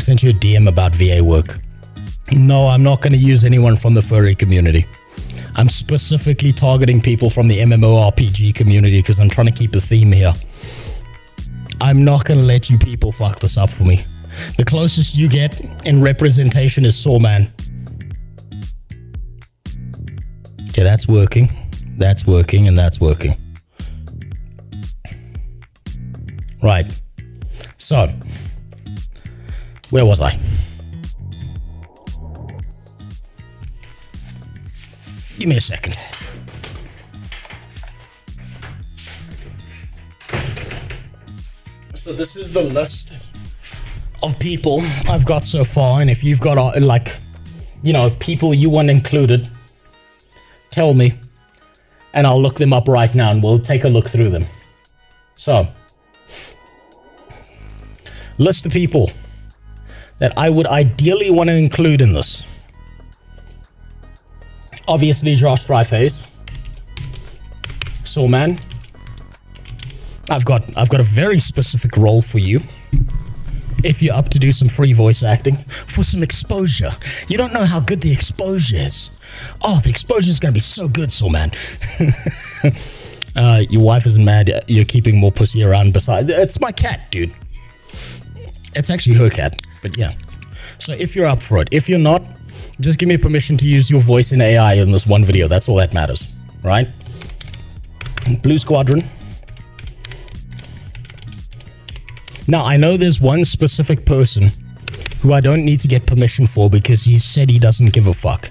sent you a DM about VA work. No, I'm not going to use anyone from the furry community. I'm specifically targeting people from the MMORPG community because I'm trying to keep a theme here. I'm not going to let you people fuck this up for me. The closest you get in representation is Sawman. Okay, that's working. That's working, and that's working. Right. So, where was I? Give me a second. So this is the list of people I've got so far, and if you've got like, you know, people you want included, tell me, and I'll look them up right now, and we'll take a look through them. So, list of people that I would ideally want to include in this. Obviously, Josh Dryface. Sawman. I've got a very specific role for you. If you're up to do some free voice acting for some exposure. You don't know how good the exposure is. Oh, the exposure is going to be so good, Sawman. Your wife isn't mad. You're keeping more pussy around beside. It's my cat, dude. It's actually her cat, but yeah. So if you're up for it, if you're not, just give me permission to use your voice in AI in this one video. That's all that matters, right? Blue Squadron. Now, I know there's one specific person who I don't need to get permission for because he said he doesn't give a fuck.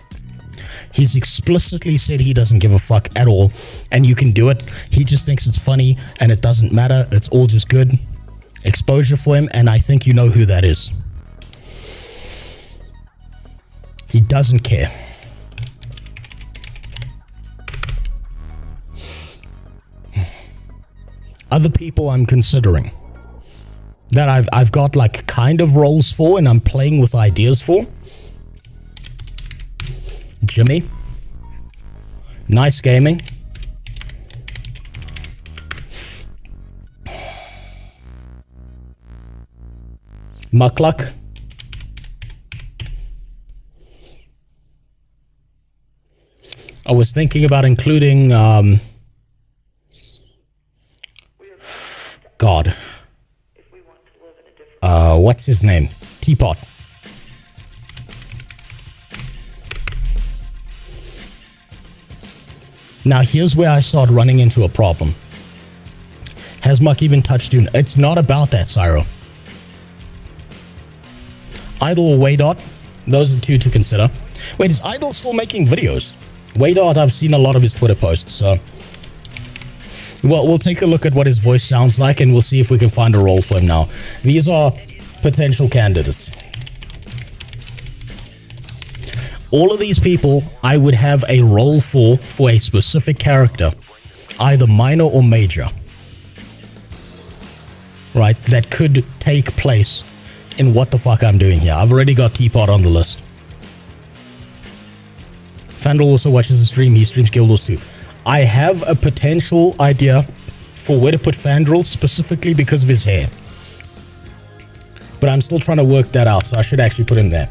He's explicitly said he doesn't give a fuck at all, and you can do it. He just thinks it's funny, and it doesn't matter. It's all just good exposure for him, and I think you know who that is. He doesn't care. Other people I'm considering that I've got like kind of roles for and I'm playing with ideas for. Jimmy. Nice Gaming. Muckluck. I was thinking about including God. What's his name? Teapot. Now here's where I start running into a problem. Has Muck even touched you? It's not about that, Cyro. Idle or Waydot, those are two to consider. Wait, is Idle still making videos? Waydot, I've seen a lot of his Twitter posts, so... Well, we'll take a look at what his voice sounds like, and we'll see if we can find a role for him now. These are potential candidates. All of these people, I would have a role for a specific character. Either minor or major. Right? That could take place in what the fuck I'm doing here. I've already got Teapot on the list. Fandral also watches the stream. He streams Guild Wars too. I have a potential idea for where to put Fandral specifically because of his hair. But I'm still trying to work that out, so I should actually put him there.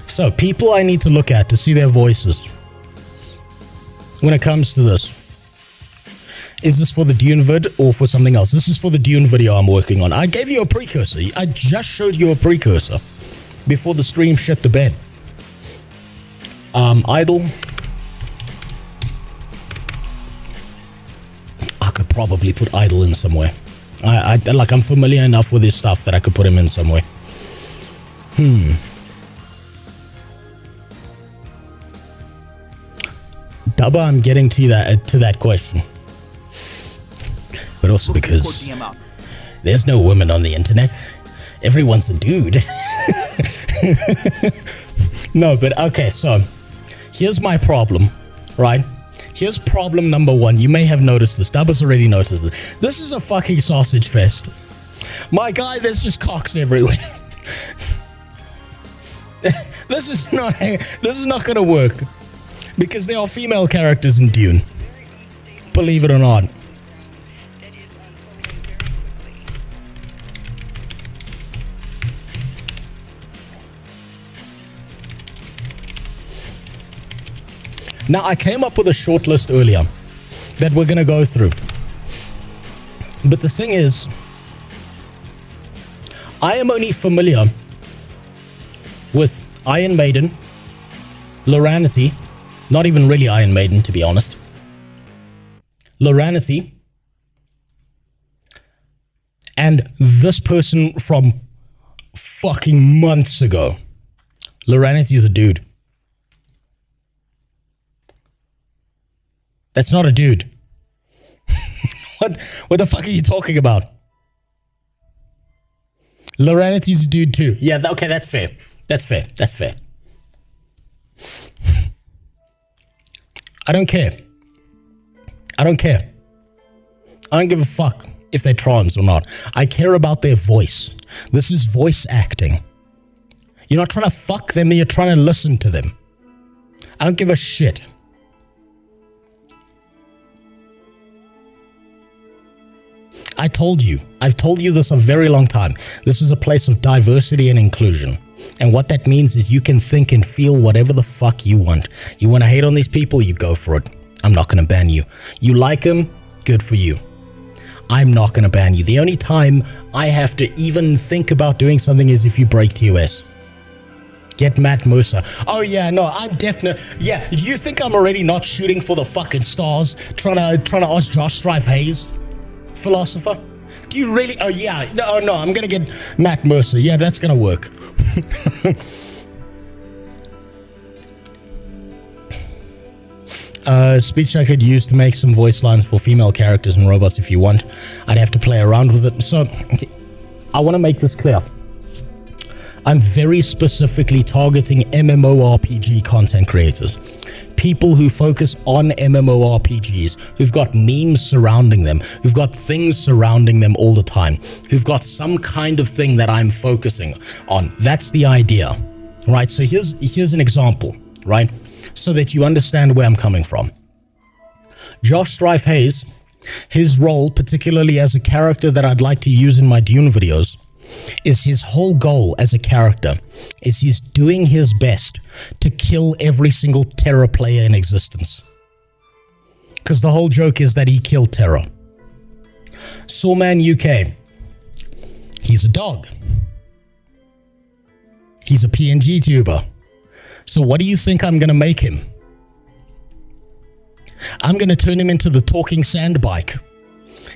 So, people I need to look at to see their voices when it comes to this. Is this for the Dune vid or for something else? This is for the Dune video I'm working on. I gave you a precursor. I just showed you a precursor before the stream shit the bed. Idle. I could probably put Idle in somewhere. I'm familiar enough with his stuff that I could put him in somewhere. Dubba, I'm getting to that question. But also because there's no women on the internet. Everyone's a dude. No, but okay, so here's my problem, right? Here's problem number one. You may have noticed this. Dubba's already noticed it. This is a fucking sausage fest. My guy, there's just cocks everywhere. This is not gonna work. Because there are female characters in Dune. believe it or not. Now, I came up with a short list earlier that we're going to go through. But the thing is, I am only familiar with Iron Maiden, Loranity, not even really Iron Maiden, to be honest, Loranity, and this person from fucking months ago. Loranity is a dude. That's not a dude. What the fuck are you talking about? Loranity's a dude too. Yeah, okay, that's fair. That's fair. That's fair. I don't care. I don't care. I don't give a fuck if they're trans or not. I care about their voice. This is voice acting. You're not trying to fuck them, you're trying to listen to them. I don't give a shit. I've told you this a very long time. This is a place of diversity and inclusion. And what that means is you can think and feel whatever the fuck you want. You want to hate on these people, you go for it. I'm not going to ban you. You like them, good for you. I'm not going to ban you. The only time I have to even think about doing something is if you break TOS. Get Matt Mercer. Oh yeah, no, I'm definitely. Yeah, do you think I'm already not shooting for the fucking stars, trying to ask Josh Strife Hayes? Philosopher? Do you really? Oh yeah, no, I'm gonna get Matt Mercer. Yeah, that's gonna work. Speech I could use to make some voice lines for female characters and robots if you want. I'd have to play around with it. So, I want to make this clear. I'm very specifically targeting MMORPG content creators. People who focus on MMORPGs, who've got memes surrounding them, who've got things surrounding them all the time, who've got some kind of thing that I'm focusing on. That's the idea, right? So here's an example, right? So that you understand where I'm coming from. Josh Strife Hayes, his role, particularly as a character that I'd like to use in my Dune videos, is his whole goal as a character is he's doing his best to kill every single Terra player in existence. Because the whole joke is that he killed Terra. Sawman UK. He's a dog. He's a PNG tuber. So what do you think I'm going to make him? I'm going to turn him into the talking sand bike.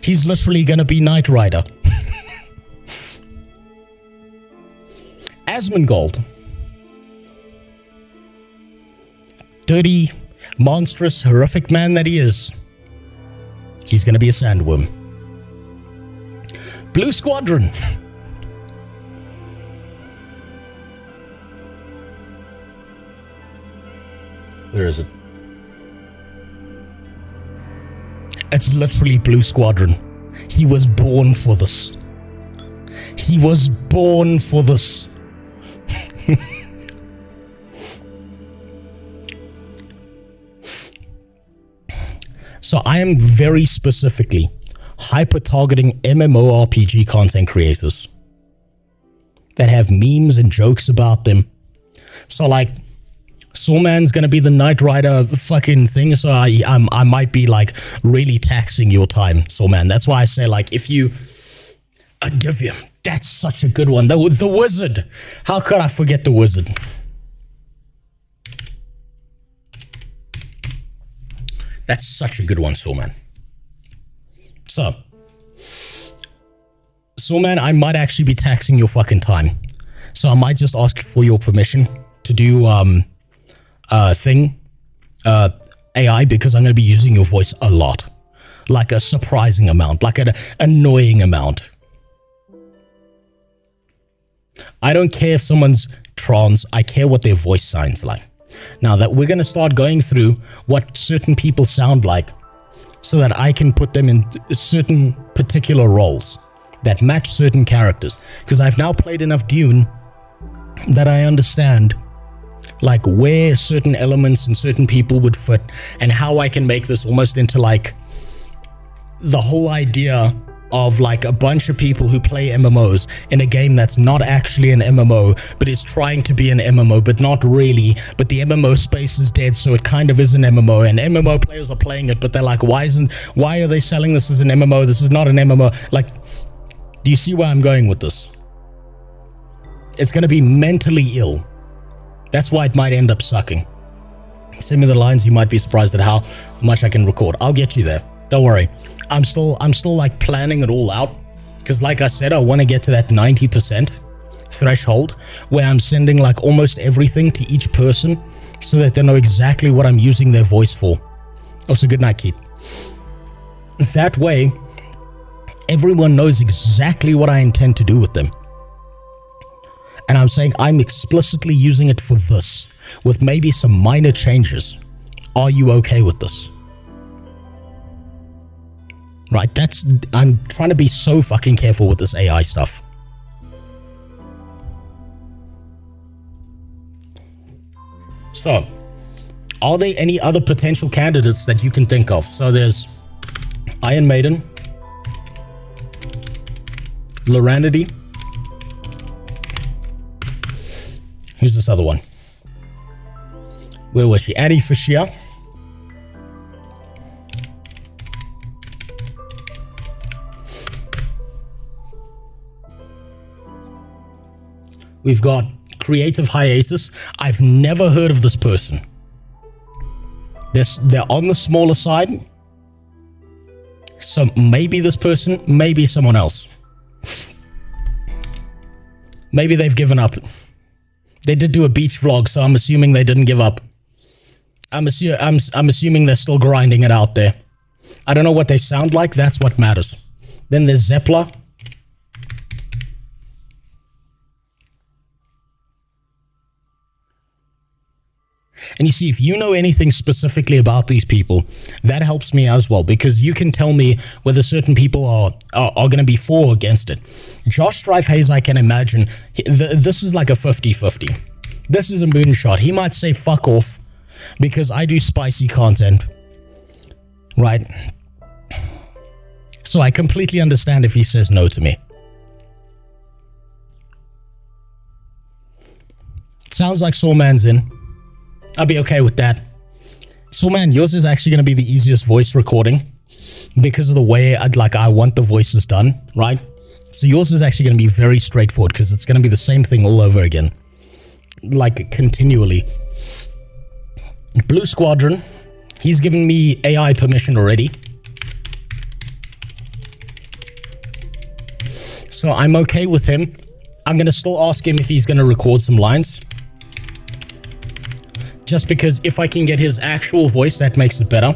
He's literally going to be Knight Rider. Asmongold. Dirty, monstrous, horrific man that he is. He's gonna be a sandworm. Blue Squadron. Where is it? It's literally Blue Squadron. He was born for this. He was born for this. So I am very specifically hyper-targeting MMORPG content creators that have memes and jokes about them. So like, Soulman's gonna be the Knight Rider fucking thing, so I might be like really taxing your time, Soulman. That's why I say like, if you... Adivium, that's such a good one. The Wizard. How could I forget the Wizard? That's such a good one, Soulman. So, Soulman, I might actually be taxing your fucking time. So I might just ask for your permission to do AI, because I'm going to be using your voice a lot. Like a surprising amount, like an annoying amount. I don't care if someone's trans, I care what their voice sounds like. Now that we're going to start going through what certain people sound like so that I can put them in certain particular roles that match certain characters. Because I've now played enough Dune that I understand like where certain elements and certain people would fit and how I can make this almost into like the whole idea of like a bunch of people who play MMOs in a game that's not actually an MMO, but is trying to be an MMO, but not really. But the MMO space is dead, so it kind of is an MMO, and MMO players are playing it, but they're like, why are they selling this as an MMO? This is not an MMO. Like, do you see where I'm going with this? It's going to be mentally ill. That's why it might end up sucking. Send me the lines. You might be surprised at how much I can record. I'll get you there. Don't worry. I'm still like planning it all out, because like I said, I want to get to that 90% threshold where I'm sending like almost everything to each person so that they know exactly what I'm using their voice for. Also, good night, Keith. That way, everyone knows exactly what I intend to do with them. And I'm saying I'm explicitly using it for this, with maybe some minor changes. Are you okay with this? Right, I'm trying to be so fucking careful with this AI stuff. So, are there any other potential candidates that you can think of? So there's Iron Maiden, Loranity. Who's this other one? Where was she? Annie Fisher. We've got Creative Hiatus. I've never heard of this person. They're on the smaller side. So maybe this person, maybe someone else. Maybe they've given up. They did do a beach vlog, so I'm assuming they didn't give up. I'm assuming they're still grinding it out there. I don't know what they sound like. That's what matters. Then there's Zeppler. And you see, if you know anything specifically about these people, that helps me as well, because you can tell me whether certain people are going to be for or against it. Josh Strife Hayes, I can imagine, this is like a 50-50. This is a moonshot. He might say fuck off because I do spicy content, right? So I completely understand if he says no to me. Sounds like Soulman's in. I'll be okay with that. So man, yours is actually going to be the easiest voice recording because of the way I want the voices done, right? So yours is actually going to be very straightforward because it's going to be the same thing all over again, like continually. Blue Squadron, he's given me AI permission already. So I'm okay with him. I'm going to still ask him if he's going to record some lines. Just because if I can get his actual voice, that makes it better.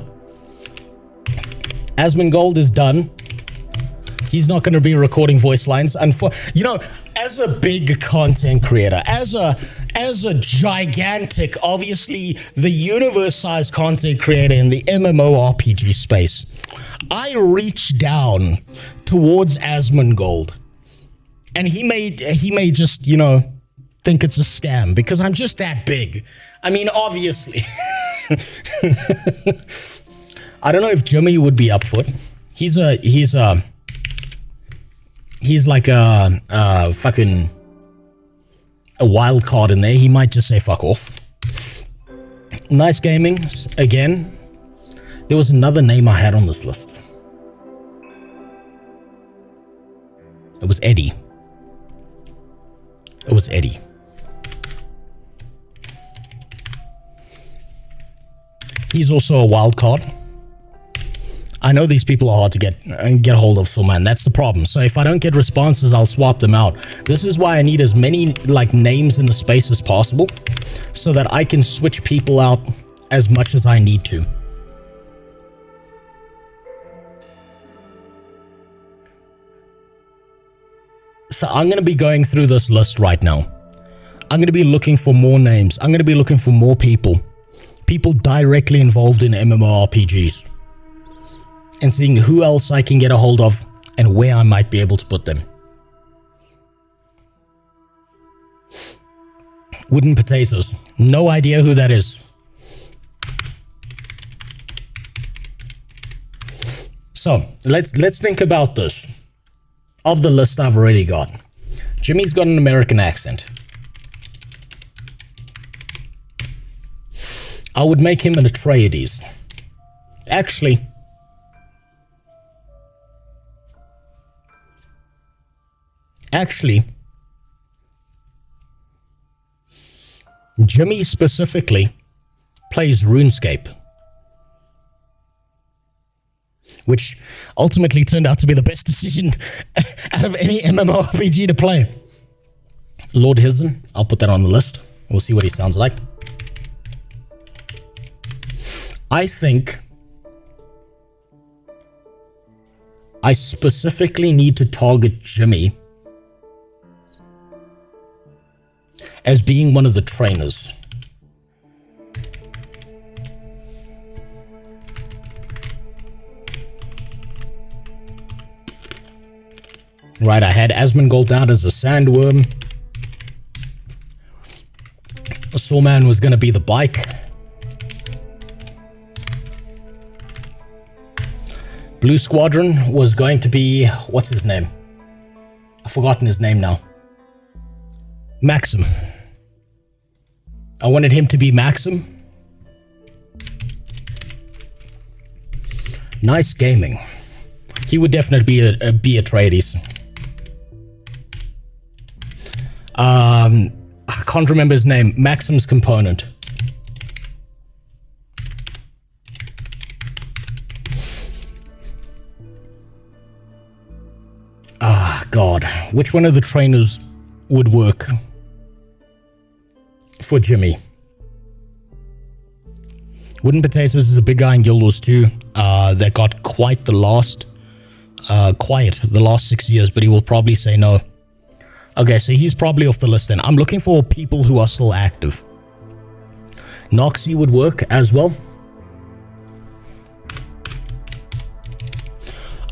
Asmongold is done. He's not going to be recording voice lines. And as a big content creator, as a gigantic, obviously the universe-sized content creator in the MMORPG space, I reach down towards Asmongold, and he may just think it's a scam because I'm just that big. I mean, obviously. I don't know if Jimmy would be up for it. He's like a fucking a wild card in there. He might just say fuck off. Nice Gaming again. There was another name I had on this list. It was Eddie. It was Eddie. He's also a wild card. I know these people are hard to get hold of, so man, that's the problem. So if I don't get responses, I'll swap them out. This is why I need as many names in the space as possible, so that I can switch people out as much as I need to. So I'm going to be going through this list right now. I'm going to be looking for more names. I'm going to be looking for more people directly involved in MMORPGs, and seeing who else I can get a hold of and where I might be able to put them. Wooden Potatoes. No idea who that is. So let's think about this. Of the list I've already got, Jimmy's got an American accent. I would make him an Atreides. Actually, Jimmy specifically plays RuneScape, which ultimately turned out to be the best decision out of any MMORPG to play. Lord Hizen, I'll put that on the list. We'll see what he sounds like. I think I specifically need to target Jimmy as being one of the trainers. Right, I had Asmongold down as a sandworm. Sawman was going to be the bike. Blue Squadron was going to be... what's his name? I've forgotten his name now. Maxim. I wanted him to be Maxim. Nice gaming. He would definitely be a Atreides. I can't remember his name. Maxim's component. Ah, God. Which one of the trainers would work for Jimmy? Wooden Potatoes is a big guy in Guild Wars 2 that got quiet the last 6 years, but he will probably say no. Okay, so he's probably off the list then. I'm looking for people who are still active. Noxie would work as well.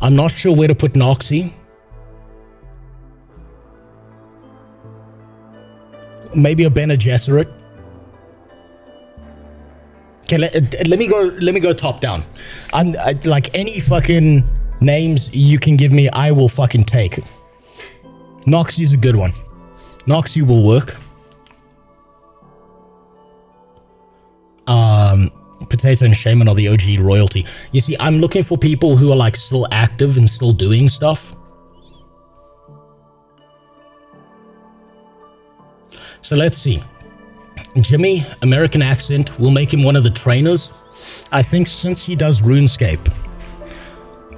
I'm not sure where to put Noxie. Maybe a Bene Gesserit. Okay, let me go top down. Like any fucking names you can give me, I will fucking take. Noxie's a good one. Noxie will work. Potato and Shaman are the OG royalty. You see, I'm looking for people who are like still active and still doing stuff. So let's see. Jimmy, American accent, will make him one of the trainers. I think since he does RuneScape,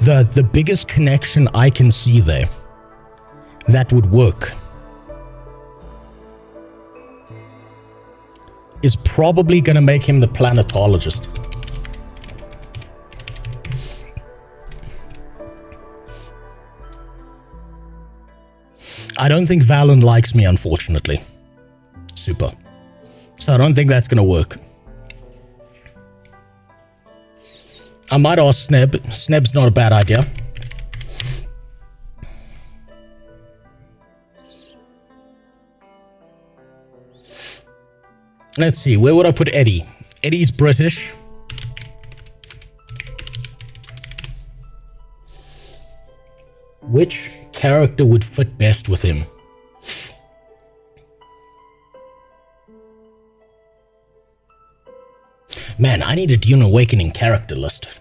the biggest connection I can see there that would work is probably going to make him the planetologist. I don't think Valen likes me, unfortunately. Super. So I don't think that's going to work. I might ask Sneb. Sneb's not a bad idea. Let's see, where would I put Eddie? Eddie's British. Which character would fit best with him? Man, I need a Dune Awakening character list.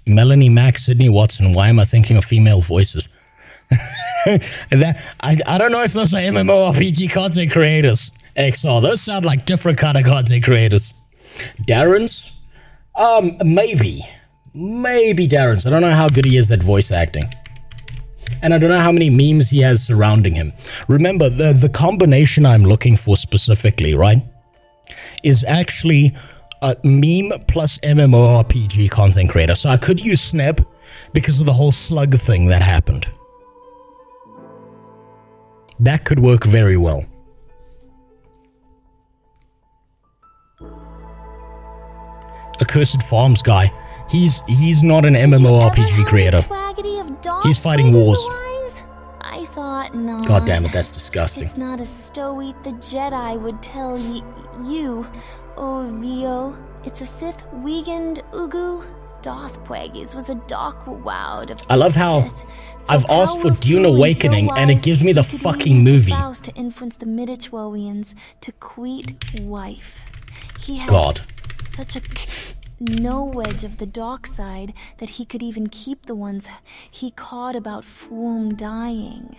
Melanie Mack, Sydney Watson. Why am I thinking of female voices? I don't know if those are MMORPG content creators. XR, those sound like different kind of content creators. Darren's? Maybe Darren's. I don't know how good he is at voice acting. And I don't know how many memes he has surrounding him. Remember, the combination I'm looking for specifically, right, is actually a meme plus MMORPG content creator. So I could use Sneb because of the whole slug thing that happened. That could work very well. Accursed Farms guy. He's not an MMORPG creator. He's fighting wars. I thought not. God damn it, that's disgusting. It's not a stow-eat the Jedi would tell you, oh Vio. It's a Sith weekend Ugu. Doth Pwaggies was a doc wowed of I love how I've asked for Dune Awakening and it gives me the fucking movie. To influence the Midichwowians to queet wife. He had God. Such a no wedge of the dark side that he could even keep the ones he caught about from dying.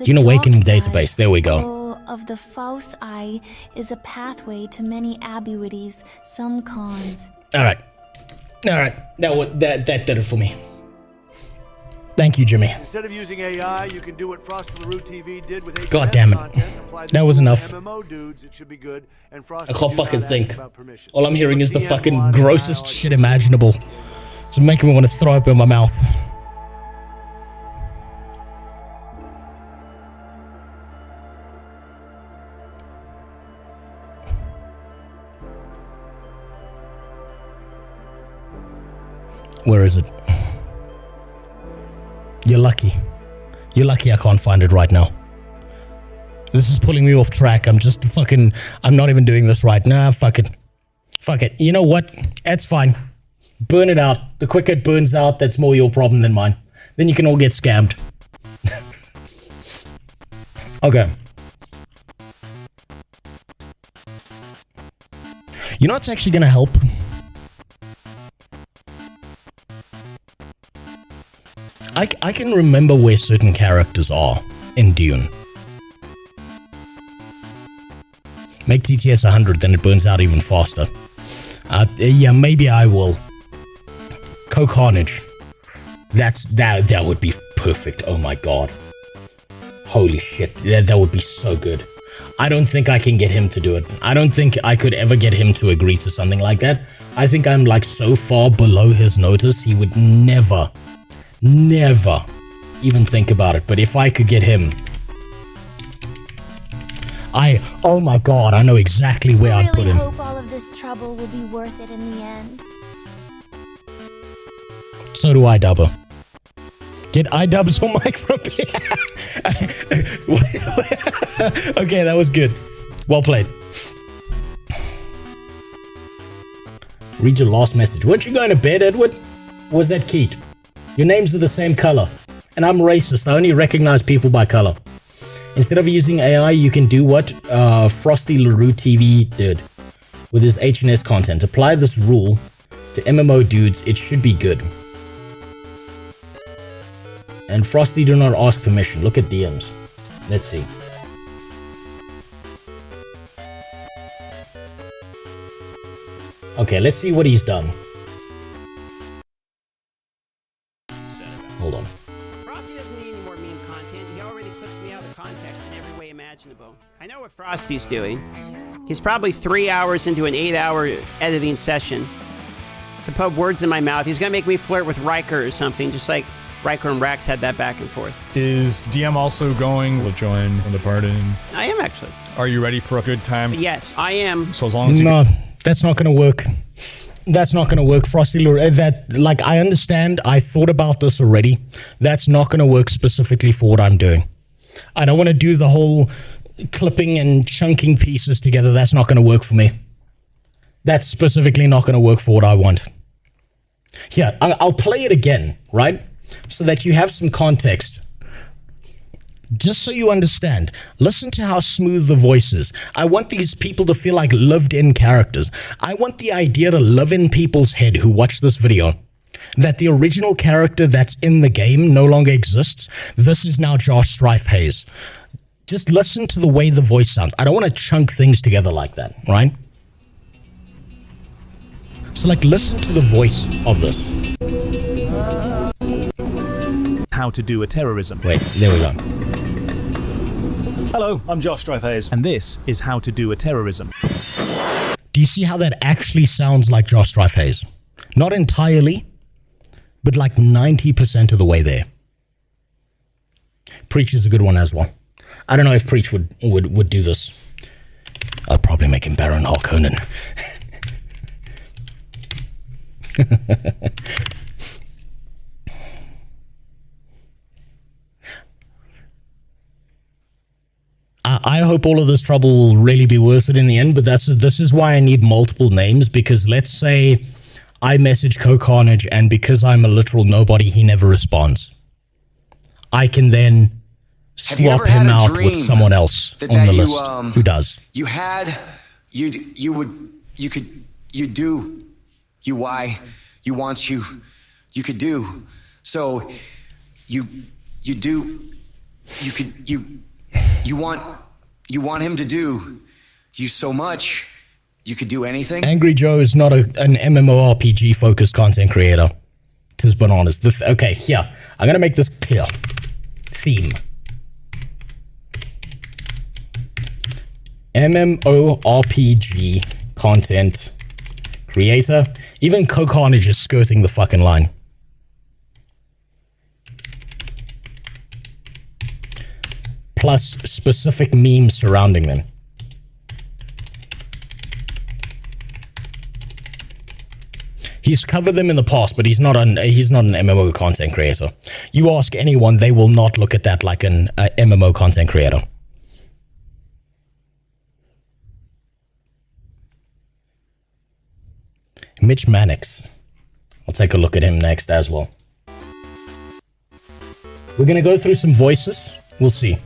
Dune Awakening database, there we go. Of the Faust Eye is a pathway to many abuities, some cons. Alright, that did it for me. Thank you, Jimmy. Instead of using AI, you can do what Frosty LaRue TV did with HMS God damn it. That was enough. MMO dudes, it should be good, and I can't fucking think. All I'm hearing is the fucking grossest shit imaginable. It's making me want to throw up in my mouth. Where is it? You're lucky. You're lucky I can't find it right now. This is pulling me off track. I'm just fucking... I'm not even doing this right. Nah, fuck it. Fuck it. You know what? It's fine. Burn it out. The quicker it burns out, that's more your problem than mine. Then you can all get scammed. Okay. You know what's actually gonna help? I can remember where certain characters are in Dune. Make TTS 100, then it burns out even faster. Yeah, maybe I will. Co-Carnage. That would be perfect. Oh my god. Holy shit. That would be so good. I don't think I can get him to do it. I don't think I could ever get him to agree to something like that. I think I'm like so far below his notice, he would never even think about it. But if I could get him, oh my god, I know exactly where I'd put him. I really hope all of this trouble will be worth it in the end. So do I, Dubber. Get iDubbbz on mic from here. Okay, that was good. Well played. Read your last message. Weren't you going to bed, Edward? Or was that Keith? Your names are the same color. And I'm racist. I only recognize people by color. Instead of using AI, you can do what Frosty LaRue TV did with his HNS content. Apply this rule to MMO dudes. It should be good. And Frosty, do not ask permission. Look at DMs. Let's see. Okay, let's see what he's done. Hold on. Frosty doesn't need any more meme content. He already puts me out of context in every way imaginable. I know what Frosty's doing. He's probably 3 hours into an 8-hour editing session to put words in my mouth. He's gonna make me flirt with Riker or something, just like Riker and Rax had that back and forth. Is DM also going to join the party? I am actually. Are you ready for a good time? Yes, I am. So as long as you No, that's not gonna work. That's not gonna work, Frosty LaRue. Like, I understand, I thought about this already. That's not gonna work specifically for what I'm doing. I don't want to do the whole clipping and chunking pieces together. That's not gonna work for me. That's specifically not gonna work for what I want. Here, I'll play it again, right? So that you have some context. Just so you understand, listen to how smooth the voice is. I want these people to feel like lived-in characters. I want the idea to live in people's head who watch this video. That the original character that's in the game no longer exists. This is now Josh Strife Hayes. Just listen to the way the voice sounds. I don't want to chunk things together like that, right? So, like, listen to the voice of this. How to do a terrorism. Wait, there we go. Hello, I'm Josh Strife Hayes, and this is How to Do a Terrorism. Do you see how that actually sounds like Josh Strife Hayes? Not entirely, but like 90% of the way there. Preach is a good one as well. I don't know if Preach would do this. I'd probably make him Baron Harkonnen. I hope all of this trouble will really be worth it in the end, but this is why I need multiple names, because let's say I message Carnage, and because I'm a literal nobody, he never responds. I can then swap him out with someone else on the list who does. You want him to do you so much, you could do anything. Angry Joe is not an MMORPG focused content creator. Tis bananas. Okay, here. I'm going to make this clear. Theme. MMORPG content creator. Even Carnage is skirting the fucking line. Plus specific memes surrounding them. He's covered them in the past, but he's not an MMO content creator. You ask anyone, they will not look at that like an MMO content creator. Mitch Mannix. I'll take a look at him next as well. We're going to go through some voices. We'll see.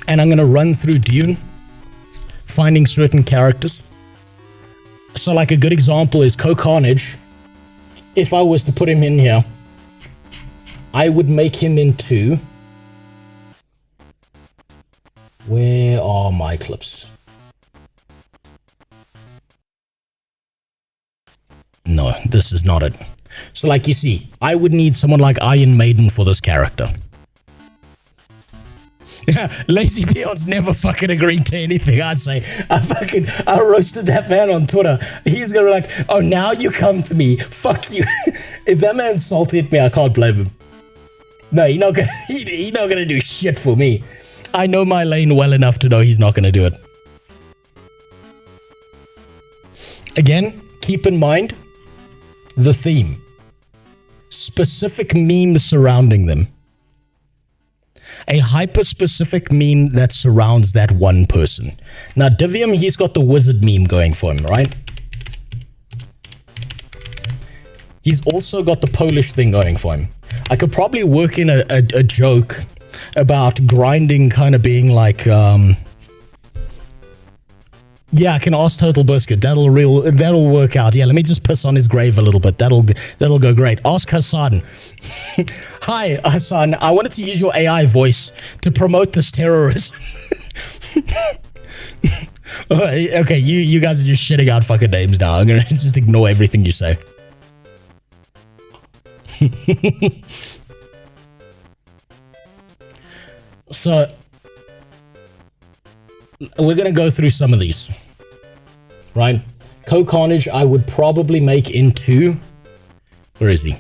And I'm going to run through Dune, finding certain characters. So like a good example is Carnage. If I was to put him in here, I would make him into... Where are my clips? No, this is not it. So like you see, I would need someone like Iron Maiden for this character. Lazy Dion's never fucking agreed to anything I say. I roasted that man on Twitter. He's gonna be like, oh, now you come to me. Fuck you. If that man salted me, I can't blame him. No, he's not gonna do shit for me. I know my lane well enough to know he's not gonna do it. Again, keep in mind the theme. Specific memes surrounding them. A hyper-specific meme that surrounds that one person. Now, Divium, he's got the wizard meme going for him, right? He's also got the Polish thing going for him. I could probably work in a joke about grinding kind of being like, yeah, I can ask Total Biscuit. That'll work out. Yeah, let me just piss on his grave a little bit. That'll go great. Ask Hassan. Hi, Hassan. I wanted to use your AI voice to promote this terrorism. Okay, you guys are just shitting out fucking names now. I'm gonna just ignore everything you say. So we're gonna go through some of these, right? Carnage, I would probably make into... Where is he?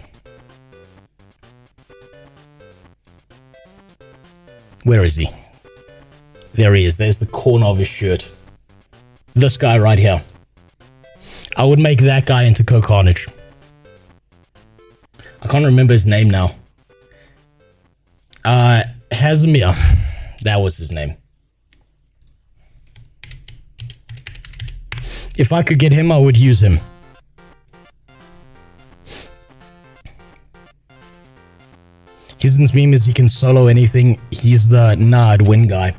Where is he? There he is. There's the corner of his shirt. This guy right here. I would make that guy into Carnage. I can't remember his name now. Hazimir. That was his name. If I could get him, I would use him. His meme is he can solo anything. He's the I'd win guy.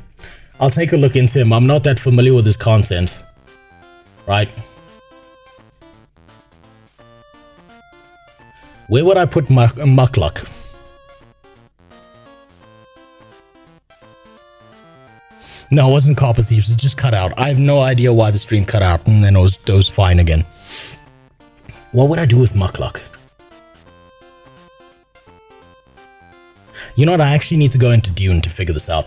I'll take a look into him. I'm not that familiar with his content. Right? Where would I put Muckluck? No, it wasn't Copper Thieves. It just cut out. I have no idea why the stream cut out, and then it was fine again. What would I do with Muckluck? You know what? I actually need to go into Dune to figure this out.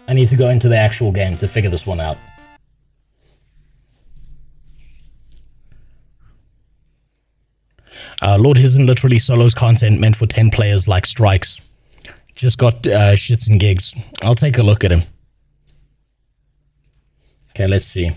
I need to go into the actual game to figure this one out. Lord Hisn literally solos content meant for 10 players like Strikes. Just got shits and gigs. I'll take a look at him. Okay, let's see.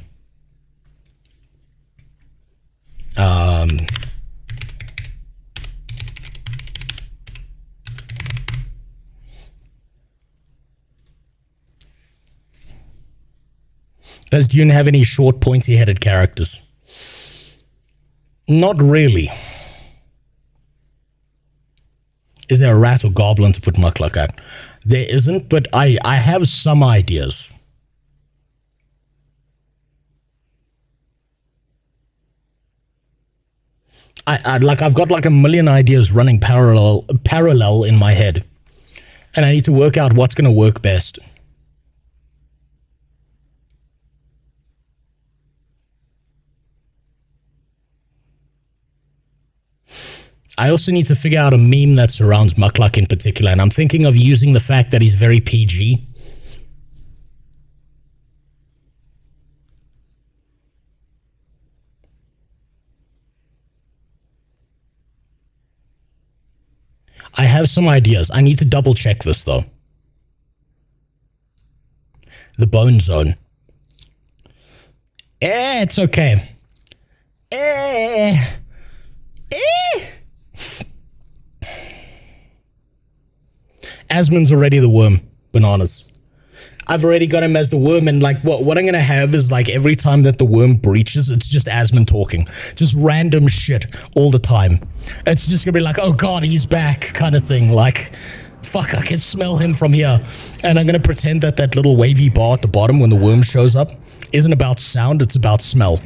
Does Dune have any short, pointy-headed characters? Not really. Is there a rat or goblin to put Mukluk at? There isn't, but I have some ideas. I've got like a million ideas running parallel in my head. And I need to work out what's going to work best. I also need to figure out a meme that surrounds Mukluk in particular, and I'm thinking of using the fact that he's very PG. I have some ideas. I need to double check this though. The bone zone. It's okay. Asmon's already the worm. Bananas. I've already got him as the worm, and like what I'm gonna have is like every time that the worm breaches, it's just Asmon talking. Just random shit all the time. It's just gonna be like, oh god, he's back kind of thing. Like, fuck, I can smell him from here. And I'm gonna pretend that that little wavy bar at the bottom when the worm shows up isn't about sound, it's about smell.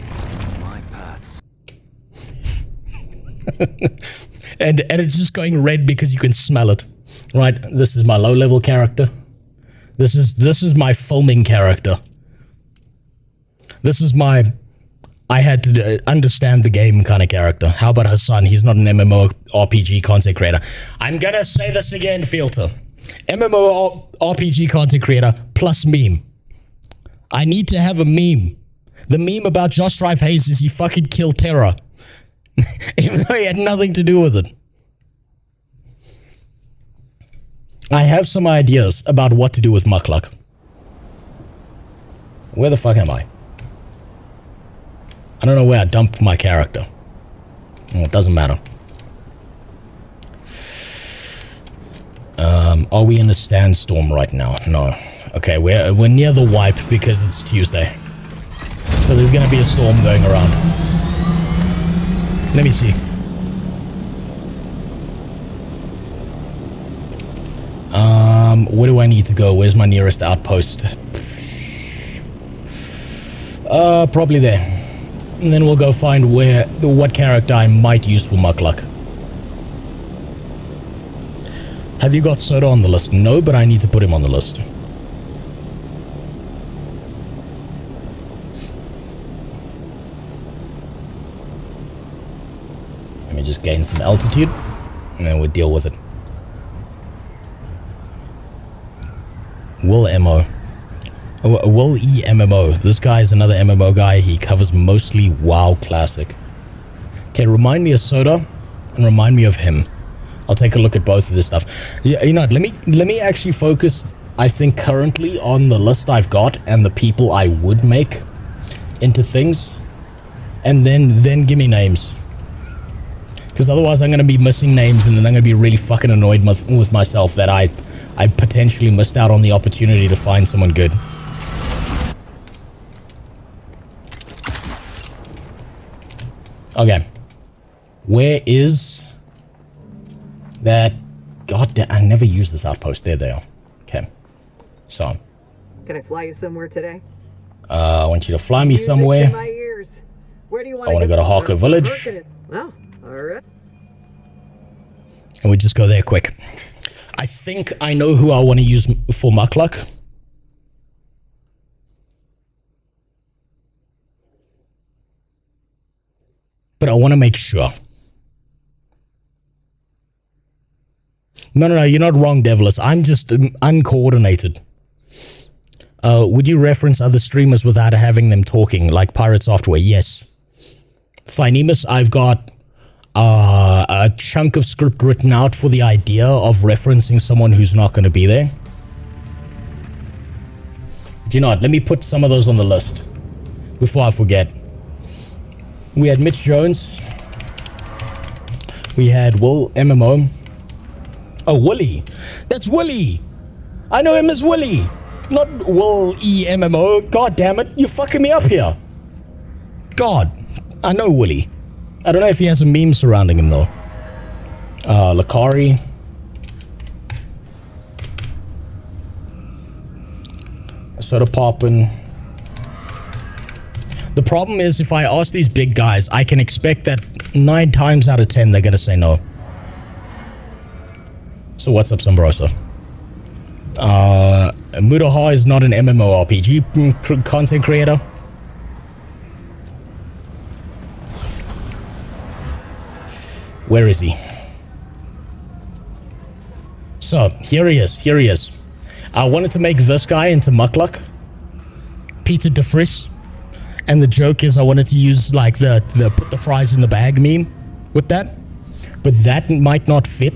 and it's just going red because you can smell it. Right, this is my low-level character. This is my filming character. This is my I had to understand the game kind of character. How about Hassan? He's not an MMO RPG content creator. I'm gonna say this again, Filter. MMO RPG content creator plus meme. I need to have a meme. The meme about Josh Drive Hayes is he fucking killed Terra. Even though he had nothing to do with it. I have some ideas about what to do with Mukluk. Where the fuck am I? I don't know where I dumped my character. Well, it doesn't matter. Are we in a sandstorm right now? No. Okay, we're near the wipe because it's Tuesday. So there's gonna be a storm going around. Let me see. Where do I need to go? Where's my nearest outpost? Probably there. And then we'll go find what character I might use for Mukluk. Have you got Soda on the list? No, but I need to put him on the list. Let me just gain some altitude, and then we'll deal with it. Will MO. Will E MMO. This guy is another MMO guy. He covers mostly WoW Classic. Okay, remind me of Soda and remind me of him. I'll take a look at both of this stuff. Yeah, you know what, let me actually focus, I think, currently on the list I've got and the people I would make into things, and then give me names. Because otherwise I'm going to be missing names, and then I'm going to be really fucking annoyed with myself that I potentially missed out on the opportunity to find someone good. Okay. Where is that? God damn, I never use this outpost. There they are. Okay. So. Can I fly you somewhere today? I want you to fly me somewhere. My ears. Where do you want I want to go to Harker Village. Oh, alright. And we just go there quick. I think I know who I want to use for Mukluk. But I want to make sure. No, you're not wrong, Devilis. I'm just uncoordinated. Would you reference other streamers without having them talking, like Pirate Software? Yes. Finemus, I've got a chunk of script written out for the idea of referencing someone who's not going to be there. Do you know what? Let me put some of those on the list before I forget. We had Mitch Jones. We had Will MMO. Oh, Willie. That's Willie. I know him as Willie. Not Will EMMO. God damn it. You're fucking me up here. God. I know Willie. I don't know if he has a meme surrounding him though. Lakari. Soda poppin'. The problem is if I ask these big guys, I can expect that 9 times out of 10 they're gonna say no. So what's up, Sombrosa? Mudaha is not an MMORPG content creator. Where is he? So, here he is. I wanted to make this guy into Muckluck. Peter de Vries. And the joke is I wanted to use like the put the fries in the bag meme with that. But that might not fit.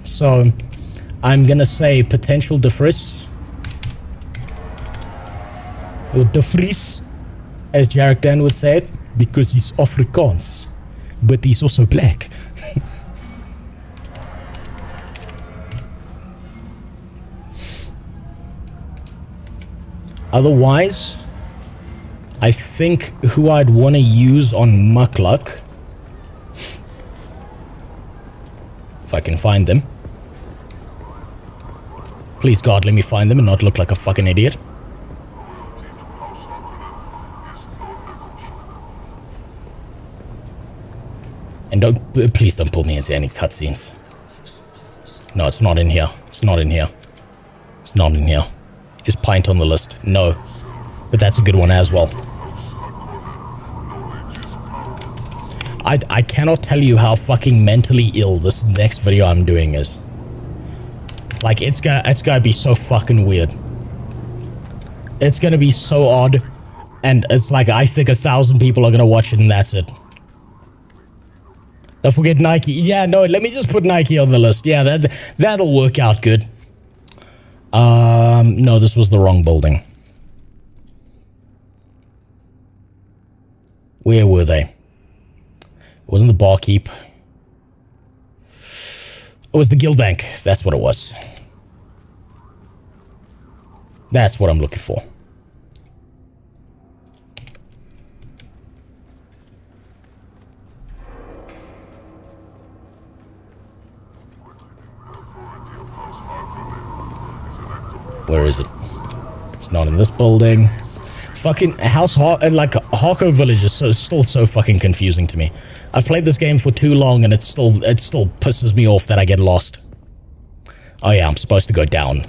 So I'm gonna say potential de Vries. Or de Vries, as Jarek Dan would say it, because he's Afrikaans. But he's also black. Otherwise, I think who I'd want to use on Muckluck, if I can find them. Please God, let me find them and not look like a fucking idiot. And please don't pull me into any cutscenes. No, it's not in here. It's not in here. It's not in here. Is Pint on the list? No. But that's a good one as well. I cannot tell you how fucking mentally ill this next video I'm doing is. Like, it's gonna be so fucking weird. It's gonna be so odd. And it's like, I think 1,000 people are gonna watch it and that's it. Don't forget Nike. Yeah, no, let me just put Nike on the list. Yeah, that'll work out good. No, this was the wrong building. Where were they? It wasn't the barkeep. It was the Guild Bank. That's what it was. That's what I'm looking for. Where is it? It's not in this building. Fucking like Harko Village is still so fucking confusing to me. I've played this game for too long and it still pisses me off that I get lost. Oh yeah, I'm supposed to go down.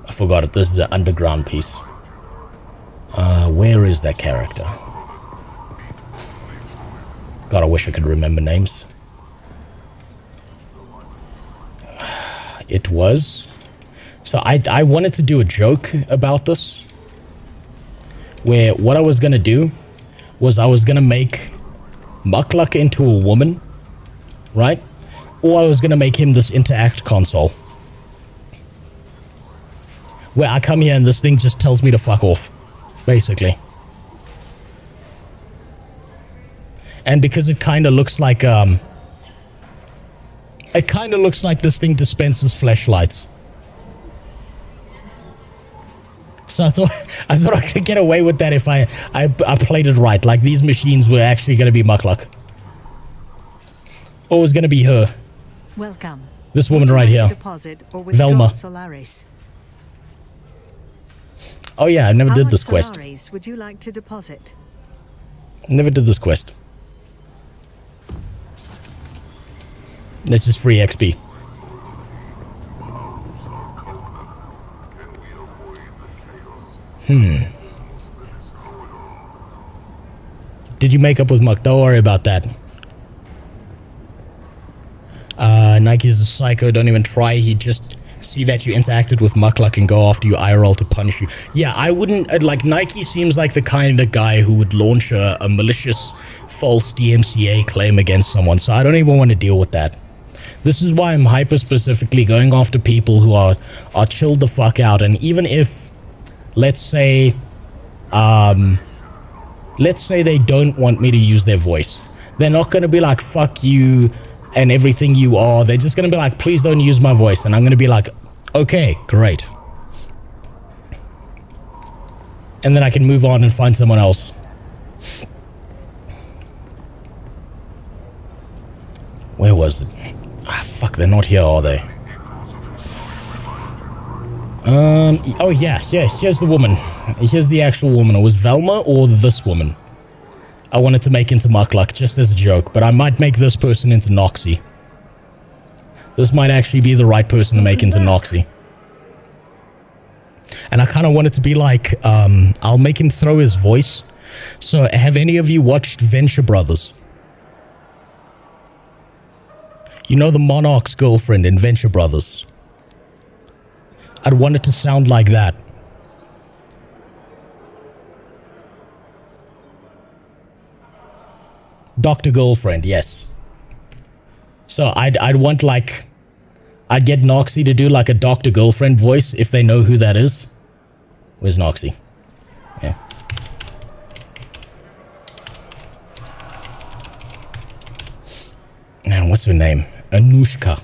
I forgot it. This is the underground piece. Where is that character? God, I wish I could remember names. It was... So I wanted to do a joke about this, where what I was going to do was I was going to make Muckluck into a woman, right? Or I was going to make him this interact console, where I come here and this thing just tells me to fuck off, basically. And because it kind of looks like, this thing dispenses flashlights. So I thought I could get away with that if I played it right. Like, these machines were actually going to be Muckluck. Or it was going to be her. Welcome. This woman right here. Velma. Oh yeah, I never did this quest. Would you like to deposit? Never did this quest. This is free XP. Did you make up with Muck? Don't worry about that. Nike's a psycho. Don't even try. He just see that you interacted with Muckluck and go after you IRL to punish you. Yeah, I wouldn't... like, Nike seems like the kind of guy who would launch a malicious, false DMCA claim against someone, so I don't even want to deal with that. This is why I'm hyper-specifically going after people who are chilled the fuck out, and even if... let's say, let's say they don't want me to use their voice. They're not going to be like, fuck you and everything you are. They're just going to be like, please don't use my voice. And I'm going to be like, okay, great. And then I can move on and find someone else. Where was it? Ah, fuck, they're not here, are they? Oh yeah, here's the woman. Here's the actual woman. It was Velma or this woman I wanted to make into Mukluk, just as a joke, but I might make this person into Noxie. This might actually be the right person to make into Noxie. And I kind of want it to be like, I'll make him throw his voice. So, have any of you watched Venture Brothers? You know the Monarch's girlfriend in Venture Brothers? I'd want it to sound like that. Dr. Girlfriend, yes. So I'd want like, I'd get Noxie to do like a Dr. Girlfriend voice if they know who that is. Where's Noxie? Yeah. Man, what's her name? Anushka.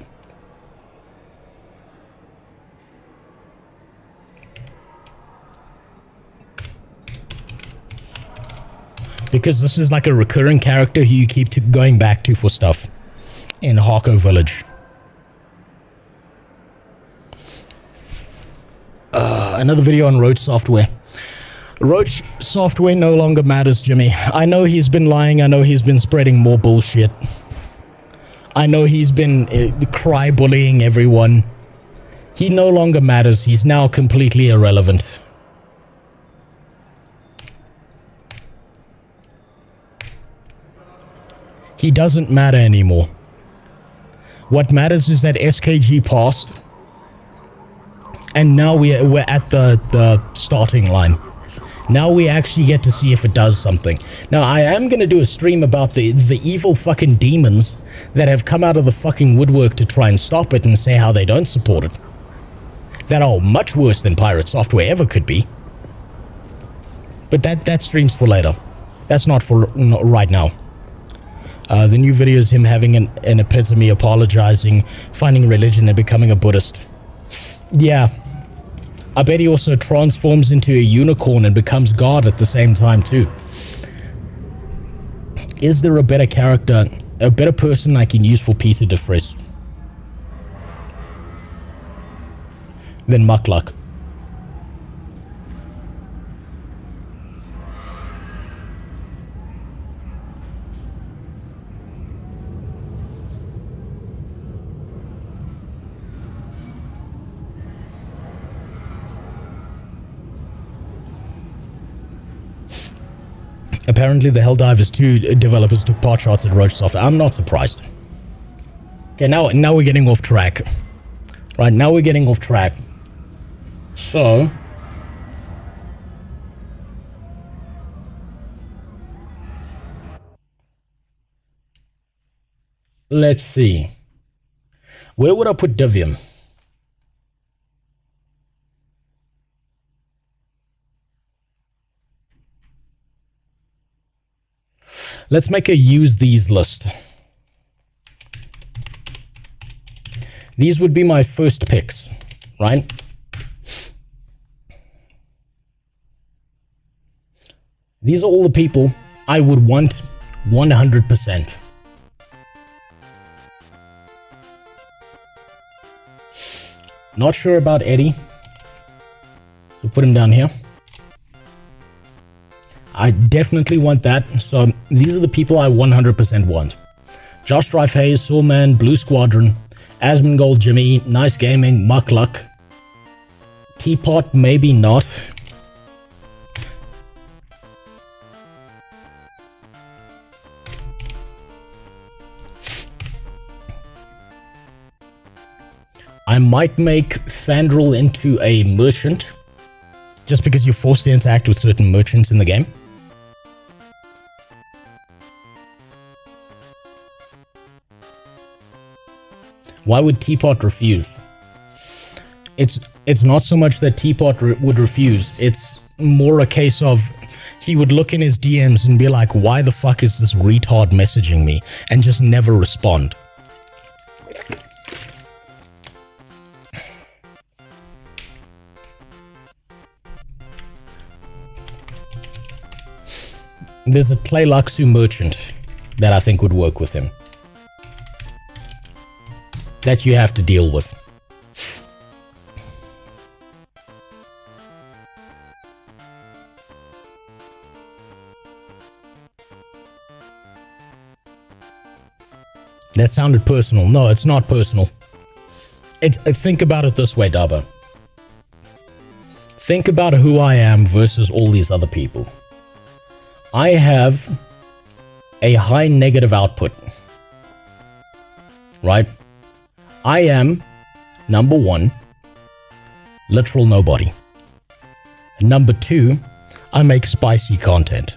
Because this is like a recurring character who you keep going back to for stuff in Harko Village. Another video on Roach Software. Roach Software no longer matters, Jimmy. I know he's been lying. I know he's been spreading more bullshit. I know he's been cry bullying everyone. He no longer matters. He's now completely irrelevant. He doesn't matter anymore. What matters is that SKG passed, and now we're at the starting line. Now we actually get to see if it does something. Now, I am going to do a stream about the evil fucking demons that have come out of the fucking woodwork to try and stop it and say how they don't support it. That are much worse than Pirate Software ever could be. But that stream's for later. That's not for right now. The new video is him having an epitome, apologizing, finding religion and becoming a Buddhist. Yeah. I bet he also transforms into a unicorn and becomes God at the same time too. Is there a better character, a better person I can use for Peter de Vries than Mukluk? Apparently the Helldivers 2 developers took part shots at Roach Software. I'm not surprised. Okay, now we're getting off track. Right, now we're getting off track. So... let's see. Where would I put Divium? Let's make a use these list. These would be my first picks, right? These are all the people I would want 100%. Not sure about Eddie. So put him down here. I definitely want that. So these are the people I 100% want. Josh Strife Hayes, Soulman, Blue Squadron, Asmongold Jimmy, Nice Gaming, Mukluk, Teapot, maybe not. I might make Fandral into a merchant, just because you're forced to interact with certain merchants in the game. Why would Teapot refuse? It's not so much that Teapot would refuse, it's more a case of he would look in his DMs and be like, why the fuck is this retard messaging me? And just never respond. There's a Tleilaxu merchant that I think would work with him. That you have to deal with. That sounded personal. No, it's not personal. Think about it this way, Daba. Think about who I am versus all these other people. I have a high negative output. Right? I am, number one, literal nobody. Number two, I make spicy content.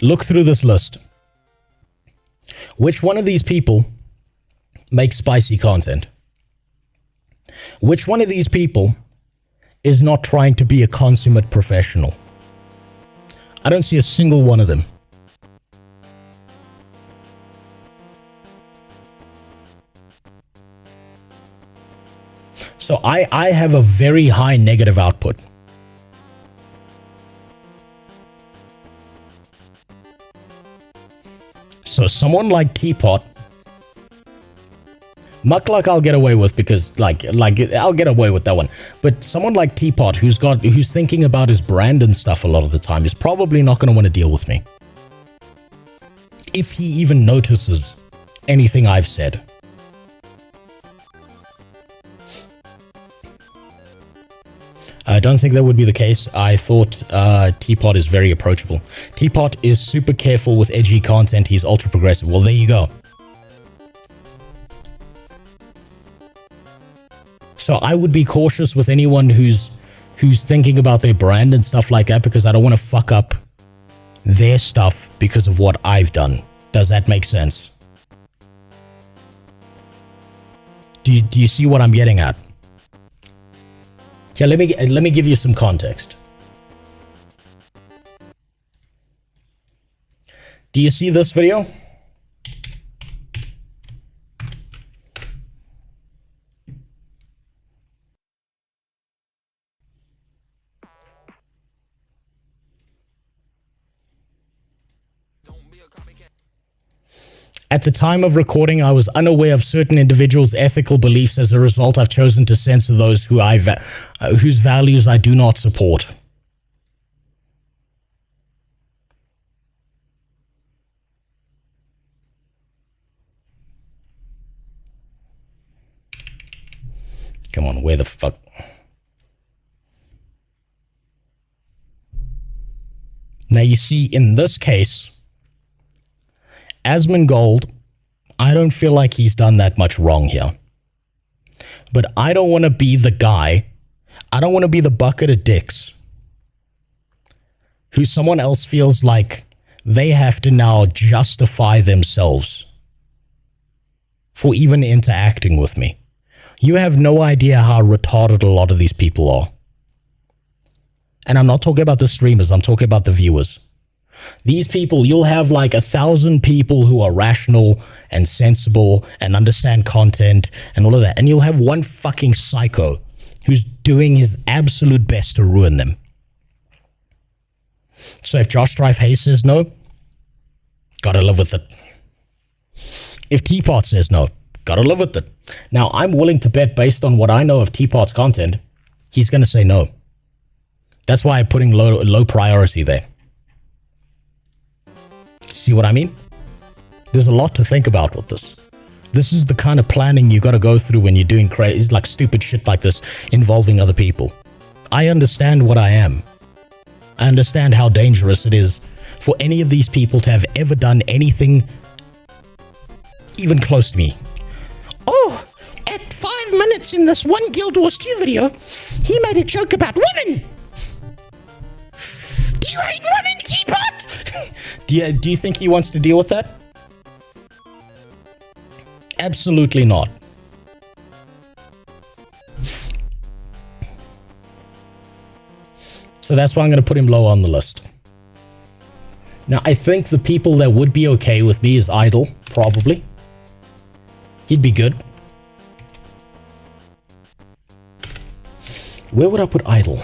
Look through this list. Which one of these people makes spicy content? Which one of these people is not trying to be a consummate professional? I don't see a single one of them. So I have a very high negative output. So someone like Teapot, Muckluck I'll get away with because like I'll get away with that one. But someone like Teapot who's thinking about his brand and stuff a lot of the time is probably not going to want to deal with me. If he even notices anything I've said. I don't think that would be the case. I thought Teapot is very approachable. Teapot is super careful with edgy content. He's ultra progressive. Well, there you go. So I would be cautious with anyone who's thinking about their brand and stuff like that because I don't want to fuck up their stuff because of what I've done. Does that make sense? Do you see what I'm getting at? Yeah, let me give you some context. Do you see this video? At the time of recording, I was unaware of certain individuals' ethical beliefs. As a result, I've chosen to censor those whose values I do not support. Come on, where the fuck? Now you see, in this case, Asmongold, I don't feel like he's done that much wrong here. But I don't want to be the guy, I don't want to be the bucket of dicks who someone else feels like they have to now justify themselves for even interacting with me. You have no idea how retarded a lot of these people are. And I'm not talking about the streamers, I'm talking about the viewers. These people, you'll have like 1,000 people who are rational and sensible and understand content and all of that. And you'll have one fucking psycho who's doing his absolute best to ruin them. So if Josh Strife Hayes says no, gotta live with it. If Teapot says no, gotta live with it. Now, I'm willing to bet based on what I know of Teapot's content, he's gonna say no. That's why I'm putting low priority there. See what I mean? There's a lot to think about with this. This is the kind of planning you got to go through when you're doing crazy, like stupid shit like this involving other people. I understand what I am. I understand how dangerous it is for any of these people to have ever done anything even close to me. Oh, at 5 minutes in this one Guild Wars 2 video, he made a joke about women. Do you hate women, Teapot? Do you think he wants to deal with that? Absolutely not. So that's why I'm going to put him low on the list. Now, I think the people that would be okay with me is Idle, probably. He'd be good. Where would I put Idle?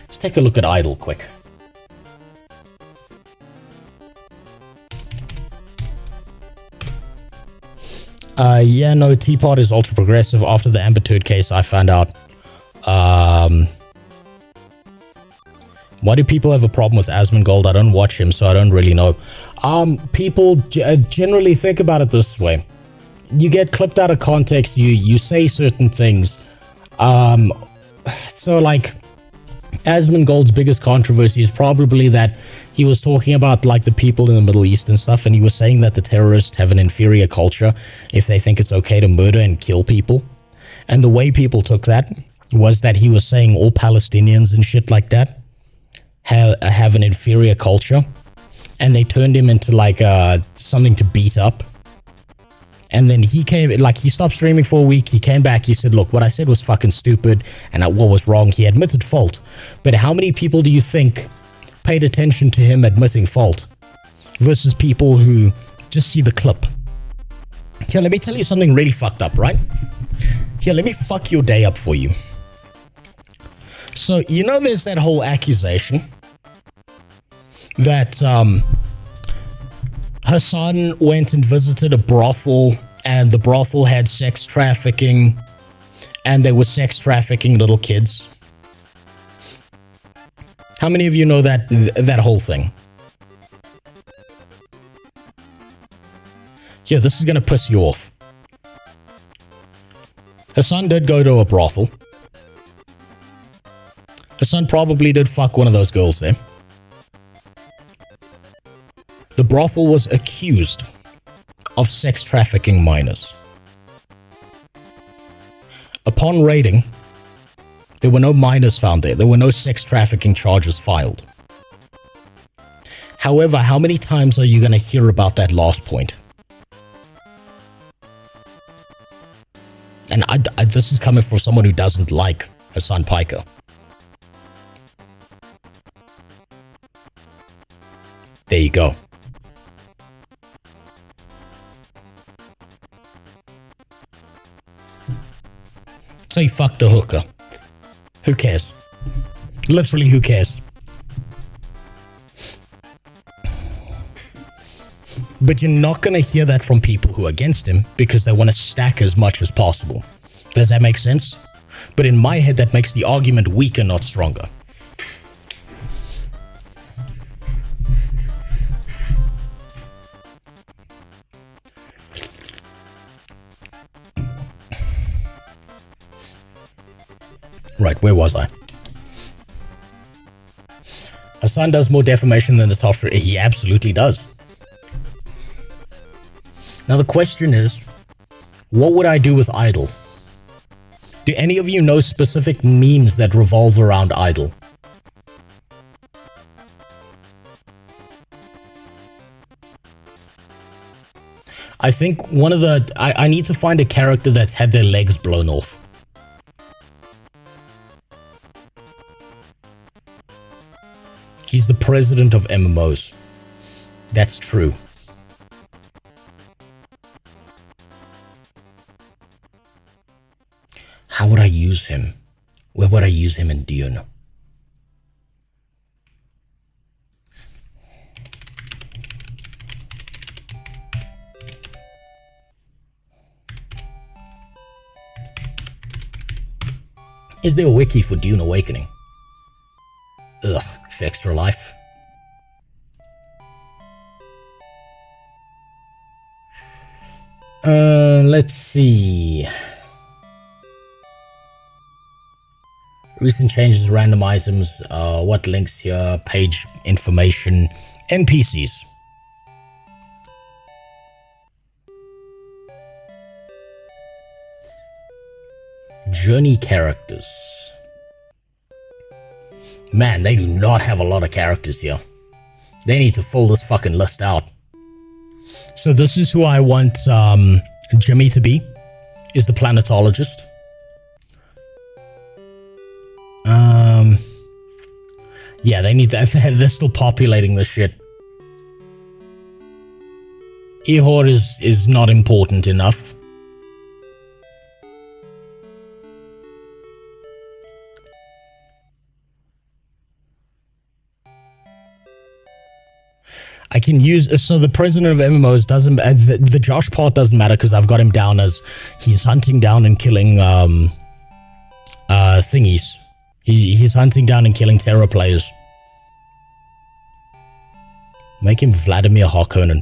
Let's take a look at Idle quick. Yeah, no, Teapot is ultra progressive. After the Amber Turd case, I found out. Why do people have a problem with Asmongold? I don't watch him, so I don't really know. People generally think about it this way. You get clipped out of context, you say certain things. So, like, Asmongold's biggest controversy is probably that he was talking about, like, the people in the Middle East and stuff, and he was saying that the terrorists have an inferior culture if they think it's okay to murder and kill people. And the way people took that was that he was saying all Palestinians and shit like that have an inferior culture, and they turned him into, like, something to beat up. And then he came, like, he stopped streaming for a week, he came back, he said, look, what I said was fucking stupid, and what was wrong, he admitted fault. But how many people do you think paid attention to him admitting fault versus people who just see the clip? Here, let me tell you something really fucked up, right? Here, let me fuck your day up for you. So, you know, there's that whole accusation that Hassan went and visited a brothel, and the brothel had sex trafficking, and they were sex trafficking little kids. How many of you know that whole thing? Yeah, this is gonna piss you off. Hassan did go to a brothel. Hassan probably did fuck one of those girls there. The brothel was accused of sex trafficking minors. Upon raiding, there were no minors found there. There were no sex trafficking charges filed. However, how many times are you going to hear about that last point? And this is coming from someone who doesn't like Hassan Piker. There you go. So he fucked a hooker. Who cares? Literally, who cares? But you're not going to hear that from people who are against him because they want to stack as much as possible. Does that make sense? But in my head, that makes the argument weaker, not stronger. Right, where was I? Hassan does more defamation than the top three. He absolutely does. Now the question is, what would I do with Idle? Do any of you know specific memes that revolve around Idle? I think one of the... I need to find a character that's had their legs blown off. He's the president of MMOs. That's true. How would I use him? Where would I use him in Dune? Is there a wiki for Dune Awakening? Ugh, for Extra Life. Let's see. Recent changes, random items, what links here, page information, NPCs. Journey characters. Man, they do not have a lot of characters here. They need to fill this fucking list out. So this is who I want Jimmy to be is the planetologist. Yeah, they need that. They're still populating this shit. Ihor is not important enough. I can use, so the president of MMOs doesn't, the Josh part doesn't matter because I've got him down as he's hunting down and killing thingies. He's hunting down and killing terror players. Make him Vladimir Harkonnen.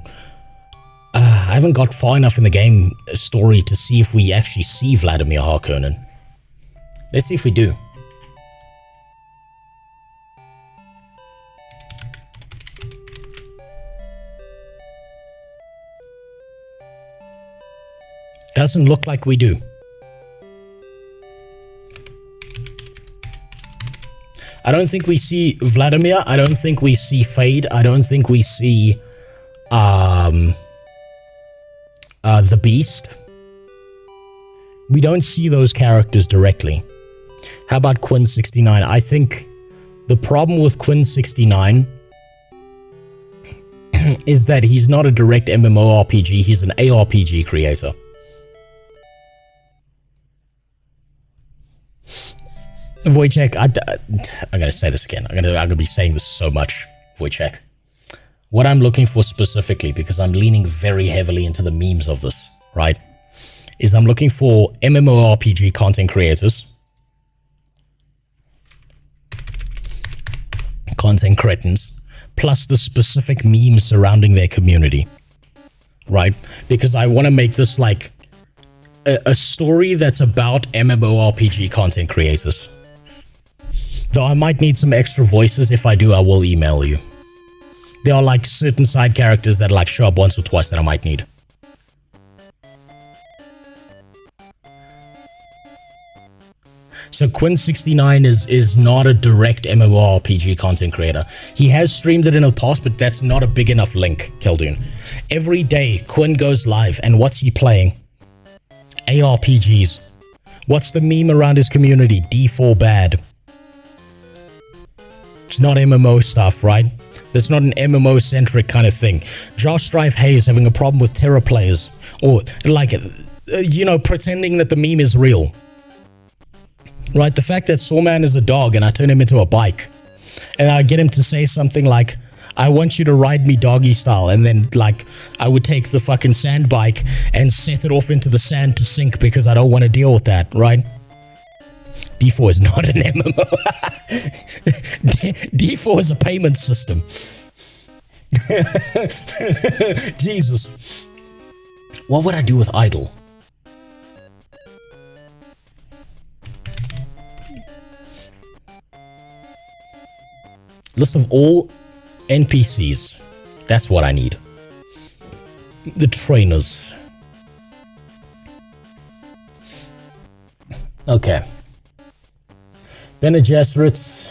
I haven't got far enough in the game story to see if we actually see Vladimir Harkonnen. Let's see if we do. Doesn't look like we do. I don't think we see Vladimir. I don't think we see Fade. I don't think we see the Beast. We don't see those characters directly. How about Quinn 69? I think the problem with Quinn 69 is that he's not a direct MMORPG. He's an ARPG creator. Wojciech, I'm gonna say this again. I'm gonna be saying this so much, Wojciech. What I'm looking for specifically, because I'm leaning very heavily into the memes of this, right, is I'm looking for MMORPG content creators, content cretins, plus the specific memes surrounding their community, right? Because I want to make this like a story that's about MMORPG content creators. Though I might need some extra voices. If I do, I will email you. There are like certain side characters that like show up once or twice that I might need. So Quinn69 is not a direct MMORPG content creator. He has streamed it in the past, but that's not a big enough link, Keldun. Every day, Quinn goes live, and what's he playing? ARPGs. What's the meme around his community? D4 bad. It's not MMO stuff, right? That's not an MMO-centric kind of thing. Josh Strife Hayes having a problem with terror players. Or, like, you know, pretending that the meme is real. Right? The fact that Sawman is a dog and I turn him into a bike. And I get him to say something like, I want you to ride me doggy style. And then, like, I would take the fucking sand bike and set it off into the sand to sink because I don't want to deal with that, right? D4 is not an MMO. D4 is a payment system. Jesus. What would I do with Idle? List of all NPCs. That's what I need. The trainers. Okay. Bene Gesserits.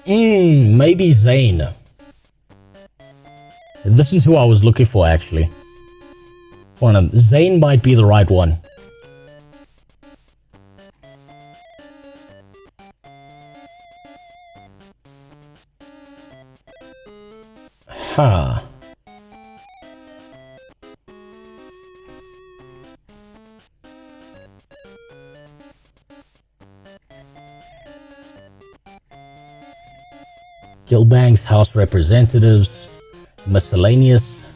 Maybe Zane. This is who I was looking for, actually. Zane might be the right one. Huh. Gilbank's House Representatives, miscellaneous.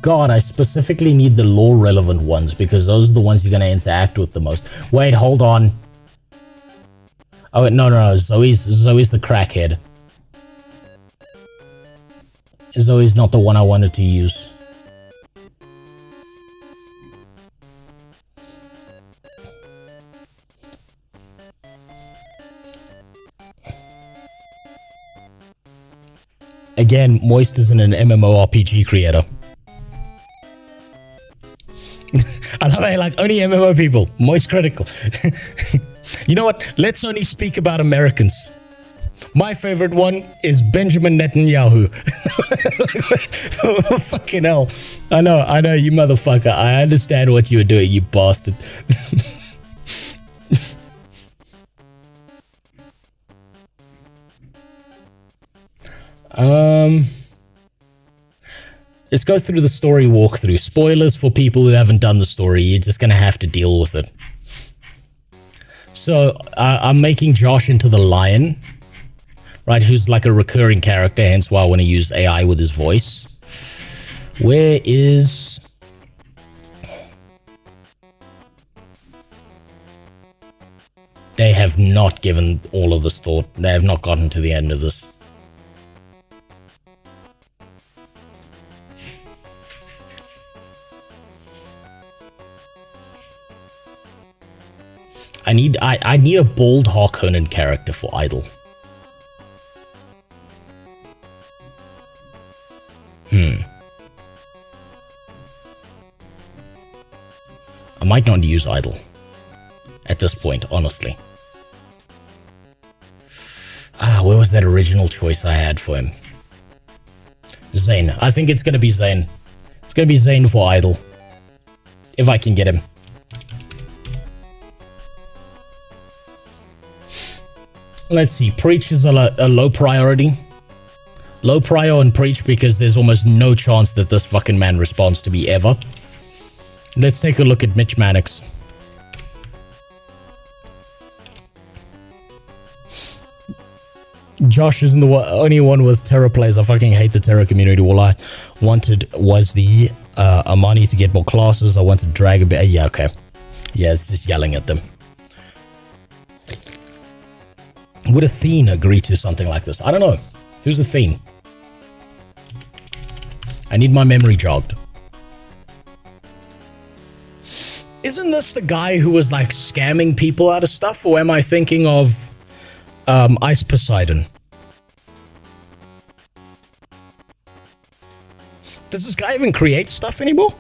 God, I specifically need the law relevant ones because those are the ones you're gonna interact with the most. Wait, hold on. Oh no, Zoe's the crackhead. Zoe's not the one I wanted to use. Again, Moist isn't an MMORPG creator. I love how like only MMO people. Moist critical. You know what? Let's only speak about Americans. My favorite one is Benjamin Netanyahu. Fucking hell. I know, you motherfucker. I understand what you were doing, you bastard. Let's go through the story walkthrough. Spoilers for people who haven't done the story. You're just gonna have to deal with it. So, I'm making Josh into the lion, right? Who's like a recurring character, hence why I want to use AI with his voice. Where is... They have not given all of this thought. They have not gotten to the end of this. I need a bald Harkonnen character for Idol. I might not use Idol at this point, honestly. Where was that original choice I had for him? Zane. I think it's gonna be Zane. It's gonna be Zane for Idol. If I can get him. Let's see. Preach is a low priority. Low prior on Preach because there's almost no chance that this fucking man responds to me ever. Let's take a look at Mitch Mannix. Josh isn't the only one with Terra plays. I fucking hate the Terra community. All I wanted was the Amani to get more classes. I wanted to drag a bit. Yeah, okay. Yeah, it's just yelling at them. Would Athene agree to something like this? I don't know. Who's Athene? I need my memory jogged. Isn't this the guy who was like scamming people out of stuff? Or am I thinking of Ice Poseidon? Does this guy even create stuff anymore?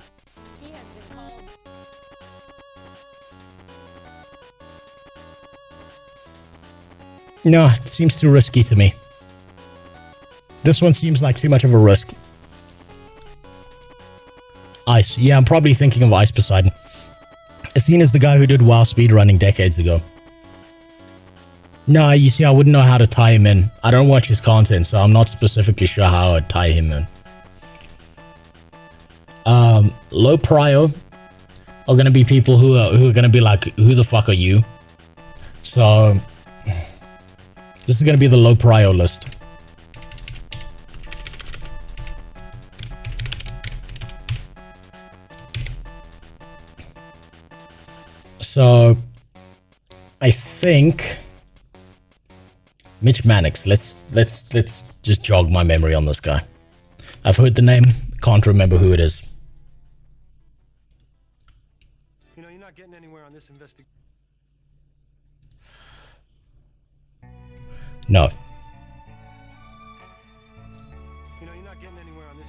No, it seems too risky to me. This one seems like too much of a risk. Ice. Yeah, I'm probably thinking of Ice Poseidon. Athene is the guy who did WoW speedrunning decades ago. No, you see, I wouldn't know how to tie him in. I don't watch his content, so I'm not specifically sure how I'd tie him in. Low prio are going to be people who are going to be like, who the fuck are you? So... this is going to be the low prio list. So, I think Mitch Mannix. Let's just jog my memory on this guy. I've heard the name, can't remember who it is. You know, you're not getting anywhere on this investigation. No. You know, you're not getting anywhere on this.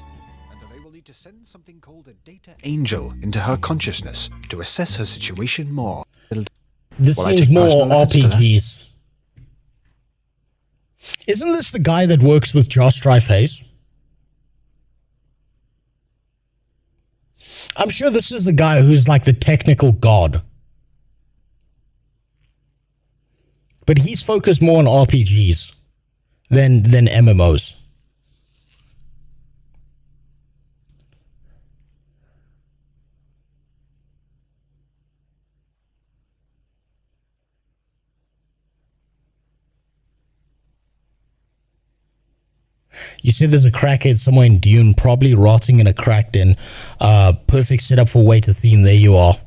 And they will need to send something called a data angel into her consciousness to assess her situation more. This seems more RPGs. Isn't this the guy that works with Josh Dreyfus? I'm sure this is the guy who's like the technical god. But he's focused more on RPGs than MMOs. You said there's a crackhead somewhere in Dune, probably rotting in a cracked in. Perfect setup for Wait Athene. There you are.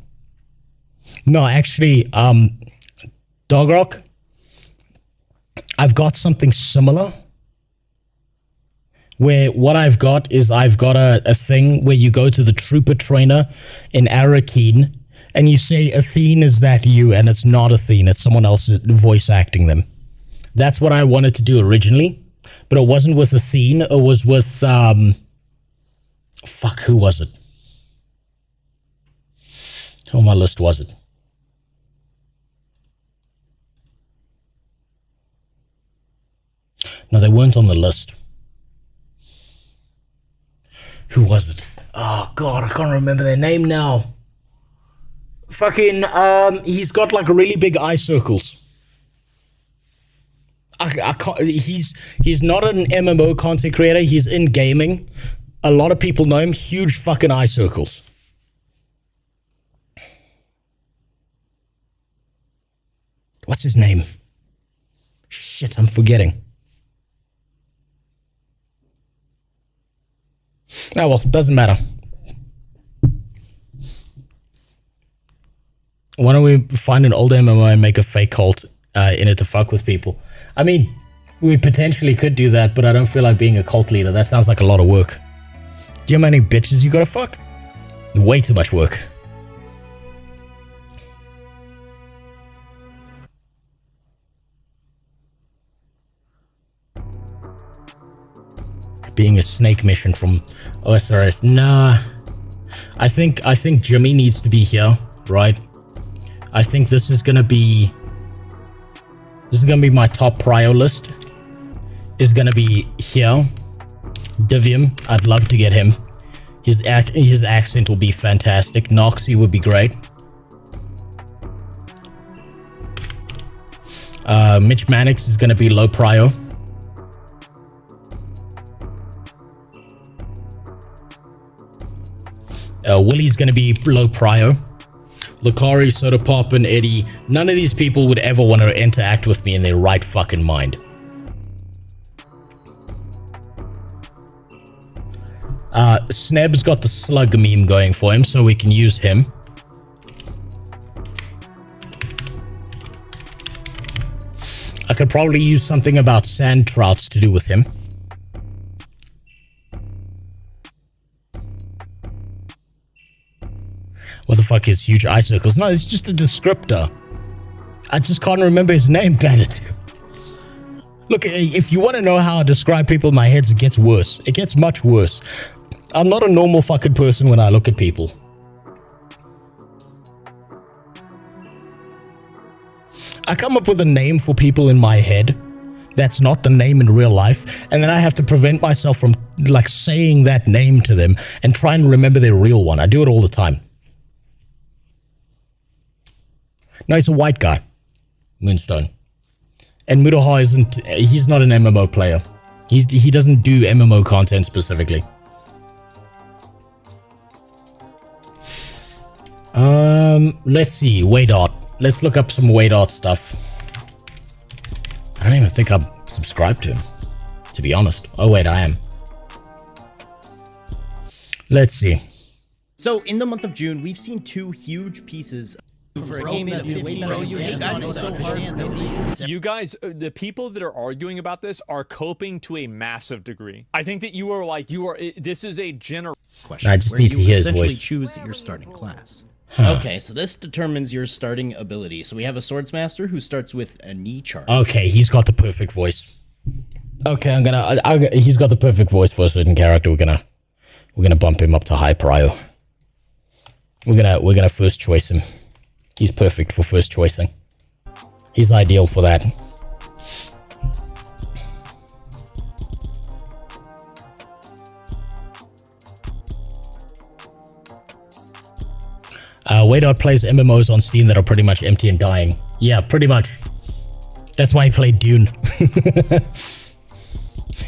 No, actually, Dogrock, I've got something similar. Where what I've got is I've got a thing where you go to the trooper trainer in Arakeen and you say, Athene, is that you? And it's not Athene, it's someone else voice acting them. That's what I wanted to do originally. But it wasn't with Athene, it was with, fuck, who was it? Who on my list was it? weren't on the list. Who was it? Oh god, I can't remember their name now. Fucking, he's got like really big eye circles. I can't, he's not an MMO content creator, he's in gaming. A lot of people know him, huge fucking eye circles. What's his name? Shit, I'm forgetting. Oh well, doesn't matter. Why don't we find an old MMO and make a fake cult in it to fuck with people? I mean, we potentially could do that, but I don't feel like being a cult leader. That sounds like a lot of work. Do you know how many bitches you gotta fuck? Way too much work. Being a snake mission from OSRS. Nah. I think Jimmy needs to be here, right? I think this is gonna be my top prio list. Is gonna be here. Divium, I'd love to get him. His accent will be fantastic. Noxy would be great. Mitch Mannix is gonna be low prio. Willie's gonna be low prio. Lucari, Soda Pop, and Eddie. None of these people would ever want to interact with me in their right fucking mind. Sneb's got the slug meme going for him, so we can use him. I could probably use something about sand trouts to do with him. What the fuck is huge eye circles? No, it's just a descriptor. I just can't remember his name, Bandit. Look, if you want to know how I describe people in my head, it gets worse. It gets much worse. I'm not a normal fucking person when I look at people. I come up with a name for people in my head that's not the name in real life, and then I have to prevent myself from like saying that name to them and try and remember their real one. I do it all the time. No, he's a white guy. Moonstone. And Mudaha isn't... He's not an MMO player. He doesn't do MMO content specifically. Let's see. Waydart. Let's look up some Waydart stuff. I don't even think I'm subscribed to him, to be honest. Oh, wait, I am. Let's see. So, in the month of June, we've seen two huge pieces for a game that's been you guys, the people that are arguing about this are coping to a massive degree. I think that you are like, this is a general question. I just need to hear his voice. Choose your starting class. Huh. Okay, so this determines your starting ability. So we have a Swordsmaster who starts with a knee charge. Okay, he's got the perfect voice. Okay, he's got the perfect voice for a certain character. We're gonna bump him up to high prio. We're gonna first choice him. He's perfect for first choicing. He's ideal for that. Waydart plays MMOs on Steam that are pretty much empty and dying. Yeah, pretty much. That's why he played Dune.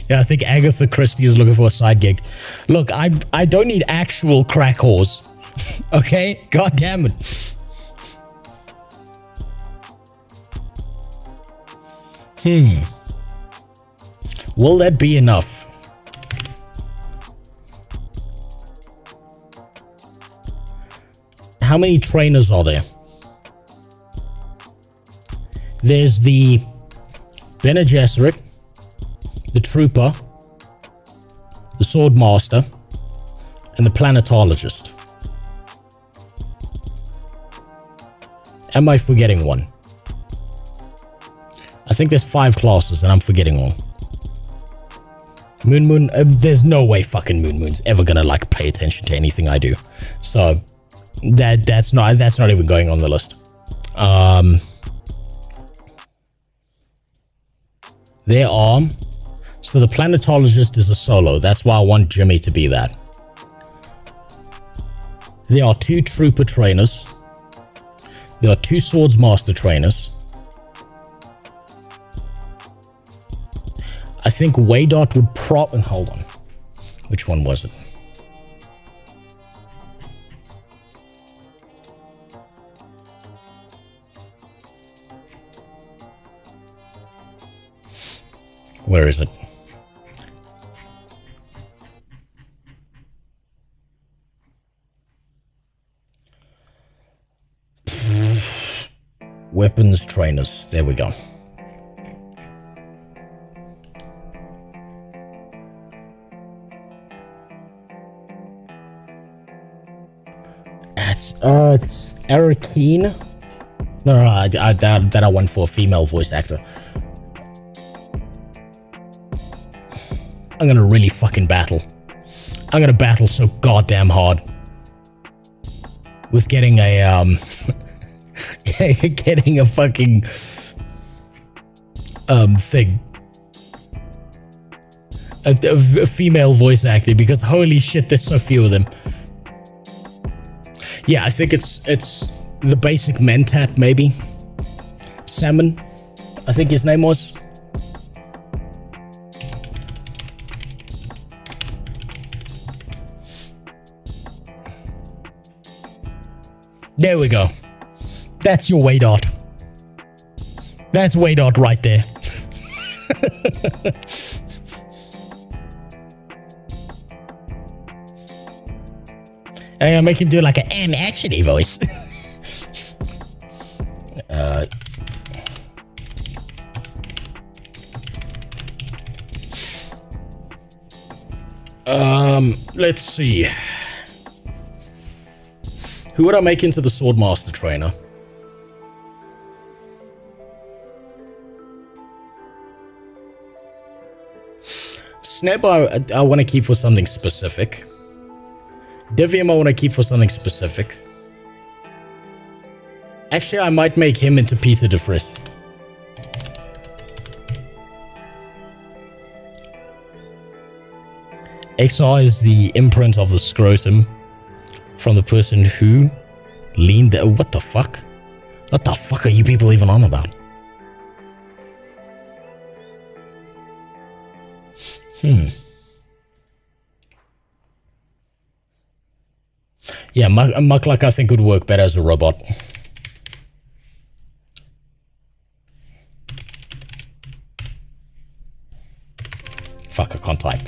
Yeah, I think Agatha Christie is looking for a side gig. Look, I don't need actual crack whores. Okay? God damn it. Will that be enough? How many trainers are there? There's the Bene Gesserit, the Trooper, the Swordmaster, and the Planetologist. Am I forgetting one? I think there's 5 classes and I'm forgetting one. Moon, there's no way fucking Moon's ever gonna like pay attention to anything I do. So that's not even going on the list. There are So the planetologist is a solo. That's why I want Jimmy to be that. There are 2 trooper trainers. There are 2 swords master trainers. I think Waydot would hold on. Which one was it? Where is it? Weapons trainers. There we go. It's Arakeen. No, that I went for a female voice actor. I'm gonna really fucking battle. I'm gonna battle so goddamn hard with getting a getting a fucking thing. A female voice actor, because holy shit, there's so few of them. Yeah, I think it's the basic Mentat, maybe. Salmon, I think his name was. There we go. That's your Waydot. That's Waydot right there. I'm gonna make him do like an actually voice. Let's see. Who would I make into the Swordmaster trainer? Sneb, I want to keep for something specific. Divium, I want to keep for something specific. Actually, I might make him into Peter de Vries. XR is the imprint of the scrotum from the person who leaned there. What the fuck? What the fuck are you people even on about? Yeah, Muckluck I think would work better as a robot. Fuck, I can't type.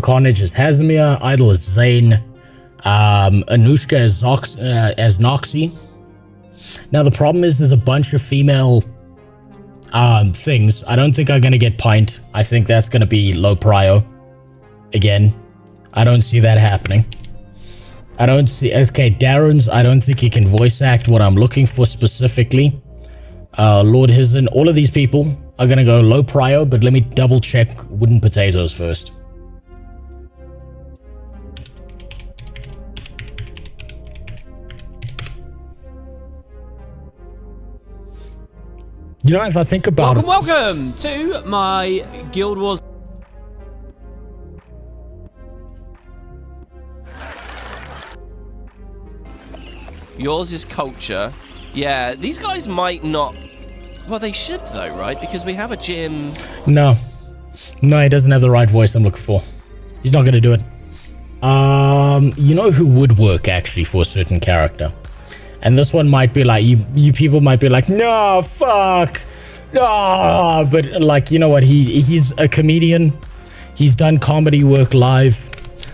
Carnage is Hazimir, Idol is Zane, Anushka is as Noxie. Now the problem is there's a bunch of female things. I don't think I'm gonna get Pint. I think that's gonna be low prio. Again, I don't see that happening. I don't see... Okay, Darren's, I don't think he can voice act what I'm looking for specifically. Lord Hizen, all of these people are gonna go low prio, but let me double check Wooden Potatoes first. You know, if I think about it... Welcome to my Guild Wars... Yours is culture. Yeah, these guys might not... Well, they should though, right? Because we have a gym... No. No, he doesn't have the right voice I'm looking for. He's not going to do it. You know who would work, actually, for a certain character? And this one might be like, you people might be like, no, fuck. No, but like, you know what? He's a comedian. He's done comedy work live.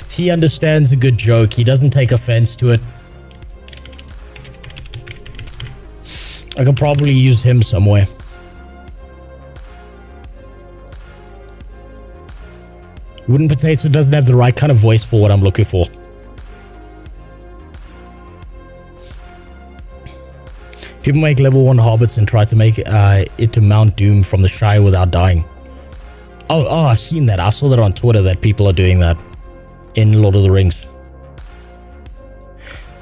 He understands a good joke. He doesn't take offense to it. I can probably use him somewhere. Wooden Potato doesn't have the right kind of voice for what I'm looking for. People make level 1 hobbits and try to make it to Mount Doom from the Shire without dying. Oh, I've seen that. I saw that on Twitter that people are doing that in Lord of the Rings.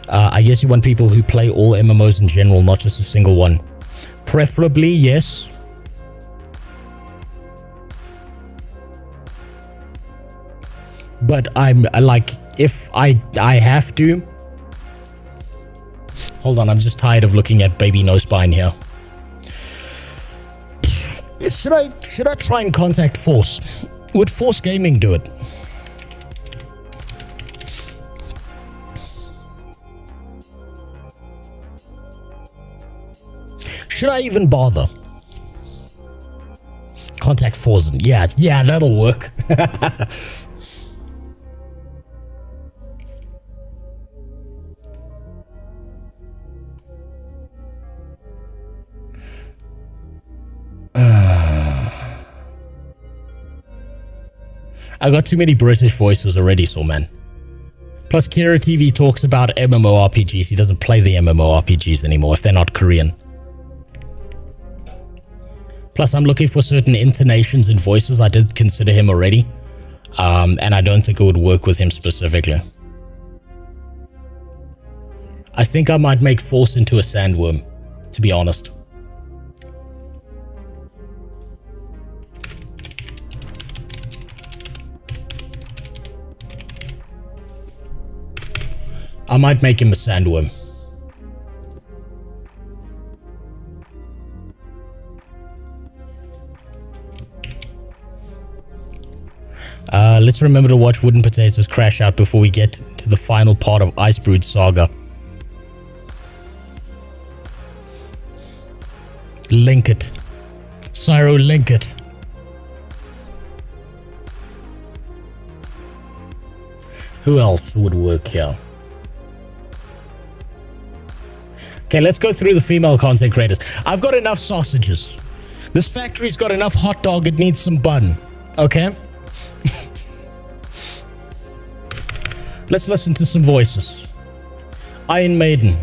I guess you want people who play all MMOs in general, not just a single one. Preferably, yes. But I'm like, if I have to. Hold on, I'm just tired of looking at baby no spine here. Should I try and contact Force? Would Force Gaming do it? Should I even bother? Contact Forzen. Yeah, that'll work. I got too many British voices already, so man. Plus, Kira TV talks about MMORPGs. He doesn't play the MMORPGs anymore if they're not Korean. Plus, I'm looking for certain intonations in voices. I did consider him already. And I don't think it would work with him specifically. I think I might make Force into a sandworm, to be honest. I might make him a sandworm. Let's remember to watch Wooden Potatoes crash out before we get to the final part of Icebrood Saga. Link it. Cyro, link it. Who else would work here? Okay, let's go through the female content creators. I've got enough sausages. This factory's got enough hot dog, it needs some bun. Okay? Let's listen to some voices. Iron Maiden.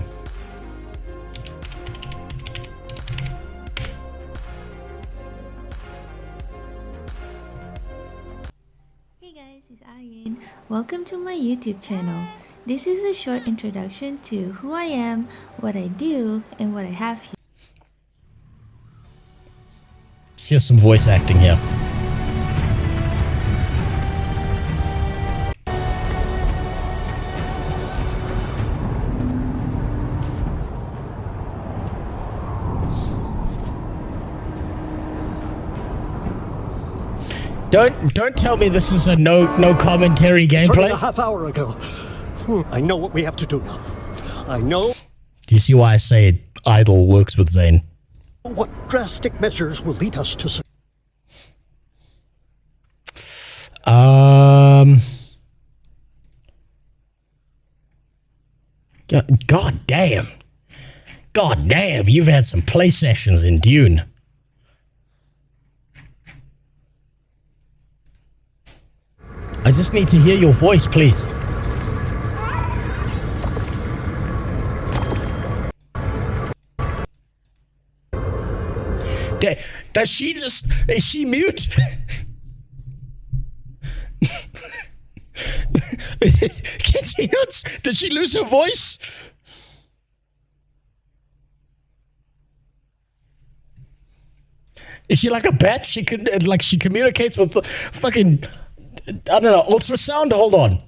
Hey guys, it's Iron. Welcome to my YouTube channel. This is a short introduction to who I am, what I do, and what I have here. Here's some voice acting here. Don't tell me this is a no commentary gameplay. A half hour ago. I know what we have to do now. I know. Do you see why I say idle works with Zane? What drastic measures will lead us to. God damn. God damn, you've had some play sessions in Dune. I just need to hear your voice, please. Does she just... Is she mute? Can she not... Did she lose her voice? Is she like a bat? She could... Like, she communicates with fucking... I don't know, ultrasound? Hold on.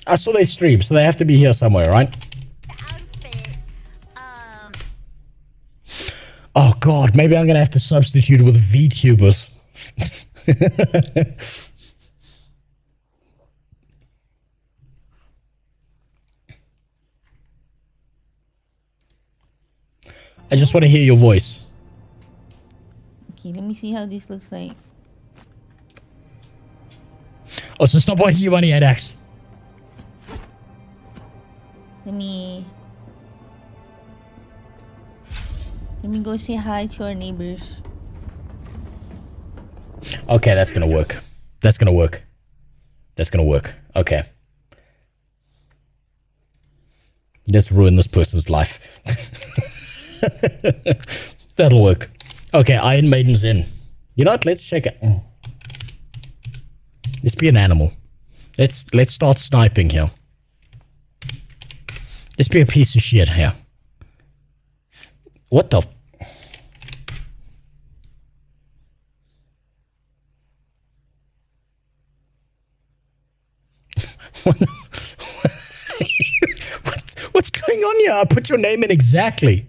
I saw they stream, so they have to be here somewhere, right? Oh god, maybe I'm gonna have to substitute with VTubers. I just want to hear your voice. Okay, let me see how this looks like. Oh, so stop wasting your money at X. Let me go say hi to our neighbors. Okay, that's gonna work. That's gonna work. That's gonna work. Okay. Let's ruin this person's life. That'll work. Okay, Iron Maiden's in. You know what? Let's check it. Let's be an animal. Let's start sniping here. Let's be a piece of shit here. What the... What's going on here? I put your name in exactly.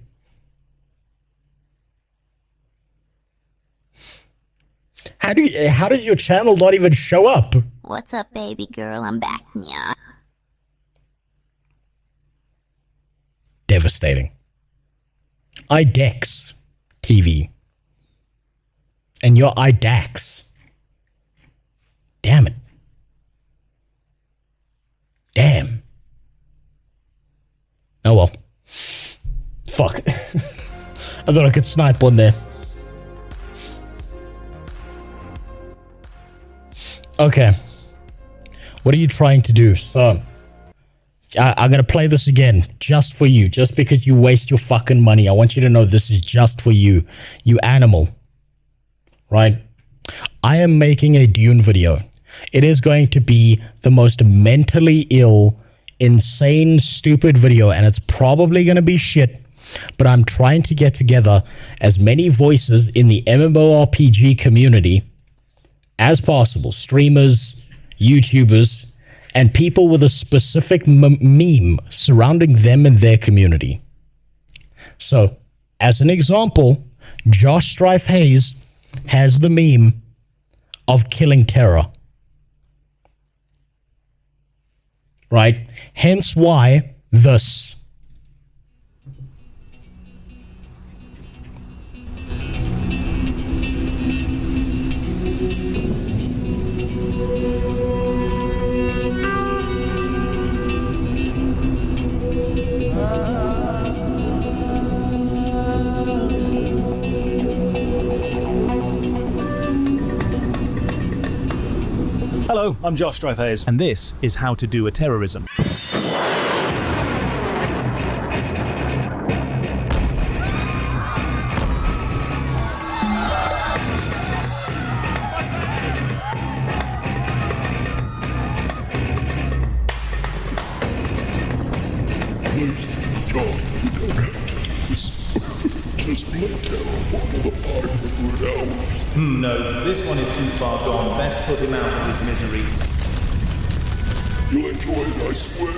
How does your channel not even show up? What's up, baby girl? I'm back, yeah. Devastating. IDEX TV. And you're IDAX. Damn it. Damn. Oh well. Fuck. I thought I could snipe one there. Okay. What are you trying to do? So, I'm going to play this again, just for you, just because you waste your fucking money. I want you to know this is just for you, you animal. Right? I am making a Dune video. It is going to be the most mentally ill, insane, stupid video, and it's probably going to be shit, but I'm trying to get together as many voices in the MMORPG community as possible. Streamers, YouTubers, and people with a specific meme surrounding them and their community. So, as an example, Josh Strife Hayes has the meme of killing Terra. Right? Hence why this. Hello, I'm Josh Strife Hayes, and this is how to do a terrorism. Just play Terra for another 500 hours. No, this one is too far gone. Best put him out of his misery. You'll enjoy it, I swear.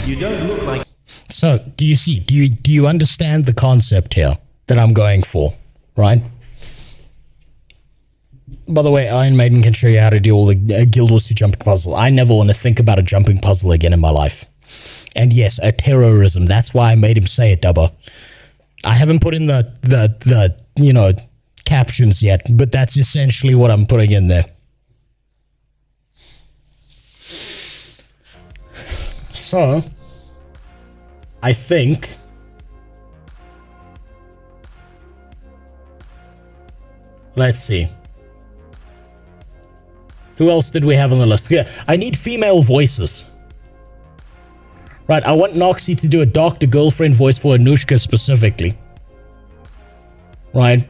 You don't look like... So, do you see? Do you understand the concept here that I'm going for, right? By the way, Iron Maiden can show you how to do all the Guild Wars 2 jumping puzzle. I never want to think about a jumping puzzle again in my life. And yes, a terrorism. That's why I made him say it, Dubba. I haven't put in the you know, captions yet, but that's essentially what I'm putting in there. So, I think... Let's see. Who else did we have on the list? Yeah, I need female voices. Right, I want Noxie to do a doctor girlfriend voice for Anushka specifically. Right.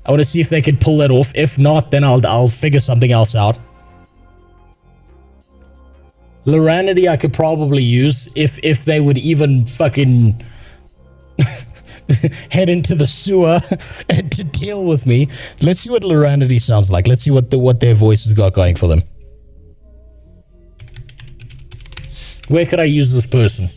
I want to see if they can pull that off. If not, then I'll figure something else out. Loranity I could probably use if they would even fucking head into the sewer and to deal with me. Let's see what Loranity sounds like. Let's see what their voices got going for them. Where could I use this person?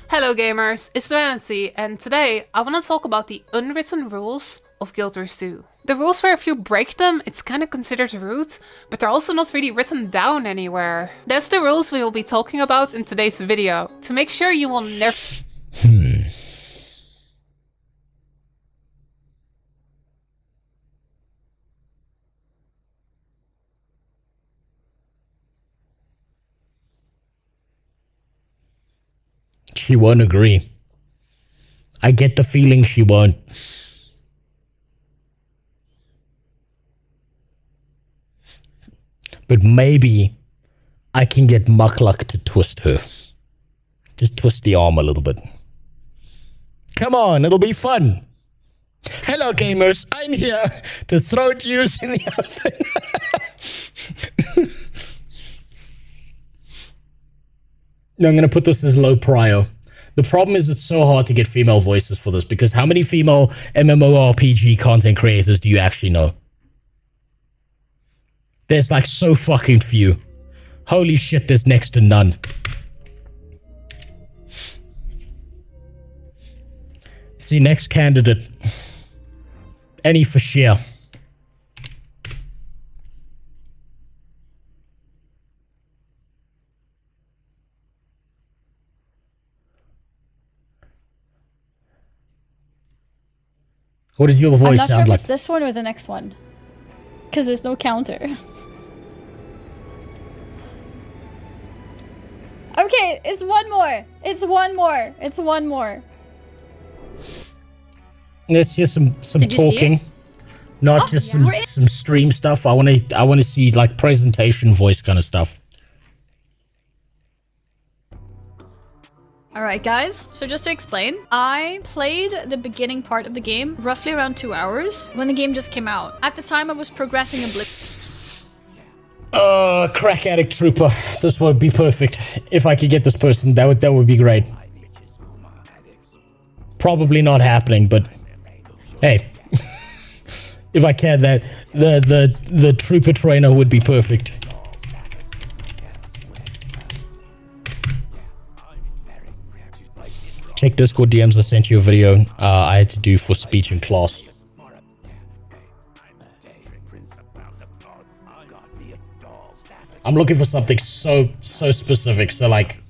Hello gamers, it's Loranity, and today I want to talk about the unwritten rules of Guild Wars 2. The rules where if you break them, it's kind of considered rude, but they're also not really written down anywhere. That's the rules we will be talking about in today's video, to make sure you will never... She won't agree. I get the feeling she won't. But maybe I can get Muckluck to twist her. Just twist the arm a little bit. Come on, it'll be fun. Hello gamers, I'm here to throw juice in the oven. I'm going to put this as low prio. The problem is it's so hard to get female voices for this, because how many female MMORPG content creators do you actually know? There's like so fucking few. Holy shit, there's next to none. See, next candidate. Any for sheer. What does your voice sound I'm not sure if like? it's this one or the next one. Because there's no counter. Okay, it's one more. It's one more. It's one more. Let's hear some Did you see talking. it? Not just some stream stuff. I wanna see like presentation voice kind of stuff. Alright guys, so just to explain, I played the beginning part of the game roughly around 2 hours when the game just came out. At the time I was progressing a blip. Crack addict trooper. This would be perfect. If I could get this person, that would be great. Probably not happening, but hey. If I can, that the trooper trainer would be perfect. Check Discord DMs. I sent you a video I had to do for speech in class. I'm looking for something so specific. So like,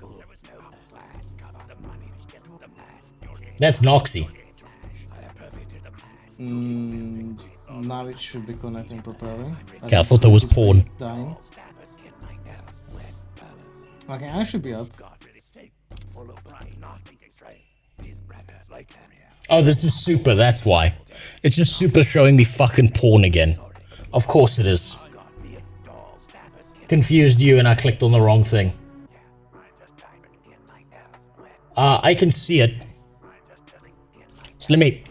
that's Noxy. Now it should be connecting properly. Okay, I thought that was porn. Dying. Okay, I should be up. Oh, this is super, that's why. It's just super showing me fucking porn again. Of course it is. Confused you and I clicked on the wrong thing. I can see it. So let me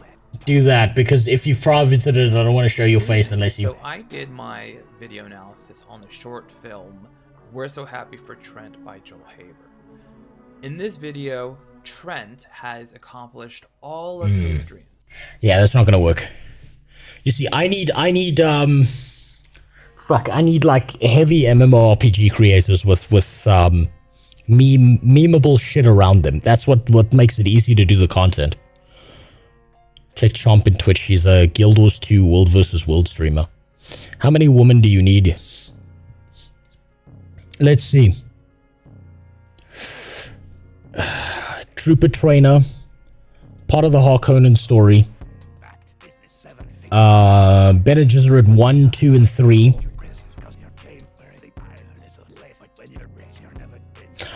do that, because if you've privated it, I don't want to show your face unless you... So I did my video analysis on the short film We're So Happy for Trent by Joel Haber. In this video, Trent has accomplished all of his dreams. Yeah, that's not gonna work. You see, I need like heavy MMORPG creators with memeable shit around them. That's what makes it easy to do the content. Check Chomp in Twitch. He's a Guild Wars 2 World vs. World streamer. How many women do you need? Let's see. Trooper trainer. Part of the Harkonnen story. Bene Gesserit 1, 2, and 3.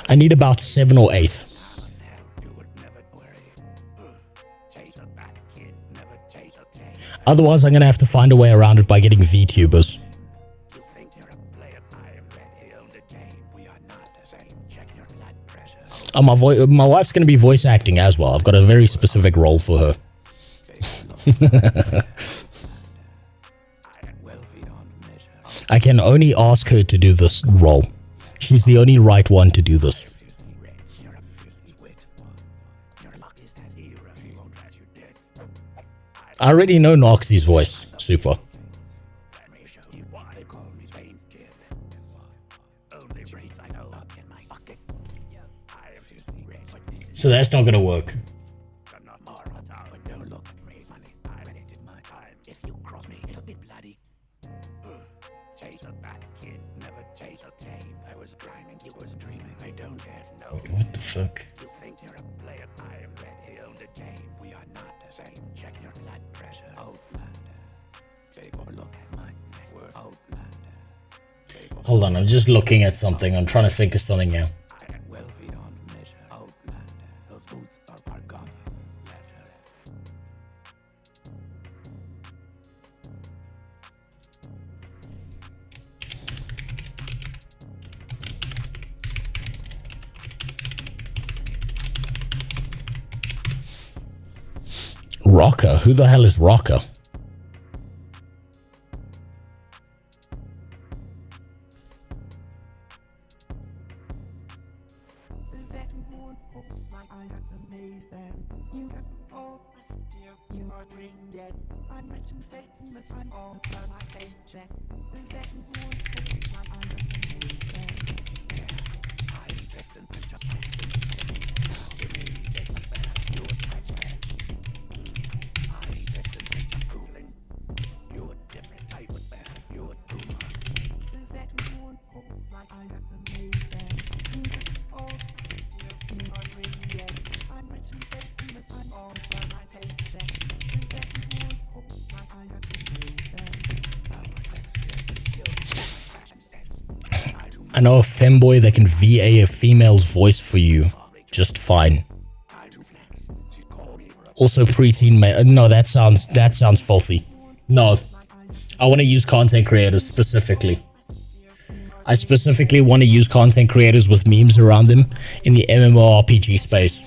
I need about 7 or 8. Otherwise, I'm gonna have to find a way around it by getting VTubers. Oh, my wife's gonna be voice acting as well. I've got a very specific role for her. I can only ask her to do this role. She's the only right one to do this. I already know Noxy's voice. Super. So that's not gonna work. What the fuck? Hold on, I'm just looking at something. I'm trying to think of something now. Rocker? Who the hell is Rocker? I know a femboy that can VA a female's voice for you just fine. Also preteen man. No, that sounds filthy. No. I want to use content creators specifically. I specifically want to use content creators with memes around them in the MMORPG space.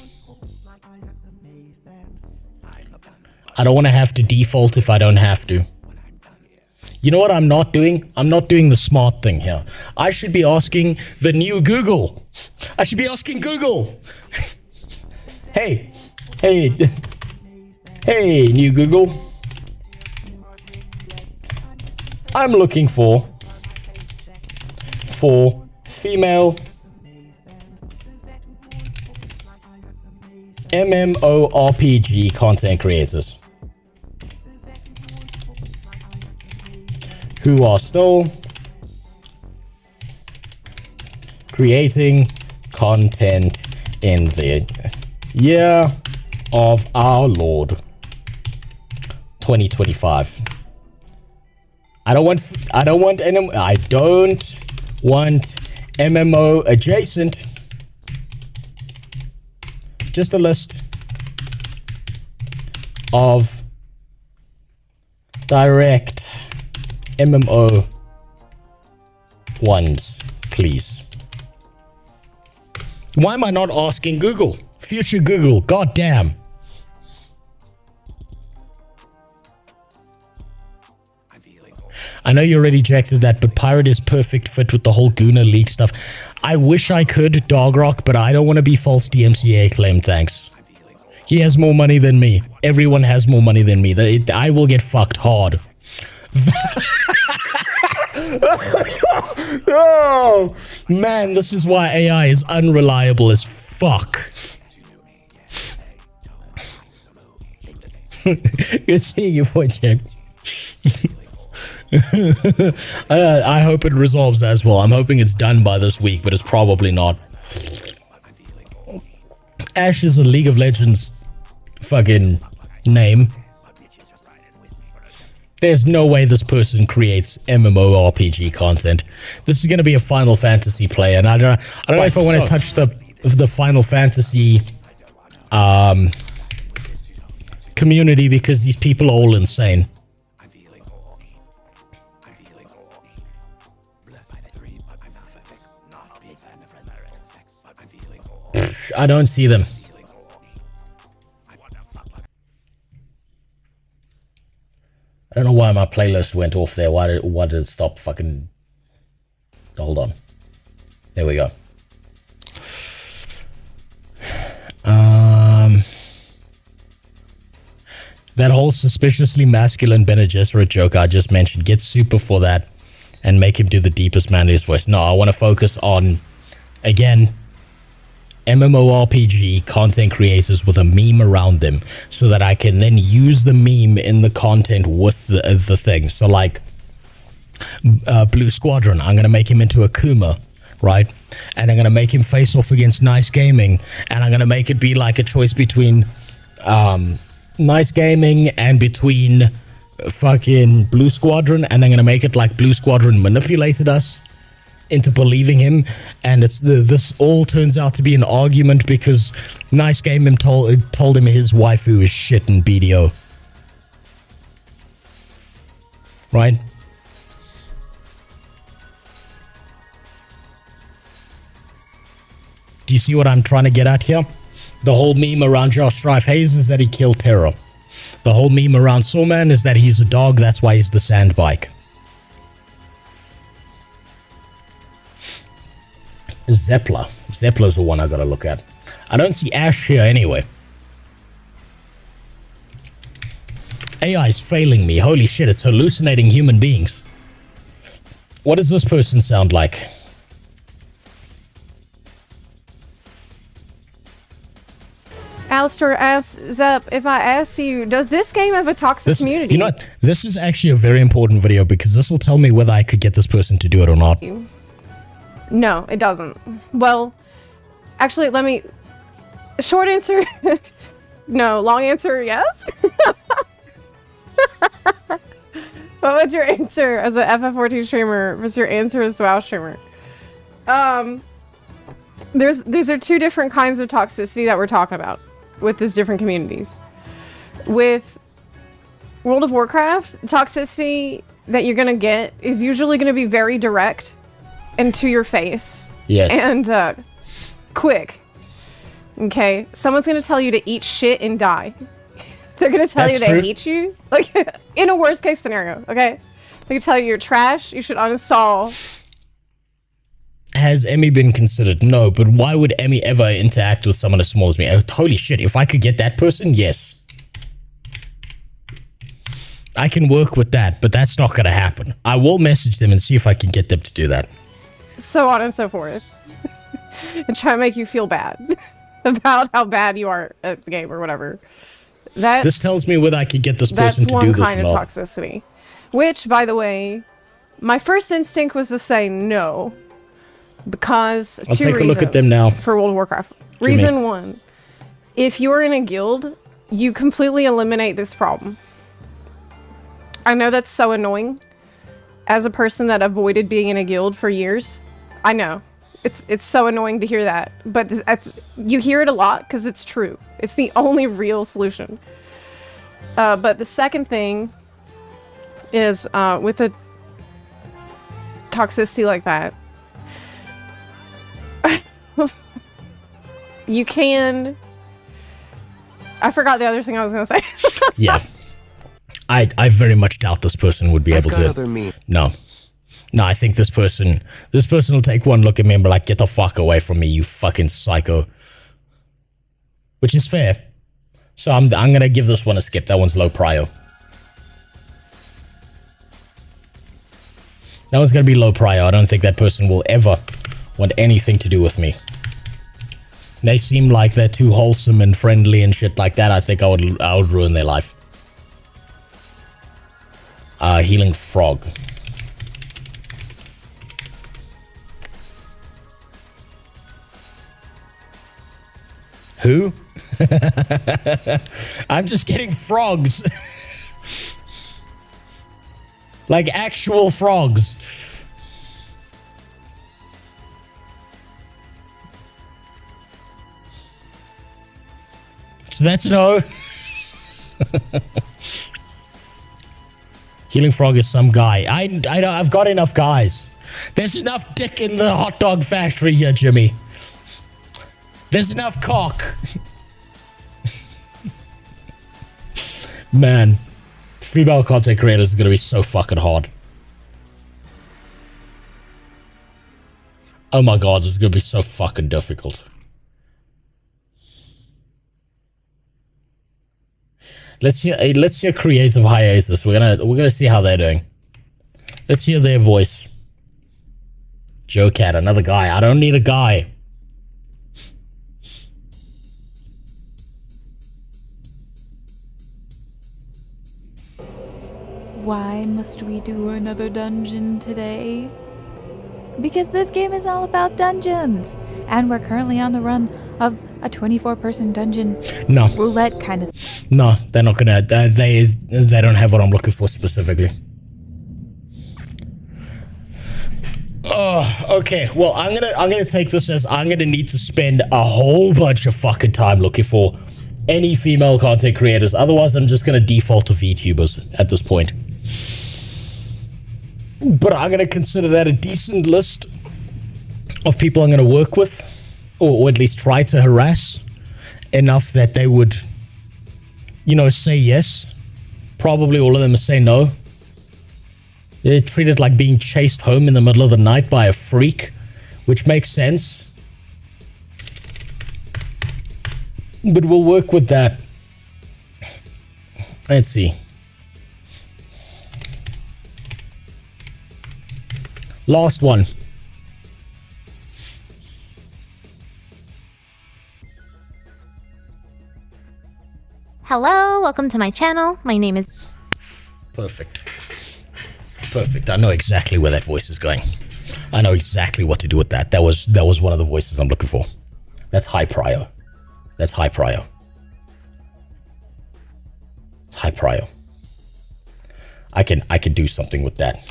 I don't want to have to default if I don't have to. You know what I'm not doing? I'm not doing the smart thing here. I should be asking the new Google. I should be asking Google. Hey, new Google. I'm looking for female MMORPG content creators who are still creating content in the year of our Lord 2025. I don't want MMO adjacent. Just a list of direct MMO ones, please. Why am I not asking Google? Future Google, goddamn. I know you already rejected that, but Pirate is perfect fit with the whole Guna League stuff. I wish I could, Dogrock, but I don't want to be false DMCA claimed, thanks. He has more money than me. Everyone has more money than me. I will get fucked hard. Oh, man, this is why AI is unreliable as fuck. Good seeing you, Wojciech. I hope it resolves as well. I'm hoping it's done by this week, but it's probably not. Ash is a League of Legends fucking name. There's no way this person creates MMORPG content. This is going to be a Final Fantasy player, and I don't know if I want to touch the Final Fantasy community because these people are all insane. I don't see them. I don't know why my playlist went off there. Why did it stop fucking... Hold on. There we go. That whole suspiciously masculine Bene Gesserit joke I just mentioned, get Super for that and make him do the deepest, manliest voice. No, I want to focus on, again, MMORPG content creators with a meme around them so that I can then use the meme in the content with the thing. So like Blue Squadron, I'm going to make him into a Kuma, right? And I'm going to make him face off against Nice Gaming, and I'm going to make it be like a choice between Nice Gaming and between fucking Blue Squadron, and I'm going to make it like Blue Squadron manipulated us into believing him, and it's this all turns out to be an argument because Nice Game told him his waifu is shit in BDO. Right? Do you see what I'm trying to get at here? The whole meme around Josh Strife Hayes is that he killed Terror. The whole meme around Sawman is that he's a dog, that's why he's the sandbike. Zeppler. Zeppler's the one I gotta look at. I don't see Ash here anyway. AI is failing me. Holy shit, it's hallucinating human beings. What does this person sound like? Alistair asks Zep, if I ask you, does this game have a toxic community? You know what? This is actually a very important video because this will tell me whether I could get this person to do it or not. No, it doesn't. Well, actually, let me... Short answer, no. Long answer, yes. What would your answer as an FF14 streamer versus your answer as a WoW streamer? These are two different kinds of toxicity that we're talking about with these different communities. With World of Warcraft, toxicity that you're gonna get is usually gonna be very direct and to your face. Yes. And quick. Okay? Someone's gonna tell you to eat shit and die. They're gonna tell you they hate you. Like, in a worst case scenario, okay? They can tell you you're trash, you should uninstall. Has Emmy been considered? No, but why would Emmy ever interact with someone as small as me? Holy shit, if I could get that person, yes. I can work with that, but that's not gonna happen. I will message them and see if I can get them to do that. So on and so forth. And try to make you feel bad about how bad you are at the game or whatever. This tells me whether I could get this person to do this or not. That's one kind of toxicity. Which, by the way, my first instinct was to say no. Because I'll take a look at them now. For World of Warcraft. Reason one, if you're in a guild, you completely eliminate this problem. I know that's so annoying. As a person that avoided being in a guild for years, I know. It's so annoying to hear that. But you hear it a lot because it's true. It's the only real solution. But the second thing is with a toxicity like that, you can... I forgot the other thing I was going to say. Yeah. I very much doubt this person would be able to... No. No, I think this person will take one look at me and be like, get the fuck away from me, you fucking psycho. Which is fair. So I'm going to give this one a skip. That one's low prio. That one's going to be low prio. I don't think that person will ever want anything to do with me. They seem like they're too wholesome and friendly and shit like that. I think I would ruin their life. Healing frog. Who? I'm just getting frogs. Like actual frogs. So that's no. Healing frog is some guy. I've got enough guys. There's enough dick in the hot dog factory here, Jimmy. There's enough cock. Man, female content creators are gonna be so fucking hard. Oh my god, this is gonna be so fucking difficult. Let's hear creative hiatus. We're gonna see how they're doing. Let's hear their voice. Joe Cat, another guy. I don't need a guy. Why must we do another dungeon today? Because this game is all about dungeons, and we're currently on the run of a 24-person dungeon roulette kind of. No, they're not gonna. They don't have what I'm looking for specifically. Oh, okay. Well, I'm gonna take this as I'm gonna need to spend a whole bunch of fucking time looking for any female content creators. Otherwise, I'm just gonna default to VTubers at this point. But I'm gonna consider that a decent list of people I'm gonna work with, or at least try to harass enough that they would, you know, say yes. Probably all of them say no. They're treated like being chased home in the middle of the night by a freak, which makes sense. But we'll work with that. Let's see. Last one. Hello, welcome to my channel. My name is... Perfect. Perfect. I know exactly where that voice is going. I know exactly what to do with that. That was one of the voices I'm looking for. That's high prio. That's high prio. High prio. I can do something with that.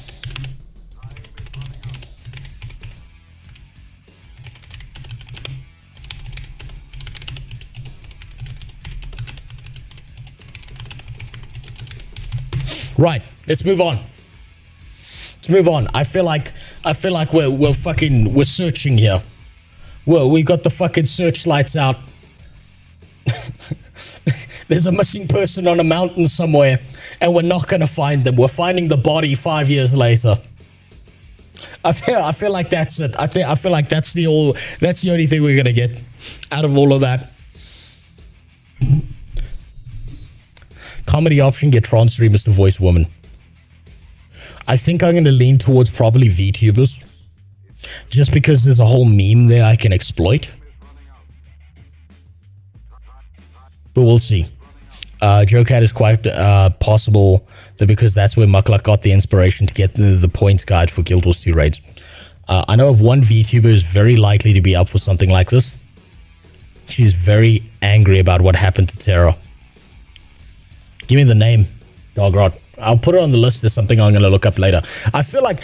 Right, let's move on. Let's move on. I feel like we're searching here. Well, we got the fucking searchlights out. There's a missing person on a mountain somewhere, and we're not gonna find them. We're finding the body 5 years later. I feel like that's it. I feel like that's the only thing we're gonna get out of all of that. Comedy option, get trans streamers to voice woman. I think I'm gonna lean towards probably VTubers, just because there's a whole meme there I can exploit. But we'll see. JoeCat is quite possible that because that's where Muckluck got the inspiration to get the points guide for Guild Wars 2 raids. I know of one VTuber who's very likely to be up for something like this. She's very angry about what happened to Terra. Give me the name, Dogrod. I'll put it on the list. There's something I'm going to look up later. I feel like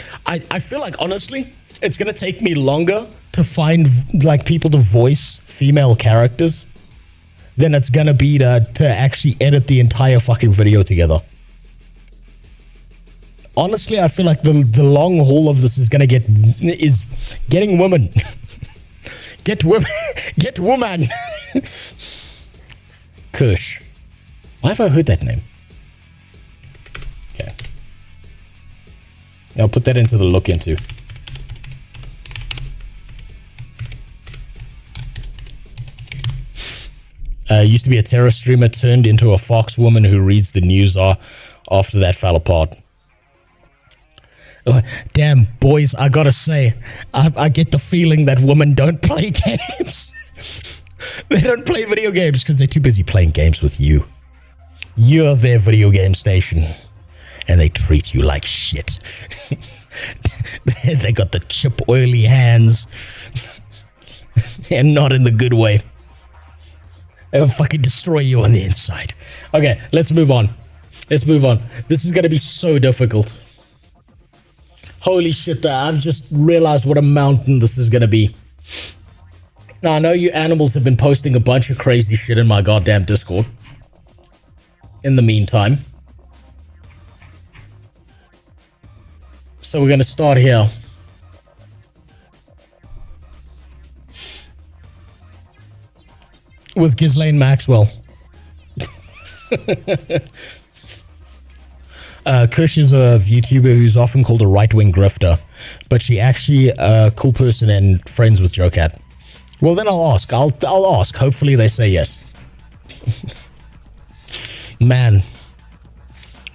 honestly, it's going to take me longer to find like people to voice female characters than it's going to be to actually edit the entire fucking video together. Honestly, I feel like the long haul of this is getting women. Get women. Get woman. Kush. Why have I heard that name? Okay. I'll put that into the look into. Used to be a Terra streamer, turned into a Fox woman who reads the news after that fell apart. Oh, damn, boys, I gotta say, I get the feeling that women don't play games. They don't play video games because they're too busy playing games with you. You're their video game station, and they treat you like shit. They got the chip oily hands, and not in the good way. They'll fucking destroy you on the inside. Okay, let's move on. Let's move on. This is gonna be so difficult. Holy shit, I've just realized what a mountain this is gonna be. Now, I know you animals have been posting a bunch of crazy shit in my goddamn Discord. In the meantime. So we're going to start here. With Ghislaine Maxwell. Kush is a VTuber who's often called a right-wing grifter, but she actually a cool person and friends with JoeCat. Well, then I'll ask. I'll ask. Hopefully they say yes. Man,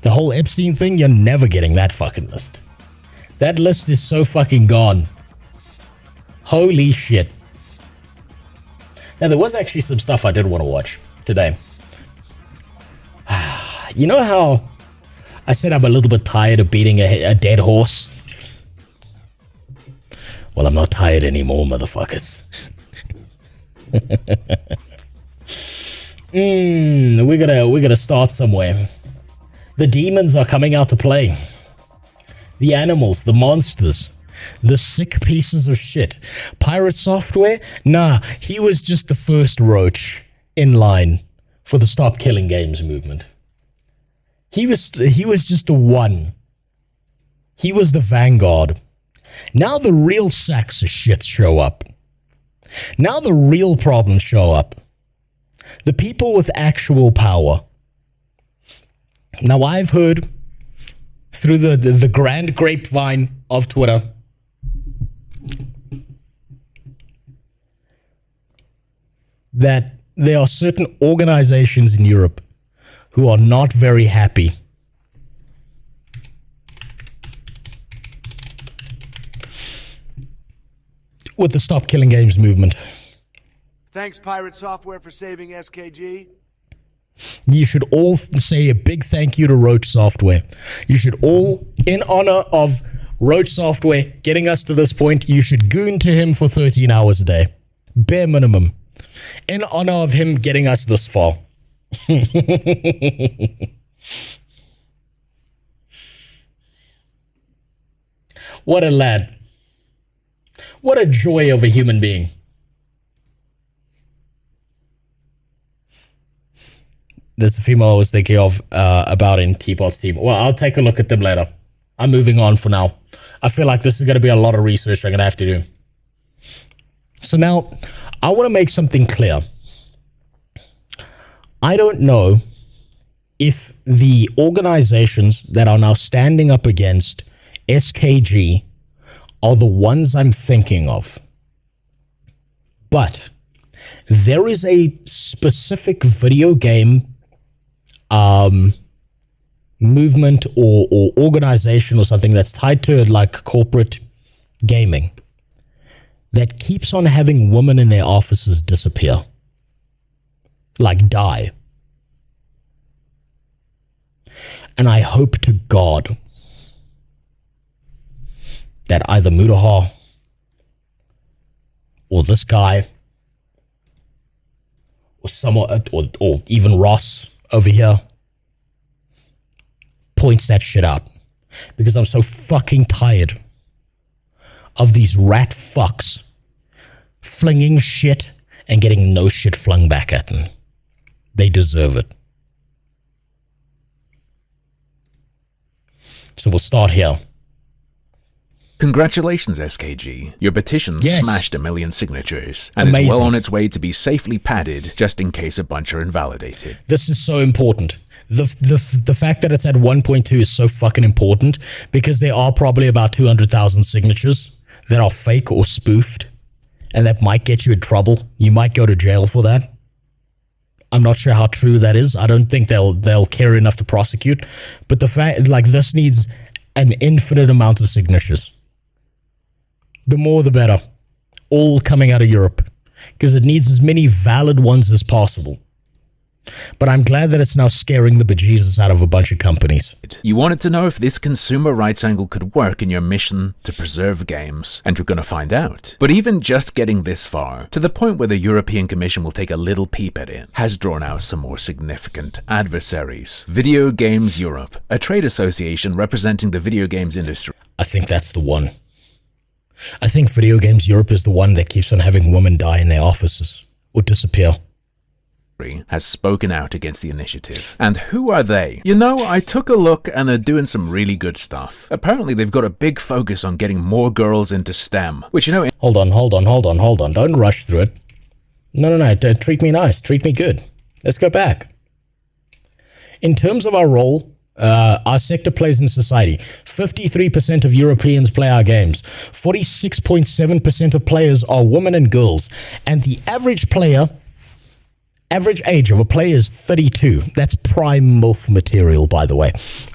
the whole Epstein thing, you're never getting that fucking list. That list is so fucking gone. Holy shit. Now, there was actually some stuff I did want to watch today. You know how I said I'm a little bit tired of beating a dead horse? Well, I'm not tired anymore, motherfuckers. We gotta start somewhere. The demons are coming out to play. The animals, the monsters, the sick pieces of shit. Pirate Software? Nah, he was just the first roach in line for the Stop Killing Games movement. He was just the one. He was the vanguard. Now the real sacks of shit show up. Now the real problems show up. The people with actual power. Now I've heard through the grand grapevine of Twitter that there are certain organizations in Europe who are not very happy with the Stop Killing Games movement. Thanks, Pirate Software, for saving SKG. You should all say a big thank you to Roach Software. You should all, in honor of Roach Software getting us to this point, you should goon to him for 13 hours a day. Bare minimum. In honor of him getting us this far. What a lad. What a joy of a human being. There's a female I was thinking of about in Teapot's team. Well, I'll take a look at them later. I'm moving on for now. I feel like this is going to be a lot of research I'm going to have to do. So now, I want to make something clear. I don't know if the organizations that are now standing up against SKG are the ones I'm thinking of. But there is a specific video game movement or organization or something that's tied to like corporate gaming that keeps on having women in their offices disappear. Like die. And I hope to God that either Mutaha or this guy or someone or even Ross over here points that shit out, because I'm so fucking tired of these rat fucks flinging shit and getting no shit flung back at them. They deserve it. So we'll start here. Congratulations, SKG. Your petition smashed 1 million signatures and Amazing. is well on its way to be safely padded just in case a bunch are invalidated. This is so important. The fact that it's at 1.2 is so fucking important because there are probably about 200,000 signatures that are fake or spoofed, and that might get you in trouble. You might go to jail for that. I'm not sure how true that is. I don't think they'll care enough to prosecute. But the fact, like, this needs an infinite amount of signatures. The more the better. All coming out of Europe. Because it needs as many valid ones as possible. But I'm glad that it's now scaring the bejesus out of a bunch of companies. You wanted to know if this consumer rights angle could work in your mission to preserve games, and you're gonna find out. But even just getting this far, to the point where the European Commission will take a little peep at it, has drawn out some more significant adversaries. Video Games Europe, a trade association representing the video games industry. I think that's the one. I think Video Games Europe is the one that keeps on having women die in their offices or disappear. Has spoken out against the initiative. And who are they? You know, I took a look and they're doing some really good stuff. Apparently they've got a big focus on getting more girls into STEM, which, you know... Hold on. Don't rush through it. No. Treat me nice. Treat me good. Let's go back. In terms of our role, our sector plays in society. 53% of Europeans play our games. 46.7% of players are women and girls. And the average age of a player is 32. That's prime MILF material, by the way.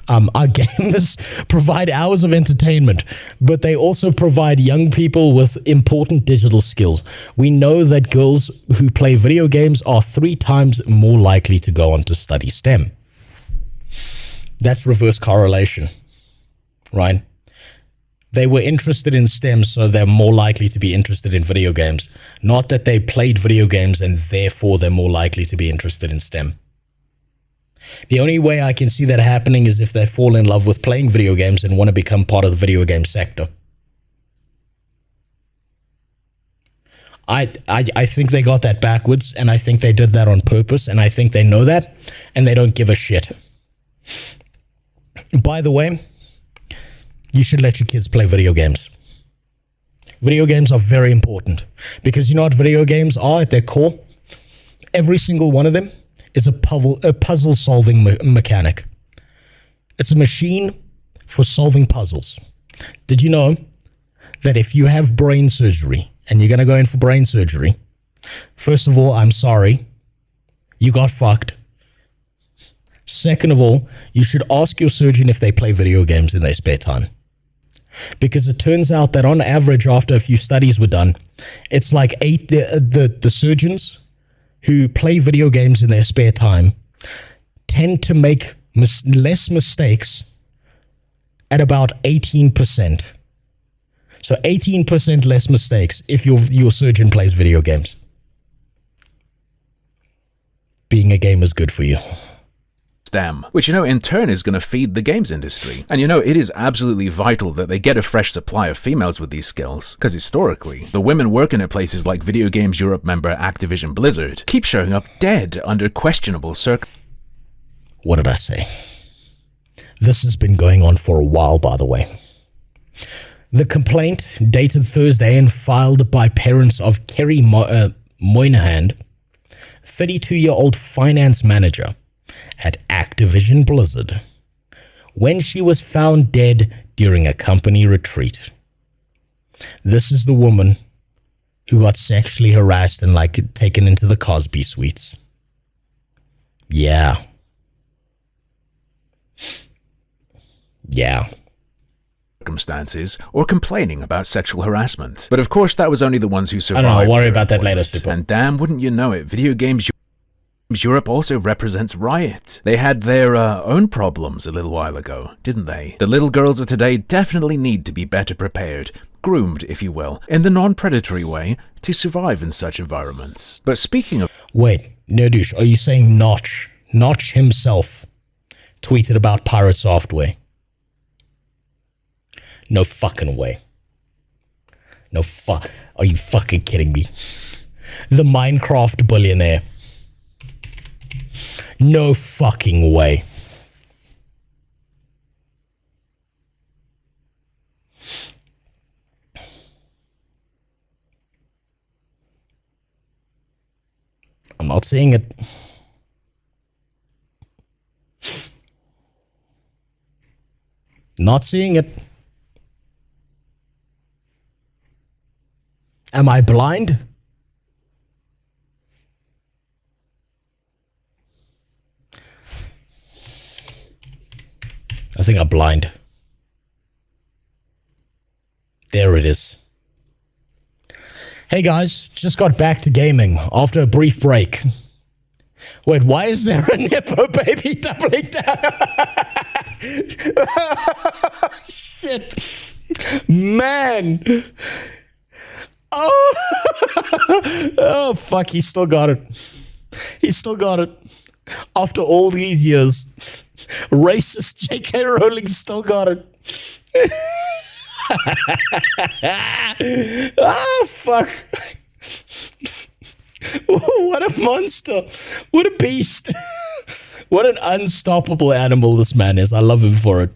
Our games provide hours of entertainment, but they also provide young people with important digital skills. We know that girls who play video games are 3 times more likely to go on to study STEM. That's reverse correlation, right? They were interested in STEM, so they're more likely to be interested in video games. Not that they played video games and therefore they're more likely to be interested in STEM. The only way I can see that happening is if they fall in love with playing video games and want to become part of the video game sector. I think they got that backwards, and I think they did that on purpose, and I think they know that, and they don't give a shit. By the way, you should let your kids play video games. Video games are very important because you know what video games are at their core? Every single one of them is a puzzle solving mechanic. It's a machine for solving puzzles. Did you know that if you have brain surgery and you're going to go in for brain surgery, first of all, I'm sorry, you got fucked. Second of all, you should ask your surgeon if they play video games in their spare time. Because it turns out that on average, after a few studies were done, it's like the surgeons who play video games in their spare time tend to make less mistakes at about 18%. So 18% less mistakes if your surgeon plays video games. Being a gamer is good for you. STEM, which in turn is going to feed the games industry. And it is absolutely vital that they get a fresh supply of females with these skills, because historically, the women working at places like Video Games Europe member Activision Blizzard keep showing up dead under questionable circumstances. What did I say? This has been going on for a while, by the way. The complaint, dated Thursday and filed by parents of Kerry Moynihan, 32-year-old finance manager at Activision Blizzard, when she was found dead during a company retreat. This is the woman who got sexually harassed and taken into the Cosby suites. Yeah. Circumstances or complaining about sexual harassment. But of course, that was only the ones who survived. I don't know, I'll worry about that later, Super. And damn, wouldn't you know it, Video Games Europe also represents Riot. They had their own problems a little while ago, didn't they? The little girls of today definitely need to be better prepared, groomed, if you will, in the non-predatory way to survive in such environments. But speaking of... Wait, Nerdush, are you saying Notch himself tweeted about pirate software? No fucking way. Are you fucking kidding me? The Minecraft billionaire. No fucking way. I'm not seeing it. Not seeing it. Am I blind? I think I'm blind. There it is. Hey guys, just got back to gaming after a brief break. Wait, why is there a Nepo baby doubling down? Shit. Man. Oh, fuck, he still got it. He still got it. After all these years, racist J.K. Rowling still got it. Ah, fuck. What a monster. What a beast. What an unstoppable animal this man is. I love him for it.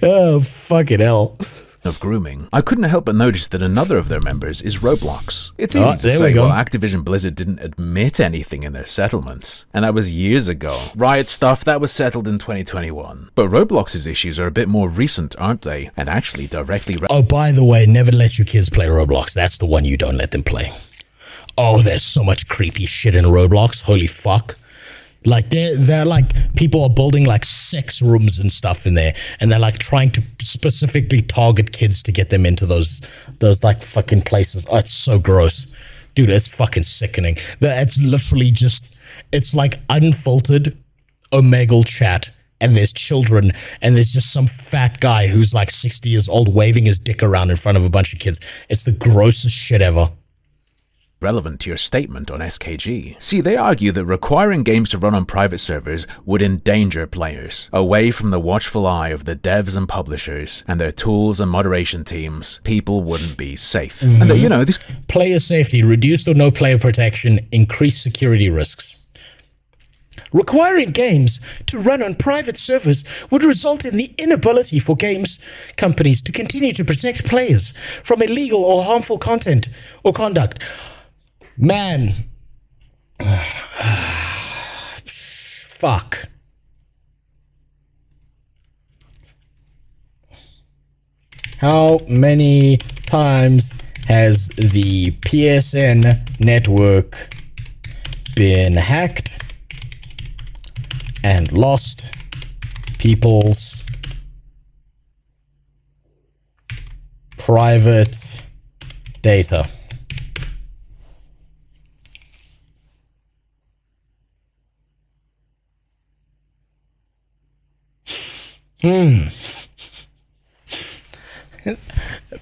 Oh, fucking hell. Of grooming, I couldn't help but notice that another of their members is Roblox. It's easy to say, well, Activision Blizzard didn't admit anything in their settlements, and that was years ago. Riot stuff, that was settled in 2021. But Roblox's issues are a bit more recent, aren't they? And actually directly... Oh, by the way, never let your kids play Roblox. That's the one you don't let them play. Oh, there's so much creepy shit in Roblox. Holy fuck. Like, they're like, people are building like sex rooms and stuff in there, and they're like trying to specifically target kids to get them into those like fucking places. Oh, it's so gross. Dude, it's fucking sickening. It's literally just, it's like unfiltered Omegle chat, and there's children, and there's just some fat guy who's like 60 years old waving his dick around in front of a bunch of kids. It's the grossest shit ever. Relevant to your statement on SKG. See, they argue that requiring games to run on private servers would endanger players. Away from the watchful eye of the devs and publishers and their tools and moderation teams, people wouldn't be safe. Mm-hmm. And that, this... Player safety, reduced or no player protection, increased security risks. Requiring games to run on private servers would result in the inability for games companies to continue to protect players from illegal or harmful content or conduct. Man. Fuck. How many times has the PSN network been hacked and lost people's private data.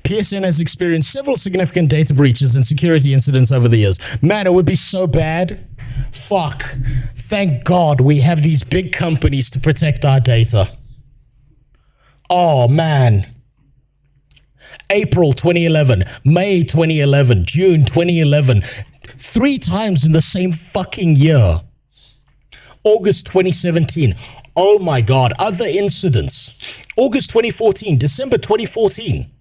PSN has experienced several significant data breaches and security incidents over the years. Man, it would be so bad. Fuck. Thank God we have these big companies to protect our data. Oh, man. April 2011, May 2011, June 2011. 3 times in the same fucking year. August 2017. Oh my God. Other incidents. August 2014, December 2014.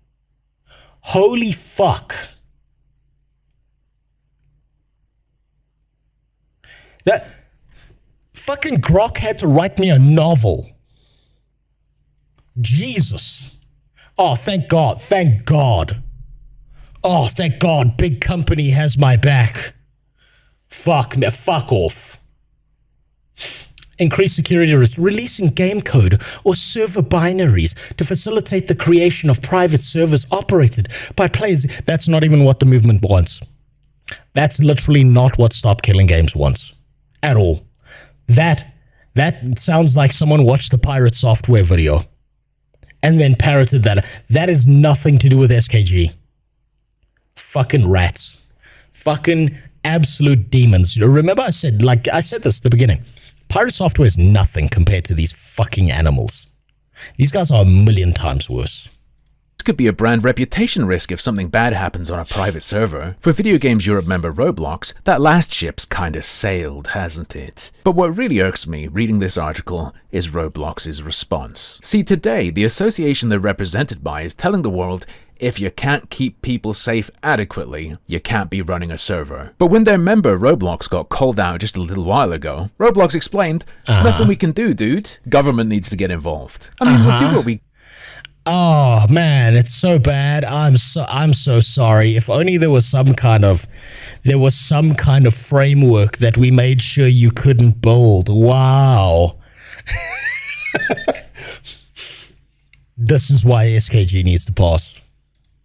Holy fuck. That fucking Grok had to write me a novel. Jesus. Oh, thank God. Thank God. Oh, thank God. Big company has my back. Fuck off. Increase security risk, releasing game code or server binaries to facilitate the creation of private servers operated by players. That's not even what the movement wants. That's literally not what Stop Killing Games wants. At all. That sounds like someone watched the Pirate Software video and then parroted that. That is nothing to do with SKG. Fucking rats. Fucking absolute demons. Remember I said this at the beginning. Pirate Software is nothing compared to these fucking animals. These guys are a million times worse. This could be a brand reputation risk if something bad happens on a private server. For Video Games Europe member Roblox, that last ship's kinda sailed, hasn't it? But what really irks me reading this article is Roblox's response. See, today, the association they're represented by is telling the world, if you can't keep people safe adequately, you can't be running a server. But when their member Roblox got called out just a little while ago, Roblox explained, nothing we can do, dude. Government needs to get involved. I mean, we'll do what we... Oh man, it's so bad. I'm so sorry. If only there was some kind of framework that we made sure you couldn't build. Wow. This is why SKG needs to pass.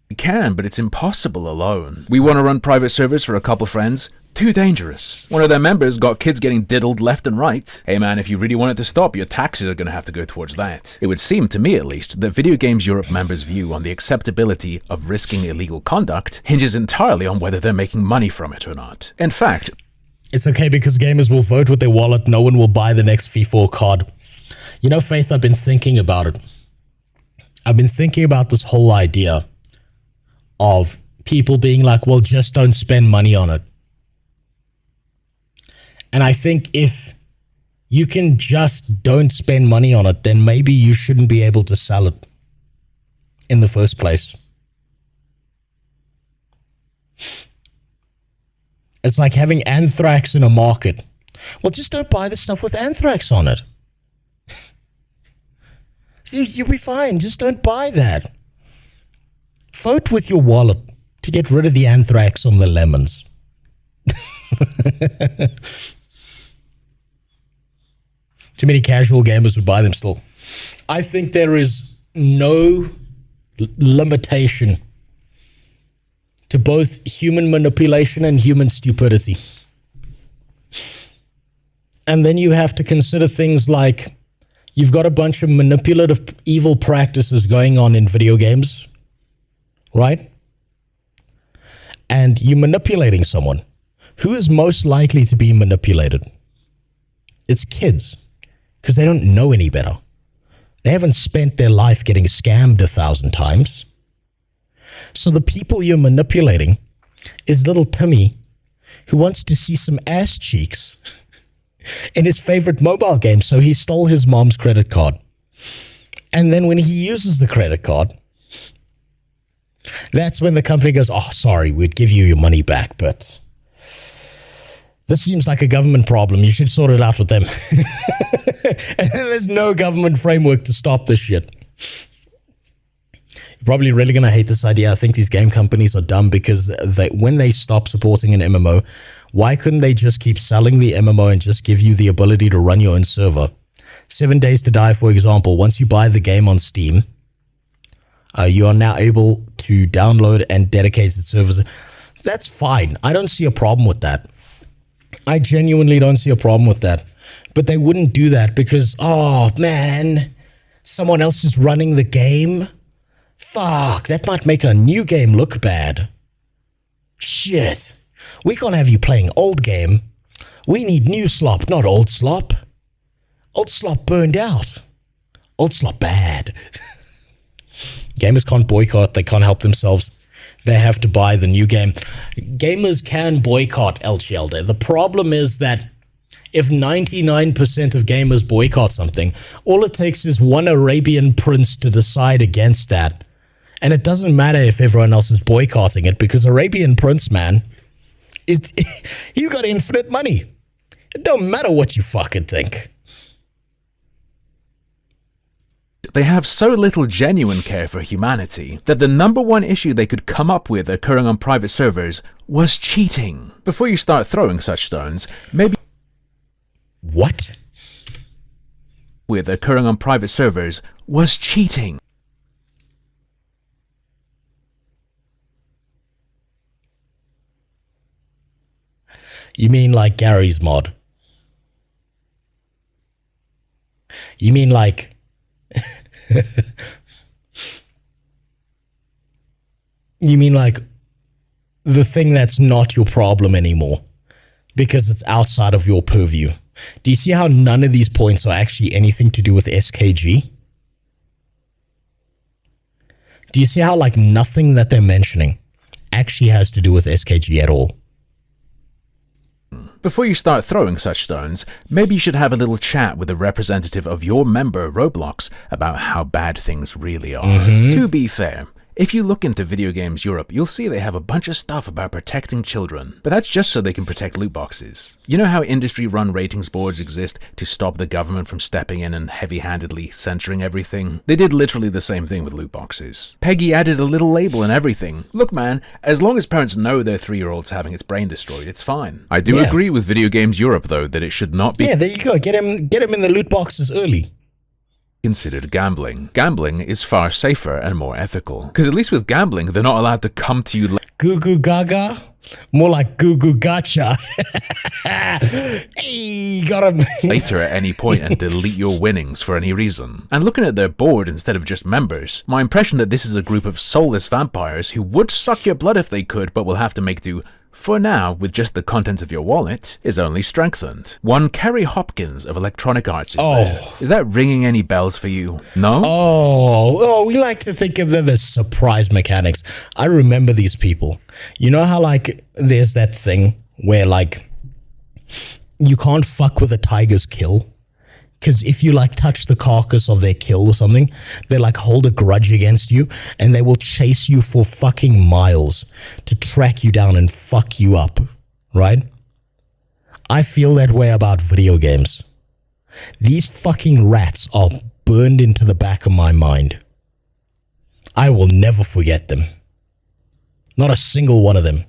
We can, but it's impossible alone. We want to run private servers for a couple friends. Too dangerous. One of their members got kids getting diddled left and right. Hey man, if you really want it to stop, your taxes are going to have to go towards that. It would seem, to me at least, that Video Games Europe members' view on the acceptability of risking illegal conduct hinges entirely on whether they're making money from it or not. In fact, it's okay because gamers will vote with their wallet. No one will buy the next FAFO card. You know, Faith, I've been thinking about it. I've been thinking about this whole idea of people being like, well, just don't spend money on it. And I think if you can just don't spend money on it, then maybe you shouldn't be able to sell it in the first place. It's like having anthrax in a market. Well, just don't buy the stuff with anthrax on it. You'll be fine. Just don't buy that. Vote with your wallet to get rid of the anthrax on the lemons. Too many casual gamers would buy them still. I think there is no limitation to both human manipulation and human stupidity. And then you have to consider things like you've got a bunch of manipulative evil practices going on in video games, right? And you're manipulating someone. Who is most likely to be manipulated? It's kids, because they don't know any better. They haven't spent their life getting scammed 1,000 times. So the people you're manipulating is little Timmy, who wants to see some ass cheeks in his favorite mobile game, so he stole his mom's credit card. And then when he uses the credit card, that's when the company goes, oh, sorry, we'd give you your money back, but this seems like a government problem. You should sort it out with them. And there's no government framework to stop this shit. You're probably really going to hate this idea. I think these game companies are dumb because when they stop supporting an MMO, why couldn't they just keep selling the MMO and just give you the ability to run your own server? 7 Days to Die, for example, once you buy the game on Steam, You are now able to download and dedicated servers. That's fine. I don't see a problem with that. I genuinely don't see a problem with that. But they wouldn't do that because, oh man, someone else is running the game. Fuck, that might make a new game look bad. Shit. We can't have you playing old game. We need new slop, not old slop. Old slop burned out. Old slop bad. Gamers can't boycott. They can't help themselves. They have to buy the new game. Gamers can boycott LGLD. The problem is that if 99% of gamers boycott something, all it takes is one Arabian prince to decide against that. And it doesn't matter if everyone else is boycotting it, because Arabian Prince, man, he's got infinite money. It don't matter what you fucking think. They have so little genuine care for humanity that the #1 issue they could come up with occurring on private servers was cheating. Before you start throwing such stones, maybe... What? ...with occurring on private servers was cheating. You mean like Gary's mod? You mean like... You mean like the thing that's not your problem anymore because it's outside of your purview? Do you see how none of these points are actually anything to do with SKG? Do you see how like nothing that they're mentioning actually has to do with SKG at all? Before you start throwing such stones, maybe you should have a little chat with a representative of your member Roblox about how bad things really are. To be fair, if you look into Video Games Europe, you'll see they have a bunch of stuff about protecting children, but that's just so they can protect loot boxes. You know how industry-run ratings boards exist to stop the government from stepping in and heavy-handedly censoring everything? They did literally the same thing with loot boxes. Peggy added a little label and everything. Look man, as long as parents know their 3-year-old's having its brain destroyed, it's fine. I do agree with Video Games Europe though, that it should not be— Yeah, there you go, get him in the loot boxes early. Considered gambling. Gambling is far safer and more ethical. Because at least with gambling, they're not allowed to come to you Goo goo gaga? More like goo goo gotcha. Hey, got him. later at any point and delete your winnings for any reason. And looking at their board instead of just members, my impression that this is a group of soulless vampires who would suck your blood if they could, but will have to make do for now with just the contents of your wallet is only strengthened. One Kerry Hopkins of Electronic Arts is there. Is that ringing any bells for you? No? Oh, we like to think of them as surprise mechanics. I remember these people. You know how like there's that thing where like you can't fuck with a tiger's kill? Because if you like touch the carcass of their kill or something, they like hold a grudge against you and they will chase you for fucking miles to track you down and fuck you up, right? I feel that way about video games. These fucking rats are burned into the back of my mind. I will never forget them. Not a single one of them.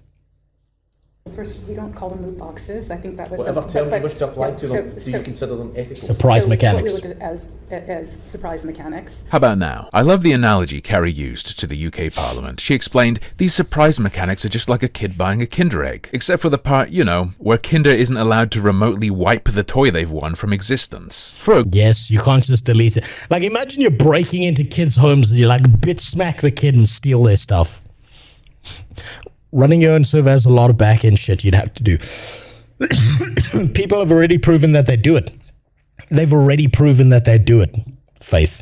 First, we don't call them loot boxes. I think that was whatever term you wish to apply to them. Do you consider them ethical? Surprise mechanics. What we look at as surprise mechanics. How about now? I love the analogy Carrie used to the UK Parliament. She explained these surprise mechanics are just like a kid buying a Kinder Egg, except for the part, you know, where Kinder isn't allowed to remotely wipe the toy they've won from existence. Yes, you can't just delete it. Like imagine you're breaking into kids' homes and you like bitch smack the kid and steal their stuff. Running your own server has a lot of back-end shit you'd have to do. People have already proven that they do it. They've already proven that they do it, Faith.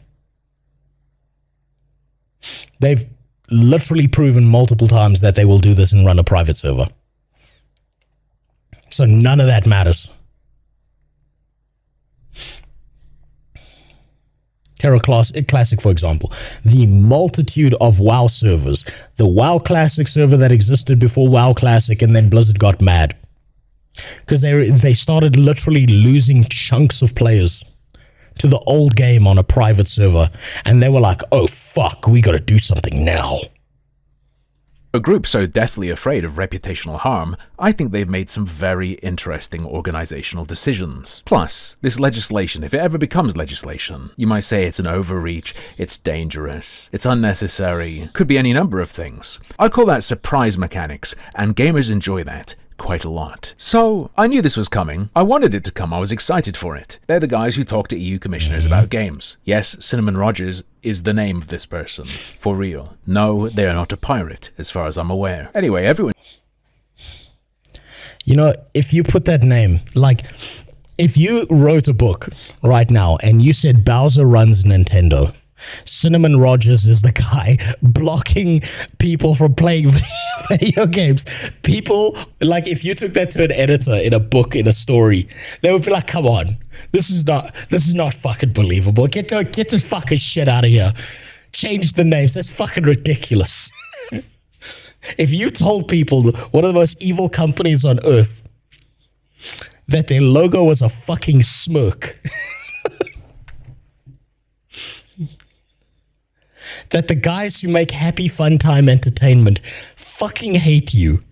They've literally proven multiple times that they will do this and run a private server. So none of that matters. Terra Classic, for example, the multitude of WoW servers, the WoW Classic server that existed before WoW Classic, and then Blizzard got mad because they started literally losing chunks of players to the old game on a private server, and they were like, "Oh fuck, we got to do something now." A group so deathly afraid of reputational harm, I think they've made some very interesting organizational decisions. Plus, this legislation, if it ever becomes legislation, you might say it's an overreach, it's dangerous, it's unnecessary, could be any number of things. I call that surprise mechanics, and gamers enjoy that quite a lot. So, I knew this was coming. I wanted it to come. I was excited for it. They're the guys who talk to EU commissioners about games. Yes, Cinnamon Rogers is the name of this person. For real. No, they are not a pirate, as far as I'm aware. Anyway, everyone... You know, if you put that name, like, if you wrote a book right now and you said Bowser runs Nintendo, Cinnamon Rogers is the guy blocking people from playing video games. People, like, if you took that to an editor in a book, in a story, they would be like, come on, this is not fucking believable. Get this fucking shit out of here. Change the names. That's fucking ridiculous. If you told people, one of the most evil companies on earth, that their logo was a fucking smirk, that the guys who make happy fun time entertainment fucking hate you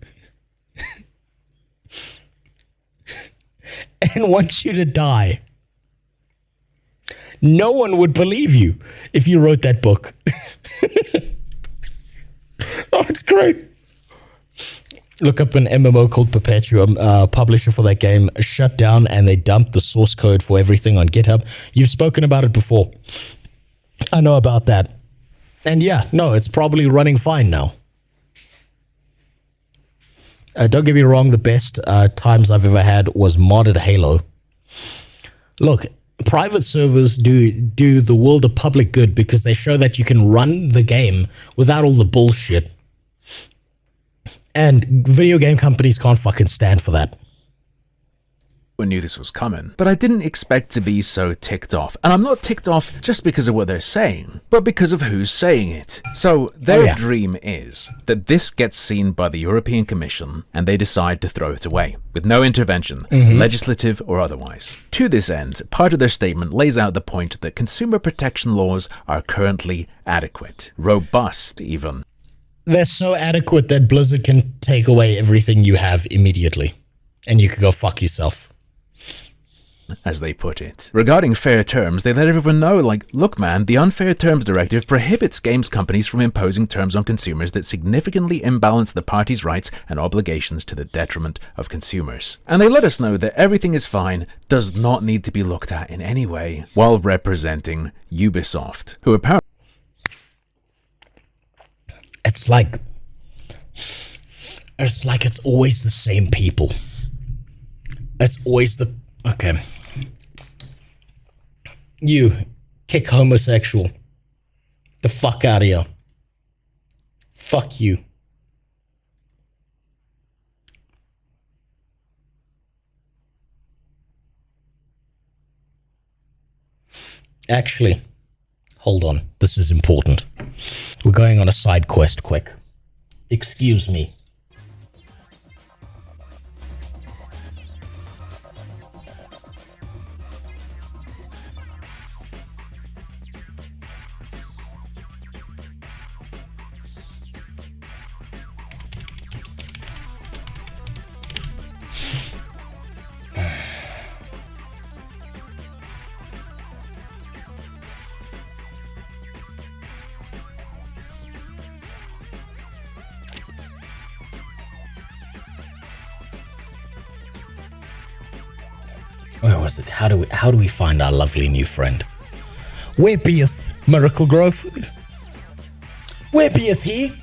and want you to die, no one would believe you if you wrote that book. Oh, it's great. Look up an MMO called Perpetuum, publisher for that game, shut down, and they dumped the source code for everything on GitHub. You've spoken about it before. I know about that. And yeah, no, it's probably running fine now. Don't get me wrong, the best times I've ever had was modded Halo. Look, private servers do the world a public good because they show that you can run the game without all the bullshit. And video game companies can't fucking stand for that. I knew this was coming, but I didn't expect to be so ticked off. And I'm not ticked off just because of what they're saying, but because of who's saying it. So their dream is that this gets seen by the European Commission and they decide to throw it away, with no intervention, legislative or otherwise. To this end, part of their statement lays out the point that consumer protection laws are currently adequate, robust even. They're so adequate that Blizzard can take away everything you have immediately, and you can go fuck yourself. As they put it. Regarding fair terms, they let everyone know, like, look man, the Unfair Terms Directive prohibits games companies from imposing terms on consumers that significantly imbalance the parties' rights and obligations to the detriment of consumers. And they let us know that everything is fine, does not need to be looked at in any way, while representing Ubisoft, who apparently... It's like it's always the same people. It's always the... Okay. You, kick homosexual. The fuck out of here. Fuck you. Actually, hold on. This is important. We're going on a side quest quick. Excuse me. Where was it? How do we find our lovely new friend? Where beeth Miracle Grove? Where beeth he?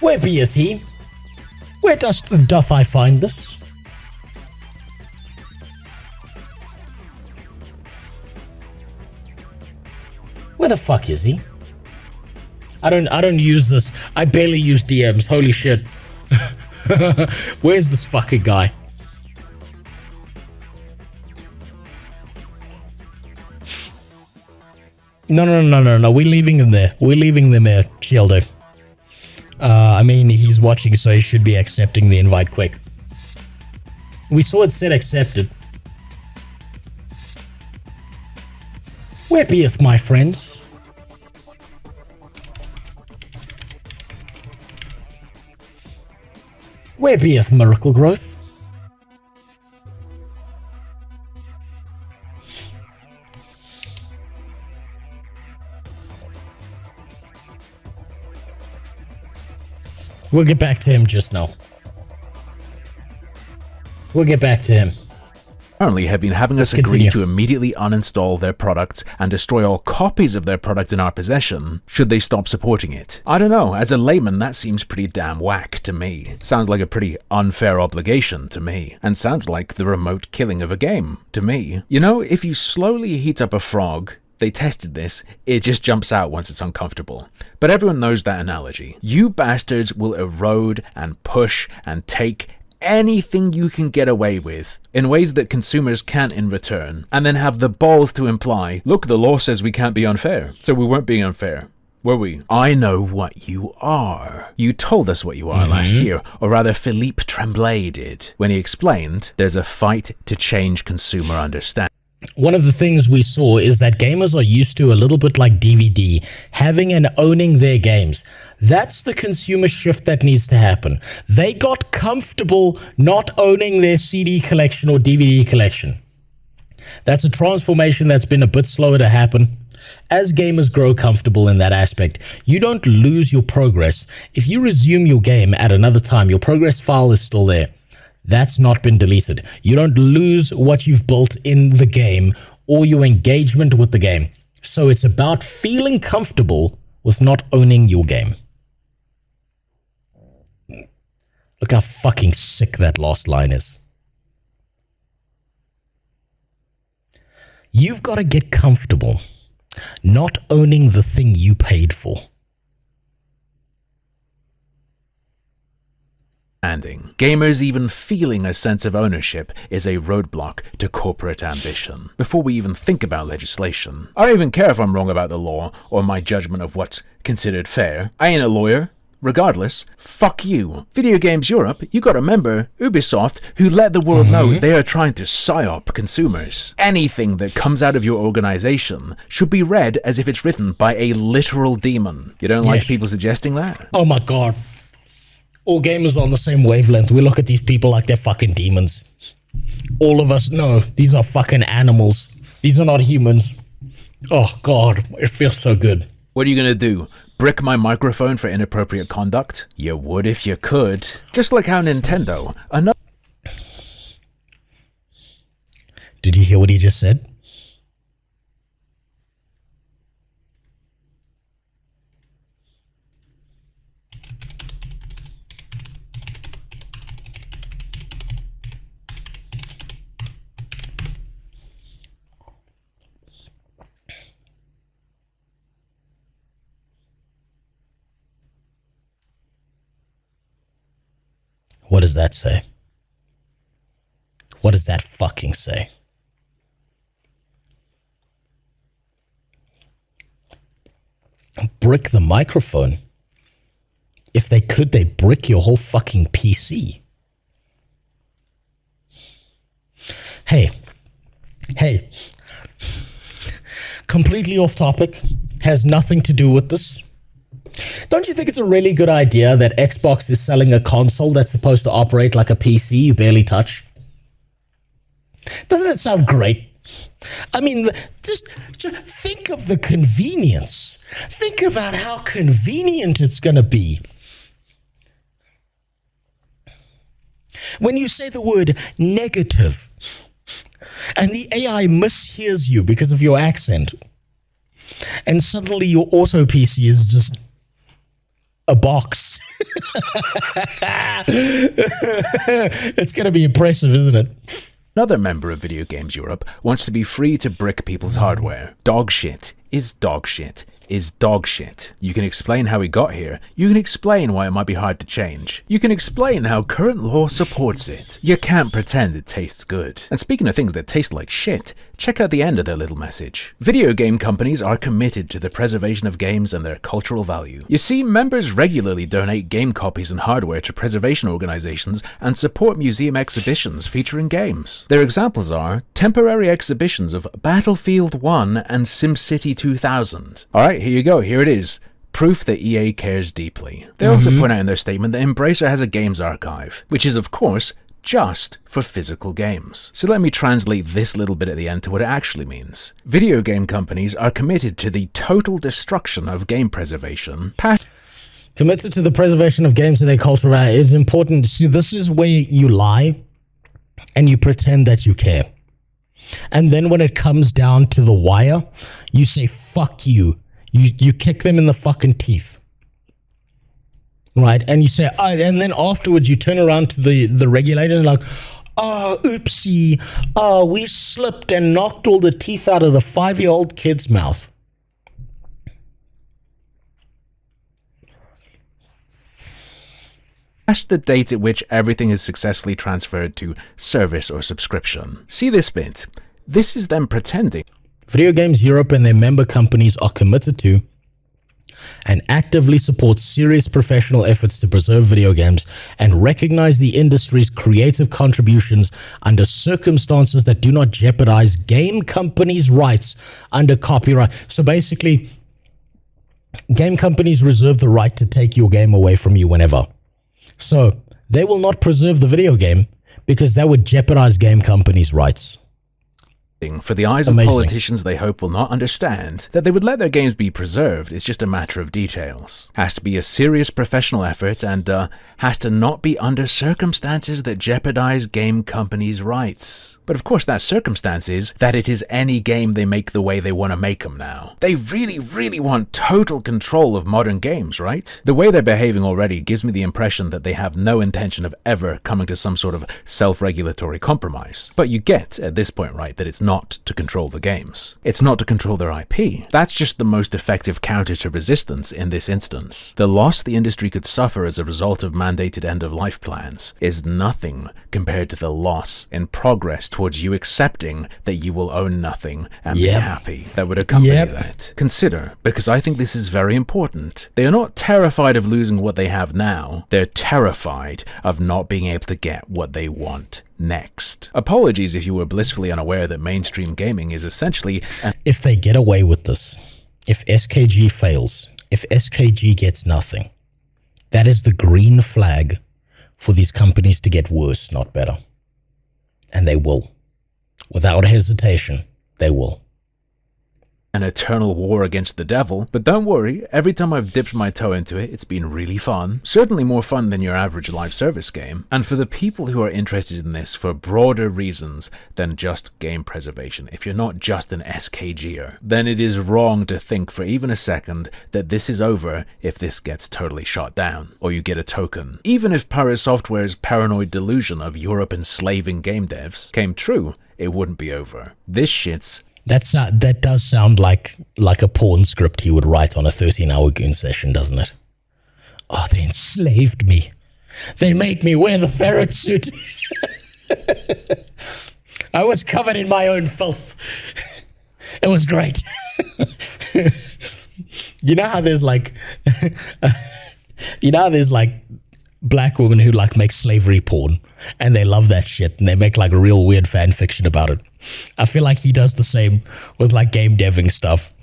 Where beeth he? Where doth I find this? Where the fuck is he? I don't use this. I barely use DMs. Holy shit. Where's this fucking guy? No. We're leaving him there. We're leaving them there, Shieldo. I mean, he's watching, so he should be accepting the invite quick. We saw it said accepted. Where beeth my friends? Where beeth miracle growth? We'll get back to him just now. We'll get back to him. Apparently have been having us agree to immediately uninstall their product and destroy all copies of their product in our possession should they stop supporting it. I don't know, as a layman that seems pretty damn whack to me. Sounds like a pretty unfair obligation to me, and sounds like the remote killing of a game to me. You know, if you slowly heat up a frog, they tested this, it just jumps out once it's uncomfortable. But everyone knows that analogy. You bastards will erode and push and take anything you can get away with in ways that consumers can't in return, and then have the balls to imply, look, the law says we can't be unfair, so we weren't being unfair. Were we? I know what you are. You told us what you are last year, or rather Philippe Tremblay did, when he explained there's a fight to change consumer understanding. One of the things we saw is that gamers are used to a little bit like DVD, having and owning their games. That's the consumer shift that needs to happen. They got comfortable not owning their CD collection or DVD collection. That's a transformation that's been a bit slower to happen. As gamers grow comfortable in that aspect, you don't lose your progress. If you resume your game at another time, your progress file is still there. That's not been deleted. You don't lose what you've built in the game or your engagement with the game. So it's about feeling comfortable with not owning your game. Look how fucking sick that last line is. You've got to get comfortable not owning the thing you paid for. Gamers even feeling a sense of ownership is a roadblock to corporate ambition. Before we even think about legislation, I don't even care if I'm wrong about the law or my judgment of what's considered fair. I ain't a lawyer. Regardless, fuck you. Video Games Europe, you gotta remember, Ubisoft, who let the world know they are trying to psyop consumers. Anything that comes out of your organization should be read as if it's written by a literal demon. You don't like people suggesting that? Oh my god. All gamers are on the same wavelength. We look at these people like they're fucking demons. All of us know these are fucking animals. These are not humans. Oh god, it feels so good. What are you gonna do? Brick my microphone for inappropriate conduct? You would if you could. Just like how Nintendo, Did you hear what he just said? What does that say? What does that fucking say? Brick the microphone. If they could, they'd brick your whole fucking PC. Hey. Completely off topic. Has nothing to do with this. Don't you think it's a really good idea that Xbox is selling a console that's supposed to operate like a PC you barely touch? Doesn't it sound great? I mean, just think of the convenience. Think about how convenient it's going to be. When you say the word negative, and the AI mishears you because of your accent, and suddenly your auto PC is just a box. It's going to be impressive, isn't it? Another member of Video Games Europe wants to be free to brick people's hardware. Dog shit is dog shit is dog shit. You can explain how we got here. You can explain why it might be hard to change. You can explain how current law supports it. You can't pretend it tastes good. And speaking of things that taste like shit, check out the end of their little message. Video game companies are committed to the preservation of games and their cultural value. You see, members regularly donate game copies and hardware to preservation organizations and support museum exhibitions featuring games. Their examples are temporary exhibitions of Battlefield 1 and SimCity 2000. Alright, here you go. Here it is. Proof that EA cares deeply. They also point out in their statement that Embracer has a games archive, which is of course just for physical games. So let me translate this little bit at the end to what it actually means. Video game companies are committed to the total destruction of game preservation. Committed to the preservation of games and their culture. It's important. See, this is where you lie and you pretend that you care. And then when it comes down to the wire, you say, fuck you. You kick them in the fucking teeth. Right? And you say, oh, and then afterwards you turn around to the regulator and like, oh, oopsie. Oh, we slipped and knocked all the teeth out of the 5-year-old kid's mouth. The date at which everything is successfully transferred to service or subscription. See this bit? This is them pretending. Video Games Europe and their member companies are committed to and actively support serious professional efforts to preserve video games and recognize the industry's creative contributions under circumstances that do not jeopardize game companies' rights under copyright. So basically, game companies reserve the right to take your game away from you whenever. So they will not preserve the video game because that would jeopardize game companies' rights. For the eyes of politicians they hope will not understand that they would let their games be preserved is just a matter of details. Has to be a serious professional effort and has to not be under circumstances that jeopardize game companies' rights. But of course that circumstance is that it is any game they make the way they want to make them now. They really, really want total control of modern games, right? The way they're behaving already gives me the impression that they have no intention of ever coming to some sort of self-regulatory compromise. But you get, at this point, right, that it's not to control the games. It's not to control their IP. That's just the most effective counter to resistance in this instance. The loss the industry could suffer as a result of mandated end-of-life plans is nothing compared to the loss in progress towards you accepting that you will own nothing and be happy that would accompany that. Consider, because I think this is very important, they are not terrified of losing what they have now, they're terrified of not being able to get what they want next. Apologies if you were blissfully unaware that mainstream gaming is essentially if they get away with this, if SKG fails, if SKG gets nothing, that is the green flag for these companies to get worse, not better. And they will. Without hesitation, they will. An eternal war against the devil, but don't worry, every time I've dipped my toe into it, it's been really fun. Certainly more fun than your average live service game. And for the people who are interested in this for broader reasons than just game preservation, if you're not just an SKGer, then it is wrong to think for even a second that this is over if this gets totally shot down, or you get a token. Even if Pyro Software's paranoid delusion of Europe enslaving game devs came true, it wouldn't be over. This shit's that does sound like a porn script he would write on a 13-hour goon session, doesn't it? Oh, they enslaved me. They made me wear the ferret suit. I was covered in my own filth. It was great. You know how there's like black women who like make slavery porn and they love that shit and they make like a real weird fan fiction about it. I feel like he does the same with like game deving stuff.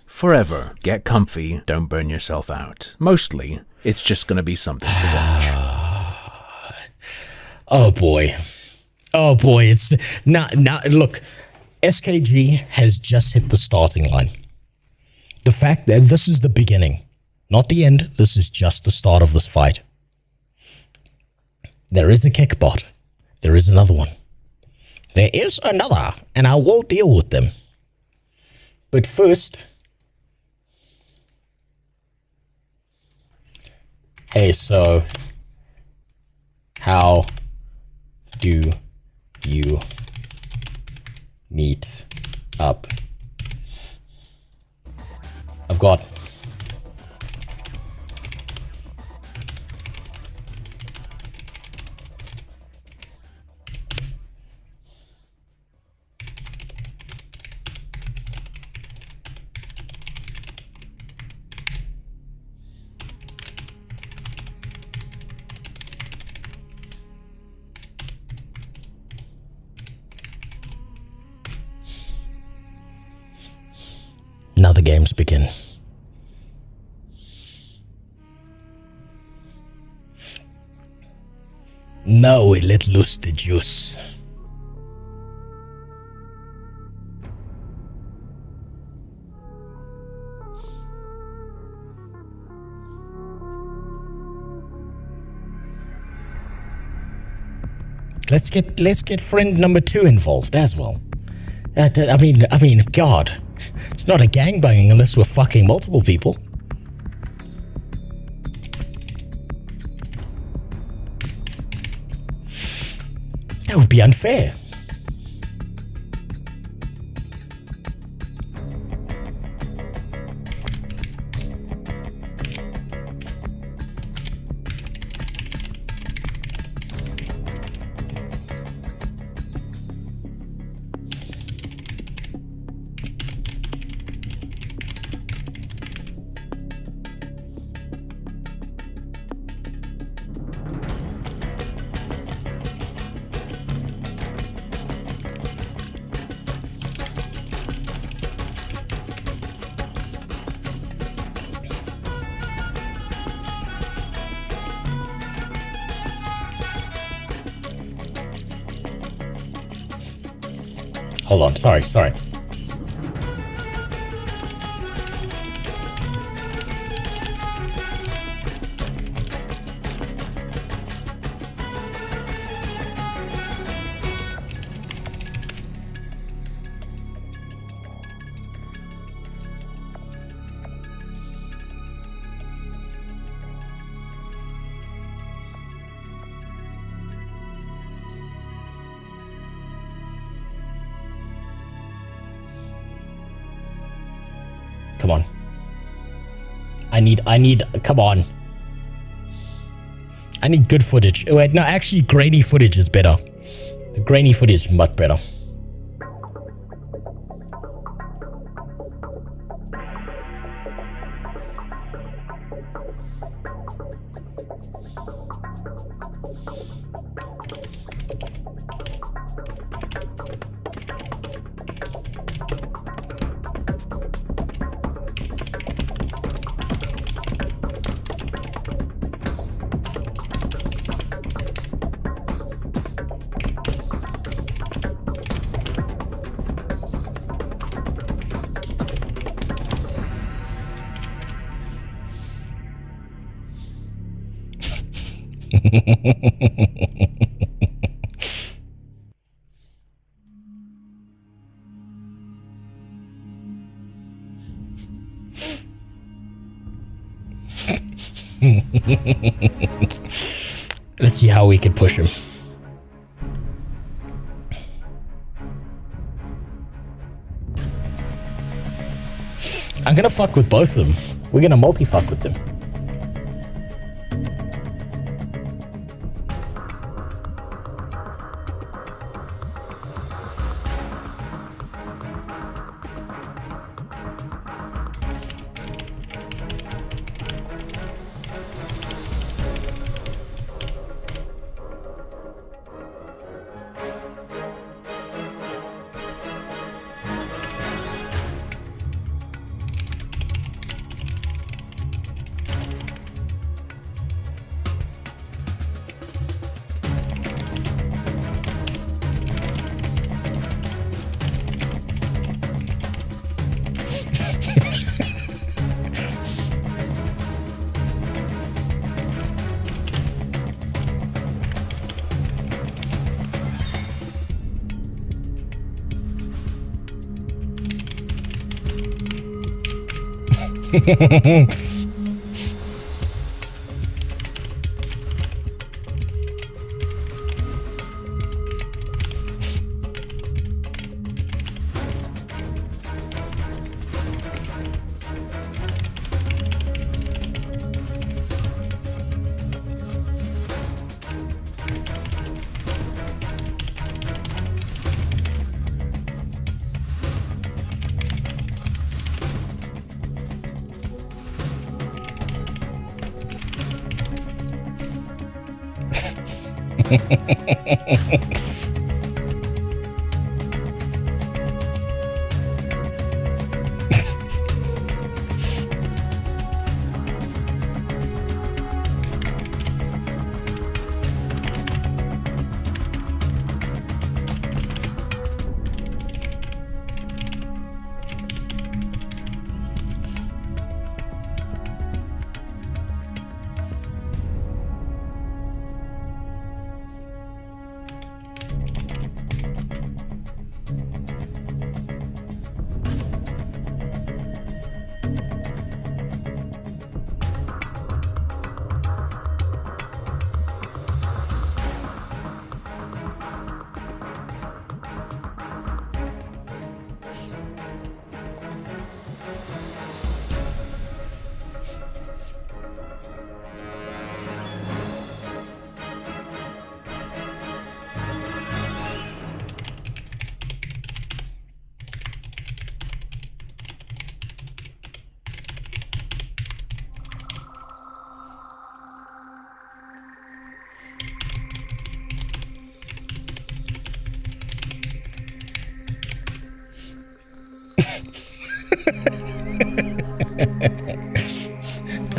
Forever, get comfy, don't burn yourself out. Mostly, it's just gonna be something to watch. Oh boy. Oh boy, it's now look, SKG has just hit the starting line. The fact that this is the beginning, not the end, this is just the start of this fight. There is a kickbot. There is another one. There is another, and I will deal with them. But first, hey, so how do you meet up? I've got now the games begin. Now we let loose the juice. Let's get friend number 2 involved as well. I mean, God, it's not a gangbanging unless we're fucking multiple people. That would be unfair. Hold on, sorry. Come on. I need, come on. I need good footage. Oh, wait, no, actually, grainy footage is better. The grainy footage is much better. Let's see how we can push him. I'm gonna fuck with both of them. We're gonna multi-fuck with them.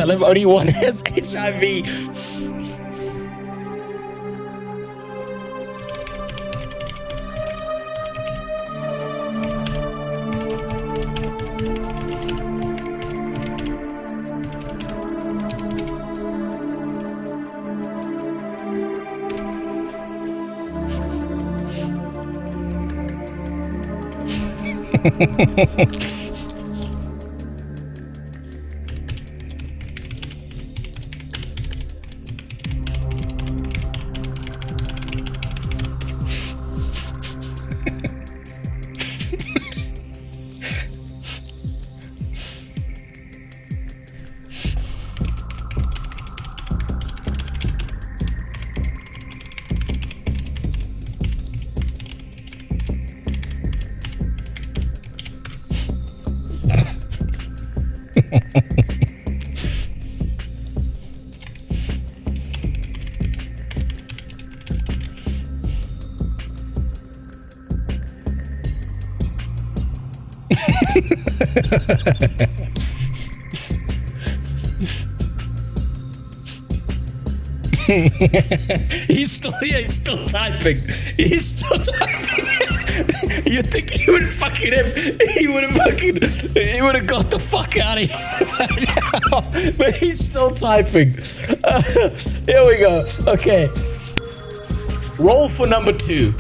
Tell him only one has HIV. He's still typing. He's still typing. You think he would fucking he would have got the fuck out of here by now. But he's still typing. Here we go. Okay. Roll for number 2.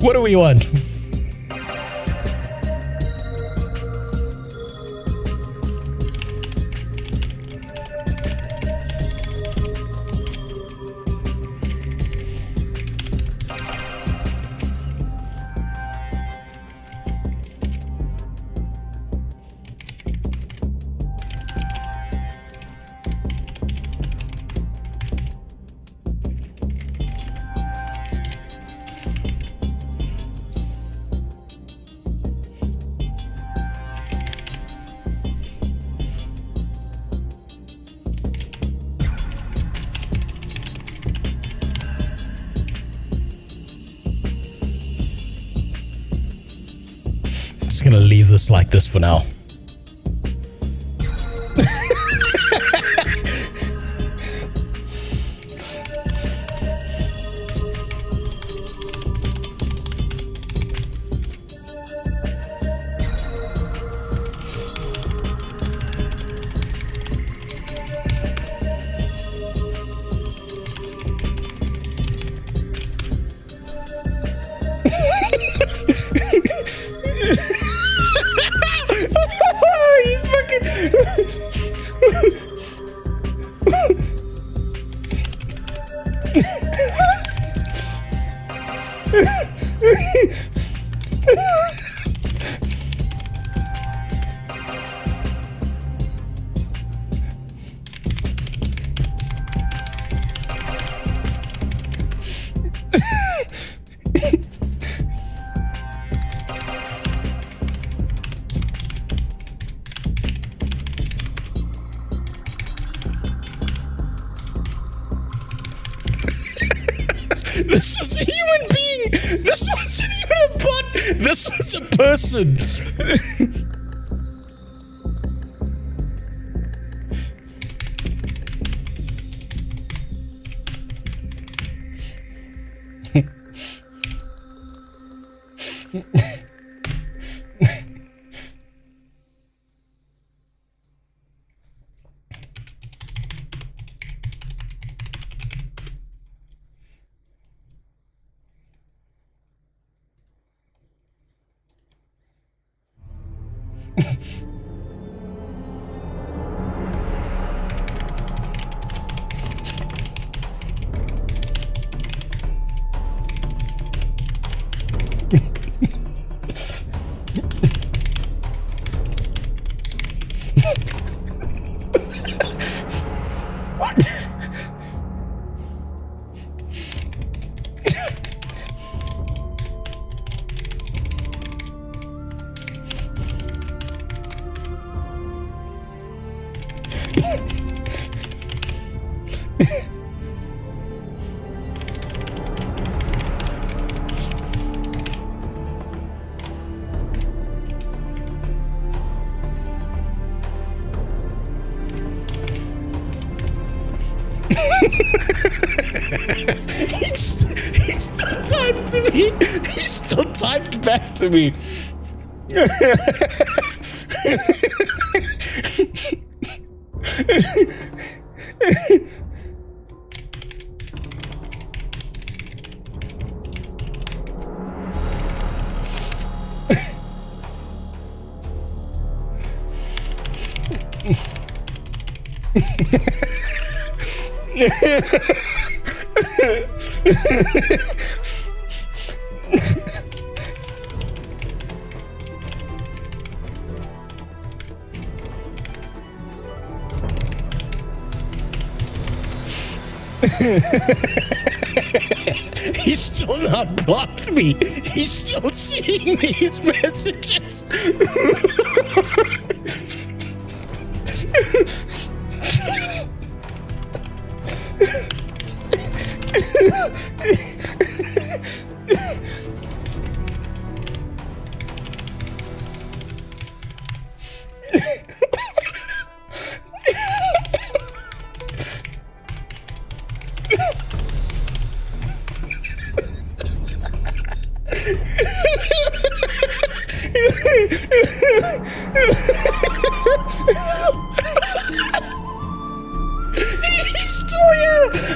What do we want? Just gonna leave this like this for now. He's fucking. This was a human being. This wasn't even a bot. This was a person. He still typed to me. He still typed back to me. He's still not blocked me. He's still seeing these messages. He's still here.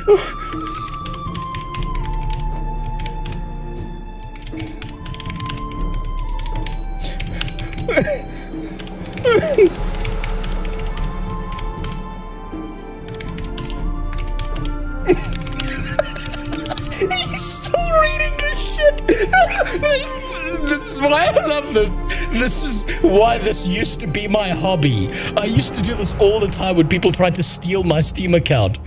He's still reading this shit. This is why I love this. This is why this used to be my hobby. I used to do this all the time when people tried to steal my Steam account.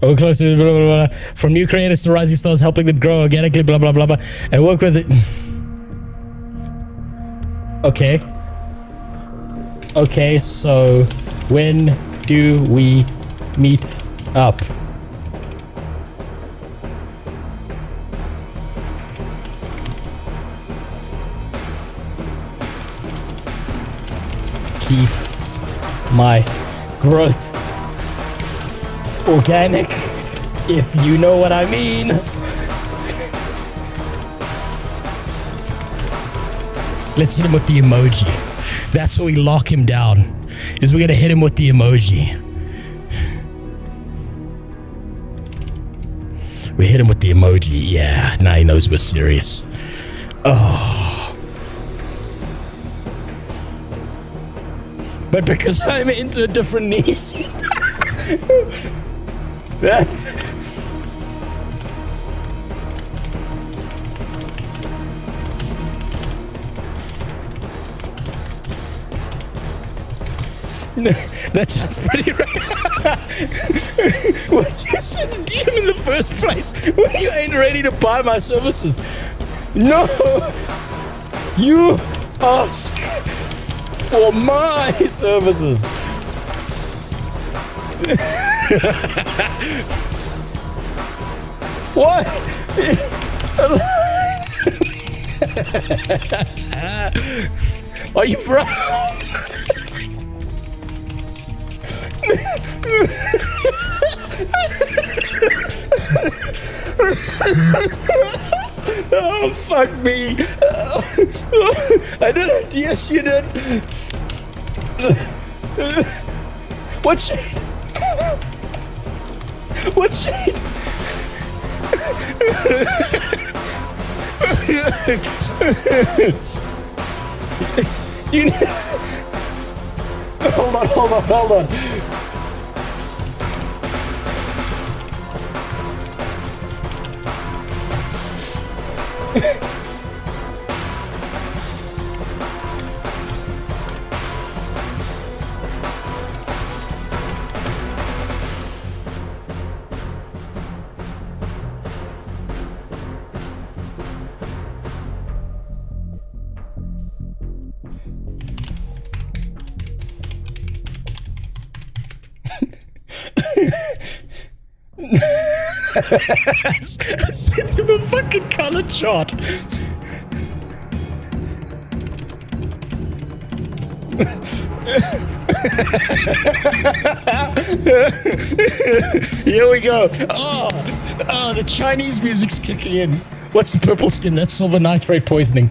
Oh, close to blah, blah, blah. From new creators to rising stars, helping them grow organically, blah, blah, blah, blah, and work with it. Okay. Okay, so when do we meet up? Keep my growth organic, if you know what I mean. Let's hit him with the emoji. That's how we lock him down, is we're gonna hit him with the emoji. We hit him with the emoji. Yeah, now he knows we're serious. Oh. But because I'm into a different niche, that's... That sounds pretty right. Why'd you send a DM in the first place when you ain't ready to buy my services? No! You ask for my services. What? Are you proud? Oh, fuck me. I did it. Yes, you did. What shade? What shade? You need... Hold on. Sent him a fucking color chart. Here we go. Oh, the Chinese music's kicking in. What's the purple skin? That's silver nitrate poisoning.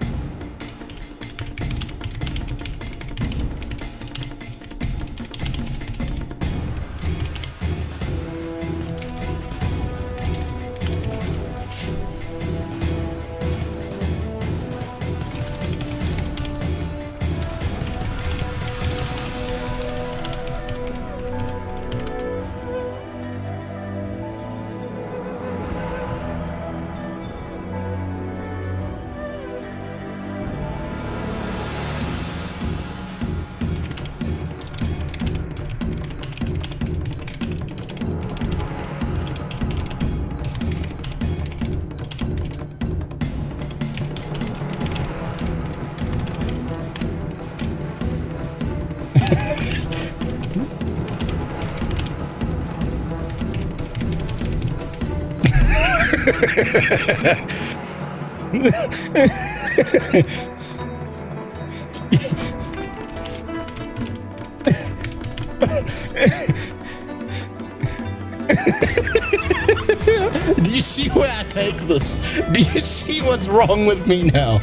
Do you see where I take this? Do you see what's wrong with me now?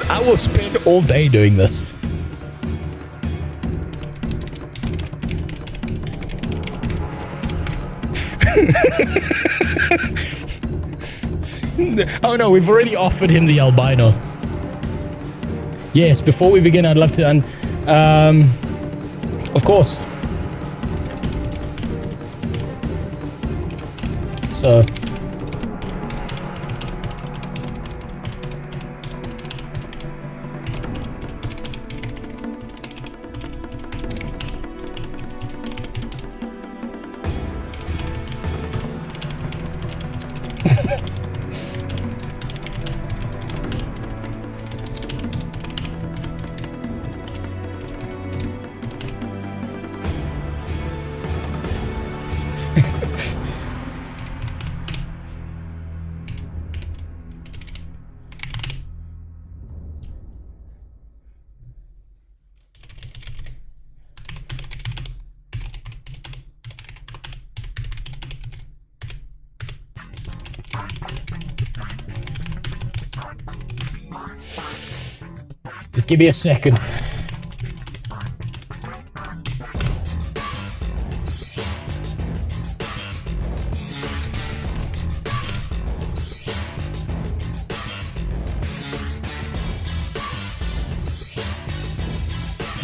I will spend all day doing this. Oh no, we've already offered him the albino. Yes, before we begin, I'd love to of course. So just give me a second.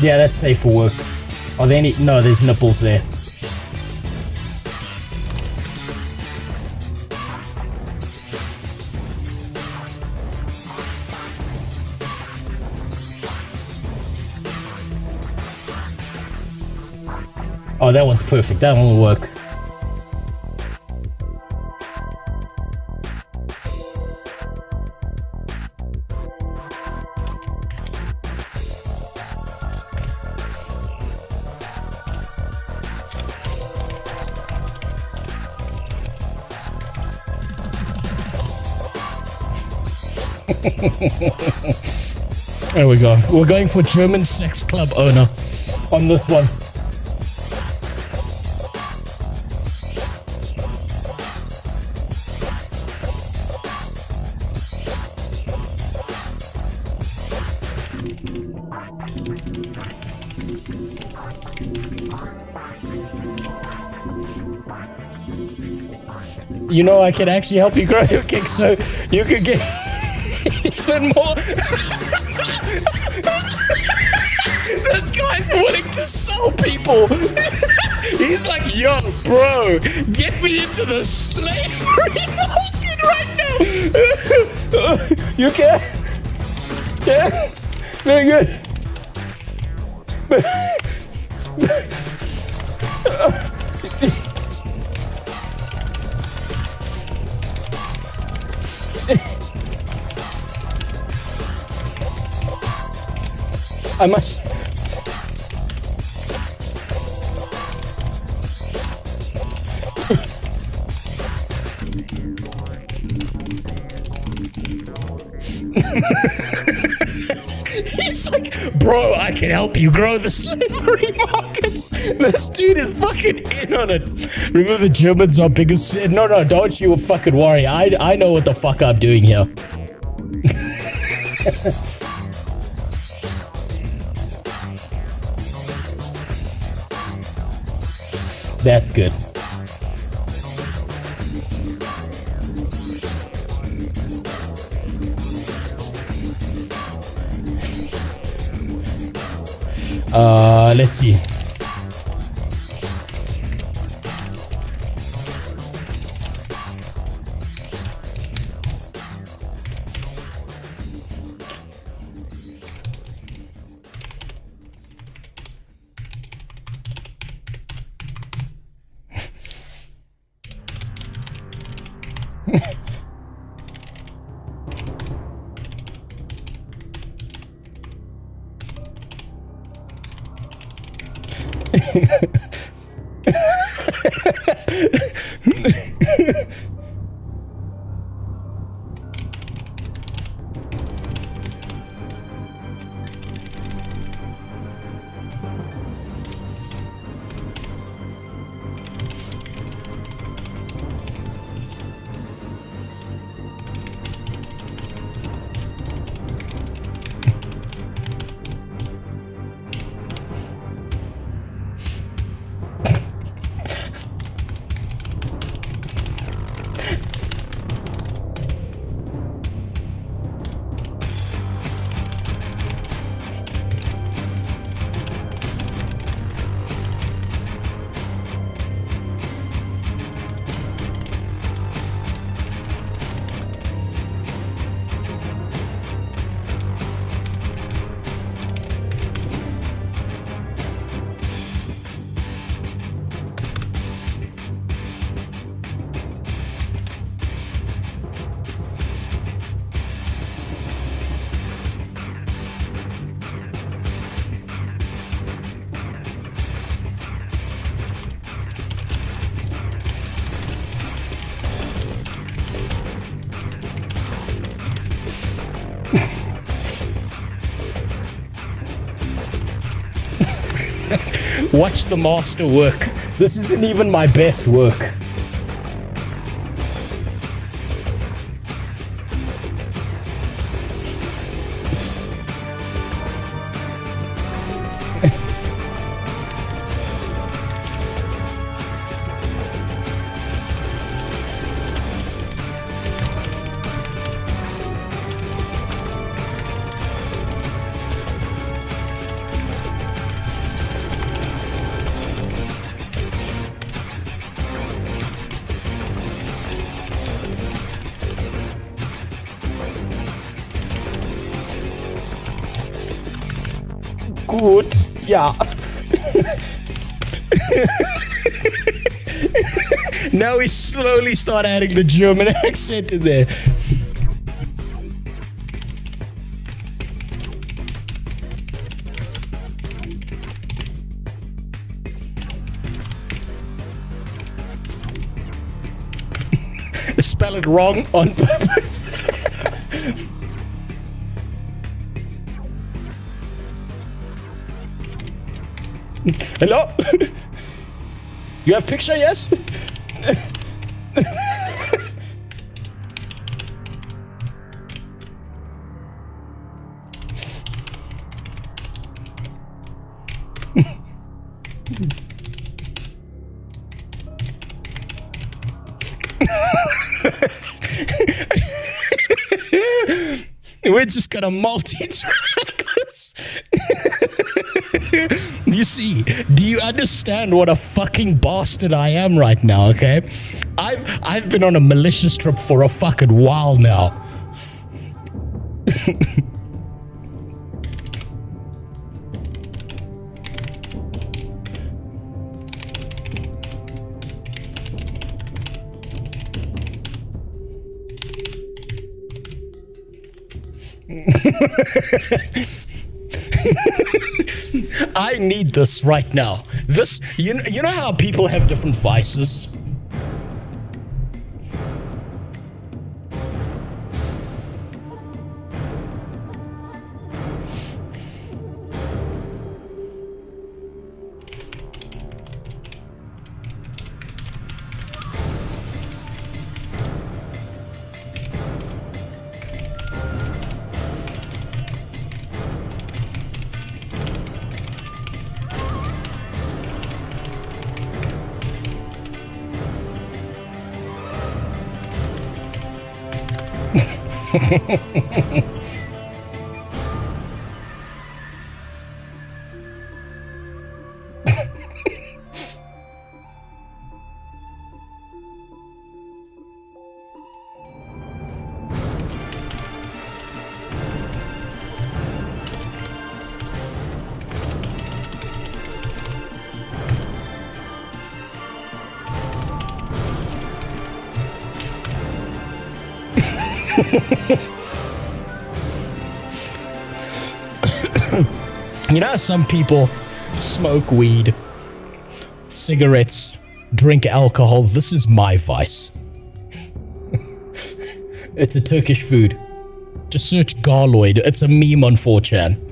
Yeah, that's safe for work. Are there any? No, there's nipples there. Oh, that one's perfect. That one will work. There we go. We're going for German sex club owner on this one. You know, I can actually help you grow your kick so you can get even more. This guy's willing to sell people. He's like, yo, bro, get me into the slavery market right now. You okay? Yeah? Very good. I must... He's like, bro, I can help you grow the slavery markets. This dude is fucking in on it. Remember, the Germans are biggest... No, don't you fucking worry. I know what the fuck I'm doing here. That's good. Let's see. Watch the master work. This isn't even my best work. Gut, ja. Now we slowly start adding the German accent in there. Spell it wrong on purpose. Hello? You have picture, yes? We're just gonna multi-track this. You see, do you understand what a fucking bastard I am right now, okay? I've been on a malicious trip for a fucking while now. I need this right now. This, you know how people have different vices? You know how some people smoke weed, cigarettes, drink alcohol? This is my vice. It's a Turkish food. Just search garloid. It's a meme on 4chan.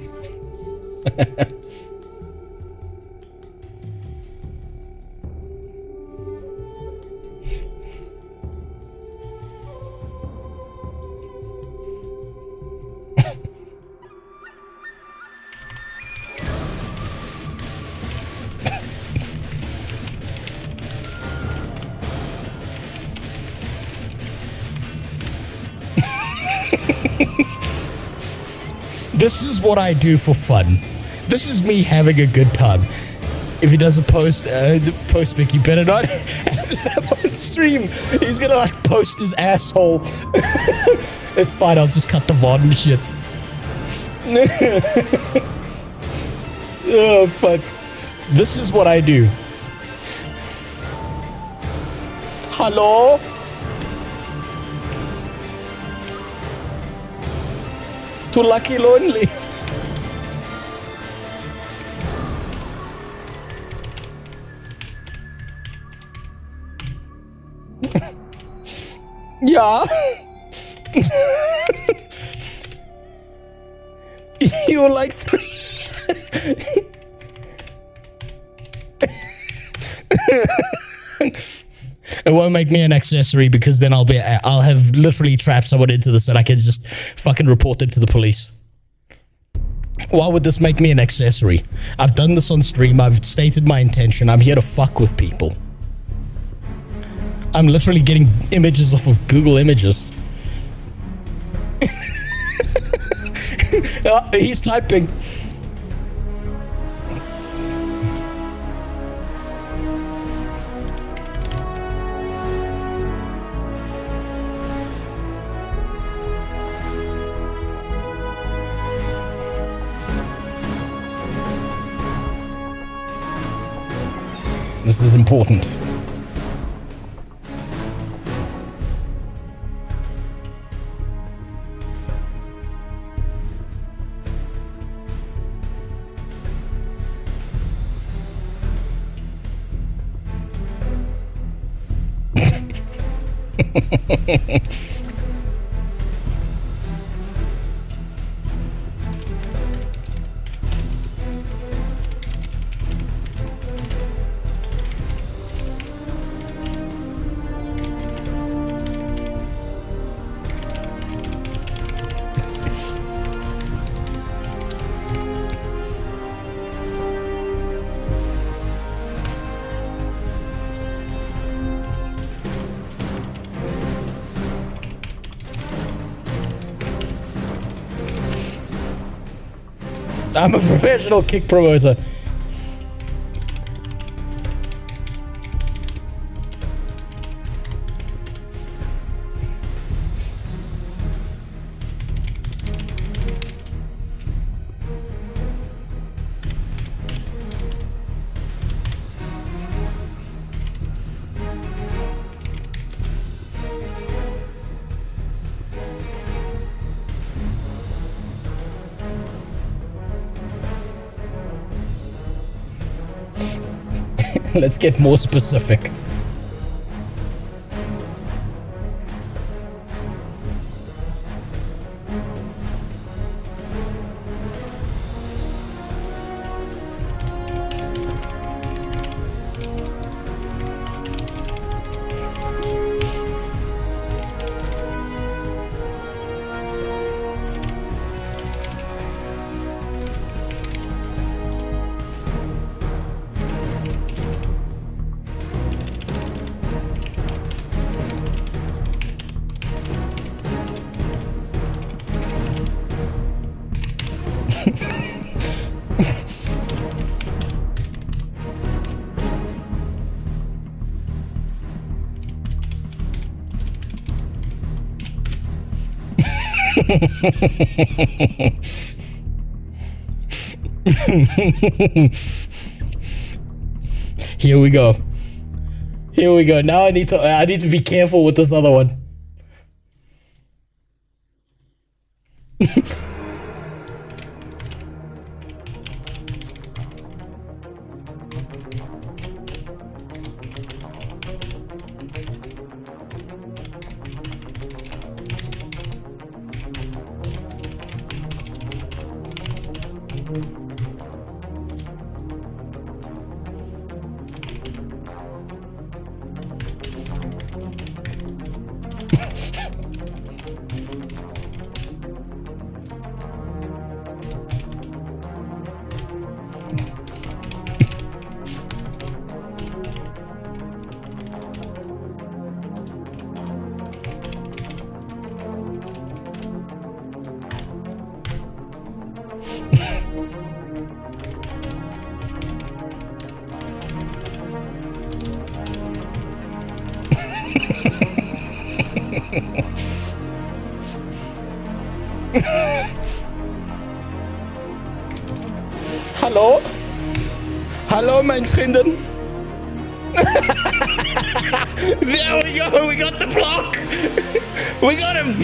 This is what I do for fun. This is me having a good time. If he doesn't post Vic, you better not on stream. He's gonna like post his asshole. It's fine, I'll just cut the VOD and shit. Oh fuck. This is what I do. Hello? Too lucky lonely. Yeah. You're like 3. It won't make me an accessory because then I'll have literally trapped someone into this and I can just fucking report them to the police. Why would this make me an accessory? I've done this on stream. I've stated my intention. I'm here to fuck with people. I'm literally getting images off of Google Images. Oh, he's typing. This is important. I'm a professional kick promoter. Let's get more specific. Here we go. Here we go. Now I need to be careful with this other one. Hallo? Hallo, mein Vrienden. There we go, we got the block. We got him.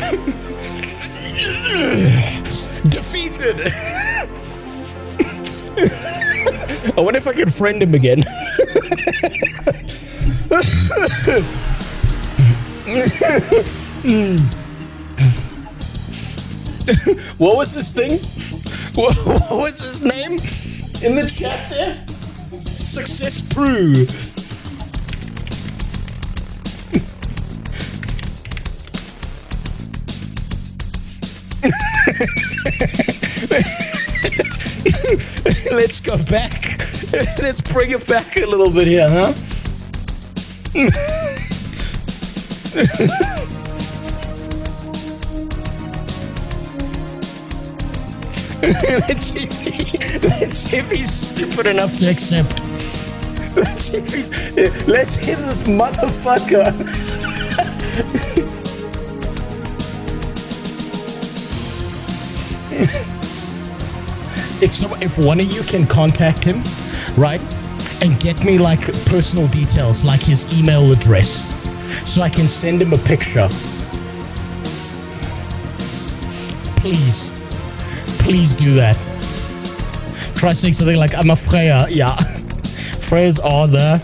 Defeated. I wonder if I can friend him again. What was his thing? What was his name? In the chat there? Success Brew. Let's go back. Let's bring it back a little bit here, huh? Let's see if he's stupid enough to accept. Let's see this motherfucker. If one of you can contact him, right, and get me like personal details, like his email address, so I can send him a picture. Please do that. Try saying something like, I'm a Freya. Yeah. Freyas are the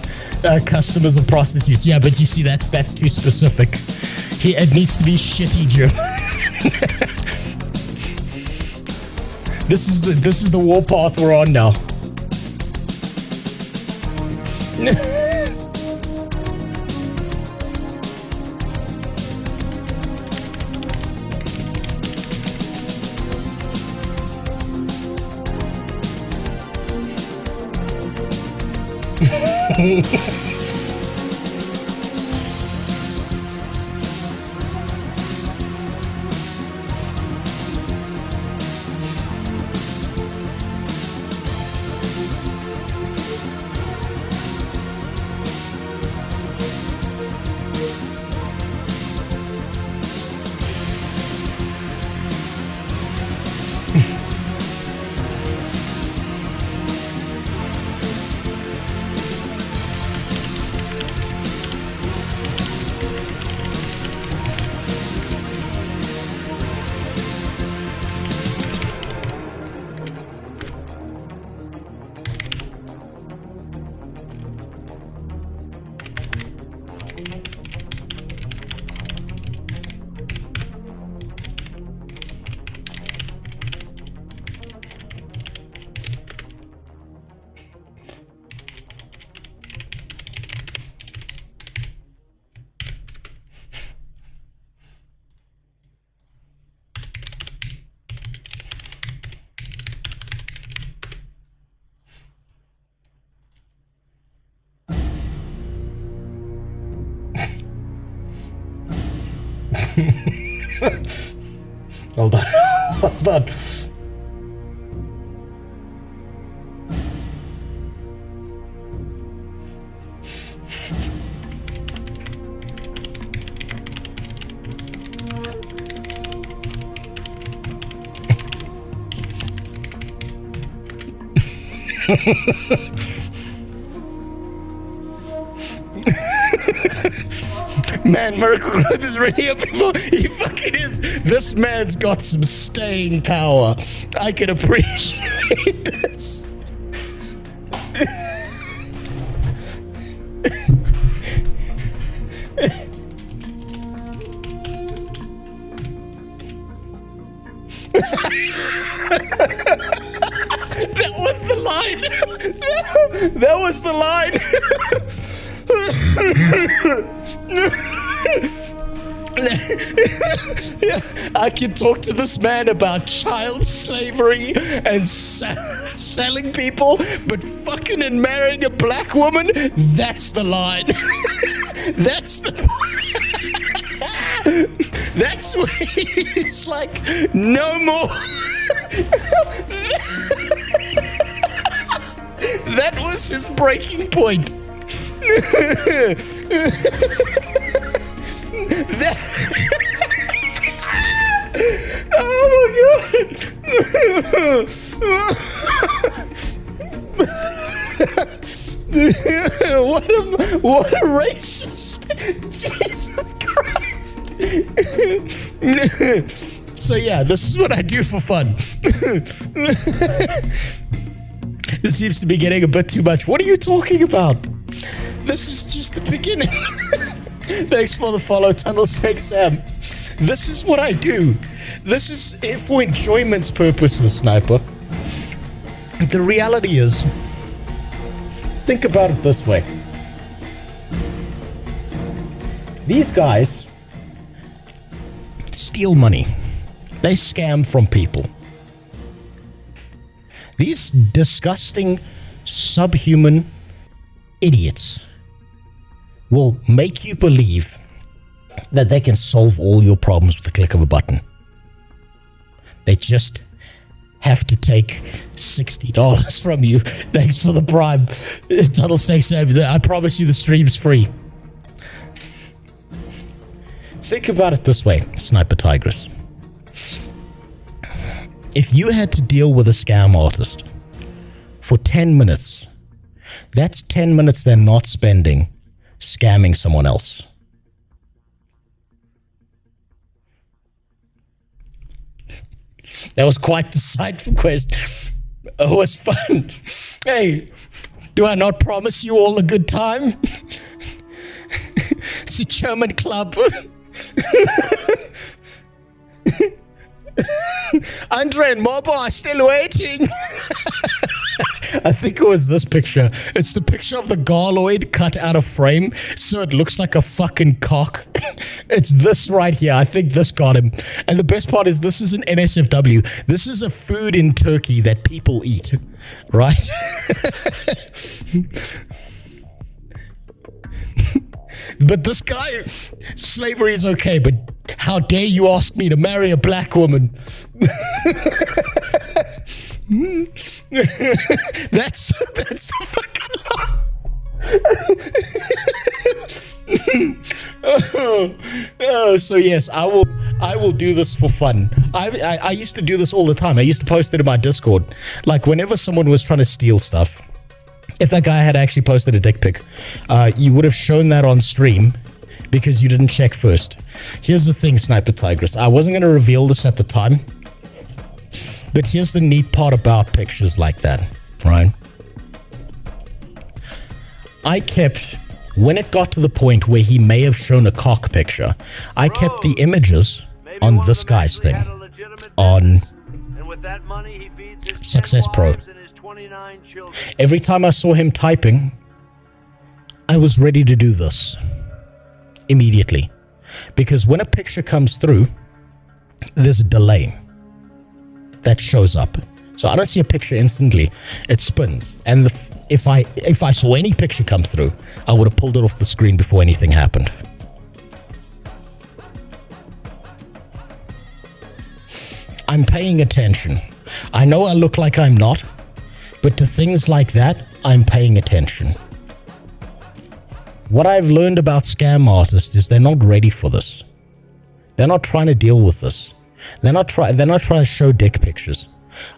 customers of prostitutes. Yeah, but you see, that's too specific. It needs to be shitty German. This is the warpath we're on now. Hold on. Hold on. Man, Miracle Growth is really up. He fucking is. This man's got some staying power. I can appreciate this. That was the line. That was the line. I can talk to this man about child slavery and selling people, but fucking and marrying a black woman, that's the line. That's the that's where he's like, no more. That was his breaking point. Oh my god! What a racist! Jesus Christ! So yeah, this is what I do for fun. This seems to be getting a bit too much. What are you talking about? This is just the beginning. Thanks for the follow, Tunnel Snake Sam. This is what I do. This is for enjoyment's purposes, Sniper. The reality is, think about it this way. These guys steal money. They scam from people. These disgusting, subhuman idiots will make you believe that they can solve all your problems with the click of a button. They just have to take $60 from you. Thanks for the prime. Tunnel Snake Sam, I promise you the stream's free. Think about it this way, Sniper Tigress. If you had to deal with a scam artist for 10 minutes, that's 10 minutes they're not spending scamming someone else. That was quite the side quest. It was fun. Hey, do I not promise you all a good time? It's a German club. Andre and Mobo are still waiting. I think it was this picture. It's the picture of the Garloid cut out of frame, so it looks like a fucking cock. It's this right here. I think this got him. And the best part is this is an NSFW. This is a food in Turkey that people eat, right? But this guy, slavery is okay, but how dare you ask me to marry a black woman? That's the fucking so yes, I will do this for fun. I used to do this all the time. I used to post it in my Discord. Like whenever someone was trying to steal stuff, if that guy had actually posted a dick pic, you would have shown that on stream because you didn't check first. Here's the thing, Sniper Tigress. I wasn't going to reveal this at the time, but here's the neat part about pictures like that, right? I kept, when it got to the point where he may have shown a cock picture, I kept the images on this guy's thing, on Success Pro. Every time I saw him typing, I was ready to do this immediately. Because when a picture comes through, there's a delay that shows up. So I don't see a picture instantly, it spins. And if I saw any picture come through, I would have pulled it off the screen before anything happened. I'm paying attention. I know I look like I'm not, but to things like that, I'm paying attention. What I've learned about scam artists is they're not ready for this. They're not trying to deal with this. They're not trying to show dick pictures.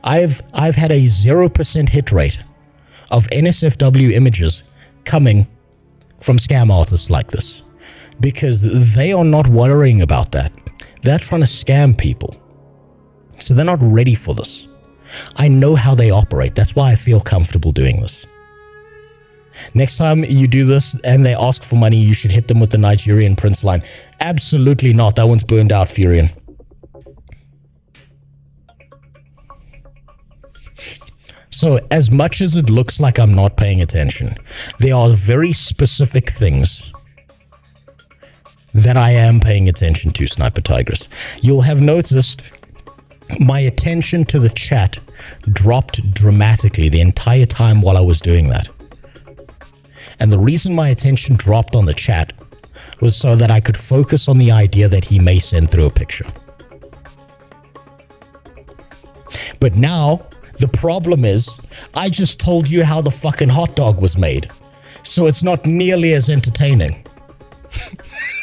I've had a 0% hit rate of NSFW images coming from scam artists like this because they are not worrying about that. They're trying to scam people. So they're not ready for this. I know how they operate. That's why I feel comfortable doing this. Next time you do this and they ask for money, you should hit them with the Nigerian Prince line. Absolutely not. That one's burned out, Furion. So, as much as it looks like I'm not paying attention, there are very specific things that I am paying attention to, Sniper Tigress. You'll have noticed my attention to the chat dropped dramatically the entire time while I was doing that. And the reason my attention dropped on the chat was so that I could focus on the idea that he may send through a picture. But now, the problem is, I just told you how the fucking hot dog was made. So it's not nearly as entertaining.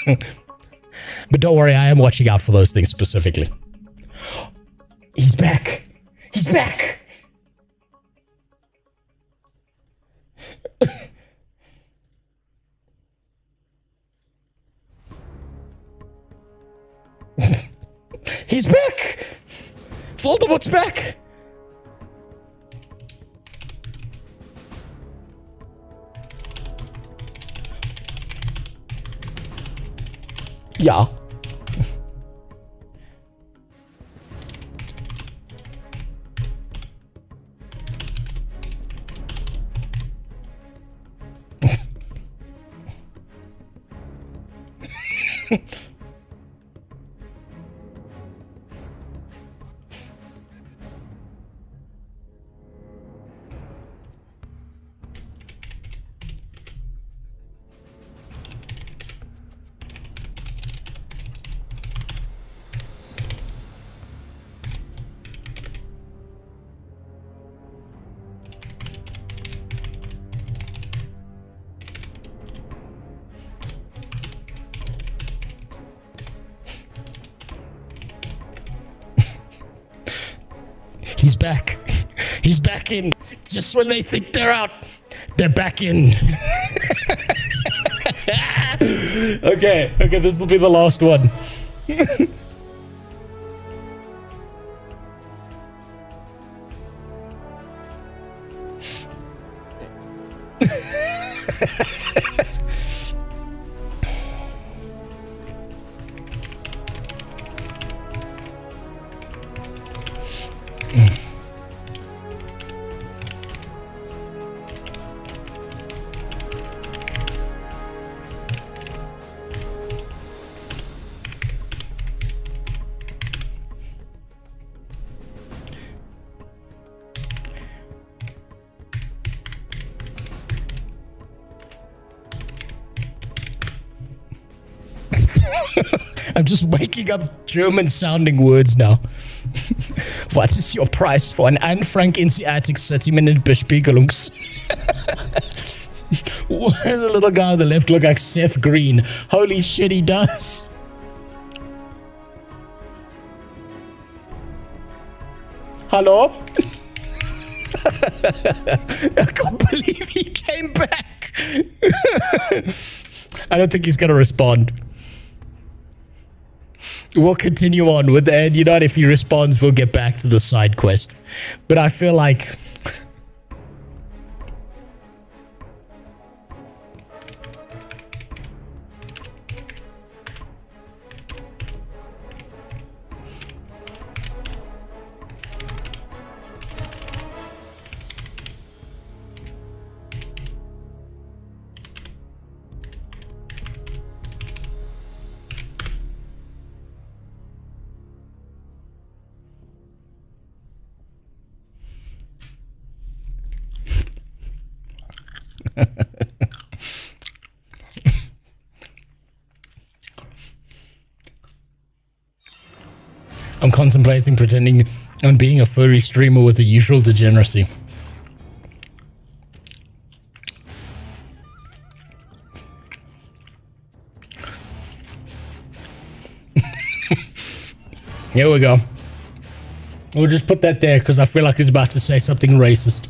But don't worry, I am watching out for those things specifically. He's back! He's back! He's back! Voldemort's back! Yeah. He's back. He's back in. Just when they think they're out, they're back in. Okay, this will be the last one. I'm just waking up German-sounding words now. What is your price for an Anfrank-Insiatic 30-minute Bespiegelungs? Why does the little guy on the left look like Seth Green? Holy shit, he does. Hello? I can't believe he came back. I don't think he's going to respond. We'll continue on with that. You know what? If he responds, we'll get back to the side quest. But I feel like... I'm contemplating pretending I'm being a furry streamer with the usual degeneracy. Here we go. We'll just put that there because I feel like he's about to say something racist.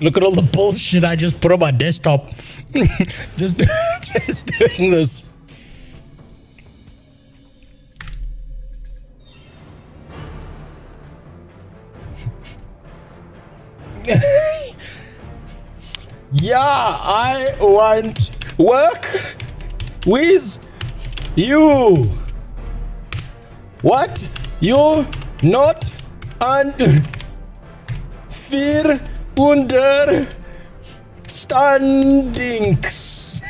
Look at all the bullshit I just put on my desktop. just doing this. Yeah, I want work with you. What? You not un fear under standings.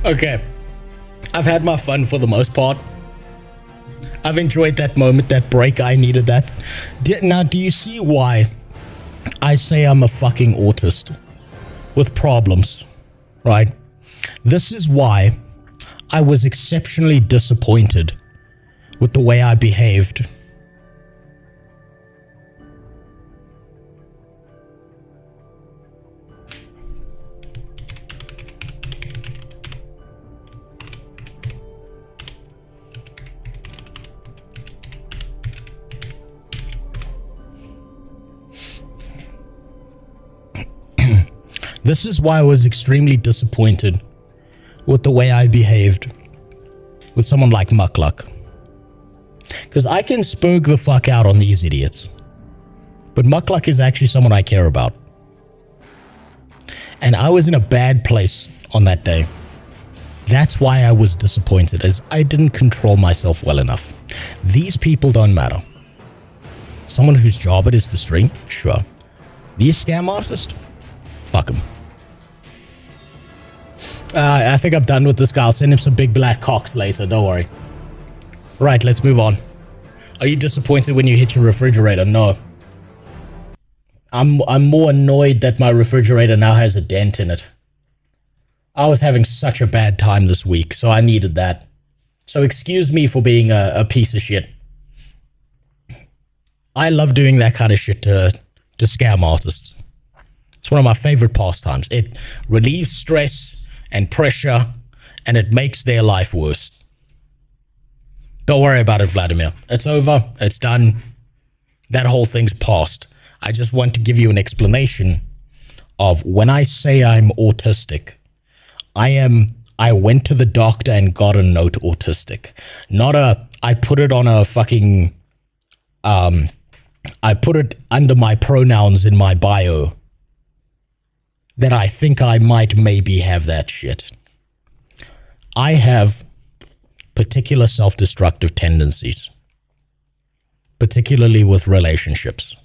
Okay, I've had my fun for the most part. I've enjoyed that moment, that break. I needed that. Now, do you see why I say I'm a fucking autist with problems, right? This is why I was exceptionally disappointed with the way I behaved. This is why I was extremely disappointed with the way I behaved with someone like Muckluck. Because I can spurg the fuck out on these idiots. But Muckluck is actually someone I care about. And I was in a bad place on that day. That's why I was disappointed, as I didn't control myself well enough. These people don't matter. Someone whose job it is to stream? Sure. These scam artists? Fuck him. I think I'm done with this guy. I'll send him some big black cocks later. Don't worry. Right, let's move on. Are you disappointed when you hit your refrigerator? No. I'm more annoyed that my refrigerator now has a dent in it. I was having such a bad time this week, so I needed that. So excuse me for being a piece of shit. I love doing that kind of shit to scam artists. It's one of my favorite pastimes. It relieves stress and pressure, and it makes their life worse. Don't worry about it, Vladimir. It's over. It's done. That whole thing's past. I just want to give you an explanation of when I say I'm autistic, I went to the doctor and got a note autistic. Not I put it on a fucking, I put it under my pronouns in my bio. That I think I might maybe have that shit. I have particular self-destructive tendencies, particularly with relationships.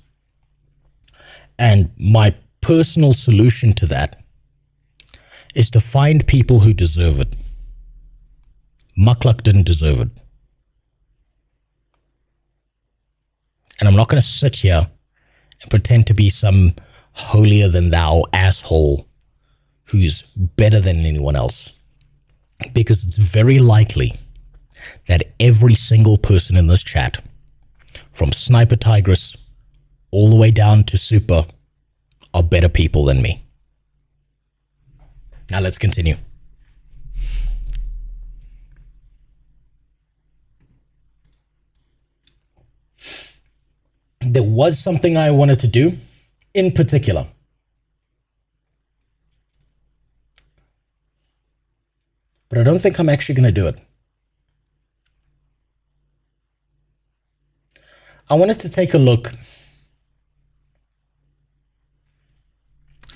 And my personal solution to that is to find people who deserve it. Mukluk didn't deserve it. And I'm not going to sit here and pretend to be some holier than thou asshole who's better than anyone else. Because it's very likely that every single person in this chat, from Sniper Tigress all the way down to Super, are better people than me. Now let's continue. There was something I wanted to do in particular. But I don't think I'm actually going to do it. I wanted to take a look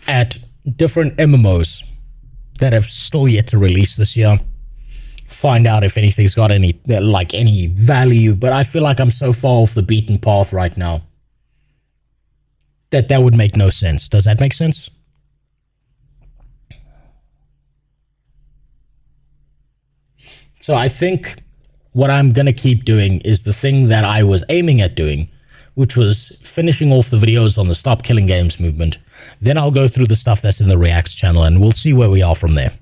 at different MMOs that have still yet to release this year. Find out if anything's got any value, but I feel like I'm so far off the beaten path right now that would make no sense. Does that make sense? So I think what I'm going to keep doing is the thing that I was aiming at doing, which was finishing off the videos on the Stop Killing Games movement. Then I'll go through the stuff that's in the Reacts channel and we'll see where we are from there.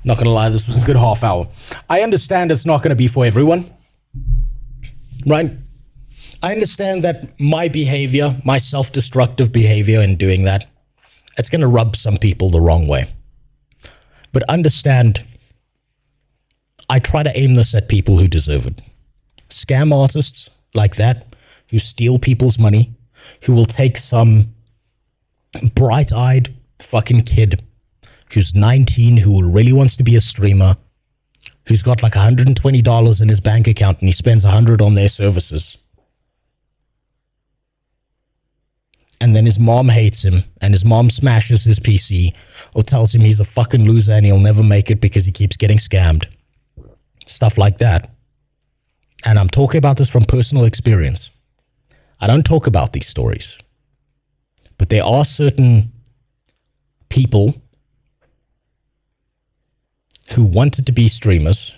Not going to lie, this was a good half hour. I understand it's not going to be for everyone, right? I understand that my behavior, my self-destructive behavior in doing that, it's going to rub some people the wrong way. But understand, I try to aim this at people who deserve it. Scam artists like that, who steal people's money, who will take some bright-eyed fucking kid who's 19, who really wants to be a streamer, who's got like $120 in his bank account and he spends $100 on their services. And then his mom hates him and his mom smashes his PC or tells him he's a fucking loser and he'll never make it because he keeps getting scammed. Stuff like that. And I'm talking about this from personal experience. I don't talk about these stories. But there are certain people who wanted to be streamers.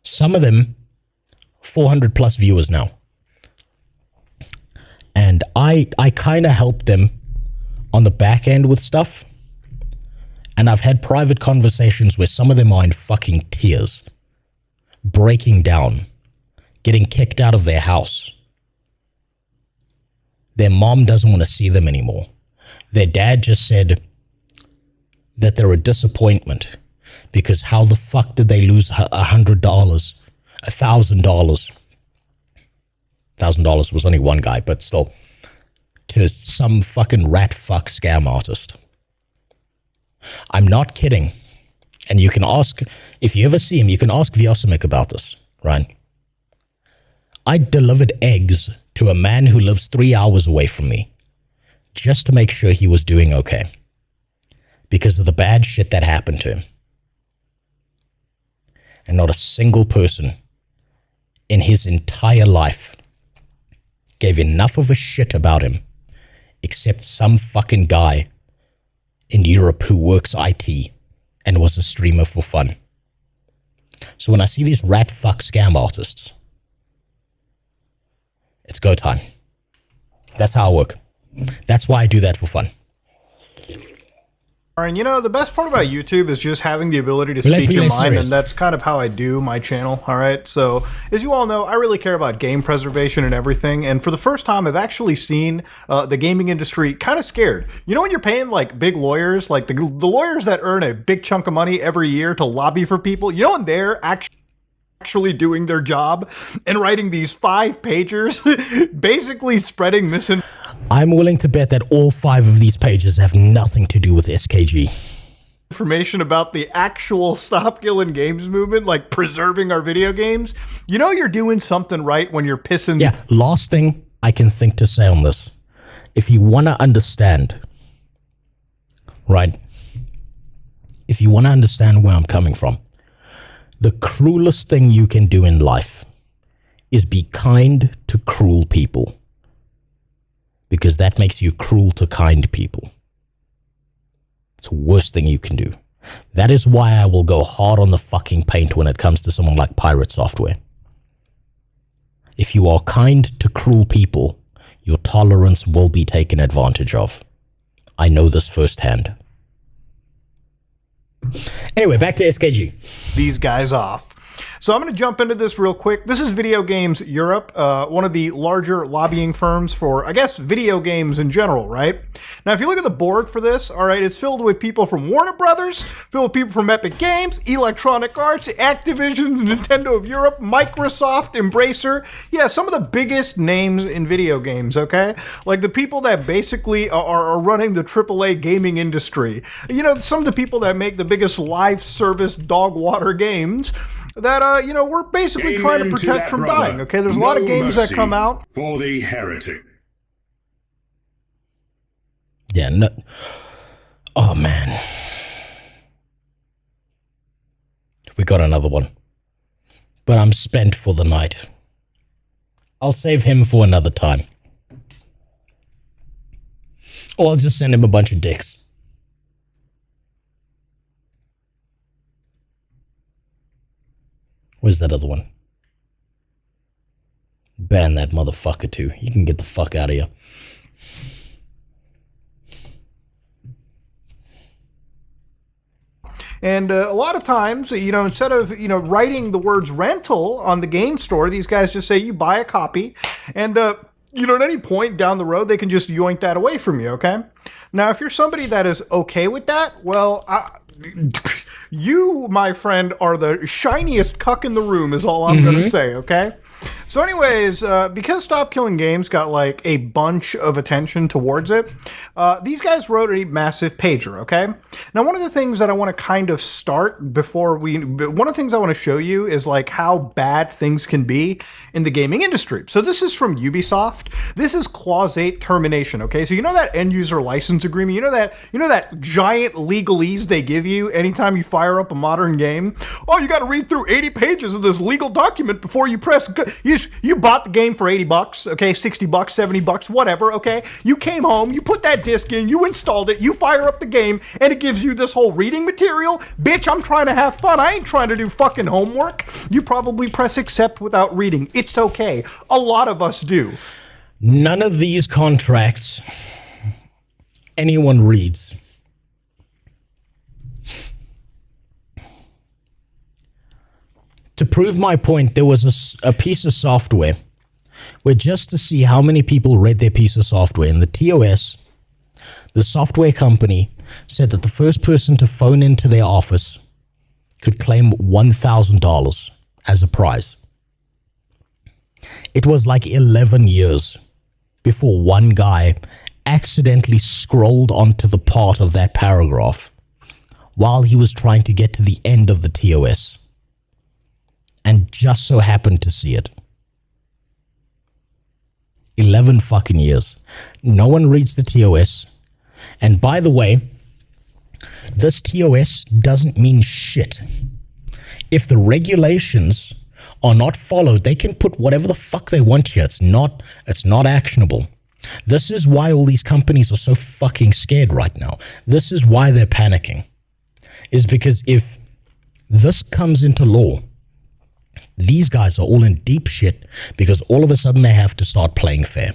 Some of them 400 plus viewers now. And I kind of helped them on the back end with stuff. And I've had private conversations where some of them are in fucking tears, breaking down, getting kicked out of their house. Their mom doesn't want to see them anymore. Their dad just said that they're a disappointment because how the fuck did they lose $100, $1,000? $1,000 was only one guy, but still, to some fucking rat fuck scam artist. I'm not kidding. And you can ask, if you ever see him, you can ask Vyosimik about this, right? I delivered eggs to a man who lives 3 hours away from me just to make sure he was doing okay because of the bad shit that happened to him. And not a single person in his entire life gave enough of a shit about him except some fucking guy in Europe who works IT and was a streamer for fun. So when I see these rat fuck scam artists, it's go time. That's how I work. That's why I do that for fun. And you know, the best part about YouTube is just having the ability to speak your mind, and that's kind of how I do my channel, alright? So, as you all know, I really care about game preservation and everything, and for the first time, I've actually seen the gaming industry kind of scared. You know when you're paying, like, big lawyers, like the lawyers that earn a big chunk of money every year to lobby for people, you know when they're actually doing their job and writing these 5-pagers, basically spreading misinformation. I'm willing to bet that all 5 of these pages have nothing to do with SKG. Information about the actual Stop Killing Games movement, like preserving our video games. You know you're doing something right when you're pissing. Yeah, last thing I can think to say on this. If you want to understand, right? If you want to understand where I'm coming from, the cruelest thing you can do in life is be kind to cruel people. Because that makes you cruel to kind people. It's the worst thing you can do. That is why I will go hard on the fucking paint when it comes to someone like Pirate Software. If you are kind to cruel people, your tolerance will be taken advantage of. I know this firsthand. Anyway, back to SKG. These guys off. So I'm going to jump into this real quick. This is Video Games Europe, one of the larger lobbying firms for, I guess, video games in general, right? Now, if you look at the board for this, all right, it's filled with people from Warner Brothers, filled with people from Epic Games, Electronic Arts, Activision, Nintendo of Europe, Microsoft, Embracer. Yeah, some of the biggest names in video games, okay? Like the people that basically are running the AAA gaming industry. You know, some of the people that make the biggest live service dog water games that, you know, we're basically trying to protect from dying, okay? There's a lot of games that come out. For the heretic. Yeah, no. Oh, man. We got another one. But I'm spent for the night. I'll save him for another time. Or I'll just send him a bunch of dicks. Where's that other one? Ban that motherfucker too. You can get the fuck out of here. And a lot of times, you know, instead of, you know, writing the words rental on the game store, these guys just say you buy a copy. And, you know, at any point down the road, they can just yoink that away from you, okay? Now, if you're somebody that is okay with that, well, you, my friend, are the shiniest cuck in the room is all I'm going to say, okay? So anyways, because Stop Killing Games got like a bunch of attention towards it, these guys wrote a massive pager, okay? Now, one of the things that I want to kind of start before one of the things I want to show you is like how bad things can be in the gaming industry. So this is from Ubisoft. This is Clause 8 termination, okay? So you know that end user license agreement? You know that giant legalese they give you anytime you fire up a modern game? Oh, you got to read through 80 pages of this legal document before you press... You bought the game for $80, okay, $60, $70, whatever, okay? You came home, you put that disc in, you installed it, you fire up the game, and it gives you this whole reading material? Bitch, I'm trying to have fun. I ain't trying to do fucking homework. You probably press accept without reading. It's okay. A lot of us do. None of these contracts anyone reads. To prove my point, there was a piece of software where just to see how many people read their piece of software, in the TOS, the software company said that the first person to phone into their office could claim $1,000 as a prize. It was like 11 years before one guy accidentally scrolled onto the part of that paragraph while he was trying to get to the end of the TOS. And just so happened to see it. 11 fucking years. No one reads the TOS. And by the way, this TOS doesn't mean shit. If the regulations are not followed, they can put whatever the fuck they want here. It's not actionable. This is why all these companies are so fucking scared right now. This is why they're panicking. Is because if this comes into law, these guys are all in deep shit because all of a sudden they have to start playing fair.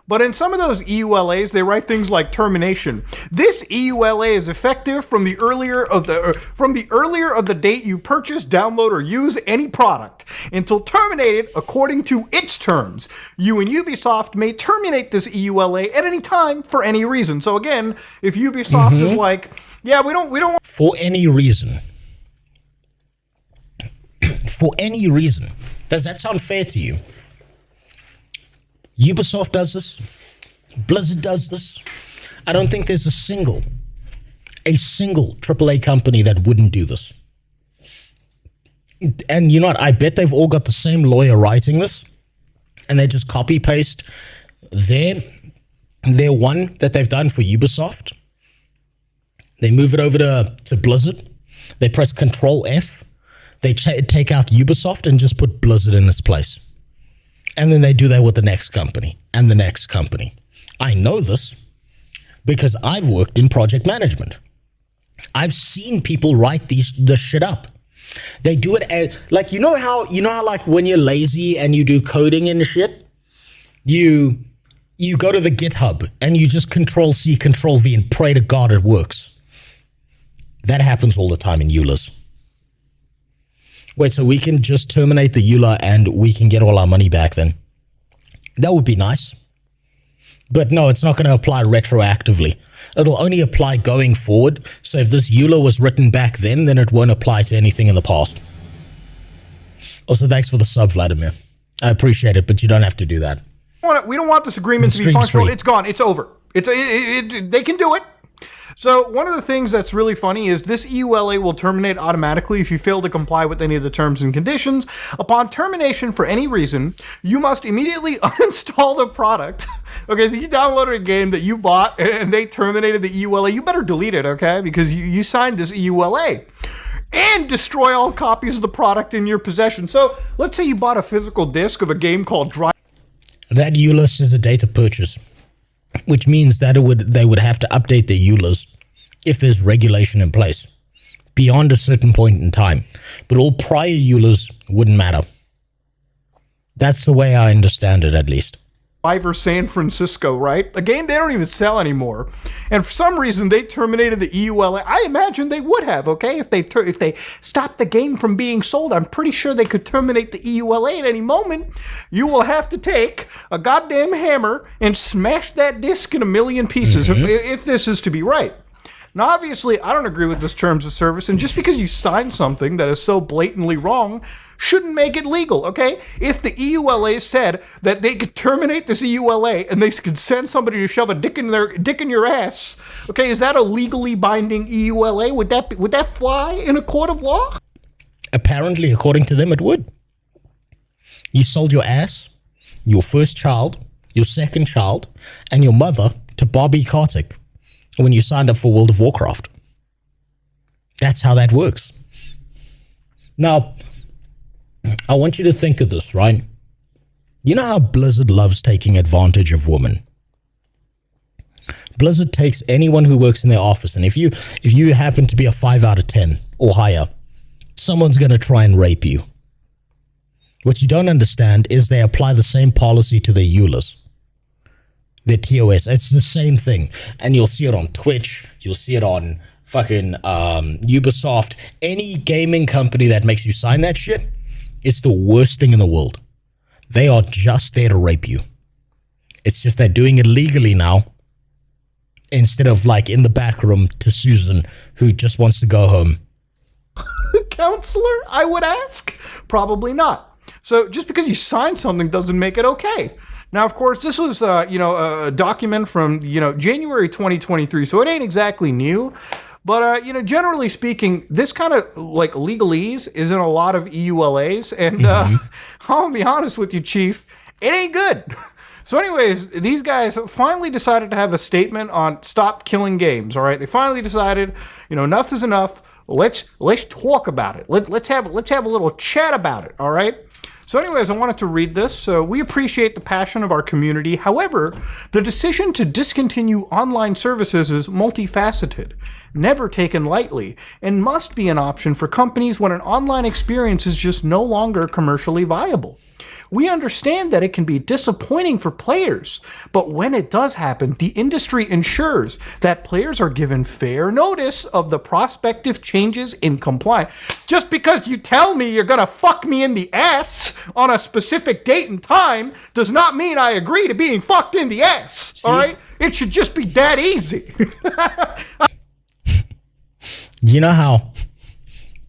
But in some of those EULAs, they write things like termination. This EULA is effective from the earlier of the date you purchase, download, or use any product until terminated according to its terms. You and Ubisoft may terminate this EULA at any time for any reason. So again, if Ubisoft is like, yeah, we don't for any reason. For any reason. Does that sound fair to you? Ubisoft does this. Blizzard does this. I don't think there's a single AAA company that wouldn't do this. And you know what? I bet they've all got the same lawyer writing this, and they just copy paste their one that they've done for Ubisoft. They move it over to Blizzard. They press Control F They take out Ubisoft and just put Blizzard in its place. And then they do that with the next company and the next company. I know this because I've worked in project management. I've seen people write this shit up. They do it as, like, you know how like when you're lazy and you do coding and shit, you go to the GitHub and you just Control-C, Control-V and pray to God it works. That happens all the time in EULAs. Wait, so we can just terminate the EULA and we can get all our money back then? That would be nice. But no, it's not going to apply retroactively. It'll only apply going forward. So if this EULA was written back then it won't apply to anything in the past. Also, thanks for the sub, Vladimir. I appreciate it, but you don't have to do that. We don't want this agreement to be functional. It's gone. It's over. They can do it. So one of the things that's really funny is this EULA will terminate automatically if you fail to comply with any of the terms and conditions. Upon termination for any reason, you must immediately uninstall the product. Okay, so you downloaded a game that you bought and they terminated the EULA. You better delete it, okay, because you signed this EULA. And destroy all copies of the product in your possession. So let's say you bought a physical disc of a game called Drive. That EULA is a data purchase, which means that they would have to update their EULAs if there's regulation in place beyond a certain point in time. But all prior EULAs wouldn't matter. That's the way I understand it, at least. Survivor San Francisco, right? A game they don't even sell anymore. And for some reason, they terminated the EULA. I imagine they would have, okay? If they stopped the game from being sold, I'm pretty sure they could terminate the EULA at any moment. You will have to take a goddamn hammer and smash that disc in a million pieces if this is to be right. Now, obviously, I don't agree with this terms of service, and just because you sign something that is so blatantly wrong shouldn't make it legal, okay? If the EULA said that they could terminate this EULA and they could send somebody to shove a dick in your ass, okay, is that a legally binding EULA? Would that fly in a court of law? Apparently, according to them, it would. You sold your ass, your first child, your second child, and your mother to Bobby Kotick when you signed up for World of Warcraft. That's how that works. Now, I want you to think of this, right? You know how Blizzard loves taking advantage of women? Blizzard takes anyone who works in their office, and if you happen to be a 5 out of 10 or higher, someone's going to try and rape you. What you don't understand is they apply the same policy to their EULAs. Their TOS. It's the same thing. And you'll see it on Twitch. You'll see it on fucking Ubisoft. Any gaming company that makes you sign that shit, it's the worst thing in the world. They are just there to rape you. It's just they're doing it legally now instead of like in the back room to Susan who just wants to go home. Counselor, I would ask? Probably not. So just because you sign something doesn't make it okay. Now, of course, this was, a document from, January 2023, so it ain't exactly new. But, generally speaking, this kind of, like, legalese is in a lot of EULAs. And I'm going to be honest with you, Chief, it ain't good. So anyways, these guys finally decided to have a statement on stop killing games, all right? They finally decided, enough is enough. Let's talk about it. Let's have a little chat about it, all right? So anyways, I wanted to read this. So we appreciate the passion of our community. However, the decision to discontinue online services is multifaceted, never taken lightly, and must be an option for companies when an online experience is just no longer commercially viable. We understand that it can be disappointing for players, but when it does happen, the industry ensures that players are given fair notice of the prospective changes in compliance. Just because you tell me you're gonna fuck me in the ass on a specific date and time does not mean I agree to being fucked in the ass, all right? It should just be that easy. You know how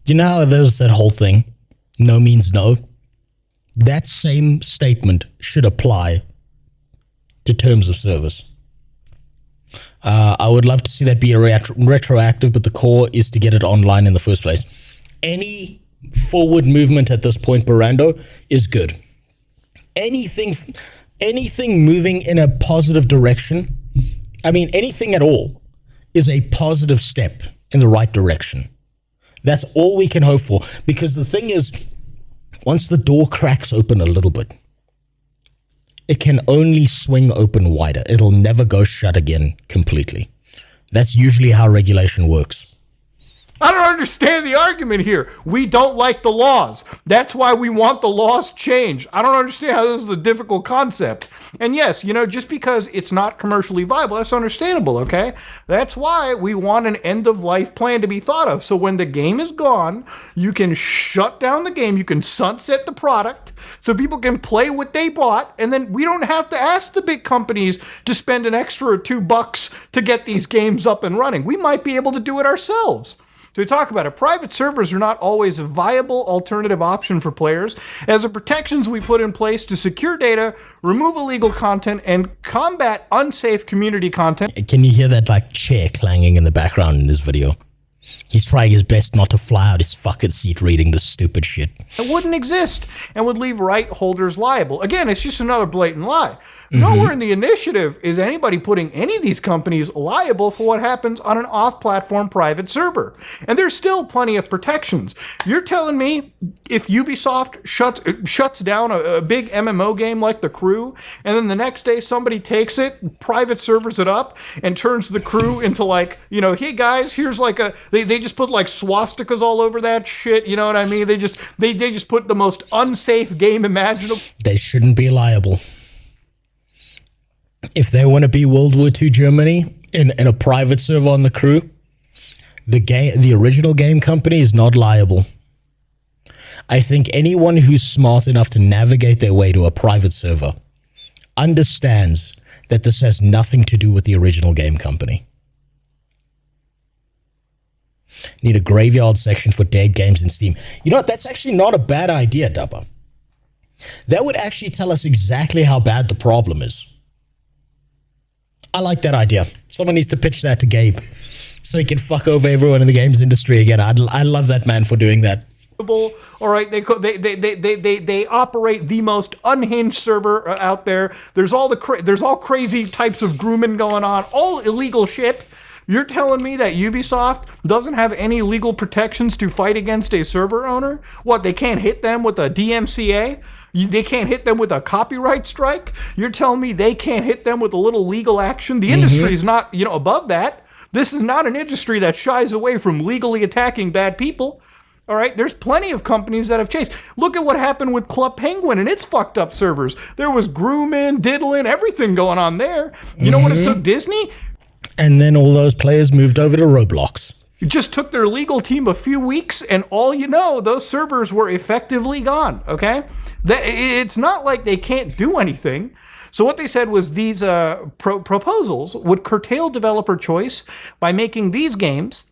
there's that whole thing, no means no? That same statement should apply to terms of service. I would love to see that be retroactive, but the core is to get it online in the first place. Any forward movement at this point, Barando, is good. Anything moving in a positive direction, anything at all, is a positive step in the right direction. That's all we can hope for. Because the thing is, once the door cracks open a little bit, it can only swing open wider. It'll never go shut again completely. That's usually how regulation works. I don't understand the argument here. We don't like the laws. That's why we want the laws changed. I don't understand how this is a difficult concept. And yes, just because it's not commercially viable, that's understandable, okay? That's why we want an end-of-life plan to be thought of. So when the game is gone, you can shut down the game, you can sunset the product, so people can play what they bought, and then we don't have to ask the big companies to spend an extra $2 to get these games up and running. We might be able to do it ourselves. So we talk about it. Private servers are not always a viable alternative option for players, as the protections we put in place to secure data, remove illegal content, and combat unsafe community content. Can you hear that chair clanging in the background in this video? He's trying his best not to fly out his fucking seat reading this stupid shit. It wouldn't exist and would leave right holders liable. Again, it's just another blatant lie. Nowhere in the initiative is anybody putting any of these companies liable for what happens on an off-platform private server. And there's still plenty of protections. You're telling me if Ubisoft shuts down a big MMO game like The Crew, and then the next day somebody takes it, private servers it up, and turns The Crew into hey guys, here's they just put swastikas all over that shit, you know what I mean? They just put the most unsafe game imaginable. They shouldn't be liable. If they want to be World War II Germany in a private server on The Crew, the original game company is not liable. I think anyone who's smart enough to navigate their way to a private server understands that this has nothing to do with the original game company. Need a graveyard section for dead games in Steam. You know what? That's actually not a bad idea, Dubba. That would actually tell us exactly how bad the problem is. I like that idea. Someone needs to pitch that to Gabe so he can fuck over everyone in the games industry again. I love that man for doing that. All right, they operate the most unhinged server out there. There's all crazy types of grooming going on, all illegal shit. You're telling me that Ubisoft doesn't have any legal protections to fight against a server owner? What, they can't hit them with a DMCA? They can't hit them with a copyright strike? You're telling me they can't hit them with a little legal action? The industry is not, above that. This is not an industry that shies away from legally attacking bad people. All right, there's plenty of companies that have chased. Look at what happened with Club Penguin and its fucked up servers. There was grooming, diddling, everything going on there. You know what it took Disney? And then all those players moved over to Roblox. It just took their legal team a few weeks, and all those servers were effectively gone, okay? It's not like they can't do anything. So what they said was these proposals would curtail developer choice by making these games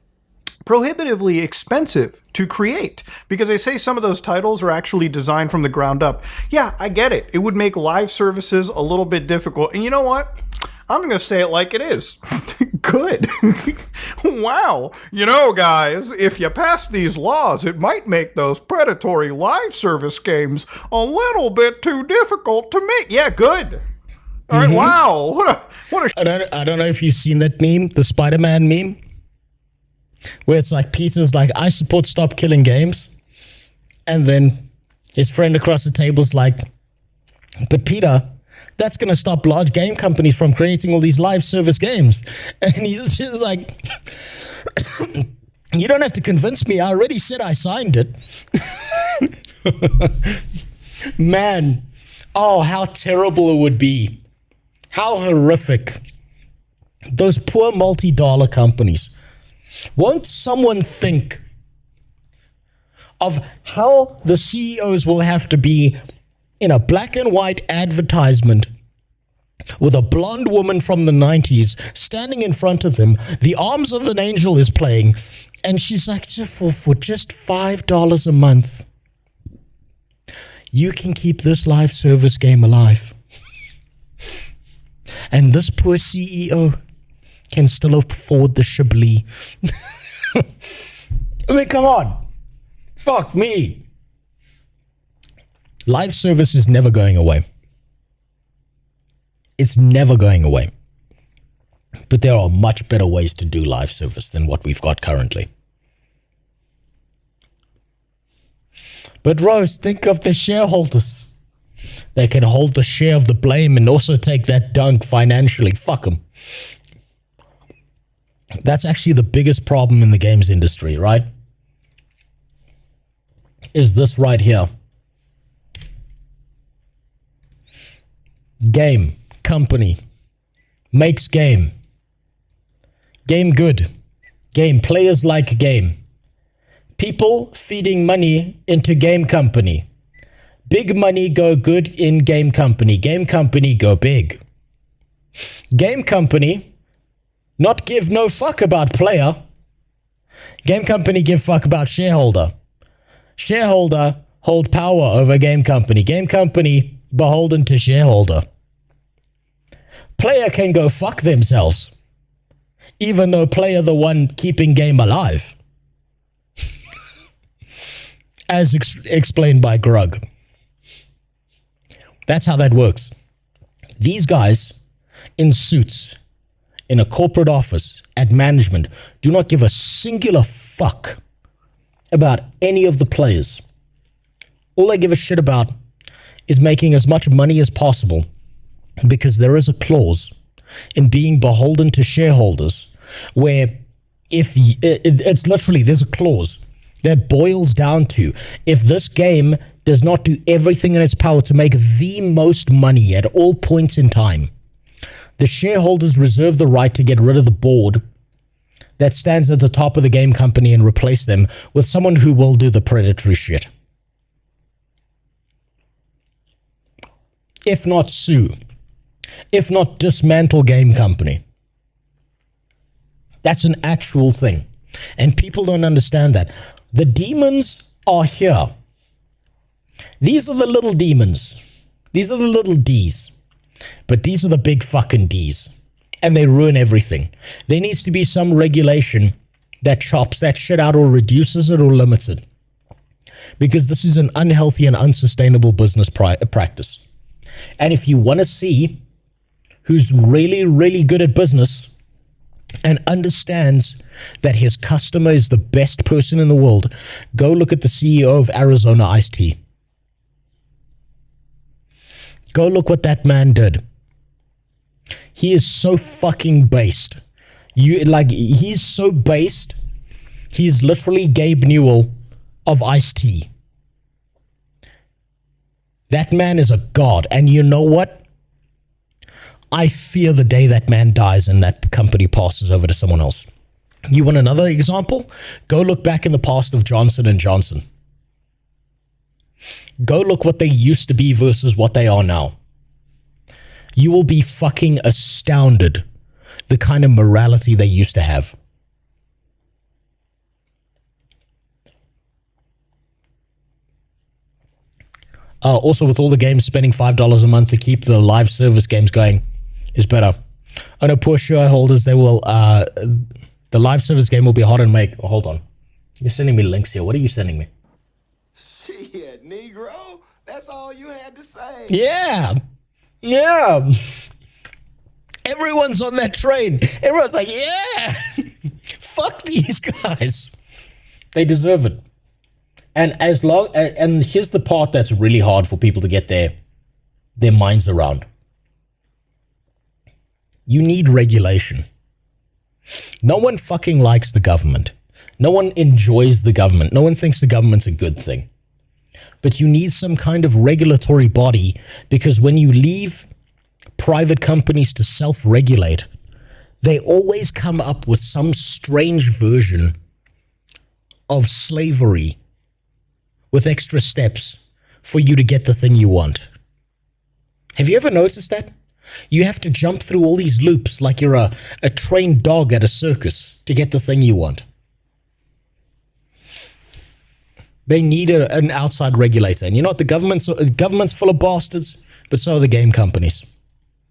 prohibitively expensive to create, because they say some of those titles are actually designed from the ground up. Yeah, I get it. It would make live services a little bit difficult. And you know what? I'm going to say it like it is. Good. Wow. Guys, if you pass these laws, it might make those predatory live service games a little bit too difficult to make. Yeah, good. All right, wow. I don't know if you've seen that meme, the Spider-Man meme, where it's Peter's I support stop killing games. And then his friend across the table's but Peter, that's going to stop large game companies from creating all these live service games. And he's just you don't have to convince me. I already said I signed it. Man, how terrible it would be. How horrific. Those poor multi-dollar companies. Won't someone think of how the CEOs will have to be in a black and white advertisement with a blonde woman from the 90s standing in front of them? The Arms of an Angel is playing, and she's for just $5 a month, you can keep this live service game alive. And this poor CEO can still afford the Chablis. I mean, come on. Fuck me. Live service is never going away. It's never going away. But there are much better ways to do live service than what we've got currently. But Rose, think of the shareholders. They can hold the share of the blame and also take that dunk financially. Fuck them. That's actually the biggest problem in the games industry, right? Is this right here. Game, company, makes game. Game good. Game, players like game. People feeding money into game company. Big money go good in game company. Game company go big. Game company not give no fuck about player. Game company give fuck about shareholder. Shareholder hold power over game company. Game company beholden to shareholder. Player can go fuck themselves. Even though player the one keeping game alive. As explained by Grug. That's how that works. These guys in suits in a corporate office at management do not give a singular fuck about any of the players. All they give a shit about is making as much money as possible, because there is a clause in being beholden to shareholders where if it's literally, there's a clause that boils down to, if this game does not do everything in its power to make the most money at all points in time, the shareholders reserve the right to get rid of the board that stands at the top of the game company and replace them with someone who will do the predatory shit. If not sue. If not dismantle game company. That's an actual thing. And people don't understand that. The demons are here. These are the little demons. These are the little D's. But these are the big fucking D's. And they ruin everything. There needs to be some regulation that chops that shit out or reduces it or limits it. Because this is an unhealthy and unsustainable business practice. And if you want to see who's really, really good at business and understands that his customer is the best person in the world, go look at the CEO of Arizona Iced Tea. Go look what that man did. He is so fucking based. He's so based. He's literally Gabe Newell of Iced Tea. That man is a god. And you know what? I fear the day that man dies and that company passes over to someone else. You want another example? Go look back in the past of Johnson & Johnson. Go look what they used to be versus what they are now. You will be fucking astounded the kind of morality they used to have. Also, with all the games spending $5 a month to keep the live service games going is better. I know poor shareholders, they will, the live service game will be hard to make. Oh, hold on. You're sending me links here. What are you sending me? Shit, Negro. That's all you had to say. Yeah. Yeah. Everyone's on that train. Everyone's like, yeah. Fuck these guys. They deserve it. And and here's the part that's really hard for people to get their minds around. You need regulation. No one fucking likes the government. No one enjoys the government. No one thinks the government's a good thing. But you need some kind of regulatory body, because when you leave private companies to self-regulate, they always come up with some strange version of slavery with extra steps for you to get the thing you want. Have you ever noticed that? You have to jump through all these loops like you're a trained dog at a circus to get the thing you want. They need an outside regulator. And you know what? The government's full of bastards, but so are the game companies.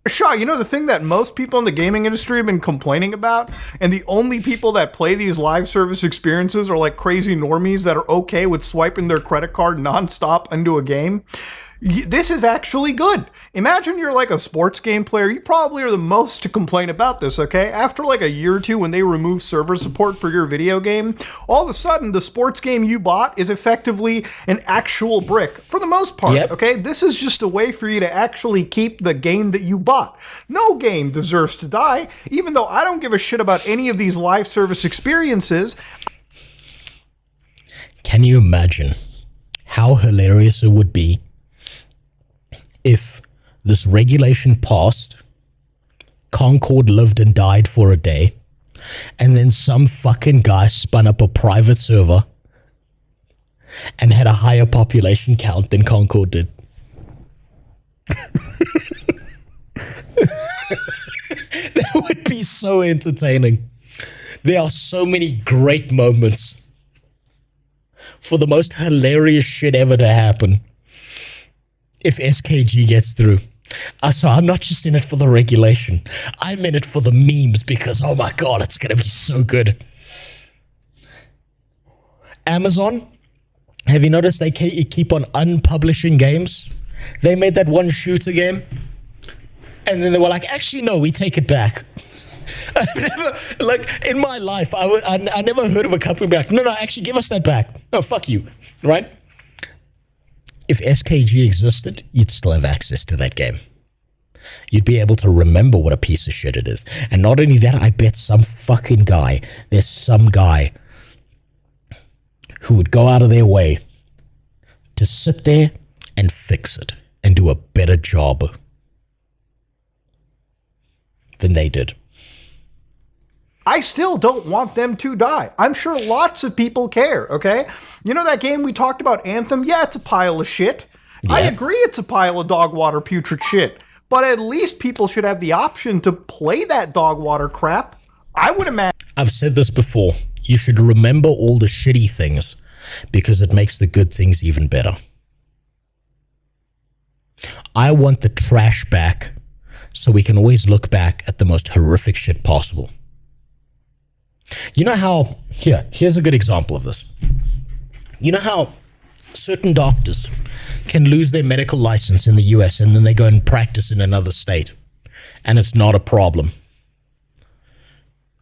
Shaw, you know the thing that most people in the gaming industry have been complaining about, and the only people that play these live service experiences are like crazy normies that are okay with swiping their credit card nonstop into a game? This is actually good. Imagine you're like a sports game player. You probably are the most to complain about this, okay? After like a year or two when they remove server support for your video game, all of a sudden the sports game you bought is effectively an actual brick for the most part, okay? This is just a way for you to actually keep the game that you bought. No game deserves to die, even though I don't give a shit about any of these live service experiences. Can you imagine how hilarious it would be if this regulation passed, Concord lived and died for a day, and then some fucking guy spun up a private server and had a higher population count than Concord did? That would be so entertaining. There are so many great moments for the most hilarious shit ever to happen if SKG gets through. So I'm not just in it for the regulation. I'm in it for the memes because, oh my god, it's going to be so good. Amazon, have you noticed they keep on unpublishing games? They made that one shooter game, and then they were like, actually, no, we take it back. Like, in my life, I never heard of a company be like, no, actually, give us that back. No, fuck you, right? If SKG existed, you'd still have access to that game. You'd be able to remember what a piece of shit it is. And not only that, I bet there's some guy who would go out of their way to sit there and fix it and do a better job than they did. I still don't want them to die. I'm sure lots of people care, okay? You know that game we talked about, Anthem? Yeah, it's a pile of shit. Yeah. I agree it's a pile of dog water putrid shit. But at least people should have the option to play that dog water crap. I would imagine. I've said this before. You should remember all the shitty things because it makes the good things even better. I want the trash back so we can always look back at the most horrific shit possible. You know how, here's a good example of this. You know how certain doctors can lose their medical license in the US and then they go and practice in another state and it's not a problem.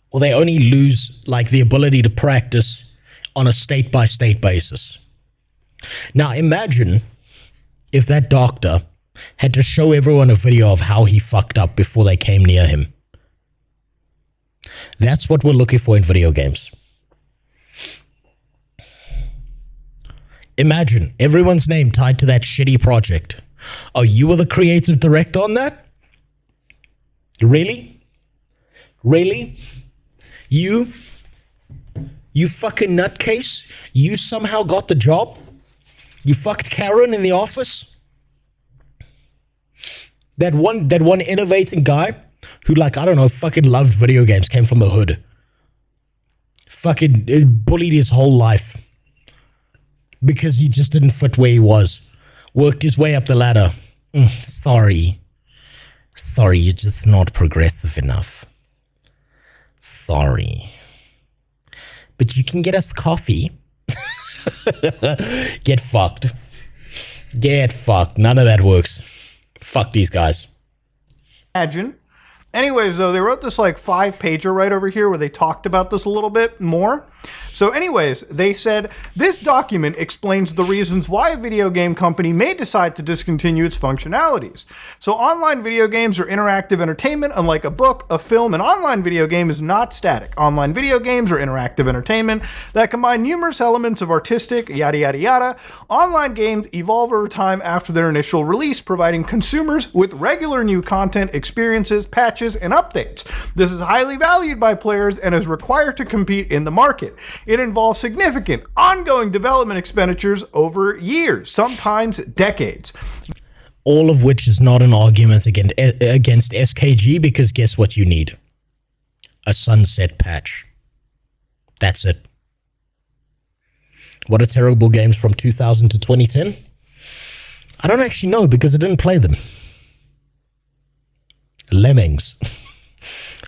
Or they only lose like the ability to practice on a state-by-state basis. Now imagine if that doctor had to show everyone a video of how he fucked up before they came near him. That's what we're looking for in video games. Imagine everyone's name tied to that shitty project. Oh, you were the creative director on that? Really? Really? You fucking nutcase? You somehow got the job? You fucked Karen in the office? That one innovating guy who, like, I don't know, fucking loved video games, came from the hood. Fucking bullied his whole life. Because he just didn't fit where he was. Worked his way up the ladder. Sorry, you're just not progressive enough. Sorry. But you can get us coffee. Get fucked. Get fucked. None of that works. Fuck these guys. Imagine. Anyways, though, they wrote this like 5-pager right over here where they talked about this a little bit more. So anyways, they said, this document explains the reasons why a video game company may decide to discontinue its functionalities. So online video games are interactive entertainment. Unlike a book, a film, an online video game is not static. Online video games are interactive entertainment that combine numerous elements of artistic, yada yada yada. Online games evolve over time after their initial release, providing consumers with regular new content, experiences, patches, and updates. This is highly valued by players and is required to compete in the market. It involves significant ongoing development expenditures over years, sometimes decades. All of which is not an argument against SKG, because guess what you need? A sunset patch. That's it. What are terrible games from 2000 to 2010? I don't actually know because I didn't play them. Lemmings.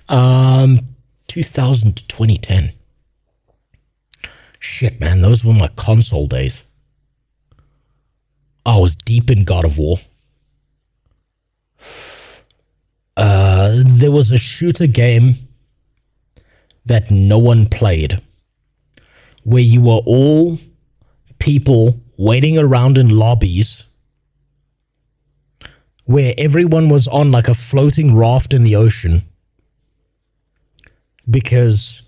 2000 to 2010. Shit, man, those were my console days. I was deep in God of War. There was a shooter game that no one played, where you were all people waiting around in lobbies, where everyone was on like a floating raft in the ocean because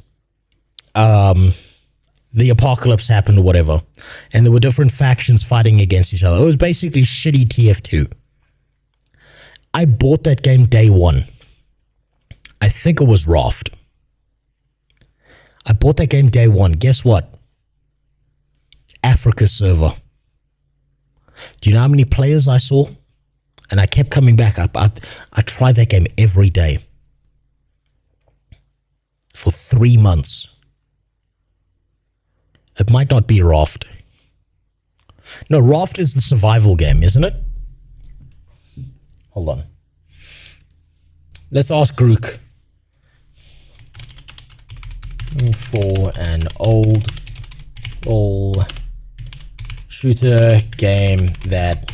the apocalypse happened or whatever, and there were different factions fighting against each other. It was basically shitty TF2. I bought that game day one. I think it was Raft. I bought that game day one. Guess what? Africa server. Do you know how many players I saw? And I kept coming back. I tried that game every day for 3 months. It might not be Raft. No, Raft is the survival game, isn't it? Hold on. Let's ask Grook for an old shooter game that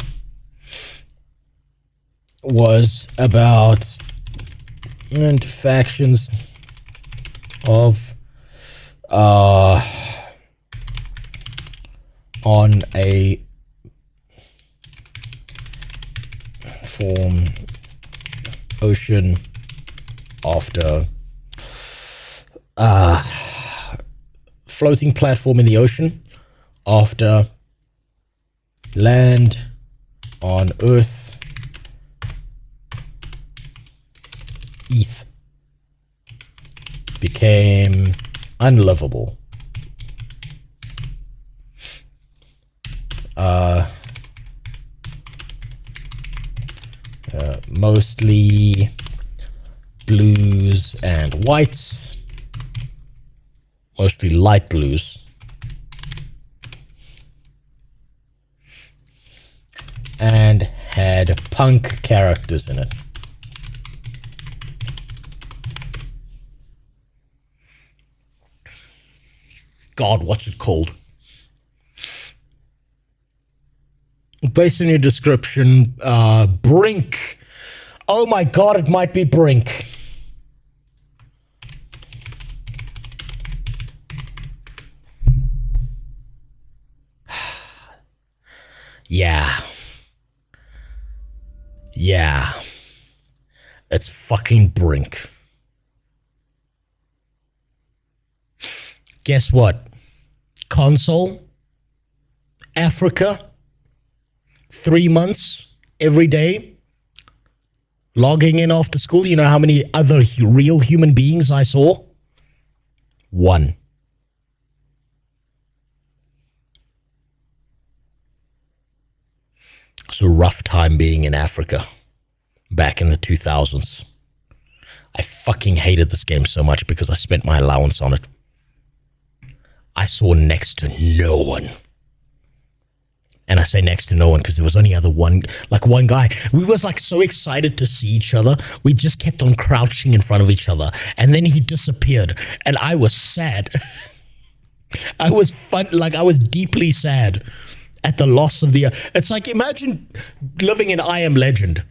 was about factions of on a form ocean after floating platform in the ocean after land on Earth ETH became unlivable. Mostly blues and whites, mostly light blues, and had punk characters in it. God, what's it called? Based on your description, Brink. Oh my God, it might be Brink. Yeah. Yeah. It's fucking Brink. Guess what? Console, Africa, 3 months, every day, logging in after school. You know how many other real human beings I saw? 1. It's a rough time being in Africa back in the 2000s. I fucking hated this game so much because I spent my allowance on it. I saw next to no one. And I say next to no one because there was only one guy. We was like so excited to see each other. We just kept on crouching in front of each other. And then he disappeared. And I was sad. I was deeply sad at the loss of the... It's like, imagine living in I Am Legend.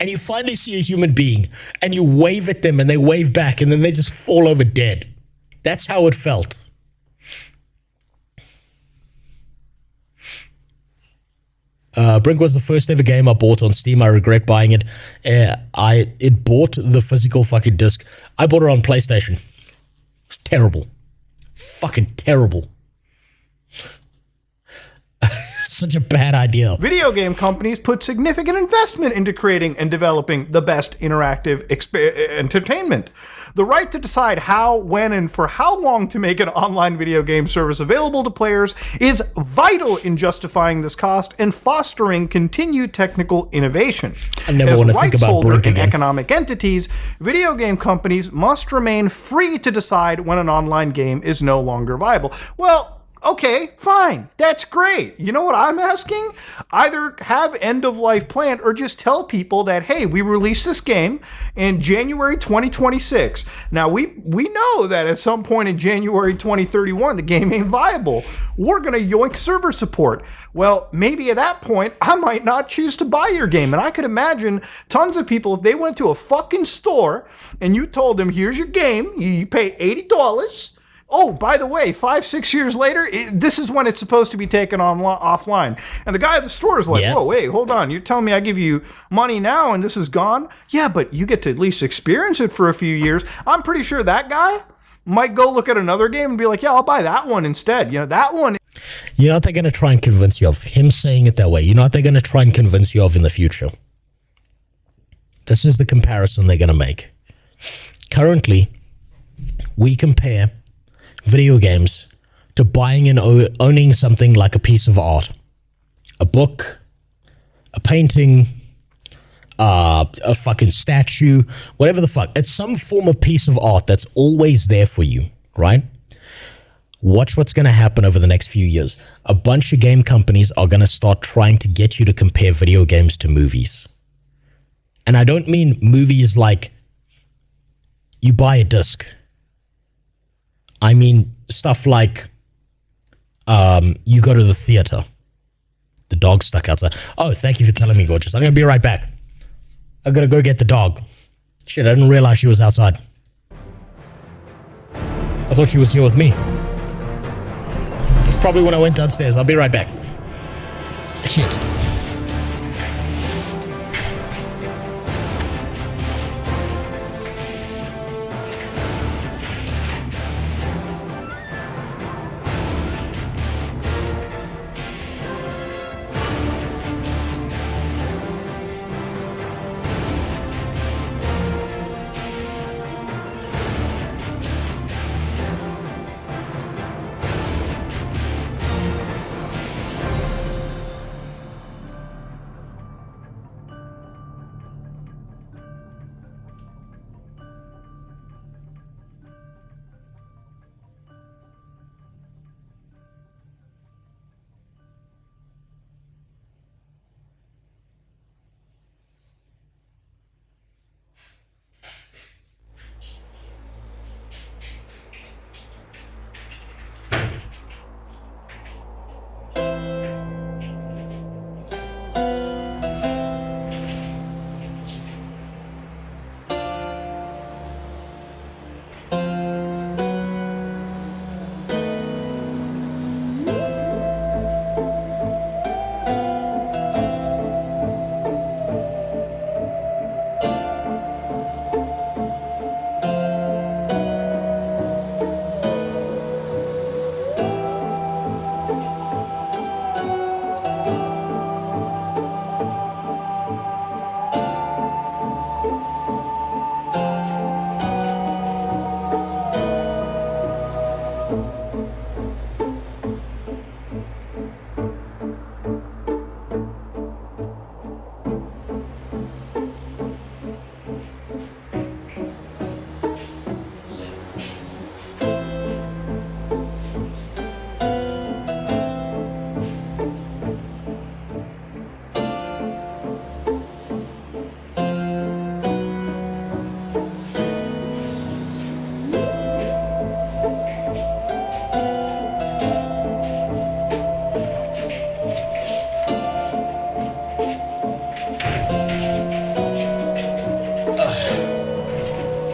And you finally see a human being. And you wave at them and they wave back. And then they just fall over dead. That's how it felt. Brink was the first ever game I bought on Steam. I regret buying it. It bought the physical fucking disc. I bought it on PlayStation. It's terrible. Fucking terrible. Such a bad idea. Video game companies put significant investment into creating and developing the best interactive entertainment. The right to decide how, when, and for how long to make an online video game service available to players is vital in justifying this cost and fostering continued technical innovation. I never want to think about Brink again. Economic entities, video game companies must remain free to decide when an online game is no longer viable. Well, Okay, fine. That's great. You know what I'm asking? Either have end of life planned or just tell people that, hey, we released this game in January 2026. Now, we know that at some point in January 2031, the game ain't viable. We're going to yoink server support. Well, maybe at that point, I might not choose to buy your game. And I could imagine tons of people, if they went to a fucking store and you told them, here's your game, you pay $80. Oh, by the way, 5-6 years later, this is when it's supposed to be taken offline. And the guy at the store is like, whoa, wait, hold on. You're telling me I give you money now and this is gone? Yeah, but you get to at least experience it for a few years. I'm pretty sure that guy might go look at another game and be like, yeah, I'll buy that one instead. You know, that one. You know what they're going to try and convince you of? Him saying it that way. You know what they're going to try and convince you of in the future? This is the comparison they're going to make. Currently, we compare video games to buying and owning something like a piece of art, a book, a painting, a fucking statue, whatever the fuck. It's some form of piece of art that's always there for you, right? Watch what's going to happen over the next few years. A bunch of game companies are going to start trying to get you to compare video games to movies. And I don't mean movies like you buy a disc. I mean stuff like you go to the theater. The dog stuck outside. Oh, thank you for telling me, gorgeous. I'm going to be right back. I'm going to go get the dog. Shit, I didn't realize she was outside. I thought she was here with me. It's probably when I went downstairs. I'll be right back. Shit.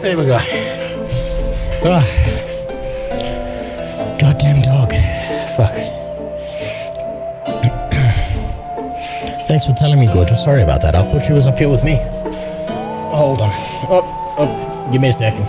There we go. Goddamn dog. Fuck. Thanks for telling me, gorgeous. Sorry about that. I thought she was up here with me. Hold on. Oh, give me a second.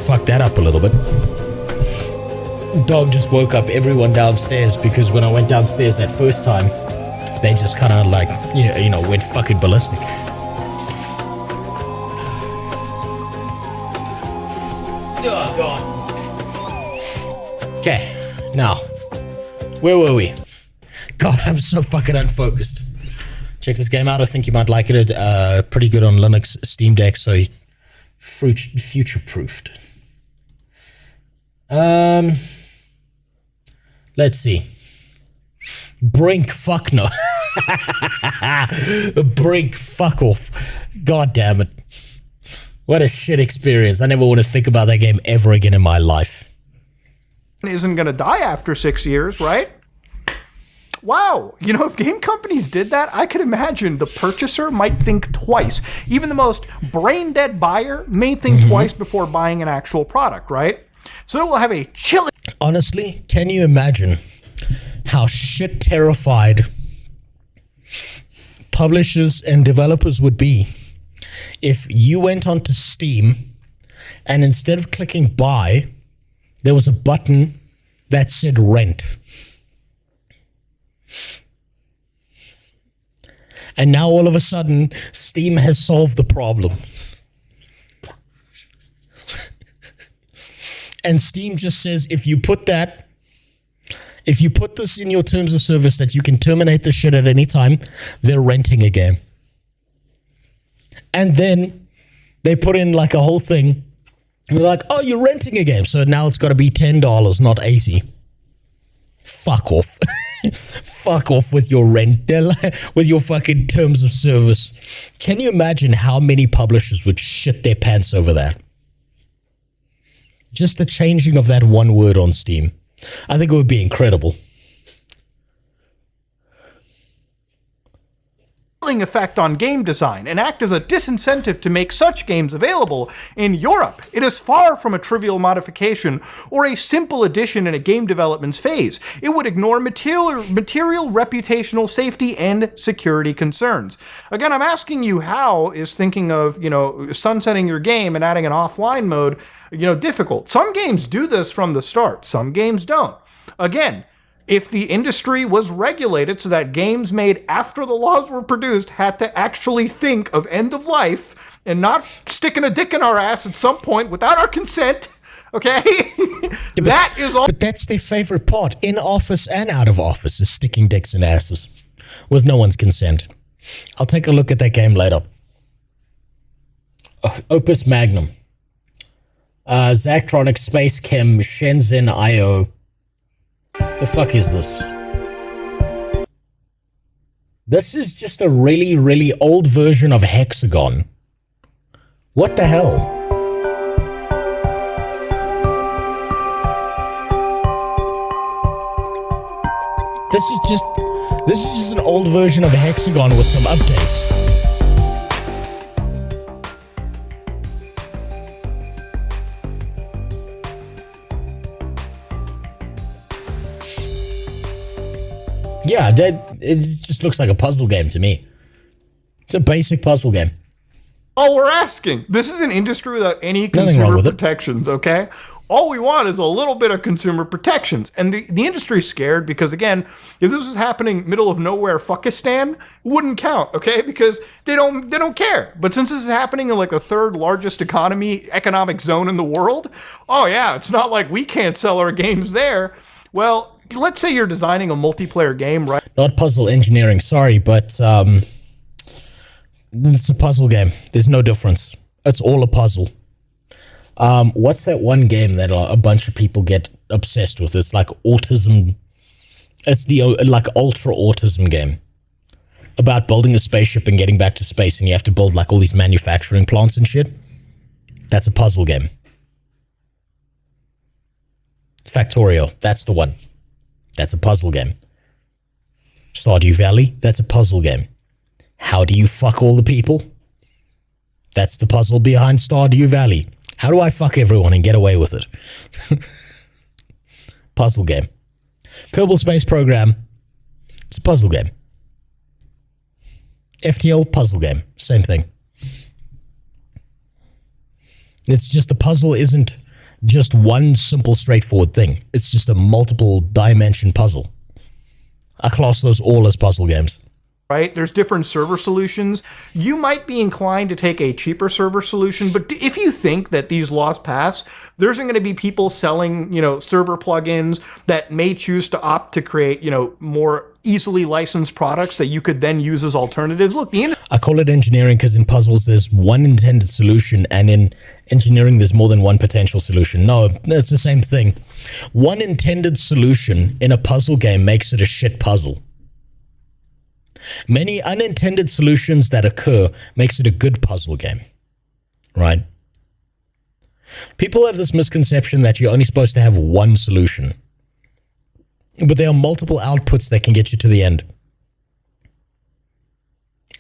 fucked that up a little bit. Dog just woke up everyone downstairs because when I went downstairs that first time, they just kind of like, you know, went fucking ballistic. Oh, God. Okay, now, where were we? God, I'm so fucking unfocused. Check this game out. I think you might like it. Pretty good on Linux, Steam Deck, so future-proofed. Let's see. Brink, fuck no. Brink, fuck off. God damn it. What a shit experience. I never want to think about that game ever again in my life. Isn't going to die after 6 years, right? Wow. You know, if game companies did that, I could imagine the purchaser might think twice. Even the most brain-dead buyer may think twice before buying an actual product, right? So it will have a chilling... Honestly, can you imagine how shit terrified publishers and developers would be if you went onto Steam and instead of clicking buy, there was a button that said rent. And now all of a sudden, Steam has solved the problem. And Steam just says, if you put this in your terms of service that you can terminate the shit at any time, they're renting a game. And then they put in like a whole thing. And they're like, oh, you're renting a game. So now it's got to be $10, not 80. Fuck off. Fuck off with your rent, with your fucking terms of service. Can you imagine how many publishers would shit their pants over that? Just the changing of that one word on Steam. I think it would be incredible. Effect on game design and act as a disincentive to make such games available. In Europe, it is far from a trivial modification or a simple addition in a game development's phase. It would ignore material reputational safety and security concerns. Again, I'm asking you, how is thinking of, you know, sunsetting your game and adding an offline mode, you know, difficult? Some games do this from the start. Some games don't. Again, if the industry was regulated so that games made after the laws were produced had to actually think of end of life and not sticking a dick in our ass at some point without our consent, okay? That is all. But that's their favorite part, in office and out of office, is sticking dicks in asses with no one's consent. I'll take a look at that game later. Opus Magnum. Zachtronic, Space Chem, Shenzhen IO. The fuck is this? This is just a really, really old version of Hexagon. What the hell? This is just an old version of Hexagon with some updates. Yeah, it just looks like a puzzle game to me. It's a basic puzzle game. All we're asking. This is an industry without any consumer protections, okay? All we want is a little bit of consumer protections. And the industry's scared because, again, if this was happening middle of nowhere Fuckistan, it wouldn't count, okay? Because they don't care. But since this is happening in like the third largest economic zone in the world, oh yeah, it's not like we can't sell our games there. Well, let's say you're designing a multiplayer game, right? Not puzzle engineering, sorry, but it's a puzzle game. There's no difference. It's all a puzzle. What's that one game that a bunch of people get obsessed with? It's like autism. It's the like ultra autism game about building a spaceship and getting back to space, and you have to build like all these manufacturing plants and shit. That's a puzzle game. Factorio, that's the one. That's a puzzle game. Stardew Valley, that's a puzzle game. How do you fuck all the people? That's the puzzle behind Stardew Valley. How do I fuck everyone and get away with it? Puzzle game. Kerbal Space Program, it's a puzzle game. FTL, puzzle game, same thing. It's just the puzzle isn't just one simple, straightforward thing. It's just a multiple dimension puzzle. I class those all as puzzle games. Right? There's different server solutions. You might be inclined to take a cheaper server solution, but if you think that these laws pass, there's going to be people selling, server plugins that may choose to opt to create, more easily licensed products that you could then use as alternatives. Look, I call it engineering because in puzzles there's one intended solution, and in engineering there's more than one potential solution. No, it's the same thing. One intended solution in a puzzle game makes it a shit puzzle. Many unintended solutions that occur makes it a good puzzle game, right? People have this misconception that you're only supposed to have one solution, but there are multiple outputs that can get you to the end.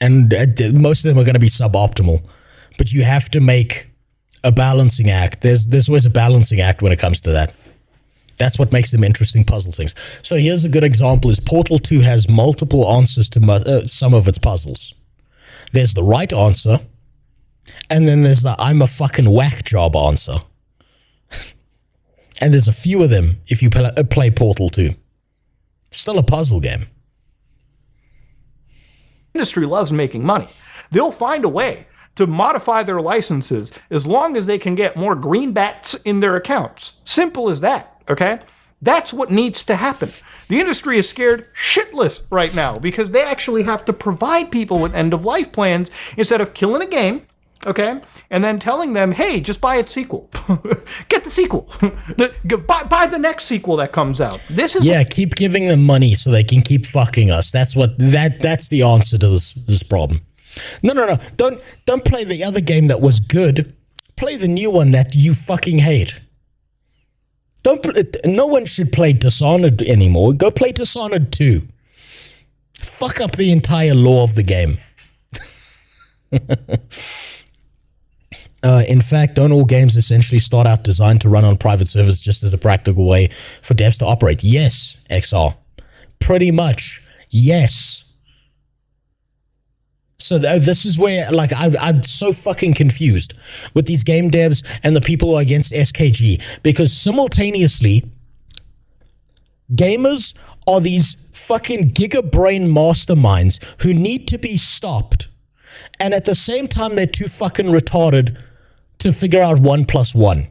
And most of them are going to be suboptimal, but you have to make a balancing act. There's always a balancing act when it comes to that. That's what makes them interesting puzzle things. So here's a good example: is Portal 2 has multiple answers to some of its puzzles. There's the right answer, and then there's the I'm a fucking whack job answer. And there's a few of them if you play Portal 2. Still a puzzle game. Industry loves making money. They'll find a way to modify their licenses as long as they can get more greenbacks in their accounts. Simple as that. Okay? That's what needs to happen. The industry is scared shitless right now because they actually have to provide people with end-of-life plans instead of killing a game, okay, and then telling them, hey, just buy its sequel. Get the sequel. Buy the next sequel that comes out. This is keep giving them money so they can keep fucking us. That's the answer to this problem. No. Don't play the other game that was good. Play the new one that you fucking hate. No one should play Dishonored anymore. Go play Dishonored 2. Fuck up the entire lore of the game. In fact, don't all games essentially start out designed to run on private servers just as a practical way for devs to operate? Yes, XR. Pretty much. Yes. So this is where, I'm so fucking confused with these game devs and the people who are against SKG, because simultaneously, gamers are these fucking gigabrain masterminds who need to be stopped, and at the same time, they're too fucking retarded to figure out 1 + 1.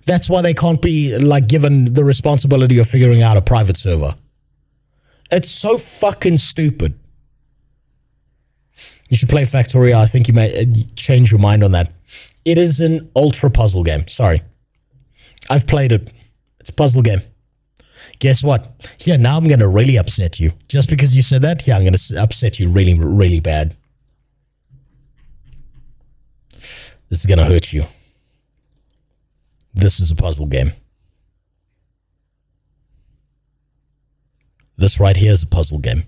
That's why they can't be, given the responsibility of figuring out a private server. It's so fucking stupid. You should play Factorio. I think you may change your mind on that. It is an ultra puzzle game. Sorry. I've played it. It's a puzzle game. Guess what? Yeah, now I'm going to really upset you. Just because you said that, I'm going to upset you really, really bad. This is going to hurt you. This is a puzzle game. This right here is a puzzle game.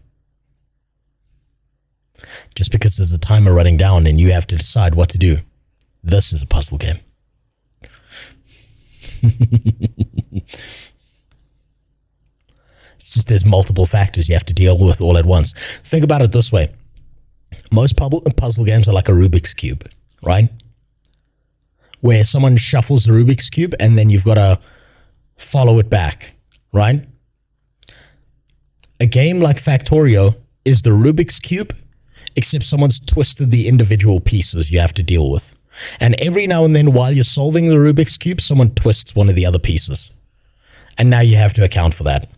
Just because there's a timer running down and you have to decide what to do. This is a puzzle game. It's just there's multiple factors you have to deal with all at once. Think about it this way. Most puzzle games are like a Rubik's Cube, right? Where someone shuffles the Rubik's Cube and then you've got to follow it back, right? A game like Factorio is the Rubik's Cube, except someone's twisted the individual pieces you have to deal with. And every now and then while you're solving the Rubik's Cube, someone twists one of the other pieces. And now you have to account for that.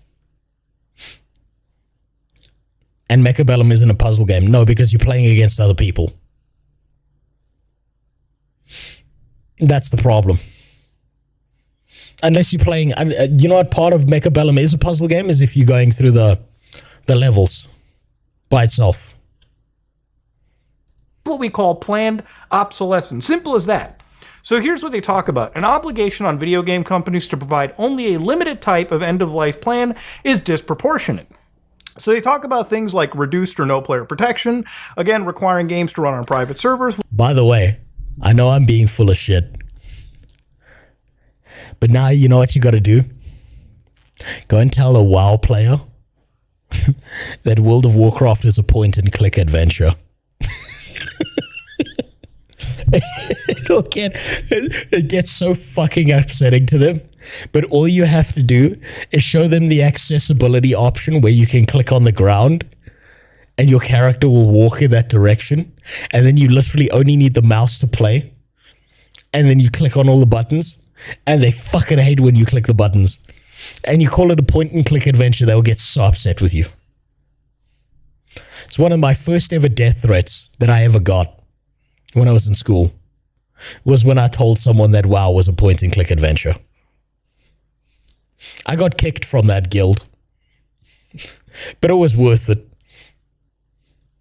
And Mechabellum isn't a puzzle game. No, because you're playing against other people. That's the problem. Unless you're playing... you know what part of Mechabellum is a puzzle game? Is if you're going through the levels by itself. What we call planned obsolescence. Simple as that. So here's what they talk about. An obligation on video game companies to provide only a limited type of end-of-life plan is disproportionate. So they talk about things like reduced or no player protection, again, requiring games to run on private servers. By the way, I know I'm being full of shit, but now you know what you got to do? Go and tell a WoW player that World of Warcraft is a point-and-click adventure. still get, it gets so fucking upsetting to them. But all you have to do is show them the accessibility option where you can click on the ground and your character will walk in that direction. And then you literally only need the mouse to play. And then you click on all the buttons. And they fucking hate when you click the buttons. And you call it a point and click adventure, they'll get so upset with you. It's one of my first ever death threats that I ever got when I was in school. Was when I told someone that WoW was a point and click adventure. I got kicked from that guild. But it was worth it.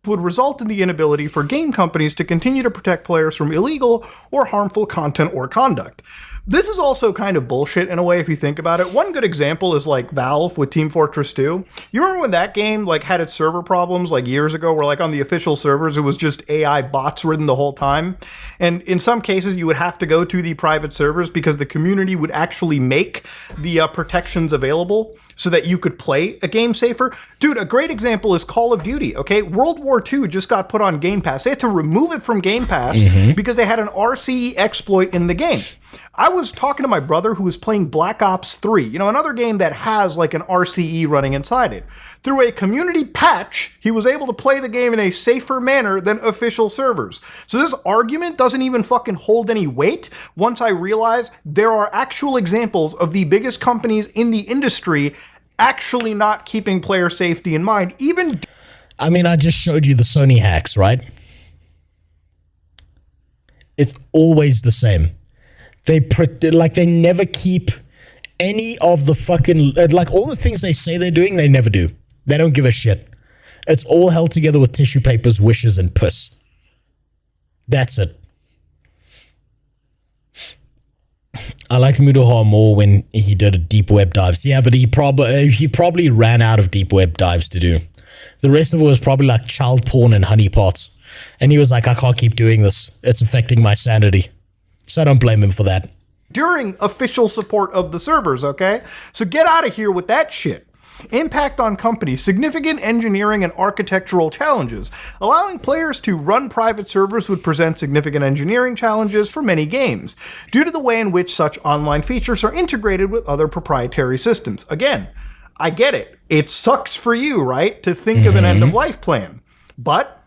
Would result in the inability for game companies to continue to protect players from illegal or harmful content or conduct. This is also kind of bullshit in a way if you think about it. One good example is like Valve with Team Fortress 2. You remember when that game like had its server problems like years ago where like on the official servers it was just AI bots ridden the whole time? And in some cases you would have to go to the private servers because the community would actually make the protections available so that you could play a game safer. Dude, a great example is Call of Duty, okay? World War II just got put on Game Pass. They had to remove it from Game Pass because they had an RCE exploit in the game. I was talking to my brother who was playing Black Ops 3, you know, another game that has like an RCE running inside it. Through a community patch, he was able to play the game in a safer manner than official servers. So this argument doesn't even fucking hold any weight once I realize there are actual examples of the biggest companies in the industry actually not keeping player safety in mind. Even I mean, I just showed you the Sony hacks, right? It's always the same. They never keep any of the fucking, like all the things they say they're doing, they never do. They don't give a shit. It's all held together with tissue papers, wishes, and piss. That's it. I liked Mudoha more when he did deep web dives. Yeah, but he probably ran out of deep web dives to do. The rest of it was probably like child porn and honeypots. And he was like, I can't keep doing this. It's affecting my sanity. So I don't blame him for that. During official support of the servers, okay? So get out of here with that shit. Impact on companies, significant engineering and architectural challenges. Allowing players to run private servers would present significant engineering challenges for many games, due to the way in which such online features are integrated with other proprietary systems. Again, I get it. It sucks for you, right, to think of an end-of-life plan. But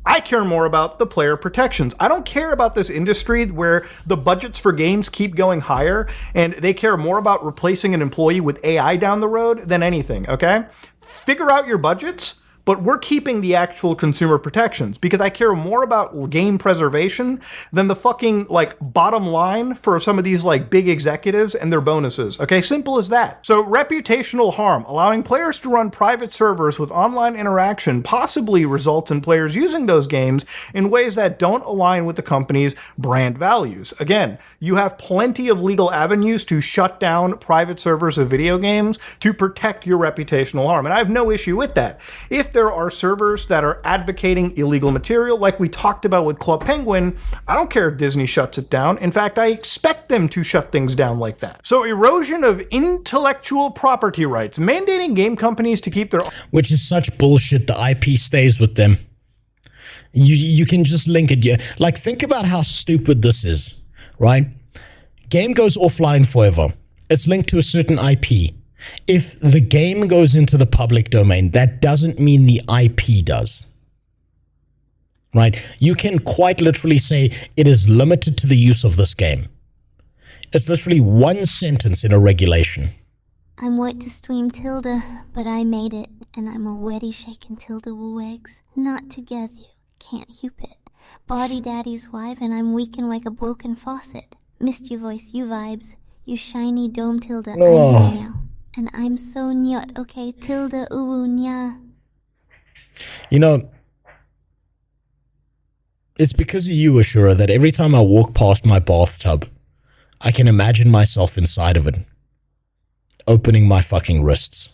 I care more about the player protections. I don't care about this industry where the budgets for games keep going higher and they care more about replacing an employee with AI down the road than anything, okay? Figure out your budgets, but we're keeping the actual consumer protections because I care more about game preservation than the fucking like bottom line for some of these like big executives and their bonuses. Okay, simple as that. So reputational harm, allowing players to run private servers with online interaction possibly results in players using those games in ways that don't align with the company's brand values. Again, you have plenty of legal avenues to shut down private servers of video games to protect your reputational harm. And I have no issue with that. If there are servers that are advocating illegal material, like we talked about with Club Penguin, I don't care if Disney shuts it down. In fact, I expect them to shut things down like that. So erosion of intellectual property rights, mandating game companies to keep their... Which is such bullshit, the IP stays with them. You can just link it. Yeah. Like, think about how stupid this is, right? Game goes offline forever. It's linked to a certain IP. If the game goes into the public domain, that doesn't mean the IP does. Right? You can quite literally say it is limited to the use of this game. It's literally one sentence in a regulation. I'm white to stream Tilda, but I made it, and I'm already shaking Tilda wigs. Not together, can't help it. Body daddy's wife, and I'm weakened like a broken faucet. Missed your voice, you vibes. You shiny dome Tilda, I'm here now. And I'm so nyot, okay, Tilda uwunya. You know, it's because of you, Ashura, that every time I walk past my bathtub, I can imagine myself inside of it, opening my fucking wrists.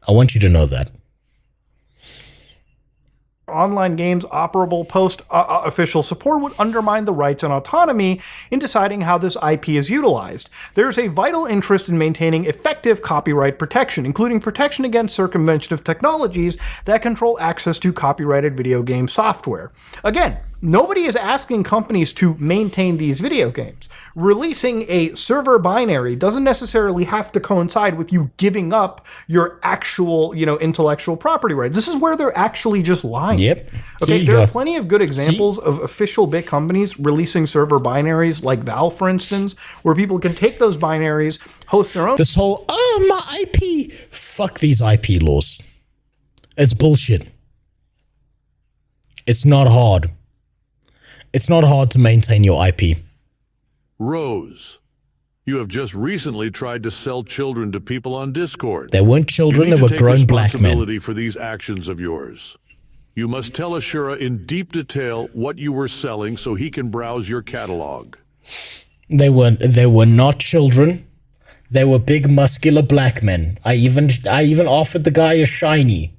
I want you to know that. Online games operable post-official support would undermine the rights and autonomy in deciding how this IP is utilized. There is a vital interest in maintaining effective copyright protection, including protection against circumvention of technologies that control access to copyrighted video game software. Again, Nobody is asking companies to maintain these video games. Releasing a server binary doesn't necessarily have to coincide with you giving up your actual, intellectual property rights. This is where they're actually just lying. Yep. Okay, there are plenty of good examples of official big companies releasing server binaries, like Valve, for instance, where people can take those binaries, host their own. This whole, my IP. Fuck these IP laws. It's bullshit. It's not hard. It's not hard to maintain your IP. Rose, you have just recently tried to sell children to people on Discord. They weren't children, they were grown black men. Responsibility for these actions of yours. You must tell Ashura in deep detail what you were selling so he can browse your catalog. They were not children. They were big, muscular black men. I even offered the guy a shiny.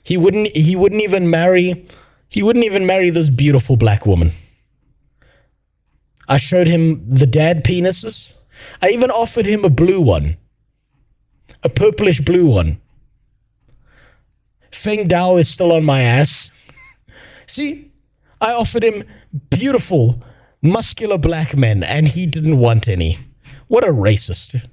He wouldn't even marry this beautiful black woman. I showed him the dad penises. I even offered him a blue one. A purplish blue one. Feng Dao is still on my ass. See? I offered him beautiful, muscular black men, and he didn't want any. What a racist.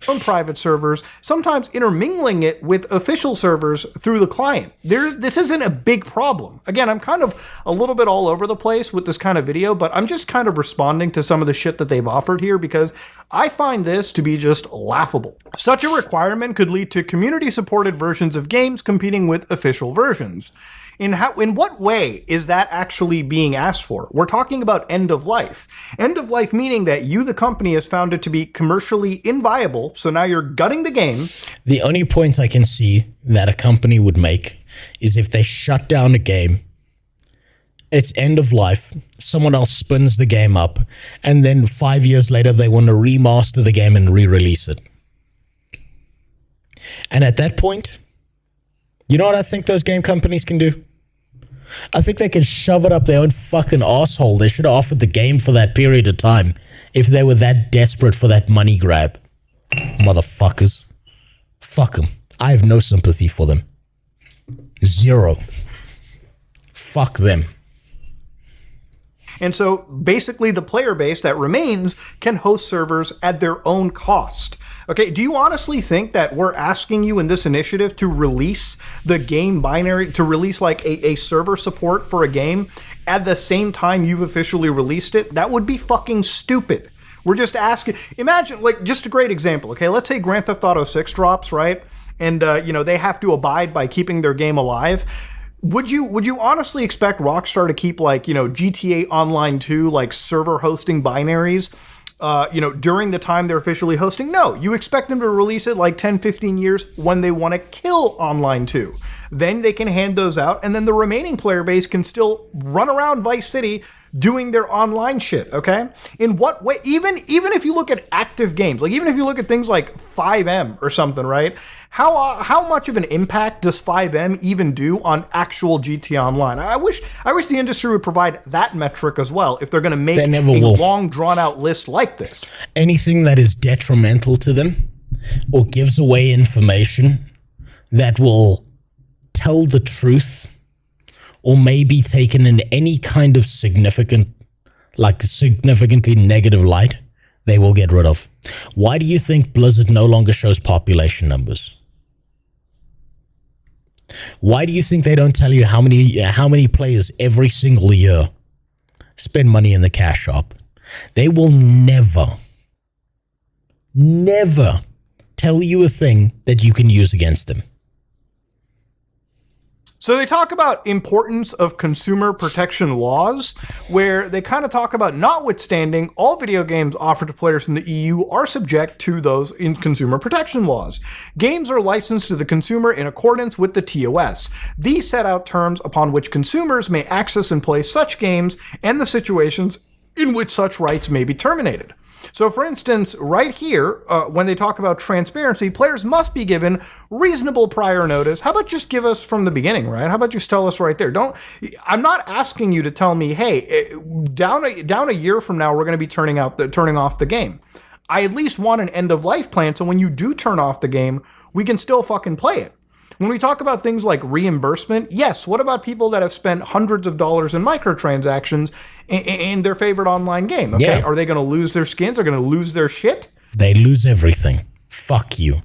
On private servers, sometimes intermingling it with official servers through the client. This isn't a big problem. Again, I'm kind of a little bit all over the place with this kind of video, but I'm just kind of responding to some of the shit that they've offered here because I find this to be just laughable. Such a requirement could lead to community-supported versions of games competing with official versions. In what way is that actually being asked for? We're talking about end of life. End of life meaning that you, the company, has found it to be commercially inviable, so now you're gutting the game. The only point I can see that a company would make is if they shut down a game, it's end of life, someone else spins the game up, and then 5 years later they want to remaster the game and re-release it. And at that point, you know what I think those game companies can do? I think they can shove it up their own fucking asshole. They should have offered the game for that period of time if they were that desperate for that money grab. Motherfuckers. Fuck them. I have no sympathy for them. Zero. Fuck them. And so basically the player base that remains can host servers at their own cost. Okay, do you honestly think that we're asking you in this initiative to release the game binary, to release like a server support for a game at the same time you've officially released it? That would be fucking stupid. We're just asking, imagine, like, just a great example, okay? Let's say Grand Theft Auto 6 drops, right? And, they have to abide by keeping their game alive. Would you honestly expect Rockstar to keep, like, GTA Online 2, like, server hosting binaries, during the time they're officially hosting? No, you expect them to release it like 10, 15 years when they want to kill Online 2. Then they can hand those out, and then the remaining player base can still run around Vice City doing their online shit, okay? In what way? Even if you look at active games, like even if you look at things like 5M or something, right? How much of an impact does 5M even do on actual GTA Online? I wish the industry would provide that metric as well if they're going to make a long, drawn-out list like this. Anything that is detrimental to them or gives away information that will tell the truth or may be taken in any kind of significantly negative light, they will get rid of. Why do you think Blizzard no longer shows population numbers? Why do you think they don't tell you how many players every single year spend money in the cash shop? They will never tell you a thing that you can use against them. So they talk about importance of consumer protection laws, where they kind of talk about notwithstanding all video games offered to players in the EU are subject to those in consumer protection laws. Games are licensed to the consumer in accordance with the TOS. These set out terms upon which consumers may access and play such games and the situations in which such rights may be terminated. So, for instance, right here, when they talk about transparency, players must be given reasonable prior notice. How about just give us from the beginning, right? How about just tell us right there? I'm not asking you to tell me, hey, down a year from now, we're going to be turning off the game. I at least want an end of life plan, so when you do turn off the game, we can still fucking play it. When we talk about things like reimbursement, yes, what about people that have spent hundreds of dollars in microtransactions in their favorite online game? Okay, Yeah. Are they going to lose their skins? Are going to lose their shit? They lose everything. Fuck you.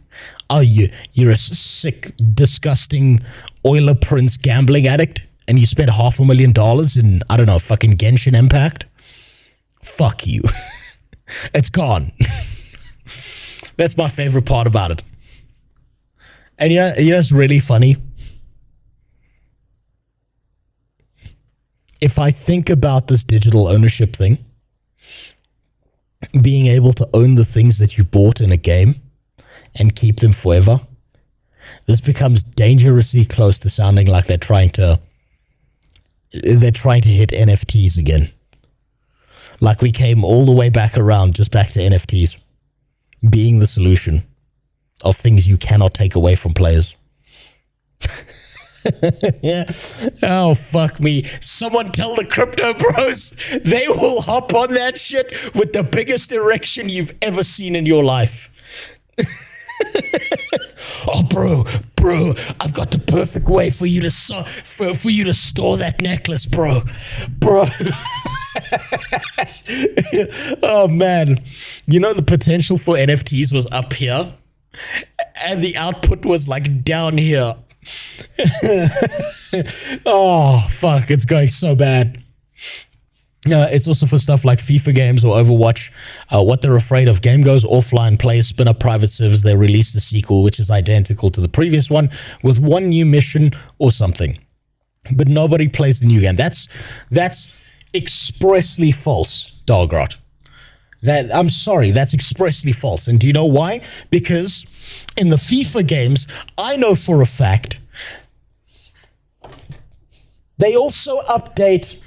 Oh, you're a sick, disgusting Oiler Prince gambling addict, and you spent $500,000 in, I don't know, fucking Genshin Impact? Fuck you. It's gone. That's my favorite part about it. And you know it's really funny? If I think about this digital ownership thing, being able to own the things that you bought in a game and keep them forever, this becomes dangerously close to sounding like they're trying to hit NFTs again. Like we came all the way back around, just back to NFTs being the solution of things you cannot take away from players. Yeah. Oh, fuck me. Someone tell the crypto bros they will hop on that shit with the biggest erection you've ever seen in your life. Oh, bro, I've got the perfect way for you to for you to store that necklace, bro. Oh, man. You know, the potential for NFTs was up here, and the output was like down here. Oh, fuck. It's going so bad. It's also for stuff like FIFA games or Overwatch. What they're afraid of: game goes offline, players spin up private servers, they release the sequel, which is identical to the previous one, with one new mission or something. But nobody plays the new game. That's expressly false, Dogrot. I'm sorry, that's expressly false. And do you know why? Because in the FIFA games, I know for a fact, they also update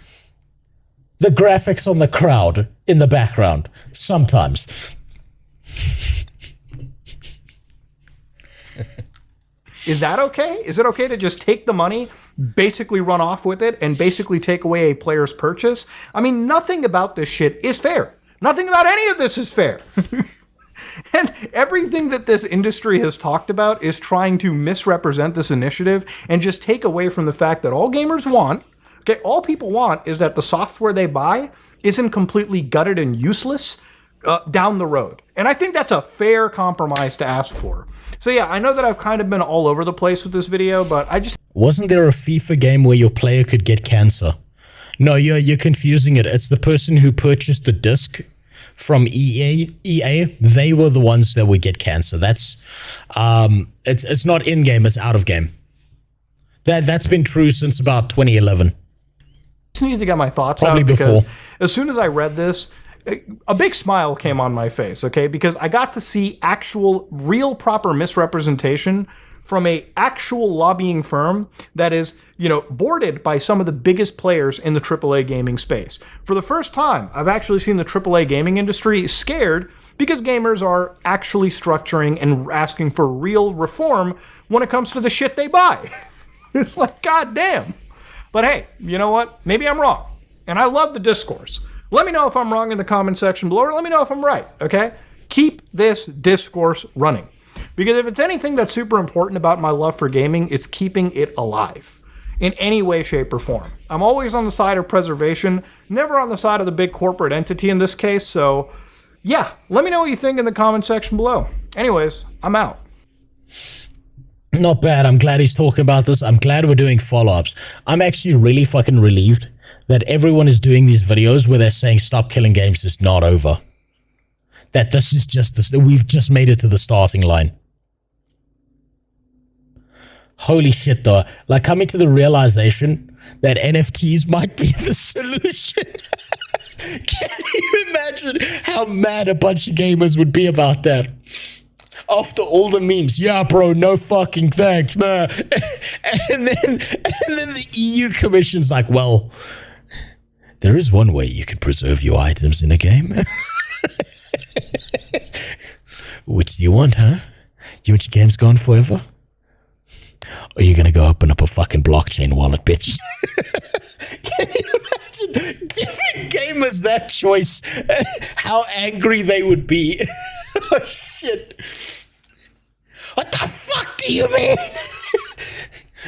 the graphics on the crowd in the background sometimes. Is that okay? Is it okay to just take the money, basically run off with it, and basically take away a player's purchase? I mean, nothing about this shit is fair. Nothing about any of this is fair. And everything that this industry has talked about is trying to misrepresent this initiative and just take away from the fact that all gamers want, okay, all people want is that the software they buy isn't completely gutted and useless down the road. And I think that's a fair compromise to ask for. So yeah, I know that I've kind of been all over the place with this video, but I just... Wasn't there a FIFA game where your player could get cancer? No, you're confusing it. It's the person who purchased the disc from EA. They were the ones that would get cancer. That's it's not in game, it's out of game. That's been true since about 2011. Just need to get my thoughts Probably out before. because as soon as I read this, a big smile came on my face, okay? Because I got to see actual, real, proper misrepresentation from a actual lobbying firm that is, you know, boarded by some of the biggest players in the AAA gaming space. For the first time, I've actually seen the AAA gaming industry scared because gamers are actually structuring and asking for real reform when it comes to the shit they buy. It's like, goddamn. But hey, you know what? Maybe I'm wrong. And I love the discourse. Let me know if I'm wrong in the comment section below, or let me know if I'm right, okay? Keep this discourse running. Because if it's anything that's super important about my love for gaming, it's keeping it alive in any way, shape, or form. I'm always on the side of preservation, never on the side of the big corporate entity in this case, so yeah, let me know what you think in the comment section below. Anyways, I'm out. Not bad. I'm glad he's talking about this. I'm glad we're doing follow-ups. I'm actually really fucking relieved that everyone is doing these videos where they're saying stop killing games is not over. That this is just this. We've just made it to the starting line. Holy shit, though. Like, coming to the realization that NFTs might be the solution. Can you imagine how mad a bunch of gamers would be about that? After all the memes, yeah, bro, no fucking thanks, man. And then the EU Commission's like, well, there is one way you can preserve your items in a game. Which do you want, huh? Do you want your games gone forever? Or are you gonna go open up a fucking blockchain wallet, bitch? Can you imagine giving gamers that choice? How angry they would be. Oh, shit. What the fuck do you mean?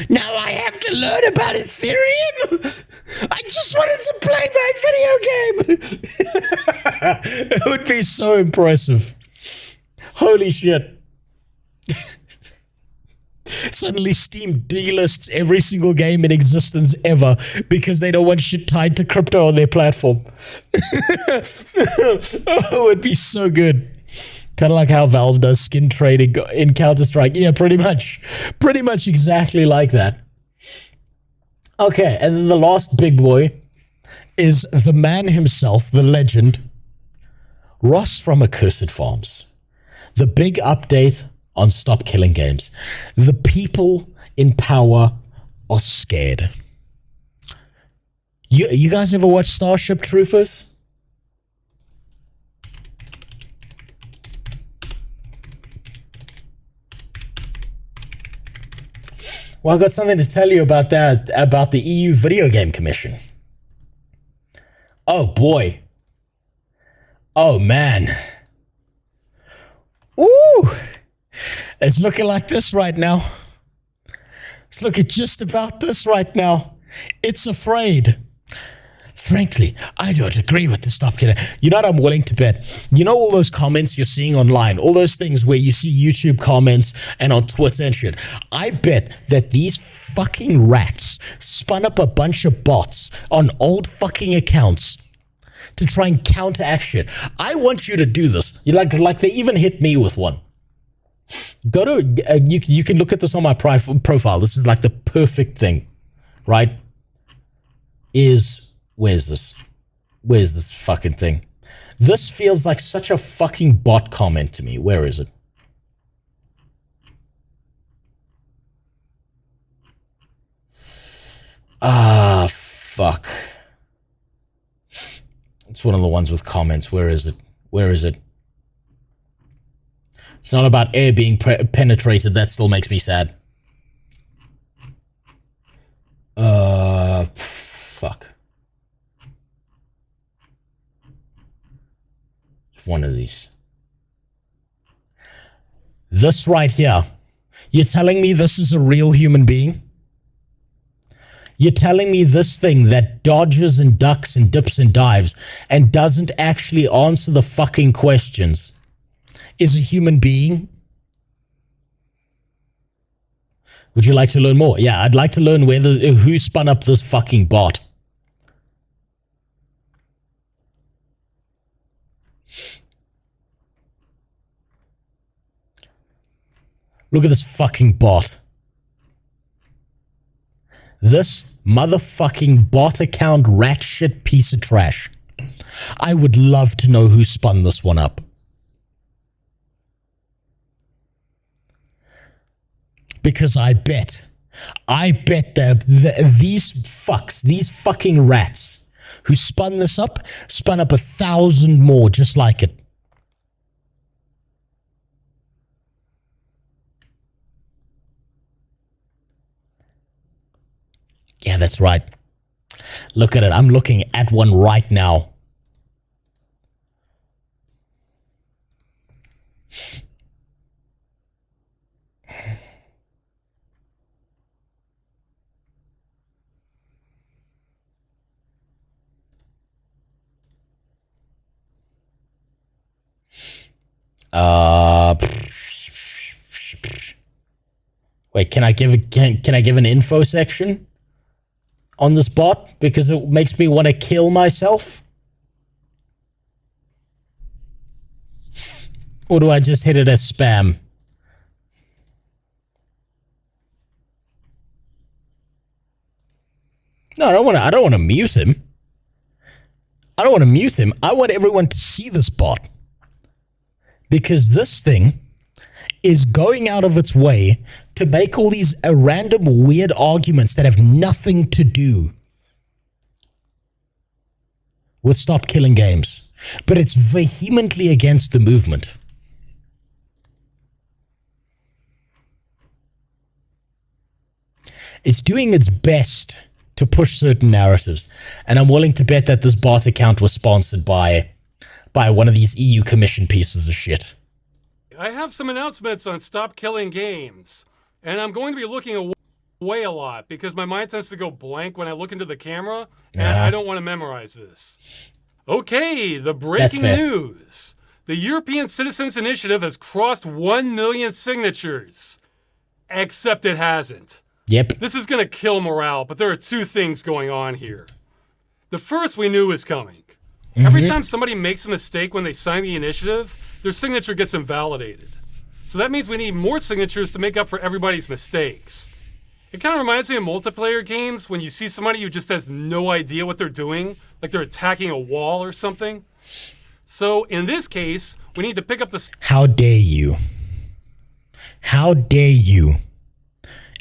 Now I have to learn about Ethereum? I just wanted to play my video game! It would be so impressive. Holy shit. Suddenly Steam delists every single game in existence ever because they don't want shit tied to crypto on their platform. Oh, it'd be so good. Kind of like how Valve does skin trading in Counter-Strike. Yeah, pretty much. Pretty much exactly like that. Okay, and then the last big boy is the man himself, the legend, Ross from Accursed Farms. The big update on Stop Killing Games. The people in power are scared. You guys ever watch Starship Troopers? Well, I've got something to tell you about that, about the EU Video Game Commission. Oh boy. Oh man. Ooh. It's looking like this right now. It's looking just about this right now. It's afraid. Frankly, I don't agree with the Stop Killing. You know what I'm willing to bet? You know all those comments you're seeing online, all those things where you see YouTube comments and on Twitter and shit. I bet that these fucking rats spun up a bunch of bots on old fucking accounts to try and counteract shit. I want you to do this. You like they even hit me with one. Go to you can look at this on my profile. This is like the perfect thing, right? Where's this? Where's this fucking thing? This feels like such a fucking bot comment to me. Where is it? Ah, fuck. It's one of the ones with comments. Where is it? Where is it? It's not about air being penetrated. That still makes me sad. Fuck. One of these. This right here. You're telling me this is a real human being? You're telling me this thing that dodges and ducks and dips and dives and doesn't actually answer the fucking questions is a human being? Would you like to learn more? Yeah, I'd like to learn who spun up this fucking bot. Look at this fucking bot. This motherfucking bot account rat shit piece of trash. I would love to know who spun this one up. Because I bet that these fucks, these fucking rats who spun this up, spun up 1,000 more just like it. Yeah, that's right. Look at it. I'm looking at one right now. Wait, can I give an info section on this bot because it makes me want to kill myself? Or do I just hit it as spam? No, I don't want to mute him. I don't want to mute him. I want everyone to see this bot. Because this thing is going out of its way to make all these random weird arguments that have nothing to do with Stop Killing Games. But it's vehemently against the movement. It's doing its best to push certain narratives. And I'm willing to bet that this bot account was sponsored by one of these EU Commission pieces of shit. I have some announcements on Stop Killing Games, and I'm going to be looking at... away a lot because my mind tends to go blank when I look into the camera, and I don't want to memorize this. Okay, the breaking news. The European Citizens Initiative has crossed 1 million signatures. Except it hasn't. Yep. This is going to kill morale, but there are two things going on here. The first we knew was coming. Every time somebody makes a mistake when they sign the initiative, their signature gets invalidated. So that means we need more signatures to make up for everybody's mistakes. It kind of reminds me of multiplayer games when you see somebody who just has no idea what they're doing, like they're attacking a wall or something. So in this case, we need to pick up the... How dare you? How dare you,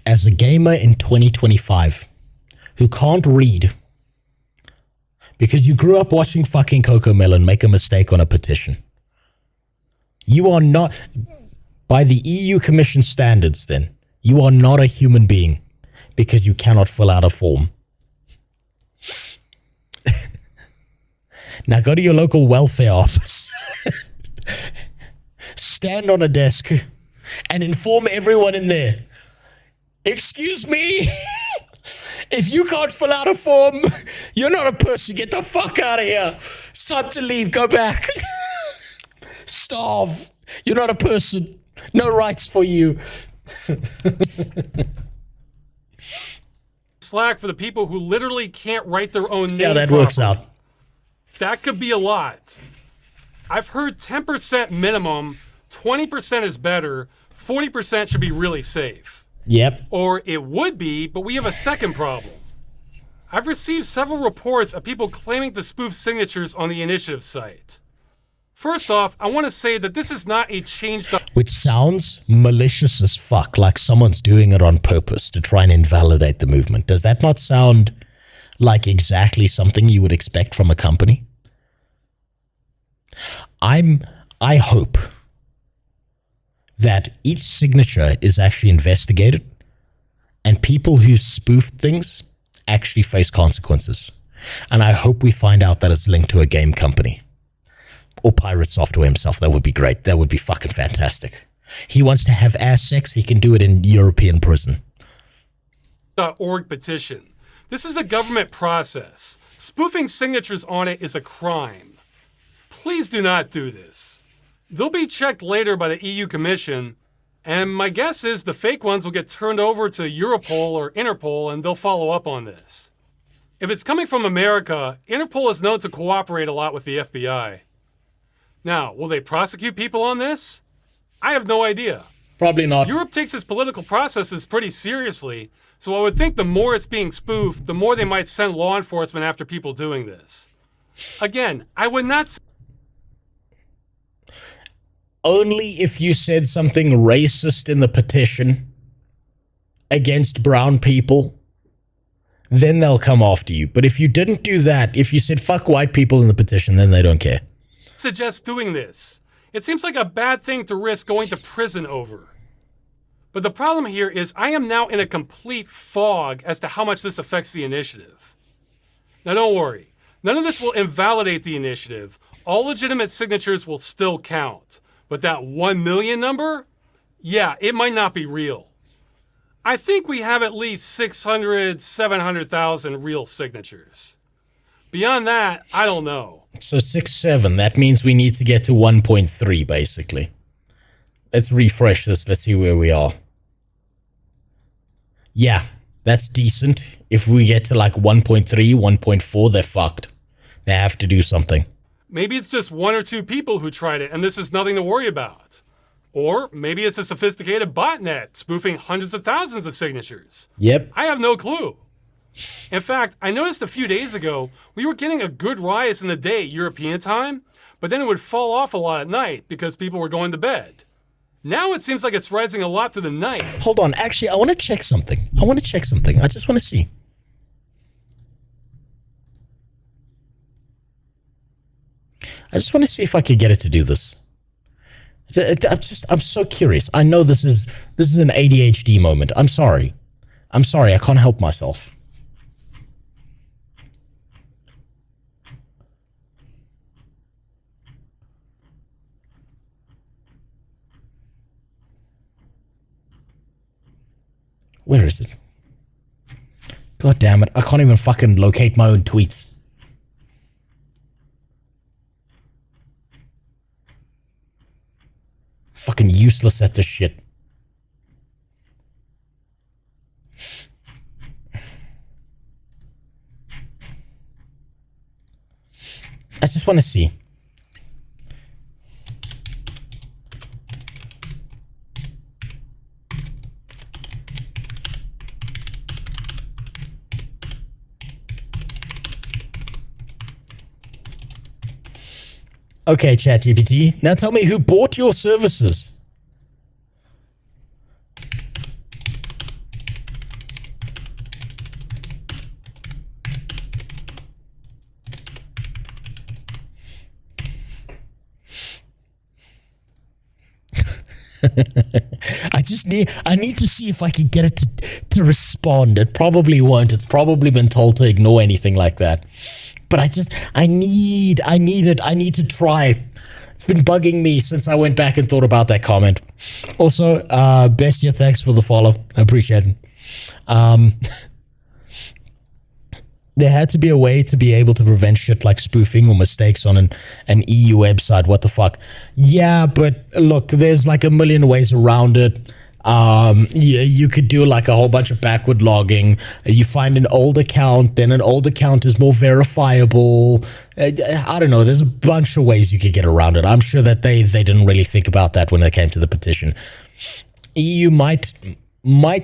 as a gamer in 2025, who can't read, because you grew up watching fucking Cocomelon make a mistake on a petition. You are not, by the EU Commission standards then, you are not a human being because you cannot fill out a form. Now go to your local welfare office, stand on a desk, and inform everyone in there, excuse me, if you can't fill out a form, you're not a person. Get the fuck out of here. It's time to leave. Go back. Starve. You're not a person. No rights for you. Slack for the people who literally can't write their own name. See how that works out. That could be a lot. I've heard 10% minimum, 20% is better, 40% should be really safe. Yep. Or it would be, but we have a second problem. I've received several reports of people claiming to spoof signatures on the initiative site. First off, I want to say that this is not a change... Which sounds malicious as fuck, like someone's doing it on purpose to try and invalidate the movement. Does that not sound like exactly something you would expect from a company? I hope that each signature is actually investigated and people who spoofed things actually face consequences. And I hope we find out that it's linked to a game company or Pirate Software himself. That would be great. That would be fucking fantastic. He wants to have ass sex. He can do it in European prison. .org petition. This is a government process. Spoofing signatures on it is a crime. Please do not do this. They'll be checked later by the EU Commission, and my guess is the fake ones will get turned over to Europol or Interpol, and they'll follow up on this. If it's coming from America, Interpol is known to cooperate a lot with the FBI. Now, will they prosecute people on this? I have no idea. Probably not. Europe takes its political processes pretty seriously, so I would think the more it's being spoofed, the more they might send law enforcement after people doing this. Again, I would not... Only if you said something racist in the petition against brown people, then they'll come after you. But if you didn't do that, if you said fuck white people in the petition, then they don't care. Suggest doing this. It seems like a bad thing to risk going to prison over. But the problem here is I am now in a complete fog as to how much this affects the initiative. Now don't worry. None of this will invalidate the initiative. All legitimate signatures will still count. But that 1 million number? Yeah, it might not be real. I think we have at least 600, 700,000 real signatures. Beyond that, I don't know. So 6-7, that means we need to get to 1.3 basically. Let's refresh this, let's see where we are. Yeah, that's decent. If we get to like 1.3, 1.4, they're fucked. They have to do something. Maybe it's just 1 or 2 people who tried it and this is nothing to worry about. Or maybe it's a sophisticated botnet spoofing hundreds of thousands of signatures. Yep. I have no clue. In fact, I noticed a few days ago, we were getting a good rise in the day European time, but then it would fall off a lot at night because people were going to bed. Now it seems like it's rising a lot through the night. Hold on, actually, I want to check something. I just want to see. I just want to see if I could get it to do this. I'm so curious. I know this is an ADHD moment. I'm sorry. I can't help myself. Where is it? God damn it. I can't even fucking locate my own tweets. Fucking useless at this shit. I just want to see. Okay, ChatGPT. Now tell me who bought your services. I need to see if I can get it to respond. It probably won't. It's probably been told to ignore anything like that. But I need to try. It's been bugging me since I went back and thought about that comment. Also, Bestia, thanks for the follow. I appreciate it. There had to be a way to be able to prevent shit like spoofing or mistakes on an EU website. What the fuck? Yeah, but look, there's like a million ways around it. You could do like a whole bunch of backward logging. You find an old account, then an old account is more verifiable. I don't know. There's a bunch of ways you could get around it. I'm sure that they didn't really think about that when they came to the petition. EU might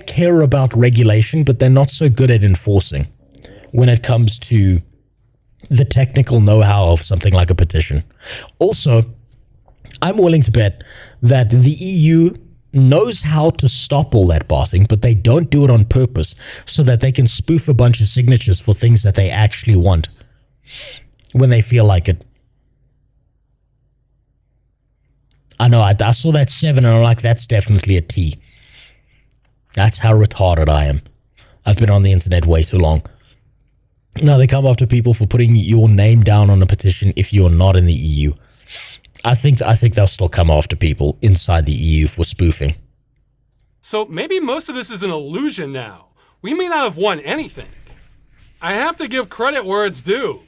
care about regulation, but they're not so good at enforcing when it comes to the technical know-how of something like a petition. Also, I'm willing to bet that the EU knows how to stop all that botting, but they don't do it on purpose so that they can spoof a bunch of signatures for things that they actually want when they feel like it. I know, I saw that 7 and I'm like, that's definitely a T. That's how retarded I am. I've been on the internet way too long. Now they come after people for putting your name down on a petition if you're not in the EU. I think they'll still come after people inside the EU for spoofing. So maybe most of this is an illusion now. We may not have won anything. I have to give credit where it's due.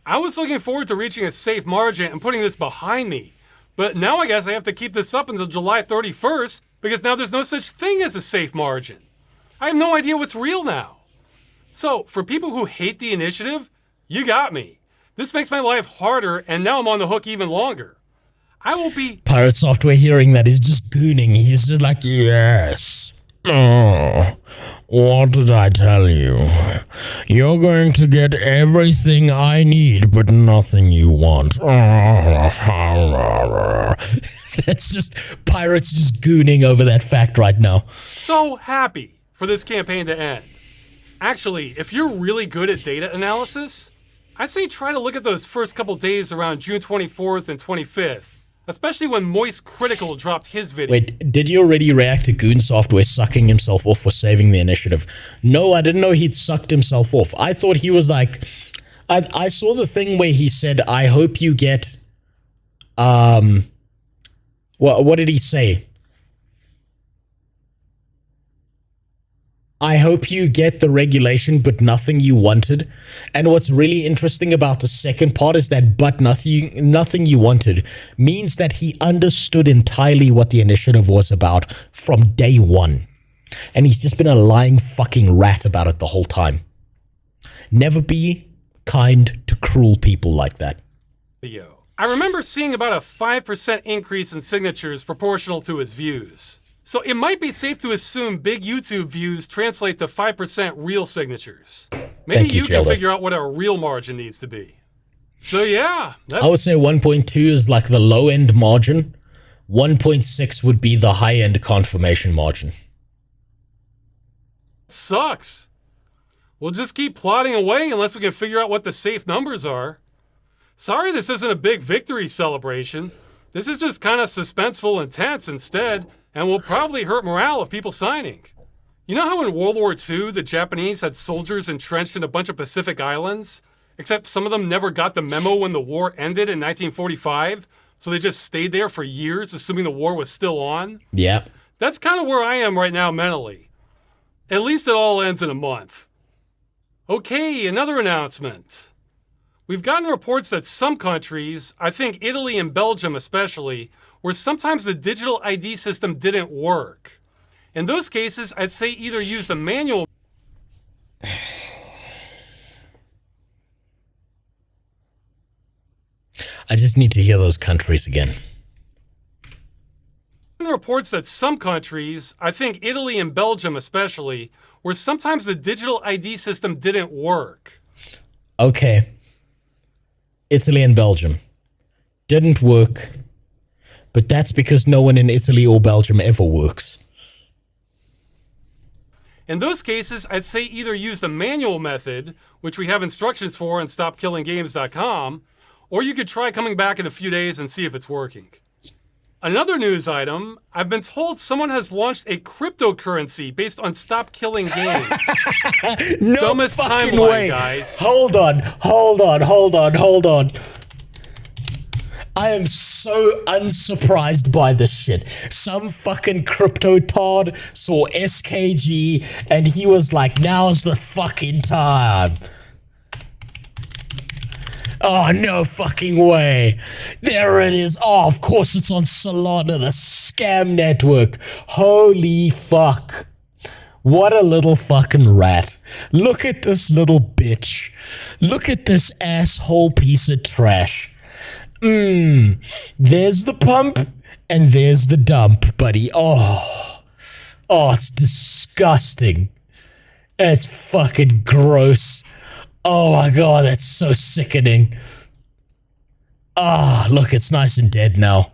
I was looking forward to reaching a safe margin and putting this behind me. But now I guess I have to keep this up until July 31st because now there's no such thing as a safe margin. I have no idea what's real now. So, for people who hate the initiative, you got me. This makes my life harder, and now I'm on the hook even longer. I will be... Pirate Software hearing that is just gooning. He's just like, yes. Oh, what did I tell you? You're going to get everything I need, but nothing you want. That's just pirates just gooning over that fact right now. So happy for this campaign to end. Actually, if you're really good at data analysis, I'd say try to look at those first couple days around June 24th and 25th, especially when Moist Critical dropped his video. Wait, did you already react to Goon Software sucking himself off for saving the initiative? No, I didn't know he'd sucked himself off. I thought he was like... I saw the thing where he said, I hope you get... what did he say? I hope you get the regulation, but nothing you wanted. And what's really interesting about the second part is that but nothing you wanted means that he understood entirely what the initiative was about from day one. And he's just been a lying fucking rat about it the whole time. Never be kind to cruel people like that. I remember seeing about a 5% increase in signatures proportional to his views. So it might be safe to assume big YouTube views translate to 5% real signatures. Maybe you can figure out what a real margin needs to be. So yeah. I would say 1.2 is like the low end margin. 1.6 would be the high end confirmation margin. Sucks. We'll just keep plodding away unless we can figure out what the safe numbers are. Sorry this isn't a big victory celebration. This is just kind of suspenseful and tense instead. And will probably hurt morale of people signing. You know how in World War II, the Japanese had soldiers entrenched in a bunch of Pacific islands? Except some of them never got the memo when the war ended in 1945, so they just stayed there for years, assuming the war was still on? Yeah. That's kind of where I am right now mentally. At least it all ends in a month. Okay, another announcement. We've gotten reports that some countries, I think Italy and Belgium especially, where sometimes the digital ID system didn't work. In those cases, I'd say either use the manual... I just need to hear those countries again. Reports that some countries, I think Italy and Belgium especially, where sometimes the digital ID system didn't work. Okay. Italy and Belgium. Didn't work. But that's because no one in Italy or Belgium ever works. In those cases, I'd say either use the manual method, which we have instructions for on StopKillingGames.com, or you could try coming back in a few days and see if it's working. Another news item, I've been told someone has launched a cryptocurrency based on Stop Killing Games. No Dumbest fucking timeline, way. guys. Hold on. I am so unsurprised by this shit. Some fucking crypto tard saw SKG and he was like, now's the fucking time. Oh, no fucking way. There it is. Oh, of course it's on Solana, the scam network. Holy fuck. What a little fucking rat. Look at this little bitch. Look at this asshole piece of trash. There's the pump and there's the dump, buddy. Oh, it's disgusting. It's fucking gross. Oh my god, that's so sickening. Look, it's nice and dead now.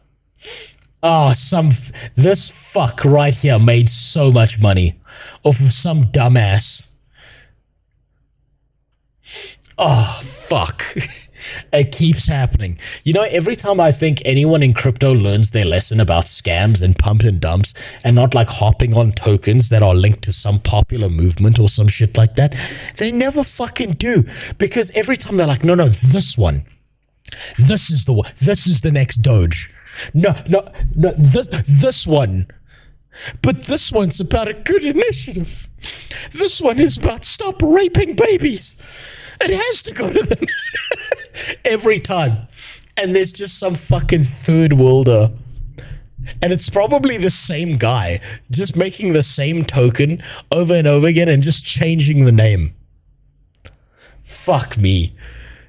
This fuck right here made so much money off of some dumbass. Oh, fuck. It keeps happening. You know, every time I think anyone in crypto learns their lesson about scams and pump and dumps and not like hopping on tokens that are linked to some popular movement or some shit like that, they never fucking do. Because every time they're like, no, this one. This is the one. This is the next Doge. No, this one. But this one's about a good initiative. This one is about stop raping babies. It has to go to them. Every time. And there's just some fucking third worlder. And it's probably the same guy, just making the same token over and over again and just changing the name. Fuck me.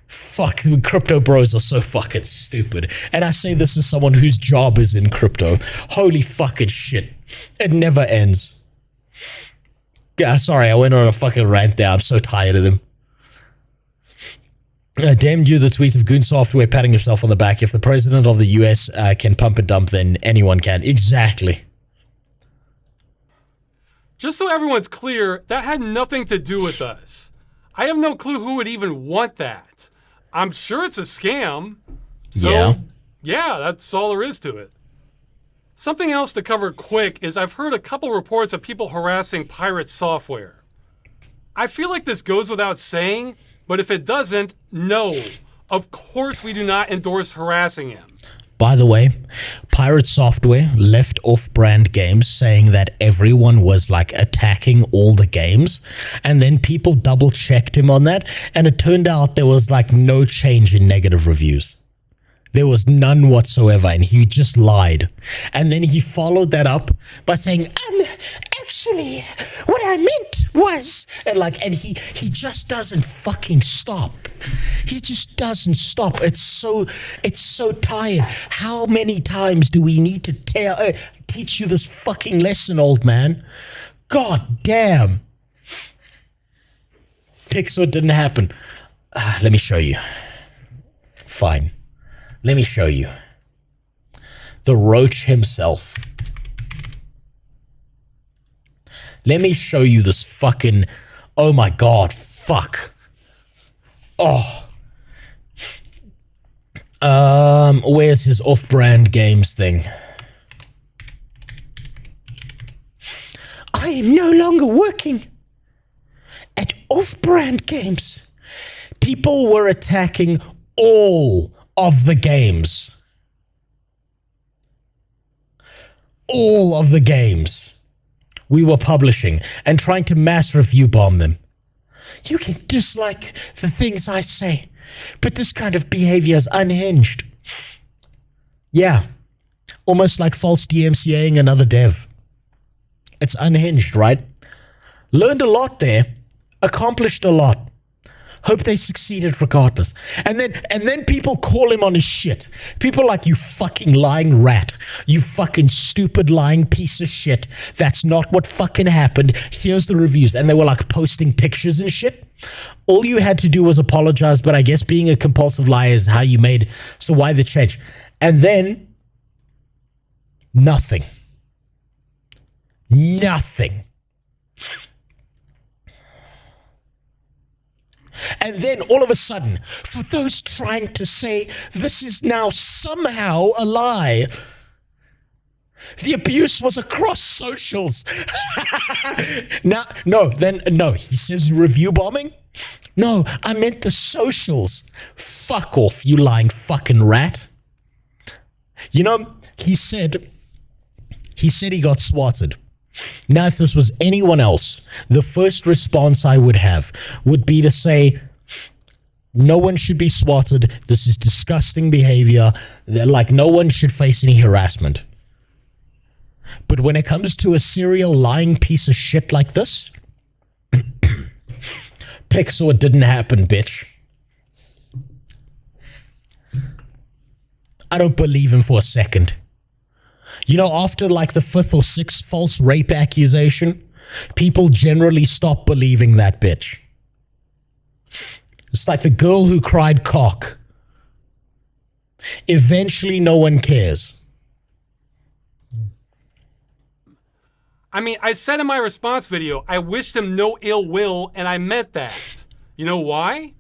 Fuck, the crypto bros are so fucking stupid. And I say this as someone whose job is in crypto. Holy fucking shit. It never ends. Yeah, sorry, I went on a fucking rant there. I'm so tired of them. Damn you, the tweet of Goon Software patting himself on the back. If the president of the US can pump and dump, then anyone can. Exactly. Just so everyone's clear, that had nothing to do with us. I have no clue who would even want that. I'm sure it's a scam. So, yeah, that's all there is to it. Something else to cover quick is I've heard a couple reports of people harassing pirate software. I feel like this goes without saying, but if it doesn't, no. Of course we do not endorse harassing him. By the way, Pirate Software left off-brand games saying that everyone was like attacking all the games, and then people double-checked him on that, and it turned out there was like no change in negative reviews. There was none whatsoever, and he just lied. And then he followed that up by saying, actually, what I meant was, and he just doesn't fucking stop. He just doesn't stop. It's so tired. How many times do we need to teach you this fucking lesson, old man? God damn. Pixar didn't happen. Let me show you. Fine. Let me show you. The Roach himself. Let me show you this fucking... Oh my god, fuck. Oh. Where's his off-brand games thing? I am no longer working at off-brand games. People were attacking all of the games. All of the games we were publishing and trying to mass review bomb them. You can dislike the things I say, but this kind of behavior is unhinged. Yeah, almost like false DMCAing another dev. It's unhinged, right? Learned a lot there, accomplished a lot. Hope they succeeded regardless. And then people call him on his shit. People like, you fucking lying rat. You fucking stupid lying piece of shit. That's not what fucking happened. Here's the reviews. And they were like posting pictures and shit. All you had to do was apologize, but I guess being a compulsive liar is how you made. So why the change? And then nothing. Nothing. And then all of a sudden, for those trying to say this is now somehow a lie, the abuse was across socials. No, he says review bombing? No, I meant the socials. Fuck off, you lying fucking rat. You know, he said he got swatted. Now, if this was anyone else, the first response I would have would be to say, no one should be swatted. This is disgusting behavior. Like, no one should face any harassment. But when it comes to a serial lying piece of shit like this, pick so it didn't happen, bitch. I don't believe him for a second. You know, after like the 5th or 6th false rape accusation, people generally stop believing that bitch. It's like the girl who cried cock. Eventually, no one cares. I mean, I said in my response video, I wished him no ill will, and I meant that. You know why?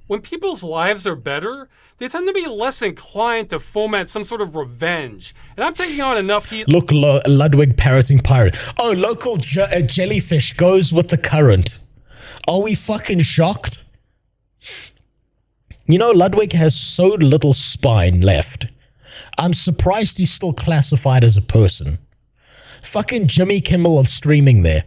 When people's lives are better, they tend to be less inclined to foment some sort of revenge. And I'm taking on enough heat. Look, Ludwig parroting pirate. Oh, local jellyfish goes with the current. Are we fucking shocked? You know, Ludwig has so little spine left. I'm surprised he's still classified as a person. Fucking Jimmy Kimmel of streaming there.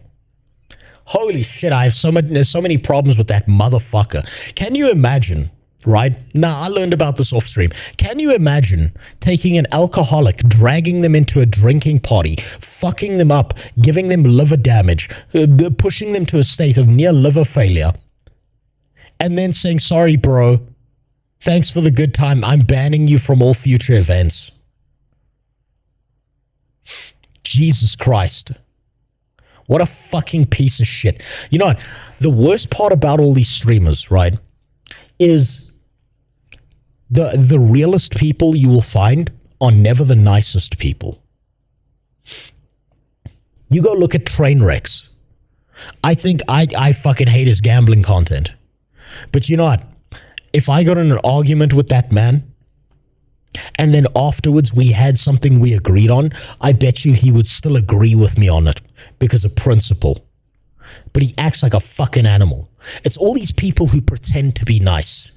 Holy shit, I have so many problems with that motherfucker. Can you imagine, right? Now, I learned about this off stream. Can you imagine taking an alcoholic, dragging them into a drinking party, fucking them up, giving them liver damage, pushing them to a state of near liver failure, and then saying, sorry, bro, thanks for the good time, I'm banning you from all future events. Jesus Christ. What a fucking piece of shit. You know what? The worst part about all these streamers, right, is the realest people you will find are never the nicest people. You go look at train wrecks. I think I fucking hate his gambling content. But you know what? If I got in an argument with that man, and then afterwards we had something we agreed on, I bet you he would still agree with me on it because of principle. But he acts like a fucking animal. It's all these people who pretend to be nice.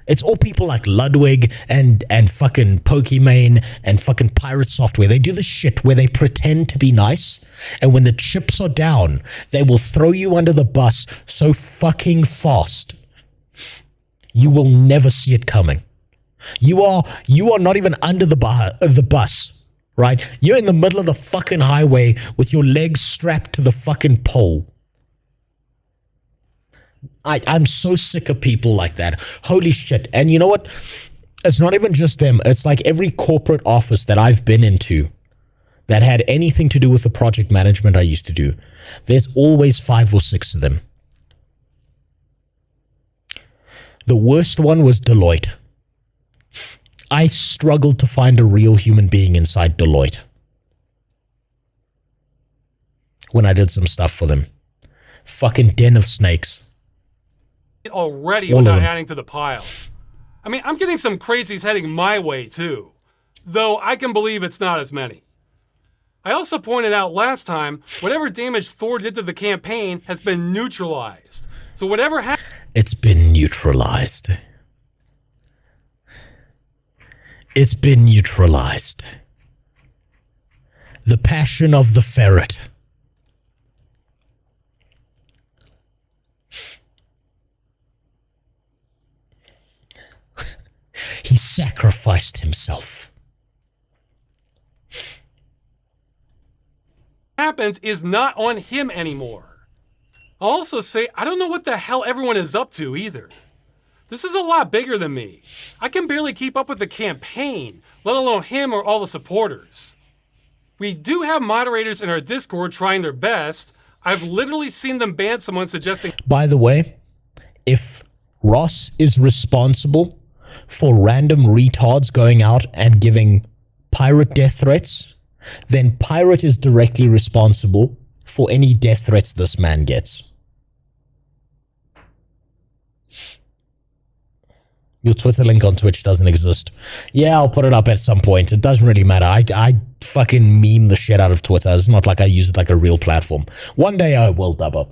It's all people like Ludwig and fucking Pokimane and fucking Pirate Software. They do this shit where they pretend to be nice, and when the chips are down, they will throw you under the bus so fucking fast. You will never see it coming. You are not even under the bus, right? You're in the middle of the fucking highway with your legs strapped to the fucking pole. I'm so sick of people like that. Holy shit. And you know what? It's not even just them. It's like every corporate office that I've been into that had anything to do with the project management I used to do. There's always 5 or 6 of them. The worst one was Deloitte. I struggled to find a real human being inside Deloitte when I did some stuff for them. Fucking den of snakes. Already without adding to the pile. I mean, I'm getting some crazies heading my way too, though I can believe it's not as many. I also pointed out last time, whatever damage Thor did to the campaign has been neutralized. So whatever happened... It's been neutralized. It's been neutralized. The passion of the ferret. He sacrificed himself. Happens is not on him anymore. I'll also say, I don't know what the hell everyone is up to either. This is a lot bigger than me. I can barely keep up with the campaign, let alone him or all the supporters. We do have moderators in our Discord trying their best. I've literally seen them ban someone suggesting... By the way, if Ross is responsible for random retards going out and giving pirate death threats, then Pirate is directly responsible for any death threats this man gets. Your Twitter link on Twitch doesn't exist. Yeah, I'll put it up at some point. It doesn't really matter. I fucking meme the shit out of Twitter. It's not like I use it like a real platform. One day I will, Dubber.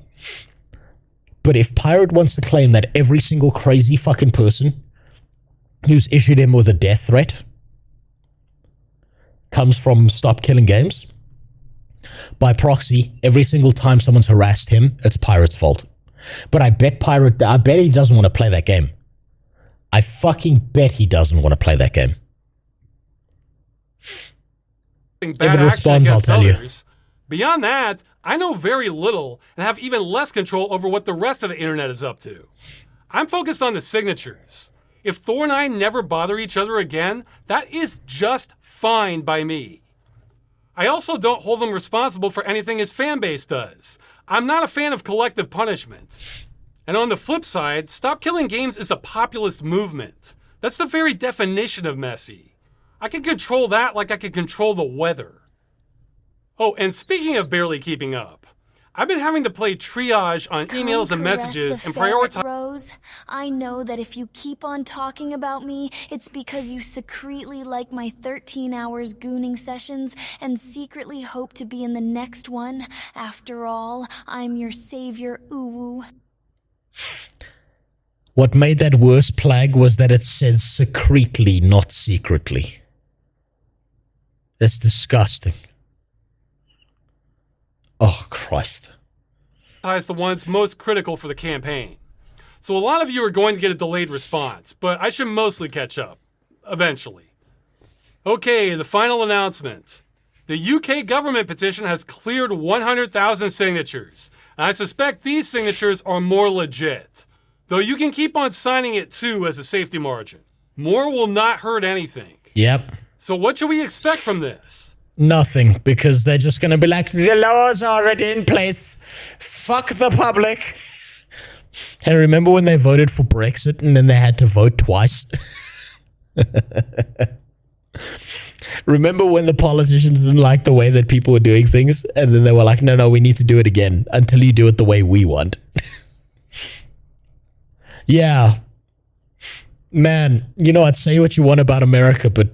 But if Pirate wants to claim that every single crazy fucking person who's issued him with a death threat comes from Stop Killing Games, by proxy, every single time someone's harassed him, it's Pirate's fault. But I bet he doesn't want to play that game. I fucking bet he doesn't want to play that game. If it responds, I'll tell you. Beyond that, I know very little and have even less control over what the rest of the internet is up to. I'm focused on the signatures. If Thor and I never bother each other again, that is just fine by me. I also don't hold him responsible for anything his fan base does. I'm not a fan of collective punishment. And on the flip side, Stop Killing Games is a populist movement. That's the very definition of messy. I can control that like I can control the weather. Oh, and speaking of barely keeping up, I've been having to play triage on emails and messages and prioritize... Rose, I know that if you keep on talking about me, it's because you secretly like my 13 hours gooning sessions and secretly hope to be in the next one. After all, I'm your savior, Uwu. What made that worse plague was that it said secretly, not secretly. That's disgusting. Oh, Christ. The ones most critical for the campaign. So a lot of you are going to get a delayed response, but I should mostly catch up. Eventually. Okay, the final announcement. The UK government petition has cleared 100,000 signatures. And I suspect these signatures are more legit. Though you can keep on signing it too as a safety margin. More will not hurt anything. Yep. So what should we expect from this? Nothing, because they're just going to be like, the laws are already in place. Fuck the public. Hey, remember when they voted for Brexit and then they had to vote twice? Remember when the politicians didn't like the way that people were doing things? And then they were like, no, we need to do it again until you do it the way we want. Yeah. Man, you know, I'd say what you want about America, but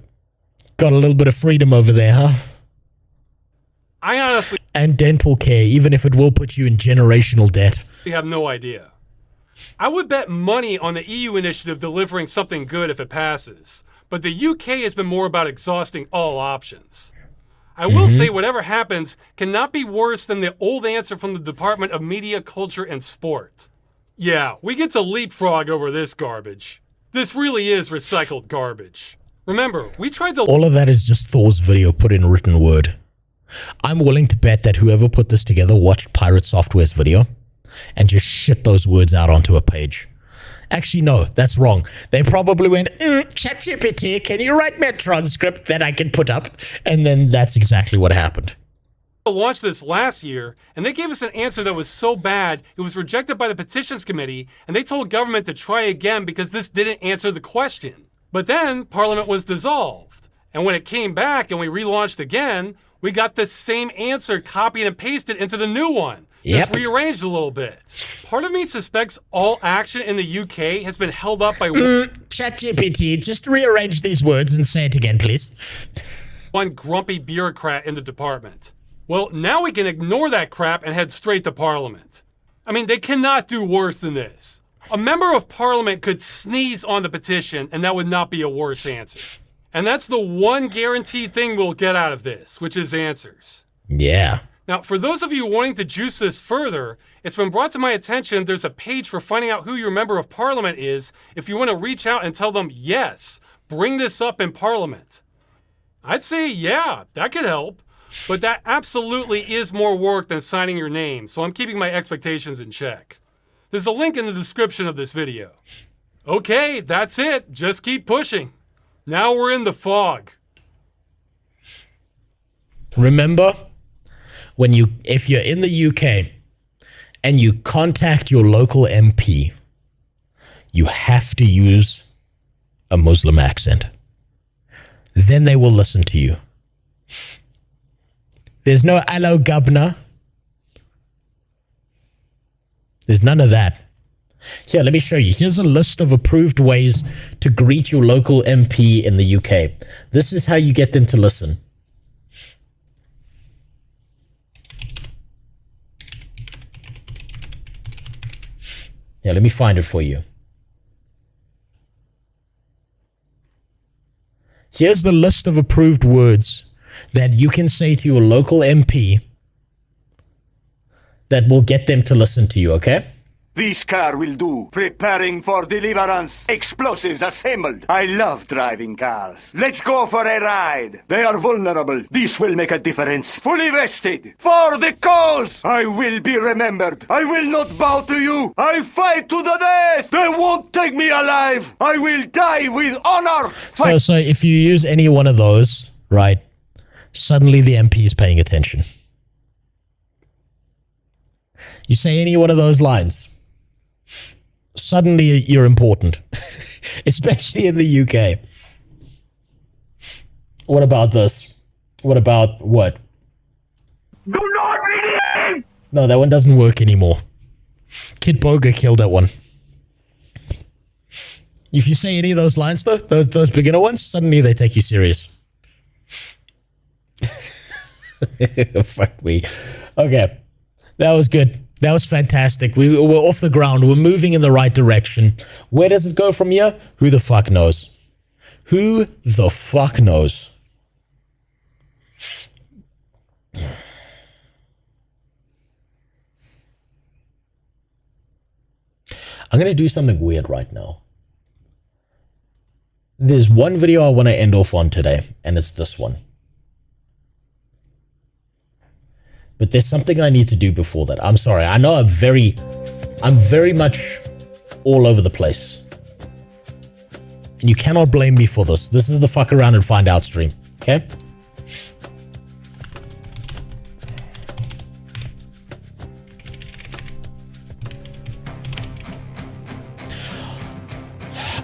got a little bit of freedom over there, huh? I honestly... And dental care, even if it will put you in generational debt. I have no idea. I would bet money on the EU initiative delivering something good if it passes. But the UK has been more about exhausting all options. I will say whatever happens cannot be worse than the old answer from the Department of Media, Culture, and Sport. Yeah, we get to leapfrog over this garbage. This really is recycled garbage. Remember, we tried to... All of that is just Thor's video put in written word. I'm willing to bet that whoever put this together watched Pirate Software's video and just shit those words out onto a page. Actually, no, that's wrong. They probably went, ChatGPT, can you write me a transcript that I can put up? And then that's exactly what happened. Launched this last year, and they gave us an answer that was so bad, it was rejected by the Petitions Committee, and they told government to try again because this didn't answer the question. But then, Parliament was dissolved. And when it came back and we relaunched again, we got the same answer copied and pasted into the new one. Just rearranged a little bit. Part of me suspects all action in the UK has been held up by... ChatGPT, just rearrange these words and say it again, please. One grumpy bureaucrat in the department. Well, now we can ignore that crap and head straight to Parliament. I mean, they cannot do worse than this. A member of Parliament could sneeze on the petition and that would not be a worse answer. And that's the one guaranteed thing we'll get out of this, which is answers. Yeah. Now, for those of you wanting to juice this further, it's been brought to my attention there's a page for finding out who your member of Parliament is if you want to reach out and tell them, yes, bring this up in Parliament? I'd say, yeah, that could help. But that absolutely is more work than signing your name, so I'm keeping my expectations in check. There's a link in the description of this video. Okay, that's it. Just keep pushing. Now we're in the fog. Remember, if you're in the UK and you contact your local MP, you have to use a Muslim accent. Then they will listen to you. There's no hello governor. There's none of that. Here, let me show you. Here's a list of approved ways to greet your local MP in the UK. This is how you get them to listen. Yeah, let me find it for you. Here's the list of approved words that you can say to your local MP that will get them to listen to you, okay? This car will do. Preparing for deliverance. Explosives assembled. I love driving cars. Let's go for a ride. They are vulnerable. This will make a difference. Fully vested. For the cause. I will be remembered. I will not bow to you. I fight to the death. They won't take me alive. I will die with honor. So if you use any one of those, right, suddenly the MP is paying attention. You say any one of those lines, suddenly you're important, especially in the UK. What about this? What about what? Do not believe! No, that one doesn't work anymore. Kid Boga killed that one. If you say any of those lines though, those beginner ones, suddenly they take you serious. Fuck me. Okay, that was good. That was fantastic. We're off the ground. We're moving in the right direction. Where does it go from here? Who the fuck knows? Who the fuck knows? I'm going to do something weird right now. There's one video I want to end off on today, and it's this one. But there's something I need to do before that. I'm sorry. I know I'm very much all over the place. And you cannot blame me for this. This is the fuck around and find out stream. Okay?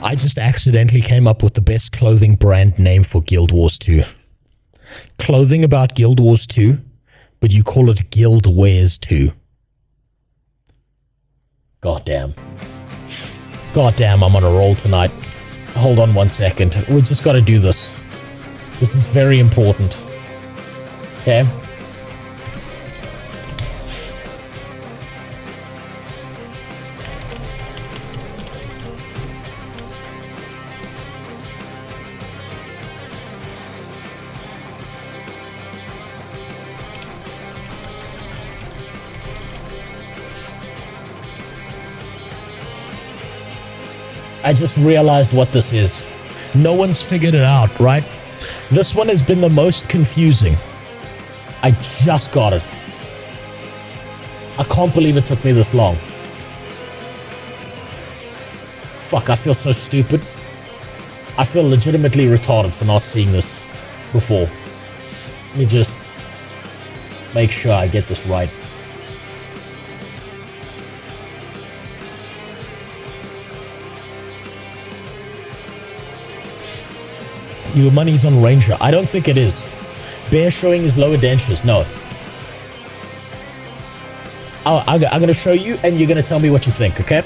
I just accidentally came up with the best clothing brand name for Guild Wars 2. Clothing about Guild Wars 2. But you call it Guild Wares 2. Goddamn. Goddamn, I'm on a roll tonight. Hold on 1 second. We just gotta do this. This is very important. Okay? I just realized what this is. No one's figured it out, right? This one has been the most confusing. I just got it. I can't believe it took me this long. Fuck, I feel so stupid. I feel legitimately retarded for not seeing this before. Let me just make sure I get this right. Your money's on Ranger. I don't think it is. Bear showing his lower dentures. No. I'm going to show you and you're going to tell me what you think, okay?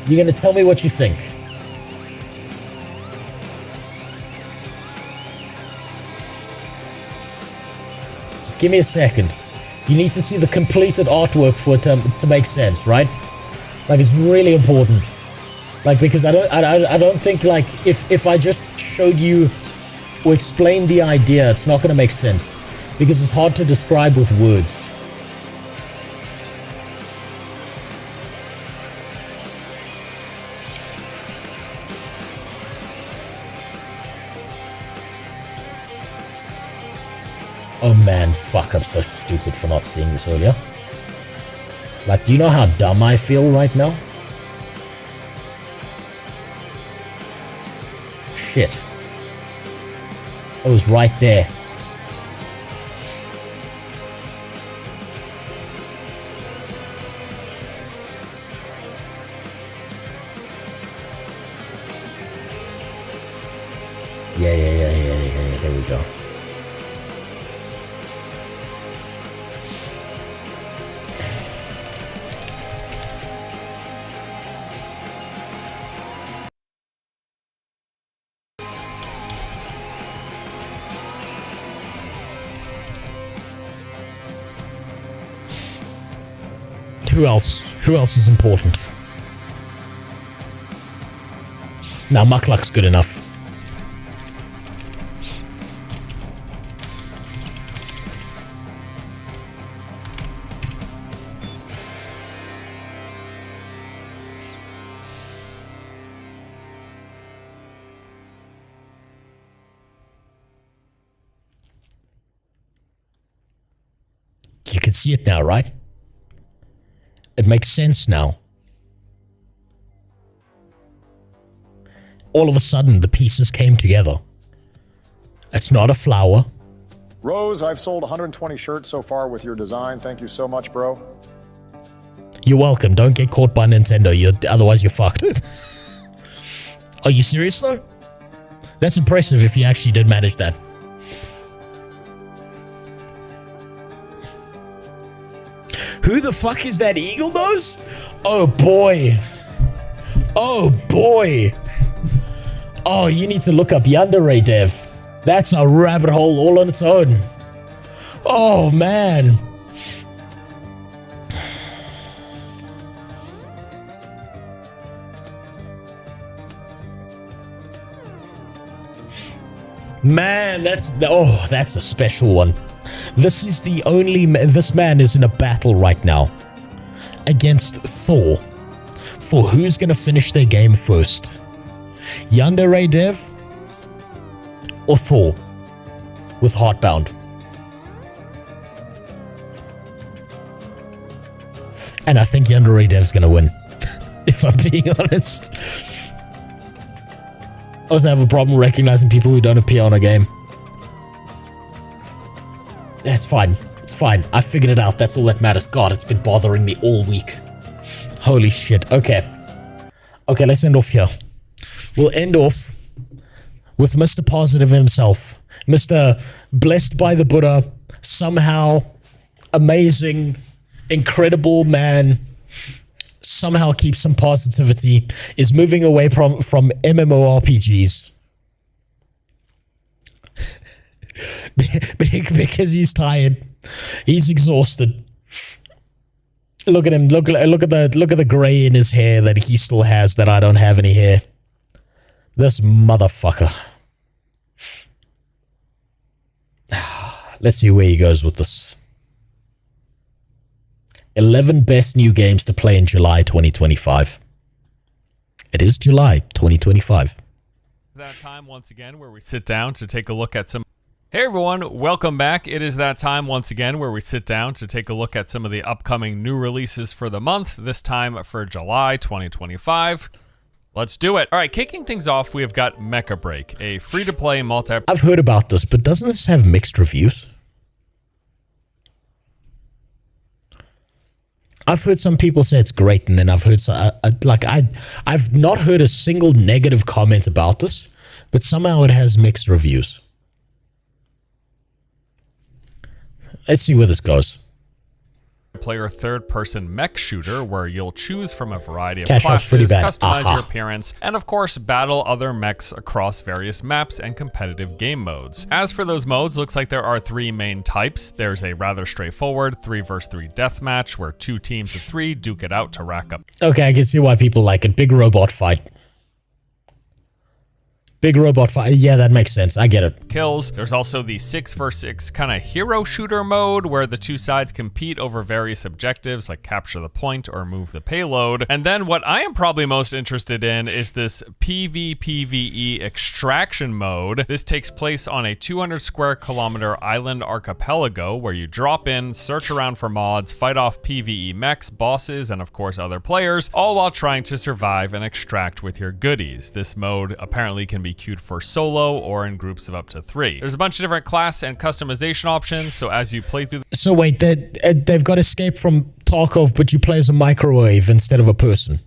You're going to tell me what you think. Give me a second. You need to see the completed artwork for it to make sense, right? Like, it's really important. Like, because I don't think, like, if I just showed you or explained the idea, it's not going to make sense. because it's hard to describe with words. Oh man, fuck, I'm so stupid for not seeing this earlier. Like, do you know how dumb I feel right now? Shit. I was right there. Yeah, there we go. Who else? Who else is important? Now, Muckluck's good enough. You can see it now, right? It makes sense now. All of a sudden, the pieces came together. It's not a flower. Rose, I've sold 120 shirts so far with your design. Thank you so much, bro. You're welcome. Don't get caught by Nintendo. Otherwise, you're fucked. Are you serious, though? That's impressive if you actually did manage that. Who the fuck is that eagle nose? Oh boy. Oh boy. Oh, you need to look up Yandere Dev. That's a rabbit hole all on its own. Oh man. Man, that's a special one. This is the only... This man is in a battle right now against Thor for who's going to finish their game first. Yandere Dev or Thor with Heartbound. And I think Yandere Dev's going to win, if I'm being honest. I also have a problem recognizing people who don't appear on a game. That's fine. It's fine. I figured it out. That's all that matters. God, it's been bothering me all week. Holy shit. Okay. Okay, let's end off here. We'll end off with Mr. Positive himself. Mr. Blessed by the Buddha. Somehow amazing, incredible man. Somehow keeps some positivity. Is moving away from MMORPGs. Because he's tired, he's exhausted. Look at him. Look at the gray in his hair that he still has that I don't have any hair. This motherfucker. Let's see where he goes with this. 11 best new games to play in July 2025. It is July 2025. That time once again where we sit down to take a look at some... Hey everyone, welcome back. It is that time once again where we sit down to take a look at some of the upcoming new releases for the month, this time for July 2025. Let's do it. All right, kicking things off, we have got Mecha Break, a free-to-play multi... I've heard about this, but doesn't this have mixed reviews? I've heard some people say it's great, and then I've heard I've not heard a single negative comment about this, but somehow it has mixed reviews. Let's see where this goes. Player third-person mech shooter where you'll choose from a variety of classes, customize your appearance, and of course battle other mechs across various maps and competitive game modes. As for those modes, looks like there are 3 main types. There's a rather straightforward 3 vs 3 deathmatch where 2 teams of 3 duke it out to rack up. Okay, I can see why people like it. Big robot fight. Big robot fight. Yeah, that makes sense. I get it. Kills. There's also the 6v6 kind of hero shooter mode where the two sides compete over various objectives like capture the point or move the payload. And then what I am probably most interested in is this PvPvE extraction mode. This takes place on a 200 square kilometer island archipelago where you drop in, search around for mods, fight off PvE mechs, bosses, and of course other players, all while trying to survive and extract with your goodies. This mode apparently can be queued for solo or in groups of up to 3. There's a bunch of different class and customization options, so as you play through So wait, they've got Escape from Tarkov, but you play as a microwave instead of a person.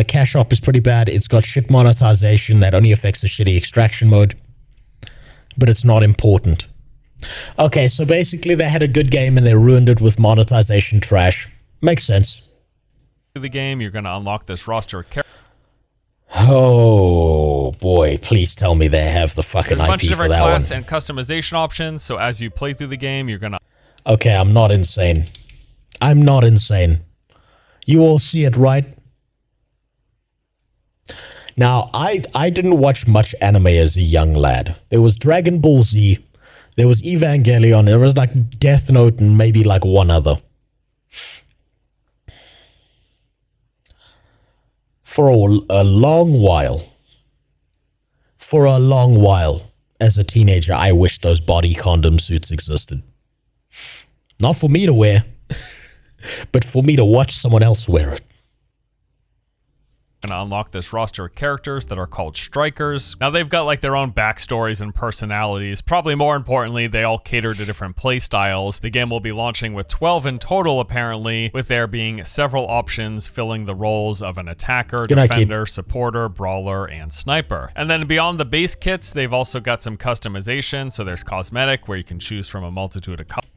Cash Op is pretty bad. It's got shit monetization that only affects the shitty extraction mode, but it's not important. Okay, so basically they had a good game and they ruined it with monetization trash. Makes sense. the game, you're going to unlock this roster of characters. Oh boy, please tell me they have the fucking IP for that one. There's a bunch of different class and customization options, so as you play through the game, you're going to... Okay, I'm not insane. I'm not insane. You all see it, right? Now, I didn't watch much anime as a young lad. There was Dragon Ball Z, there was Evangelion, there was like Death Note and maybe like one other. For a long while, as a teenager, I wished those body condom suits existed. Not for me to wear, but for me to watch someone else wear it. Going to unlock this roster of characters that are called Strikers. Now they've got like their own backstories and personalities. Probably more importantly, they all cater to different play styles. The game will be launching with 12 in total apparently, with there being several options filling the roles of an attacker, defender, supporter, brawler, and sniper. And then beyond the base kits, they've also got some customization. So there's cosmetic where you can choose from a multitude of colors.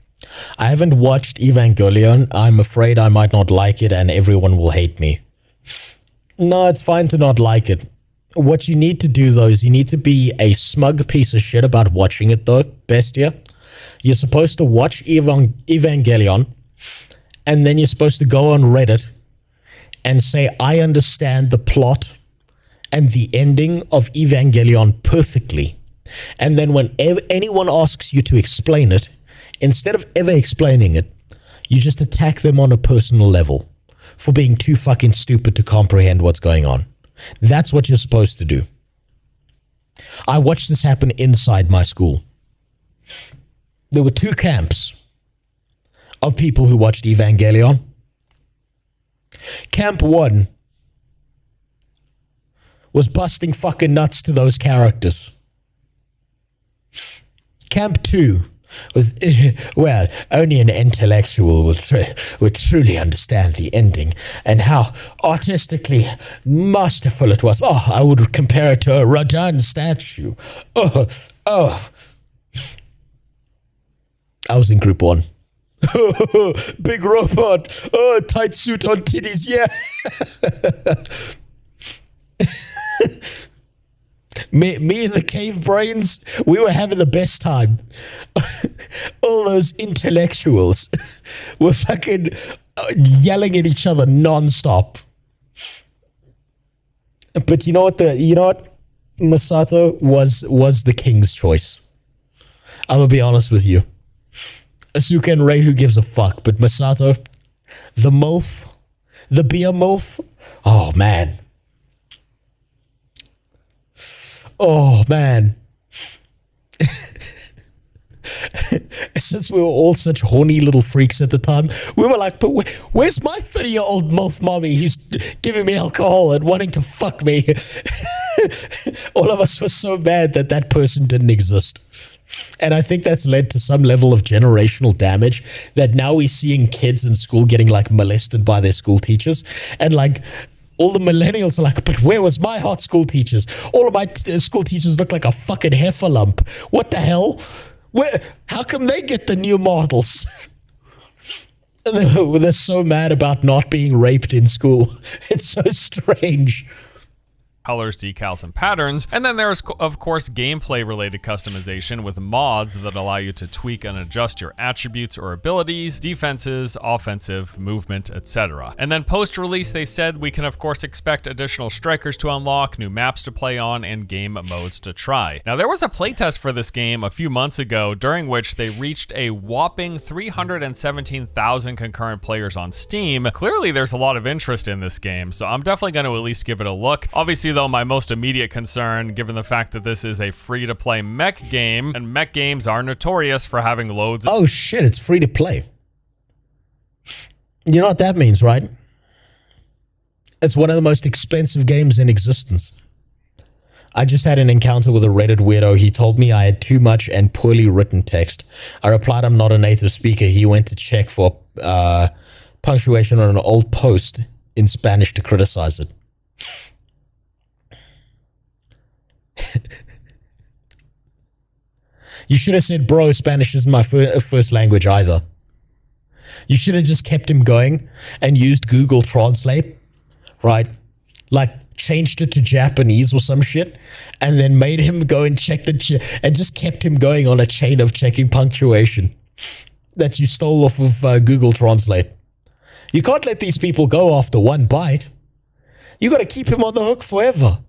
I haven't watched Evangelion. I'm afraid I might not like it and everyone will hate me. No, it's fine to not like it. What you need to do, though, is you need to be a smug piece of shit about watching it, though, Bestia. You're supposed to watch Evangelion, and then you're supposed to go on Reddit and say, I understand the plot and the ending of Evangelion perfectly. And then when anyone asks you to explain it, instead of ever explaining it, you just attack them on a personal level for being too fucking stupid to comprehend what's going on. That's what you're supposed to do. I watched this happen inside my school. There were two camps of people who watched Evangelion. Camp 1 was busting fucking nuts to those characters. Camp 2 was, well, only an intellectual would truly understand the ending and how artistically masterful it was. Oh, I would compare it to a Rodin statue. Oh. I was in group 1. Big robot. Oh, tight suit on titties, yeah. Me and the cave brains, we were having the best time. All those intellectuals were fucking yelling at each other non-stop. But you know what? Masato was the king's choice. I'm gonna be honest with you. Asuka and Rei, who gives a fuck? But Masato, the MILF, the beer MILF. Oh man. Oh, man. Since we were all such horny little freaks at the time, we were like, but where's my 30-year-old MILF mommy who's giving me alcohol and wanting to fuck me? All of us were so mad that that person didn't exist. And I think that's led to some level of generational damage that now we're seeing kids in school getting like molested by their school teachers. And like... all the millennials are like, but where was my hot school teachers? All of my school teachers look like a fucking heifer lump. What the hell? How come they get the new models? And they're so mad about not being raped in school. It's so strange. colors, decals, and patterns. And then there's, of course, gameplay-related customization with mods that allow you to tweak and adjust your attributes or abilities, defenses, offensive, movement, etc. And then post-release, they said we can, of course, expect additional strikers to unlock, new maps to play on, and game modes to try. Now, there was a playtest for this game a few months ago, during which they reached a whopping 317,000 concurrent players on Steam. Clearly, there's a lot of interest in this game, so I'm definitely going to at least give it a look. Obviously, though, my most immediate concern, given the fact that this is a free-to-play mech game, and mech games are notorious for having loads of— Oh shit, it's free to play. You know what that means, right? It's one of the most expensive games in existence. I just had an encounter with a Reddit weirdo. He told me I had too much and poorly written text. I replied I'm not a native speaker. He went to check for punctuation on an old post in Spanish to criticize it. You should have said, bro, Spanish isn't my first language either. You should have just kept him going and used Google Translate, right? Like, changed it to Japanese or some shit, and then made him go and check and just kept him going on a chain of checking punctuation that you stole off of Google Translate. You can't let these people go after one bite. You got to keep him on the hook forever.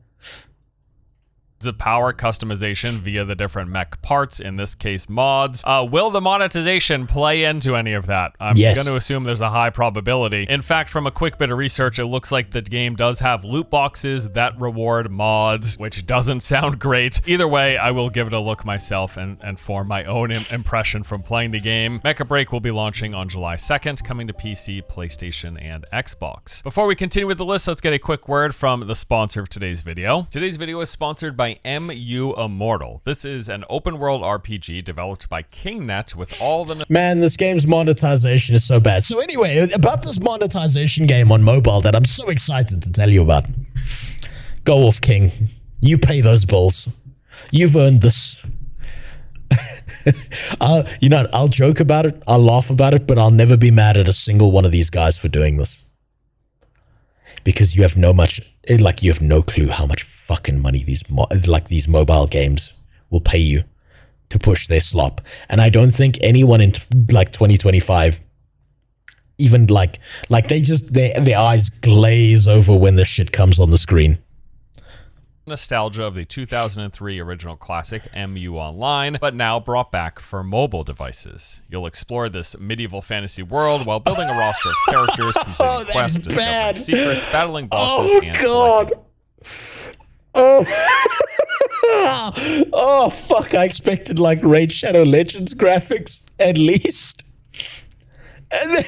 Of power customization via the different mech parts, in this case mods. Will the monetization play into any of that? I'm going to assume there's a high probability. In fact, from a quick bit of research, it looks like the game does have loot boxes that reward mods, which doesn't sound great. Either way, I will give it a look myself and form my own impression from playing the game. Mecha Break will be launching on July 2nd, coming to PC, PlayStation, and Xbox. Before we continue with the list, let's get a quick word from the sponsor of today's video. Today's video is sponsored by MU Immortal. This is an open world RPG developed by KingNet with all the— Man, this game's monetization is so bad. So anyway, about this monetization game on mobile that I'm so excited to tell you about. Go off, King. You pay those bills. You've earned this. You know, I'll joke about it, I'll laugh about it, but I'll never be mad at a single one of these guys for doing this. Because you have no clue how much fucking money these mobile games will pay you to push their slop. And I don't think anyone in 2025 even they just their eyes glaze over when this shit comes on the screen. Nostalgia of the 2003 original classic MU Online, but now brought back for mobile devices. You'll explore this medieval fantasy world while building a roster of characters, completing quests, discovering secrets, battling bosses, and collecting. Oh fuck, I expected like Raid Shadow Legends graphics at least. And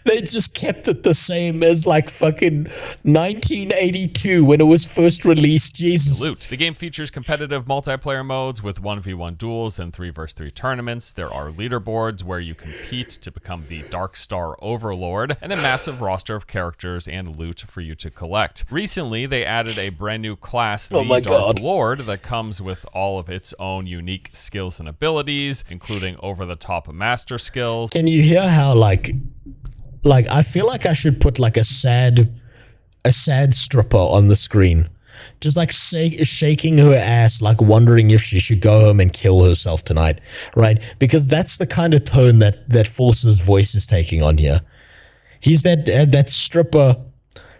they just kept it the same as like fucking 1982 when it was first released. Jesus. Loot. The game features competitive multiplayer modes with 1v1 duels and 3v3 tournaments. There are leaderboards where you compete to become the Dark Star Overlord, and a massive roster of characters and loot for you to collect. Recently, they added a brand new class, the Dark Lord, that comes with all of its own unique skills and abilities, including over-the-top master skills. Can you hear how like I feel like I should put like a sad stripper on the screen, just like shaking her ass, like wondering if she should go home and kill herself tonight, right? Because that's the kind of tone that Force's voice is taking on here. He's that stripper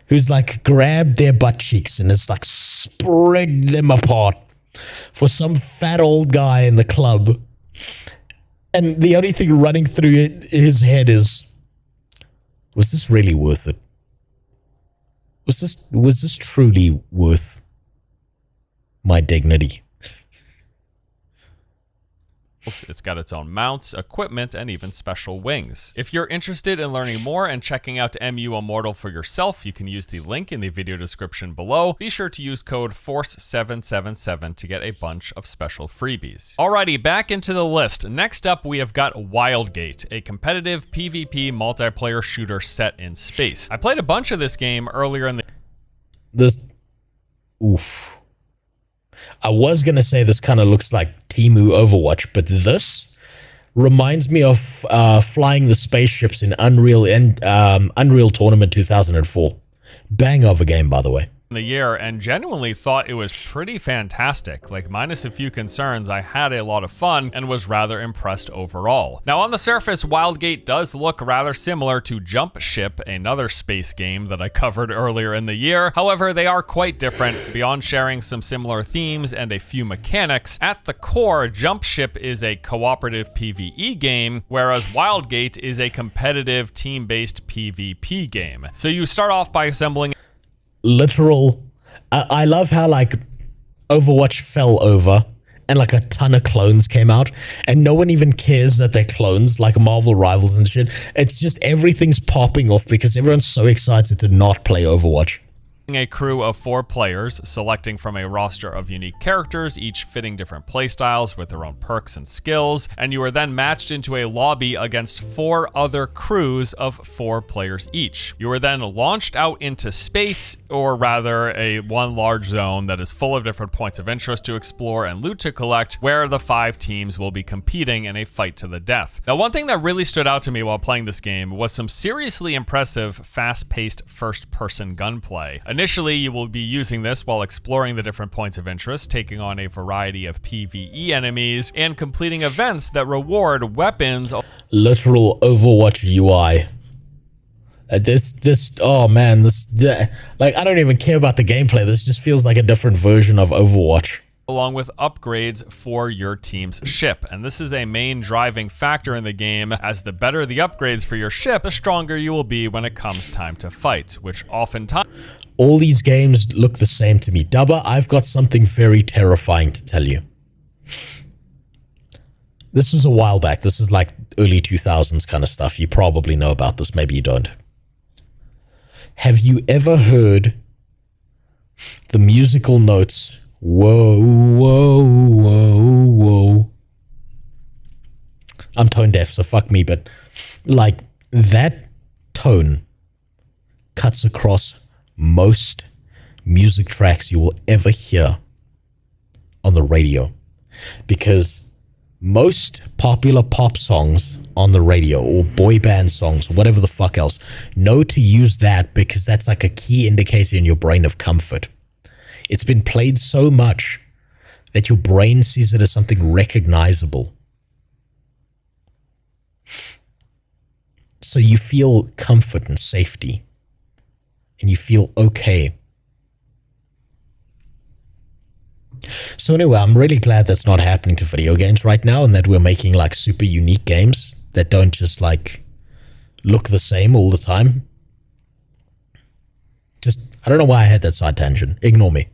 who's like grabbed their butt cheeks and has like spread them apart for some fat old guy in the club. And the only thing running through his head is, was this really worth it? Was this truly worth my dignity? It's got its own mounts, equipment, and even special wings. If you're interested in learning more and checking out MU Immortal for yourself, you can use the link in the video description below. Be sure to use code FORCE777 to get a bunch of special freebies. Alrighty, back into the list. Next up, we have got Wildgate, a competitive PvP multiplayer shooter set in space. I played a bunch of this game earlier in the— Oof. I was going to say this kind of looks like Temu Overwatch, but this reminds me of flying the spaceships in Unreal Tournament 2004. Bang of a game, by the way. the year and genuinely thought it was pretty fantastic. Like, minus a few concerns, I had a lot of fun and was rather impressed overall. Now, on the surface, Wildgate does look rather similar to Jump Ship, another space game that I covered earlier in the year. However, they are quite different. Beyond sharing some similar themes and a few mechanics, at the core, Jump Ship is a cooperative PvE game, whereas Wildgate is a competitive team-based PvP game. So you start off by assembling literal. I love how like Overwatch fell over and like a ton of clones came out and no one even cares that they're clones, like Marvel Rivals and shit. It's just everything's popping off because everyone's so excited to not play Overwatch. A crew of 4 players, selecting from a roster of unique characters, each fitting different playstyles with their own perks and skills, and you are then matched into a lobby against 4 other crews of 4 players each. You are then launched out into space, or rather one large zone that is full of different points of interest to explore and loot to collect, where the 5 teams will be competing in a fight to the death. Now, one thing that really stood out to me while playing this game was some seriously impressive, fast-paced first-person gunplay. Initially, you will be using this while exploring the different points of interest, taking on a variety of PvE enemies, and completing events that reward weapons. Literal Overwatch UI. Like, I don't even care about the gameplay. This just feels like a different version of Overwatch. Along with upgrades for your team's ship. And this is a main driving factor in the game, as the better the upgrades for your ship, the stronger you will be when it comes time to fight, which oftentimes... All these games look the same to me. Dubba, I've got something very terrifying to tell you. This was a while back. This is like early 2000s kind of stuff. You probably know about this. Maybe you don't. Have you ever heard the musical notes? Whoa, whoa, whoa, whoa. I'm tone deaf, so fuck me, but like that tone cuts across most music tracks you will ever hear on the radio, because most popular pop songs on the radio or boy band songs, whatever the fuck else, know to use that because that's like a key indicator in your brain of comfort. It's been played so much that your brain sees it as something recognizable. So you feel comfort and safety. And you feel okay. So anyway, I'm really glad that's not happening to video games right now, and that we're making like super unique games that don't just like look the same all the time. Just, I don't know why I had that side tangent. Ignore me.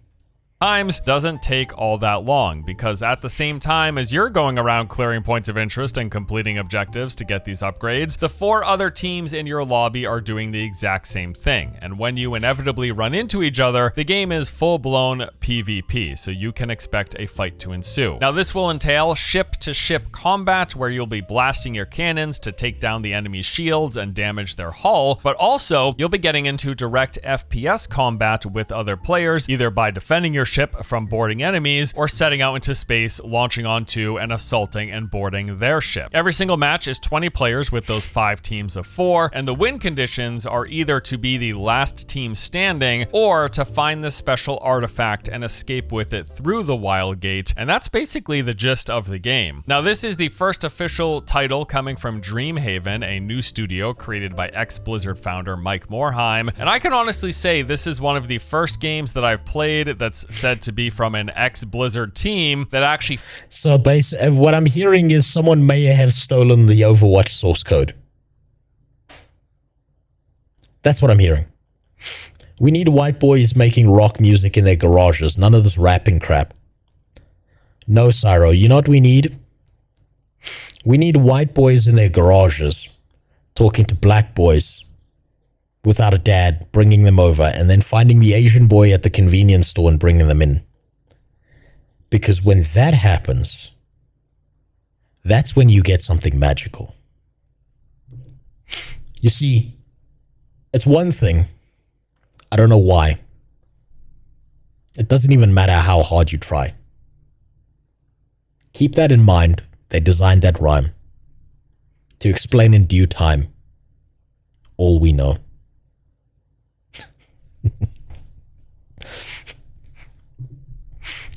Times doesn't take all that long, because at the same time as you're going around clearing points of interest and completing objectives to get these upgrades, the 4 other teams in your lobby are doing the exact same thing. And when you inevitably run into each other, the game is full-blown PvP, so you can expect a fight to ensue. Now, this will entail ship-to-ship combat, where you'll be blasting your cannons to take down the enemy's shields and damage their hull, but also you'll be getting into direct FPS combat with other players, either by defending your ship from boarding enemies or setting out into space, launching onto and assaulting and boarding their ship. Every single match is 20 players with those 5 teams of 4, and the win conditions are either to be the last team standing or to find this special artifact and escape with it through the Wild Gate, and that's basically the gist of the game. Now, this is the first official title coming from Dreamhaven, a new studio created by ex-Blizzard founder Mike Morhaime, and I can honestly say this is one of the first games that I've played that's said to be from an ex-Blizzard team that actually... So basically, what I'm hearing is someone may have stolen the Overwatch source code. That's what I'm hearing. We need white boys making rock music in their garages. None of this rapping crap. No, Cyro, you know what we need? We need white boys in their garages talking to black boys without a dad, bringing them over, and then finding the Asian boy at the convenience store and bringing them in. Because when that happens, that's when you get something magical. You see, it's one thing. I don't know why. It doesn't even matter how hard you try. Keep that in mind. They designed that rhyme to explain in due time all we know.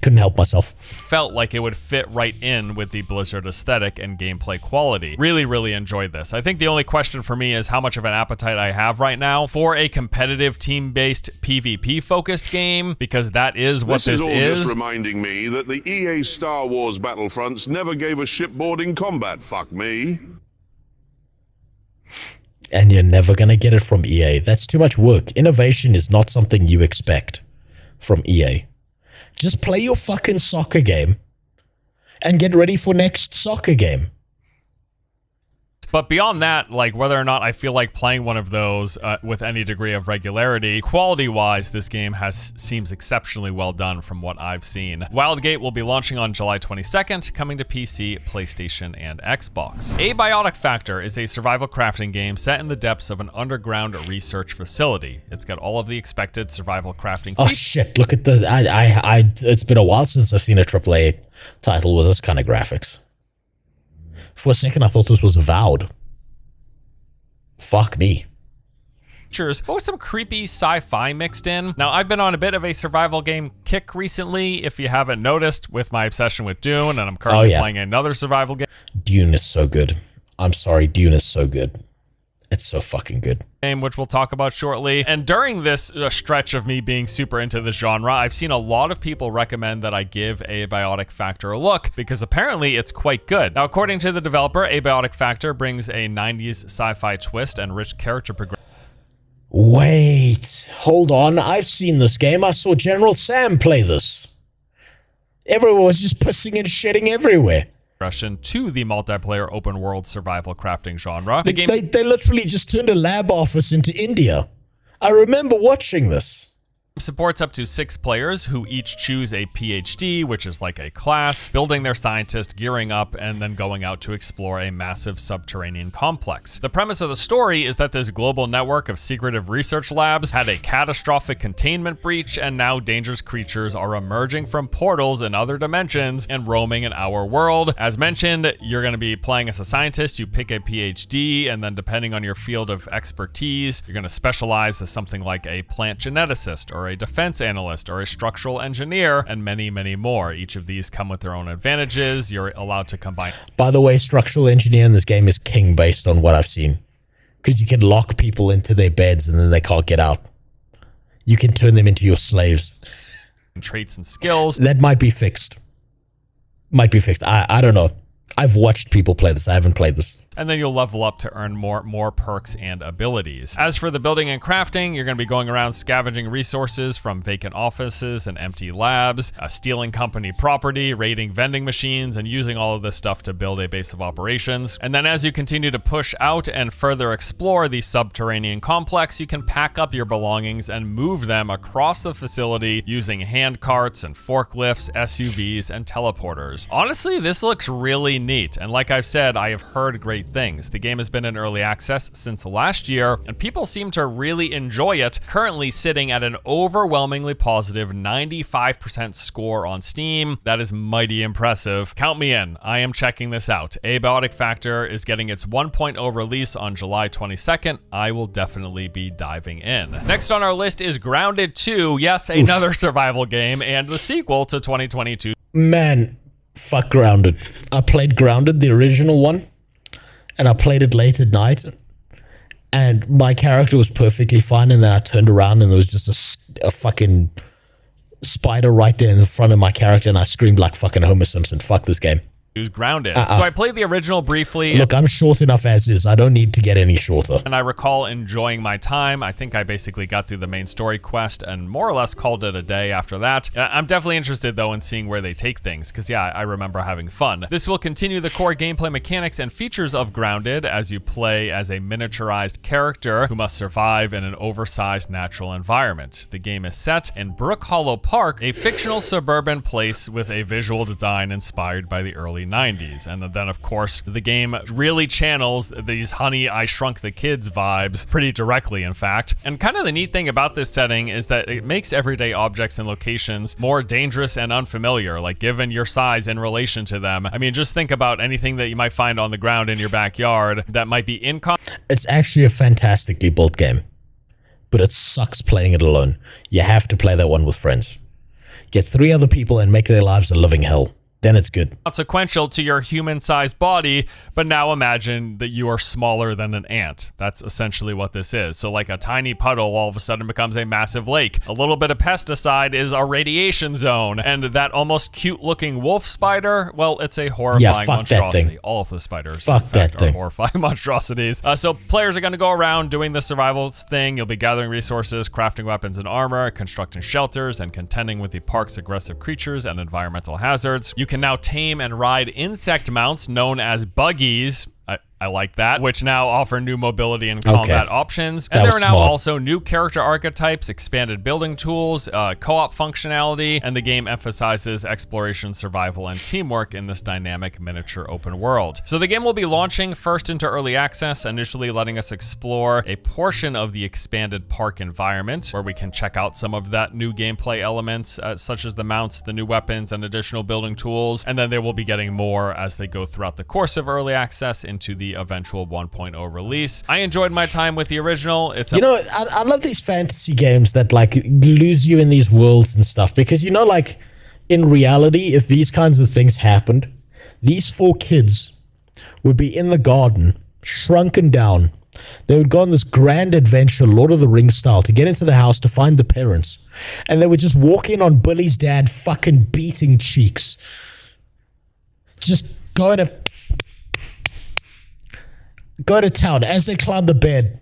Couldn't help myself. Felt like it would fit right in with the Blizzard aesthetic and gameplay quality. Really, really enjoyed this. I think the only question for me is how much of an appetite I have right now for a competitive team-based PvP-focused game, because that is what this is. This all just reminding me that the EA Star Wars Battlefronts never gave a shipboarding combat, fuck me. And you're never gonna get it from EA. That's too much work. Innovation is not something you expect from EA. Just play your fucking soccer game and get ready for next soccer game. But beyond that, like whether or not I feel like playing one of those with any degree of regularity, quality-wise, this game seems exceptionally well done from what I've seen. Wildgate will be launching on July 22nd, coming to PC, PlayStation, and Xbox. Abiotic Factor is a survival crafting game set in the depths of an underground research facility. It's got all of the expected survival crafting features. Oh shit, look at the... it's been a while since I've seen a AAA title with this kind of graphics. For a second, I thought this was Avowed. Fuck me. But with some creepy sci-fi mixed in. Now, I've been on a bit of a survival game kick recently, if you haven't noticed, with my obsession with Dune, and I'm currently playing another survival game. Dune is so good. I'm sorry, Dune is so good. It's so fucking good. Which we'll talk about shortly. And during this stretch of me being super into the genre, I've seen a lot of people recommend that I give Abiotic Factor a look, because apparently it's quite good. Now, according to the developer, Abiotic Factor brings a 90s sci-fi twist and rich character progression. Wait, hold on. I've seen this game. I saw General Sam play this. Everyone was just pissing and shitting everywhere. To the multiplayer open world survival crafting genre. They literally just turned a lab office into India. I remember watching this. Supports up to 6 players who each choose a PhD, which is like a class, building their scientist, gearing up, and then going out to explore a massive subterranean complex. The premise of the story is that this global network of secretive research labs had a catastrophic containment breach, and now dangerous creatures are emerging from portals in other dimensions and roaming in our world. As mentioned, you're going to be playing as a scientist. You pick a PhD, and then depending on your field of expertise, you're going to specialize as something like a plant geneticist, or a defense analyst, or a structural engineer, and many, many more. Each of these come with their own advantages. You're allowed to combine. By the way, structural engineer in this game is king based on what I've seen. Because you can lock people into their beds and then they can't get out. You can turn them into your slaves. Traits and skills. That might be fixed. Might be fixed. I don't know. I've watched people play this. I haven't played this. And then you'll level up to earn more perks and abilities. As for the building and crafting, you're going to be going around scavenging resources from vacant offices and empty labs, stealing company property, raiding vending machines, and using all of this stuff to build a base of operations. And then as you continue to push out and further explore the subterranean complex, you can pack up your belongings and move them across the facility using hand carts and forklifts, SUVs, and teleporters. Honestly, this looks really neat. And like I've said, I have heard great things. The game has been in early access since last year, and people seem to really enjoy it, currently sitting at an overwhelmingly positive 95% score on Steam. That is mighty impressive. Count me in. I am checking this out. Abiotic Factor is getting its 1.0 release on July 22nd. I will definitely be diving in. Next on our list is Grounded 2. Yes, another survival game, and the sequel to 2022. Man, fuck Grounded. I played Grounded, the original one, and I played it late at night, and my character was perfectly fine, and then I turned around and there was just a fucking spider right there in the front of my character, and I screamed like fucking Homer Simpson. Fuck this game. Who's Grounded. So I played the original briefly. Look, I'm short enough as is. I don't need to get any shorter. And I recall enjoying my time. I think I basically got through the main story quest and more or less called it a day after that. I'm definitely interested, though, in seeing where they take things, because, yeah, I remember having fun. This will continue the core gameplay mechanics and features of Grounded as you play as a miniaturized character who must survive in an oversized natural environment. The game is set in Brook Hollow Park, a fictional suburban place with a visual design inspired by the early 90s. And then, of course, the game really channels these Honey, I Shrunk the Kids vibes pretty directly, in fact. And kind of the neat thing about this setting is that it makes everyday objects and locations more dangerous and unfamiliar, like given your size in relation to them. I mean, just think about anything that you might find on the ground in your backyard that might be It's actually a fantastically built game, but it sucks playing it alone. You have to play that one with friends. get 3 other people and make their lives a living hell. Then it's good. Consequential to your human-sized body, but now imagine that you are smaller than an ant. That's essentially what this is. So like a tiny puddle all of a sudden becomes a massive lake. A little bit of pesticide is a radiation zone. And that almost cute-looking wolf spider, well, it's a horrifying monstrosity. All of the spiders, in fact, are horrifying monstrosities. So players are going to go around doing the survival thing. You'll be gathering resources, crafting weapons and armor, constructing shelters, and contending with the park's aggressive creatures and environmental hazards. You can now tame and ride insect mounts known as buggies. I like that, which now offer new mobility and combat options. And there are now also new character archetypes, expanded building tools, co-op functionality, and the game emphasizes exploration, survival, and teamwork in this dynamic miniature open world. So the game will be launching first into early access, initially letting us explore a portion of the expanded park environment, where we can check out some of that new gameplay elements, such as the mounts, the new weapons, and additional building tools. And then they will be getting more as they go throughout the course of early access into the eventual 1.0 release. I enjoyed my time with the original. You know, I love these fantasy games that like lose you in these worlds and stuff, because you know, like in reality, if these kinds of things happened, these 4 kids would be in the garden, shrunken down. They would go on this grand adventure, Lord of the Rings style, to get into the house to find the parents, and they would just walk in on Billy's dad fucking beating cheeks, just going to go to town as they climb the bed.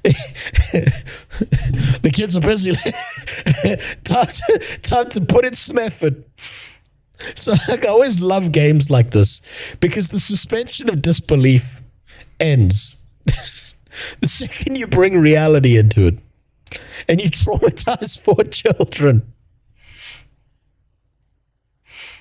The kids are busy. time to put in some effort. So like, I always love games like this because the suspension of disbelief ends the second you bring reality into it, and you traumatize 4 children.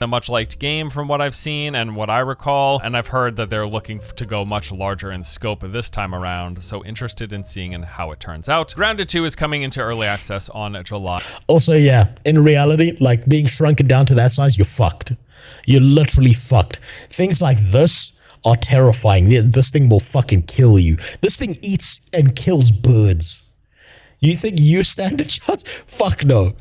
A much liked game from what I've seen and what I recall, and I've heard that they're looking to go much larger in scope this time around, so interested in seeing how it turns out. Grounded 2 is coming into early access on July. Also, yeah, in reality, like being shrunken down to that size, you're fucked. You're literally fucked. Things like this are terrifying. This thing will fucking kill you. This thing eats and kills birds. You think you stand a chance? Fuck no.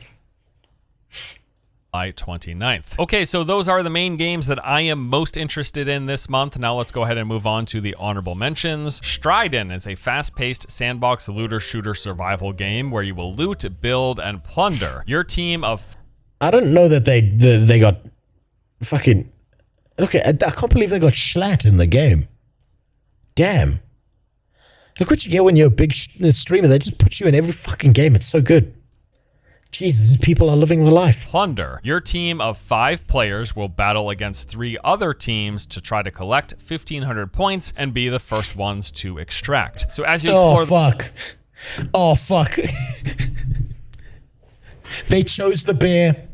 29th. Okay, so those are the main games that I am most interested in this month. Now let's go ahead and move on to the honorable mentions. Striden is a fast-paced sandbox looter shooter survival game where you will loot, build, and plunder. Your team of... I don't know that they got fucking... Okay, I can't believe they got schlat in the game. Damn. Look what you get when you're a big streamer. They just put you in every fucking game. It's so good. Jesus, people are living the life. Plunder. Your team of 5 players will battle against 3 other teams to try to collect 1,500 points and be the first ones to extract. So as you explore... Oh, fuck. They chose the bear.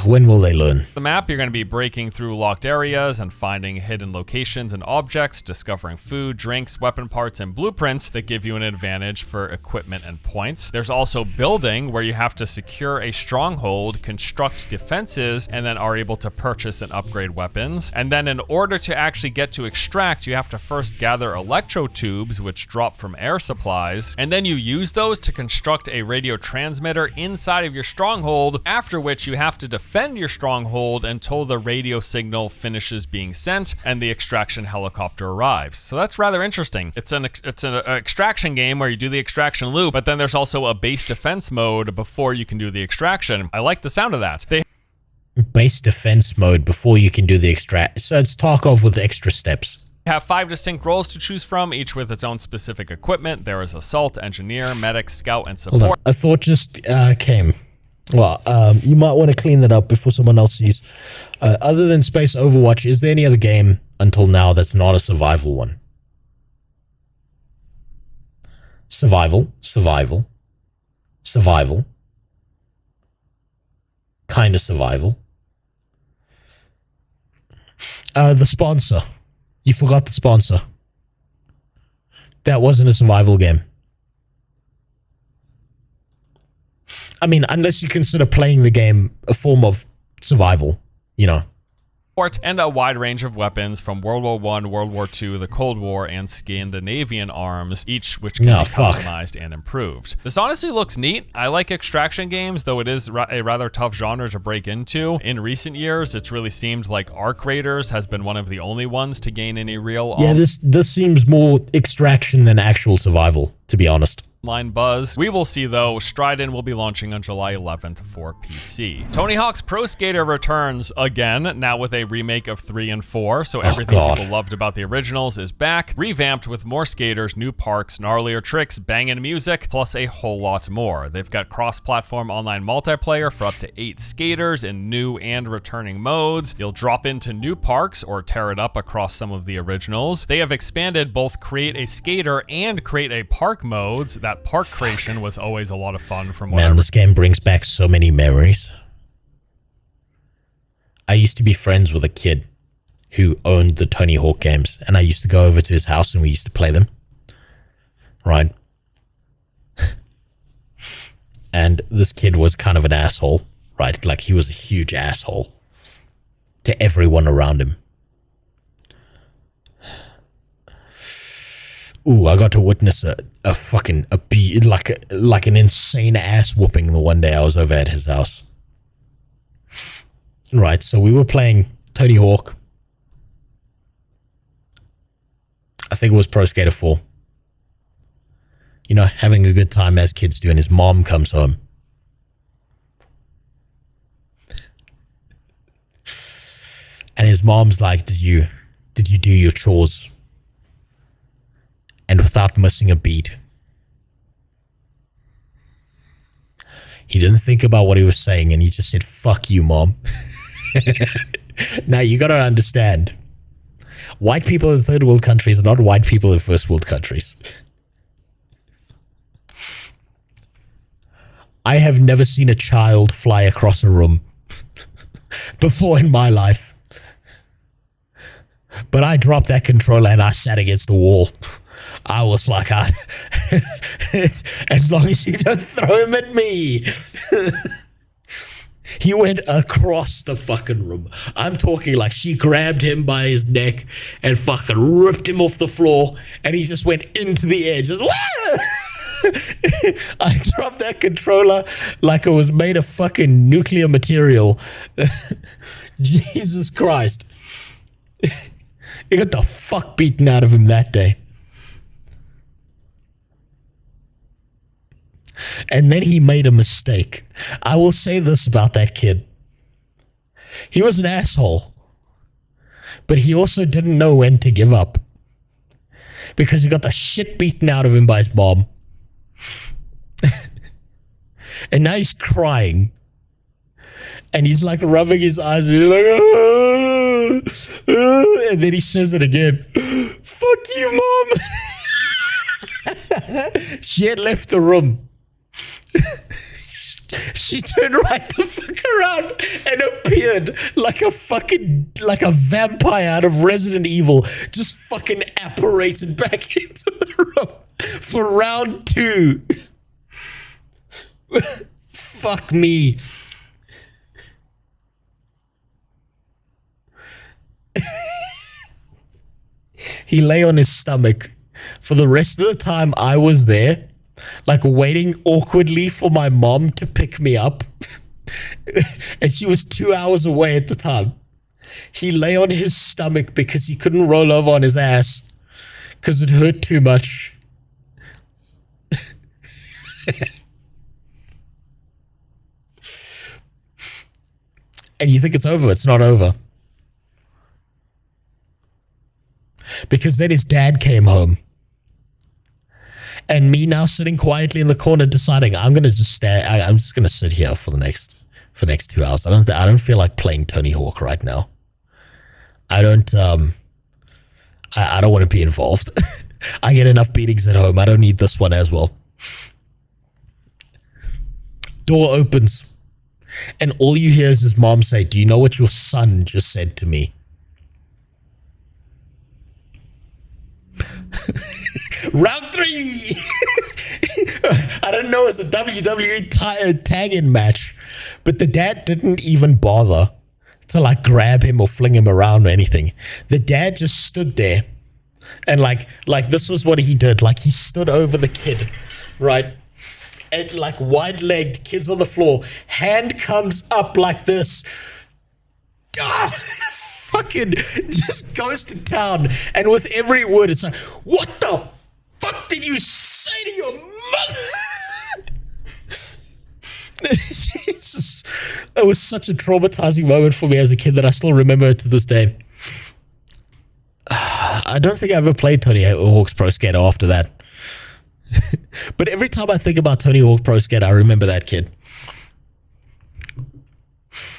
When will they learn? The map, you're going to be breaking through locked areas and finding hidden locations and objects, discovering food, drinks, weapon parts, and blueprints that give you an advantage for equipment and points. There's also building, where you have to secure a stronghold, construct defenses, and then are able to purchase and upgrade weapons. And then in order to actually get to extract, you have to first gather electro tubes, which drop from air supplies, and then you use those to construct a radio transmitter inside of your stronghold, after which you have to defend your stronghold until the radio signal finishes being sent and the extraction helicopter arrives. So that's rather interesting. It's an extraction game where you do the extraction loop, but then there's also a base defense mode before you can do the extraction. I like the sound of that. Base defense mode before you can do the extract. So it's Tarkov with extra steps. Have 5 distinct roles to choose from, each with its own specific equipment. There is assault, engineer, medic, scout, and support. Hold on. A thought just came. Well, you might want to clean that up before someone else sees. Other than Space Overwatch, is there any other game until now that's not a survival one? Survival. Kind of survival. The sponsor. You forgot the sponsor. That wasn't a survival game. I mean, unless you consider playing the game a form of survival, you know. and a wide range of weapons from World War I, World War II, the Cold War, and Scandinavian arms, each which can be customized and improved. This honestly looks neat. I like extraction games, though it is a rather tough genre to break into. In recent years, it's really seemed like Arc Raiders has been one of the only ones to gain any real... Yeah, this seems more extraction than actual survival, to be honest. Online buzz. We will see though. Striden will be launching on July 11th for PC. Tony Hawk's Pro Skater returns again, now with a remake of 3 and 4, so everything people loved about the originals is back, revamped with more skaters, new parks, gnarlier tricks, banging music, plus a whole lot more. They've got cross-platform online multiplayer for up to 8 skaters in new and returning modes. You'll drop into new parks or tear it up across some of the originals. They have expanded both create a skater and create a park modes. That park creation was always a lot of fun from what this game brings back so many memories. I used to be friends with a kid who owned the Tony Hawk games, and I used to go over to his house and we used to play them. Right? And this kid was kind of an asshole, right? Like, he was a huge asshole to everyone around him. Ooh, I got to witness an insane ass whooping the one day I was over at his house. Right, so we were playing Tony Hawk. I think it was Pro Skater 4. You know, having a good time as kids do, and his mom comes home. And his mom's like, did you do your chores? And without missing a beat, he didn't think about what he was saying, and he just said, "Fuck you, Mom." Now, you gotta understand, white people in third world countries are not white people in first world countries. I have never seen a child fly across a room before in my life. But I dropped that controller and I sat against the wall. I was like, as long as you don't throw him at me. He went across the fucking room. I'm talking like she grabbed him by his neck and fucking ripped him off the floor, and he just went into the air. Just, I dropped that controller like it was made of fucking nuclear material. Jesus Christ. He got the fuck beaten out of him that day. And then he made a mistake. I will say this about that kid. He was an asshole. But he also didn't know when to give up. Because he got the shit beaten out of him by his mom. And now he's crying. And he's like rubbing his eyes. And he's like, and then he says it again. Fuck you, Mom. She had left the room. She turned right the fuck around and appeared like a vampire out of Resident Evil, just fucking apparated back into the room for round 2. Fuck me. He lay on his stomach for the rest of the time I was there, like waiting awkwardly for my mom to pick me up. And she was 2 hours away at the time. He lay on his stomach because he couldn't roll over on his ass because it hurt too much. And you think it's over. It's not over. Because then his dad came home. And me now sitting quietly in the corner deciding I'm going to just stay. I'm just going to sit here for the next 2 hours. I don't feel like playing Tony Hawk right now. I don't want to be involved. I get enough beatings at home. I don't need this one as well. Door opens. And all you hear is his mom say, "Do you know what your son just said to me?" Round 3. I don't know, it's a WWE tag-in match, but the dad didn't even bother to like grab him or fling him around or anything. The dad just stood there and like this was what he did. Like he stood over the kid, right? And like wide-legged, kids on the floor, hand comes up like this. God, fucking just goes to town. And with every word, it's like, what the fuck did you say to your mother? Jesus. It was such a traumatizing moment for me as a kid that I still remember it to this day. I don't think I ever played Tony Hawk's Pro Skater after that. But every time I think about Tony Hawk Pro Skater, I remember that kid.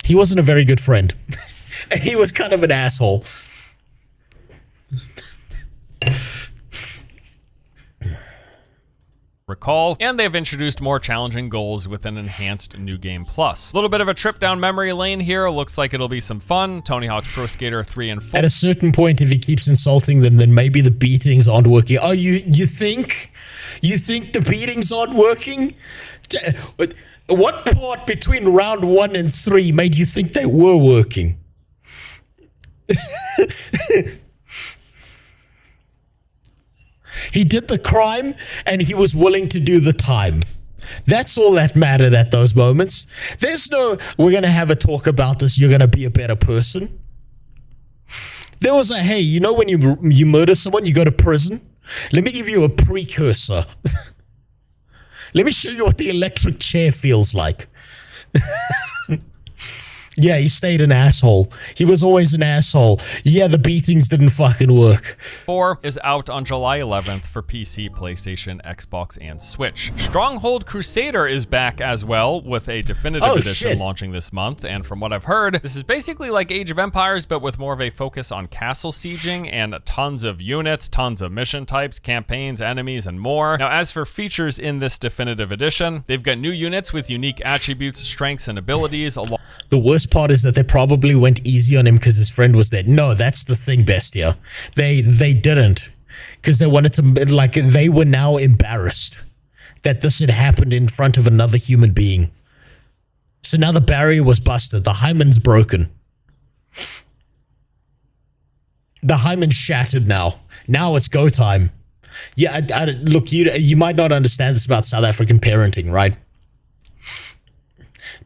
He wasn't a very good friend. And he was kind of an asshole. Recall, and they've introduced more challenging goals with an enhanced New Game Plus. A little bit of a trip down memory lane here. Looks like it'll be some fun. Tony Hawk's Pro Skater 3 and 4. At a certain point, if he keeps insulting them, then maybe the beatings aren't working. Oh, you think? You think the beatings aren't working? What part between round 1 and 3 made you think they were working? He did the crime, and he was willing to do the time. That's all that mattered at those moments. There's no, we're going to have a talk about this, you're going to be a better person. There was a, hey, you know when you murder someone, you go to prison? Let me give you a precursor. Let me show you what the electric chair feels like. Yeah, he stayed an asshole. He was always an asshole. Yeah, the beatings didn't fucking work. 4 is out on July 11th for PC, PlayStation, Xbox, and Switch. Stronghold Crusader is back as well with a definitive edition launching this month. And from what I've heard, this is basically like Age of Empires, but with more of a focus on castle sieging and tons of units, tons of mission types, campaigns, enemies, and more. Now, as for features in this definitive edition, they've got new units with unique attributes, strengths, and abilities. The worst part is that they probably went easy on him because his friend was there. No, that's the thing, Bestia. They didn't, because they wanted to, like, they were now embarrassed that this had happened in front of another human being. So now the barrier was busted. The hymen's broken. The hymen's shattered now. Now it's go time. Yeah, look, you might not understand this about South African parenting, right?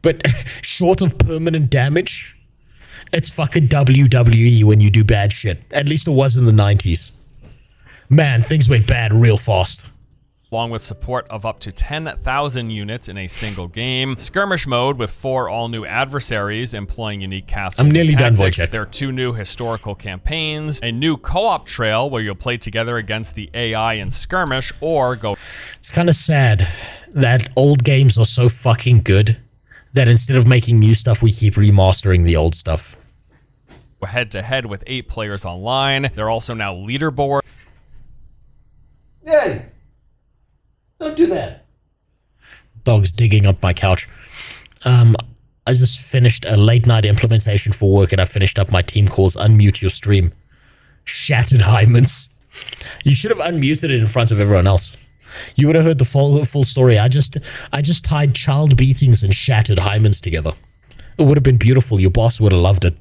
But short of permanent damage, it's fucking WWE when you do bad shit. At least it was in the 90s. Man, things went bad real fast. Along with support of up to 10,000 units in a single game. Skirmish mode with 4 all-new adversaries employing unique castles. I'm nearly done, Wojciech. There are 2 new historical campaigns, a new co-op trail where you'll play together against the AI in Skirmish or go... It's kind of sad that old games are so fucking good that instead of making new stuff, we keep remastering the old stuff. Head-to-head with 8 players online. There are also now leaderboards. Hey! Don't do that. Dog's digging up my couch. I just finished a late-night implementation for work, and I finished up my team calls Unmute Your Stream. Shattered hymens. You should have unmuted it in front of everyone else. You would have heard the full story. I just tied child beatings and shattered hymens together. It would have been beautiful. Your boss would have loved it.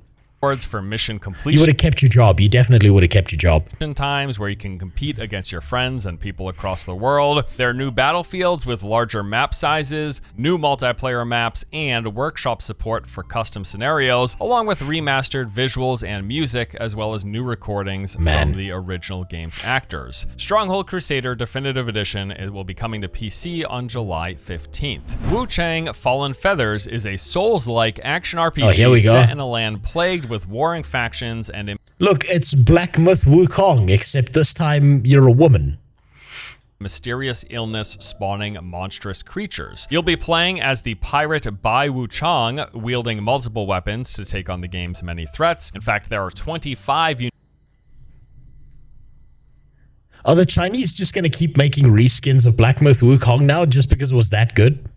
For mission completion. You would have kept your job. You definitely would have kept your job. Times where you can compete against your friends and people across the world. There are new battlefields with larger map sizes, new multiplayer maps, and workshop support for custom scenarios, along with remastered visuals and music, as well as new recordings from the original game's actors. Stronghold Crusader Definitive Edition will be coming to PC on July 15th. Wu Chang Fallen Feathers is a Souls-like action RPG set in a land plagued with warring factions and... Look, it's Black Myth Wukong, except this time you're a woman. Mysterious illness spawning monstrous creatures. You'll be playing as the pirate Bai Wuchang, wielding multiple weapons to take on the game's many threats. In fact, there are 25... Are the Chinese just going to keep making reskins of Black Myth Wukong now just because it was that good?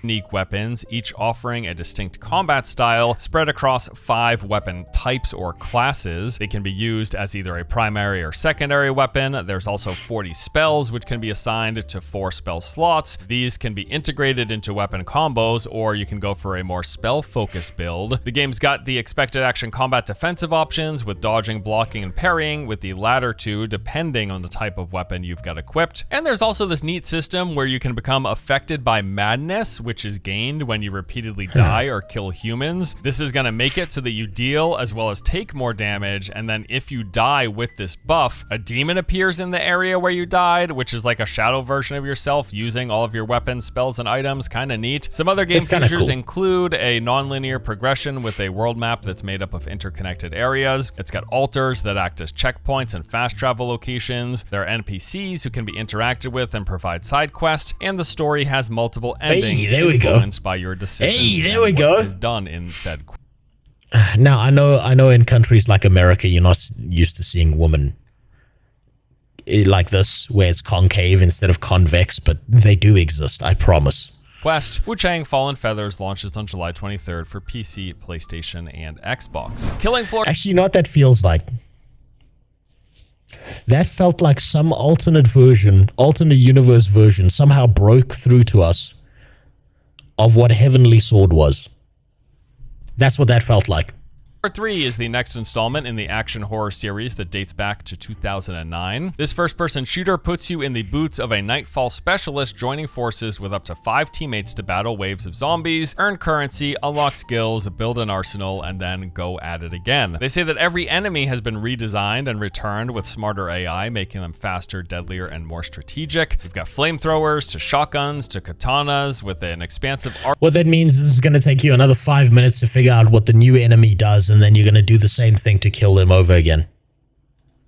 unique weapons, each offering a distinct combat style spread across 5 weapon types or classes. They can be used as either a primary or secondary weapon. There's also 40 spells, which can be assigned to 4 spell slots. These can be integrated into weapon combos, or you can go for a more spell-focused build. The game's got the expected action combat defensive options with dodging, blocking, and parrying, with the latter 2 depending on the type of weapon you've got equipped. And there's also this neat system where you can become affected by madness, which is gained when you repeatedly die or kill humans. This is going to make it so that you deal as well as take more damage, and then if you die with this buff, a demon appears in the area where you died, which is like a shadow version of yourself using all of your weapons, spells, and items. Kind of neat. Some other game features include a non-linear progression with a world map that's made up of interconnected areas. It's got altars that act as checkpoints and fast travel locations. There are NPCs who can be interacted with and provide side quests, and the story has multiple endings influenced by your decisions and what is done in said. Now I know in countries like America you're not used to seeing women like this, where it's concave instead of convex, but they do exist, I promise. Quest, Wu-Chang Fallen Feathers launches on July 23rd for PC, PlayStation, and Xbox. Killing Floor. Actually, you know what that feels like? That felt like some alternate universe version somehow broke through to us of what Heavenly Sword was. That's what that felt like. 3 is the next installment in the action horror series that dates back to 2009. This first-person shooter puts you in the boots of a Nightfall specialist joining forces with up to 5 teammates to battle waves of zombies, earn currency, unlock skills, build an arsenal, and then go at it again. They say that every enemy has been redesigned and returned with smarter AI, making them faster, deadlier, and more strategic. You've got flamethrowers to shotguns to katanas with an expansive arc. What that means is it's going to take you another 5 minutes to figure out what the new enemy does, and then you're going to do the same thing to kill them over again.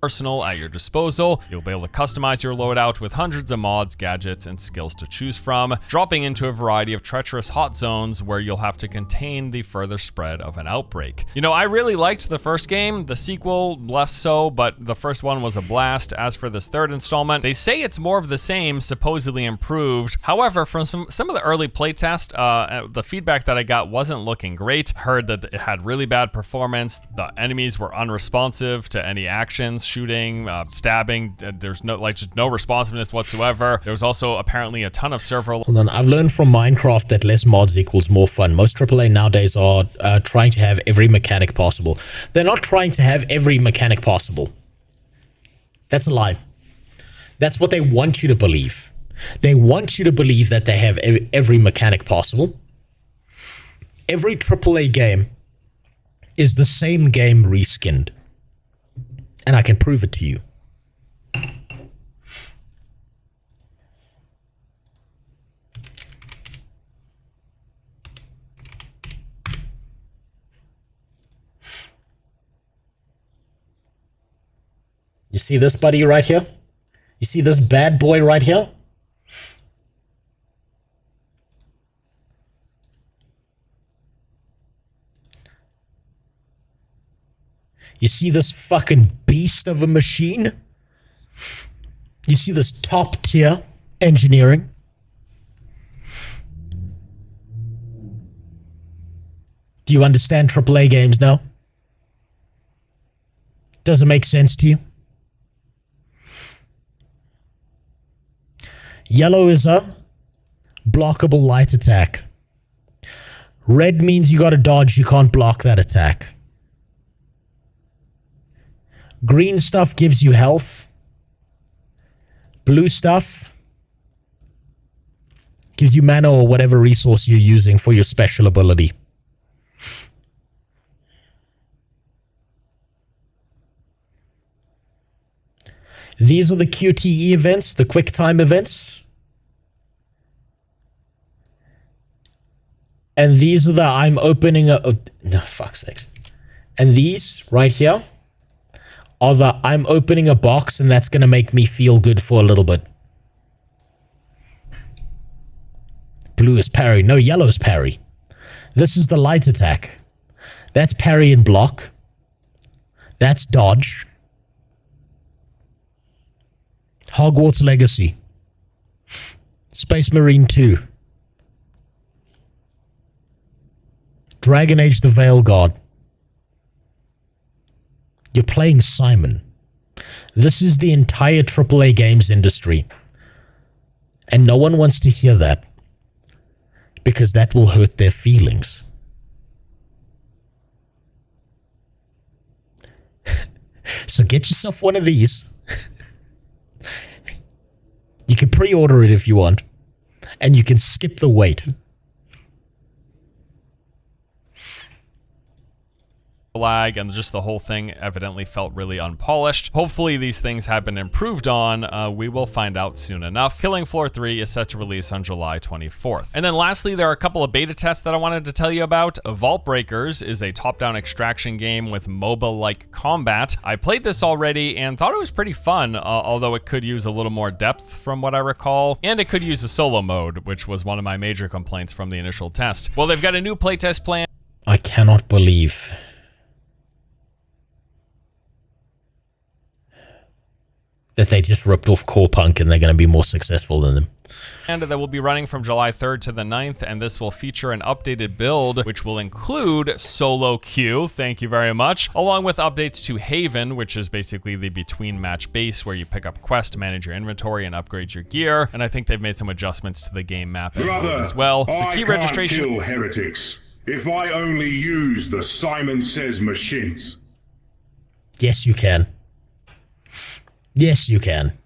Arsenal at your disposal. You'll be able to customize your loadout with hundreds of mods, gadgets, and skills to choose from, dropping into a variety of treacherous hot zones where you'll have to contain the further spread of an outbreak. You know, I really liked the first game, the sequel less so, but the first one was a blast. As for this third installment, they say it's more of the same, supposedly improved. However, from some of the early playtest, the feedback that I got wasn't looking great. Heard that it had really bad performance, the enemies were unresponsive to any actions, shooting, stabbing. There's just no responsiveness whatsoever. There was also apparently a ton of server. Hold on, I've learned from Minecraft that less mods equals more fun. Most AAA nowadays are trying to have every mechanic possible. They're not trying to have every mechanic possible. That's a lie. That's what they want you to believe. They want you to believe that they have every mechanic possible. Every AAA game is the same game reskinned. And I can prove it to you. You see this buddy right here? You see this bad boy right here? You see this fucking beast of a machine? You see this top tier engineering? Do you understand AAA games now? Does it make sense to you? Yellow is a blockable light attack. Red means you gotta dodge, you can't block that attack. Green stuff gives you health. Blue stuff gives you mana or whatever resource you're using for your special ability. These are the QTE events, the quick time events. And these are the I'm opening a... no, fuck's sakes. And these right here are the I'm opening a box and that's going to make me feel good for a little bit. Blue is parry. No, yellow is parry. This is the light attack. That's parry and block. That's dodge. Hogwarts Legacy. Space Marine 2. Dragon Age the Veil God. You're playing Simon. This is the entire AAA games industry. And no one wants to hear that. Because that will hurt their feelings. So get yourself one of these. You can pre-order it if you want. And you can skip the wait. Lag and just the whole thing evidently felt really unpolished. Hopefully these things have been improved on. We will find out soon enough. Killing Floor 3 is set to release on July 24th. And then lastly, there are a couple of beta tests that I wanted to tell you about. Vault Breakers is a top-down extraction game with MOBA-like combat. I played this already and thought it was pretty fun, although it could use a little more depth from what I recall. And it could use a solo mode, which was one of my major complaints from the initial test. Well, they've got a new playtest plan. I cannot believe that they just ripped off Core Punk and they're going to be more successful than them. And that will be running from July 3rd to the 9th, and this will feature an updated build, which will include solo queue, thank you very much, along with updates to Haven, which is basically the between-match base where you pick up quests, manage your inventory, and upgrade your gear. And I think they've made some adjustments to the game map as well. So key registration. Kill heretics if I only use the Simon Says machines. Yes, you can. Yes, you can.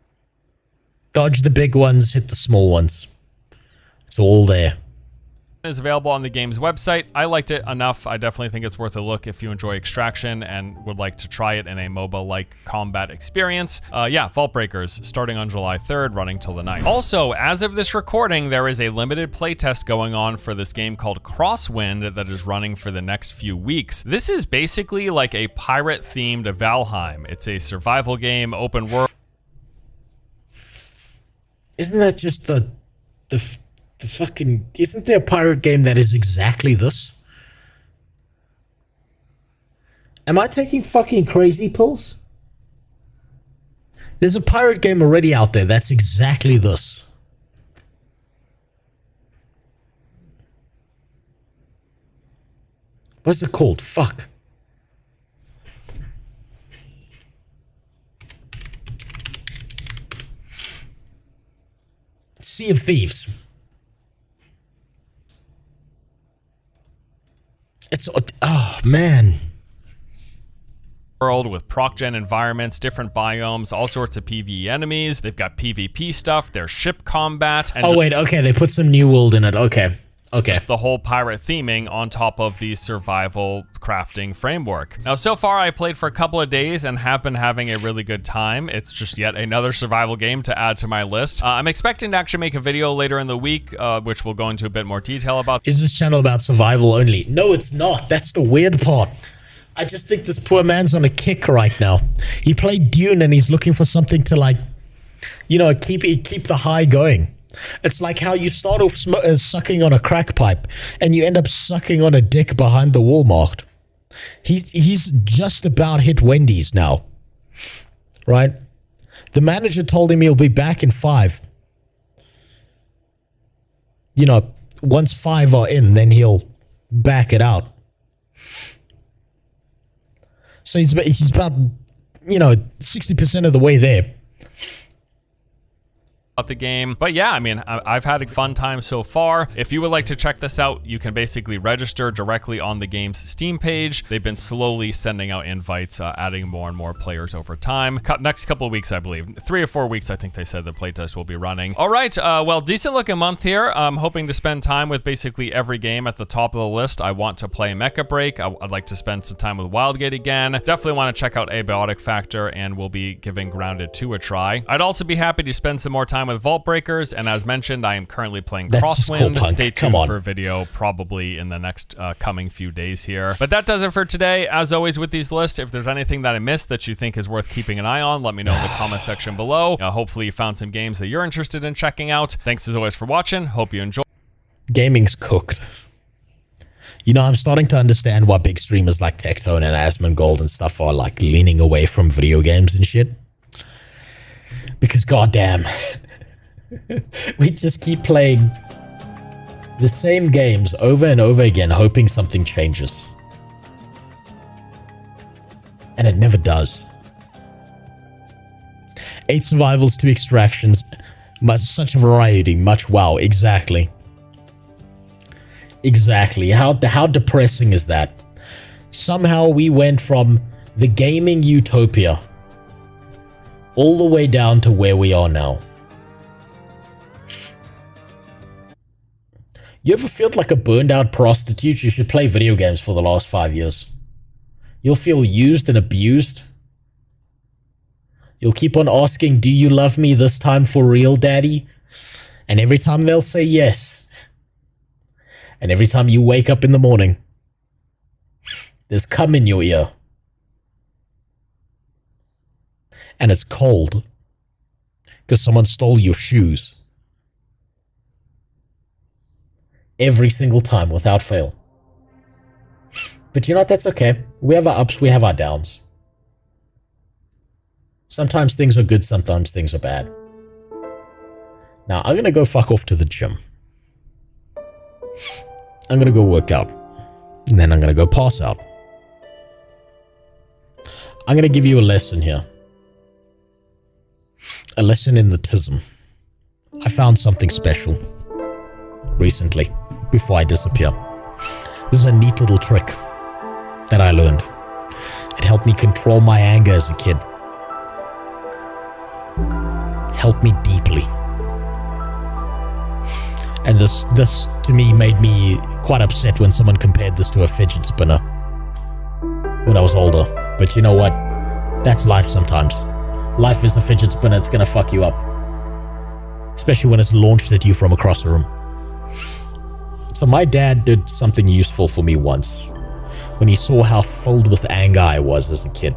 Dodge the big ones, hit the small ones. It's all there. Is available on the game's website. I liked it enough. I definitely think it's worth a look if you enjoy extraction and would like to try it in a MOBA-like combat experience. Yeah, Vault Breakers, starting on July 3rd, running till the 9th. Also, as of this recording, there is a limited playtest going on for this game called Crosswind that is running for the next few weeks. This is basically like a pirate-themed Valheim. It's a survival game, open world. Isn't that just the fucking... Isn't there a pirate game that is exactly this? Am I taking fucking crazy pills? There's a pirate game already out there that's exactly this. What's it called? Fuck. Sea of Thieves. It's... Oh, man. World with proc-gen environments, different biomes, all sorts of PvE enemies. They've got PvP stuff, there's ship combat. And oh, wait, okay, they put some new world in it. Okay. Okay. Just the whole pirate theming on top of the survival crafting framework. Now, so far, I played for a couple of days and have been having a really good time. It's just yet another survival game to add to my list. I'm expecting to actually make a video later in the week, which we'll go into a bit more detail about. Is this channel about survival only? No, it's not. That's the weird part. I just think this poor man's on a kick right now. He played Dune and he's looking for something to, like, you know, keep the high going. It's like how you start off sucking on a crack pipe and you end up sucking on a dick behind the Walmart. He's just about hit Wendy's now, right? The manager told him he'll be back in 5. You know, once 5 are in, then he'll back it out. So he's about, you know, 60% of the way there. The game. But yeah, I mean, I've had a fun time so far. If you would like to check this out, you can basically register directly on the game's Steam page. They've been slowly sending out invites, adding more and more players over time. Next couple of weeks, I believe. 3 or 4 weeks, I think they said the playtest will be running. All right, well, decent looking month here. I'm hoping to spend time with basically every game at the top of the list. I want to play Mecha Break. I'd like to spend some time with Wildgate again. Definitely want to check out Abiotic Factor, and we'll be giving Grounded 2 a try. I'd also be happy to spend some more time with Vault Breakers, and as mentioned, I am currently playing Crosswind. Stay tuned for a video probably in the next coming few days here. But that does it for today. As always with these lists, if there's anything that I missed that you think is worth keeping an eye on, let me know in the comment section below. Hopefully you found some games that you're interested in checking out. Thanks as always for watching. Hope you enjoy. Gaming's cooked. You know, I'm starting to understand why big streamers like Tectone and Asmongold and stuff are like leaning away from video games and shit. Because goddamn, we just keep playing the same games over and over again, hoping something changes. And it never does. 8 survivals, 2 extractions, such a variety, much wow, exactly. Exactly. How depressing is that? Somehow we went from the gaming utopia all the way down to where we are now. You ever felt like a burned out prostitute? You should play video games for the last 5 years. You'll feel used and abused. You'll keep on asking, do you love me this time for real, daddy? And every time they'll say yes. And every time you wake up in the morning, there's cum in your ear. And it's cold. Because someone stole your shoes. Every single time, without fail. But you know what? That's okay. We have our ups, we have our downs. Sometimes things are good, sometimes things are bad. Now, I'm going to go fuck off to the gym. I'm going to go work out. And then I'm going to go pass out. I'm going to give you a lesson here. A lesson in the tism. I found something special recently, before I disappear. This is a neat little trick that I learned. It helped me control my anger as a kid. Helped me deeply. And this to me made me quite upset when someone compared this to a fidget spinner when I was older. But you know what? That's life sometimes. Life is a fidget spinner. It's gonna fuck you up. Especially when it's launched at you from across the room. So my dad did something useful for me once when he saw how filled with anger I was as a kid.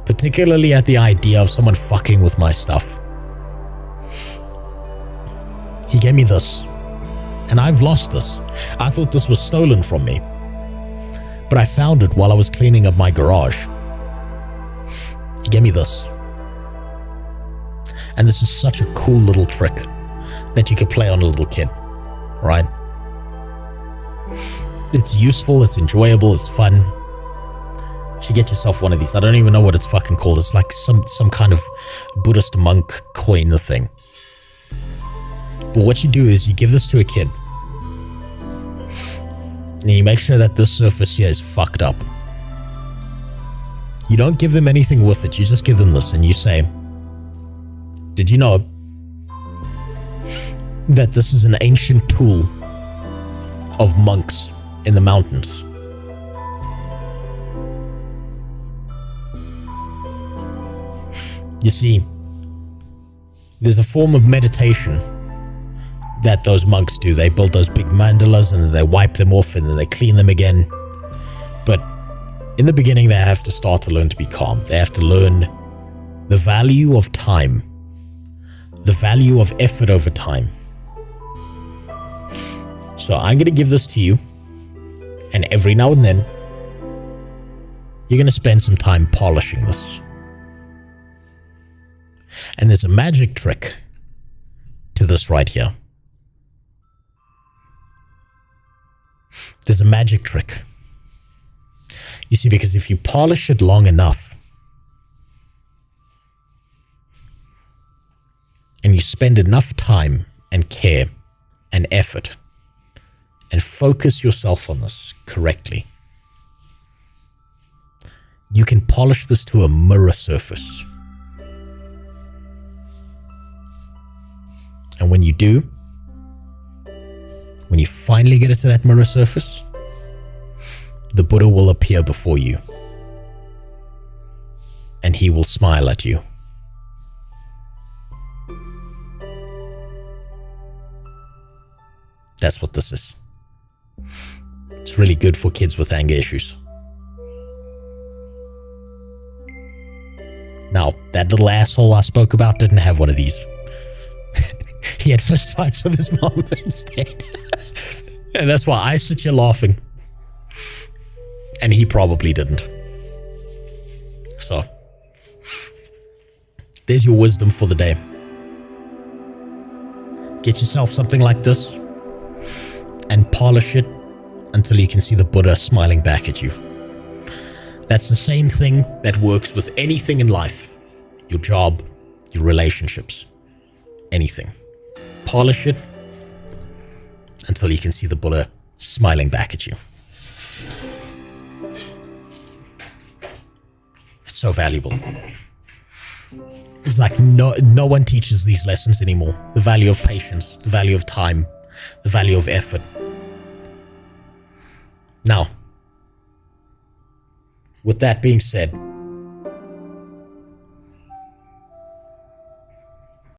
Particularly at the idea of someone fucking with my stuff. He gave me this. And I've lost this. I thought this was stolen from me. But I found it while I was cleaning up my garage. He gave me this. And this is such a cool little trick that you could play on a little kid. Right? It's useful, it's enjoyable, it's fun. You should get yourself one of these. I don't even know what it's fucking called. It's like some kind of Buddhist monk coin thing. But what you do is you give this to a kid. And you make sure that this surface here is fucked up. You don't give them anything with it. You just give them this and you say, did you know that this is an ancient tool of monks in the mountains? You see, there's a form of meditation that those monks do. They build those big mandalas and then they wipe them off and then they clean them again. But in the beginning, they have to start to learn to be calm. They have to learn the value of time, the value of effort over time. So I'm going to give this to you, and every now and then, you're going to spend some time polishing this. And there's a magic trick to this right here. There's a magic trick. You see, because if you polish it long enough, and you spend enough time and care and effort, and focus yourself on this correctly, you can polish this to a mirror surface. And when you do, when you finally get it to that mirror surface, the Buddha will appear before you. And he will smile at you. That's what this is. It's really good for kids with anger issues. Now, that little asshole I spoke about didn't have one of these. He had fist fights with his mom instead. And that's why I sit here laughing. And he probably didn't. So, there's your wisdom for the day. Get yourself something like this. and polish it until you can see the Buddha smiling back at you. That's the same thing that works with anything in life. Your job, your relationships, anything. Polish it until you can see the Buddha smiling back at you. It's so valuable. It's like no one teaches these lessons anymore. The value of patience, the value of time, the value of effort. Now, with that being said,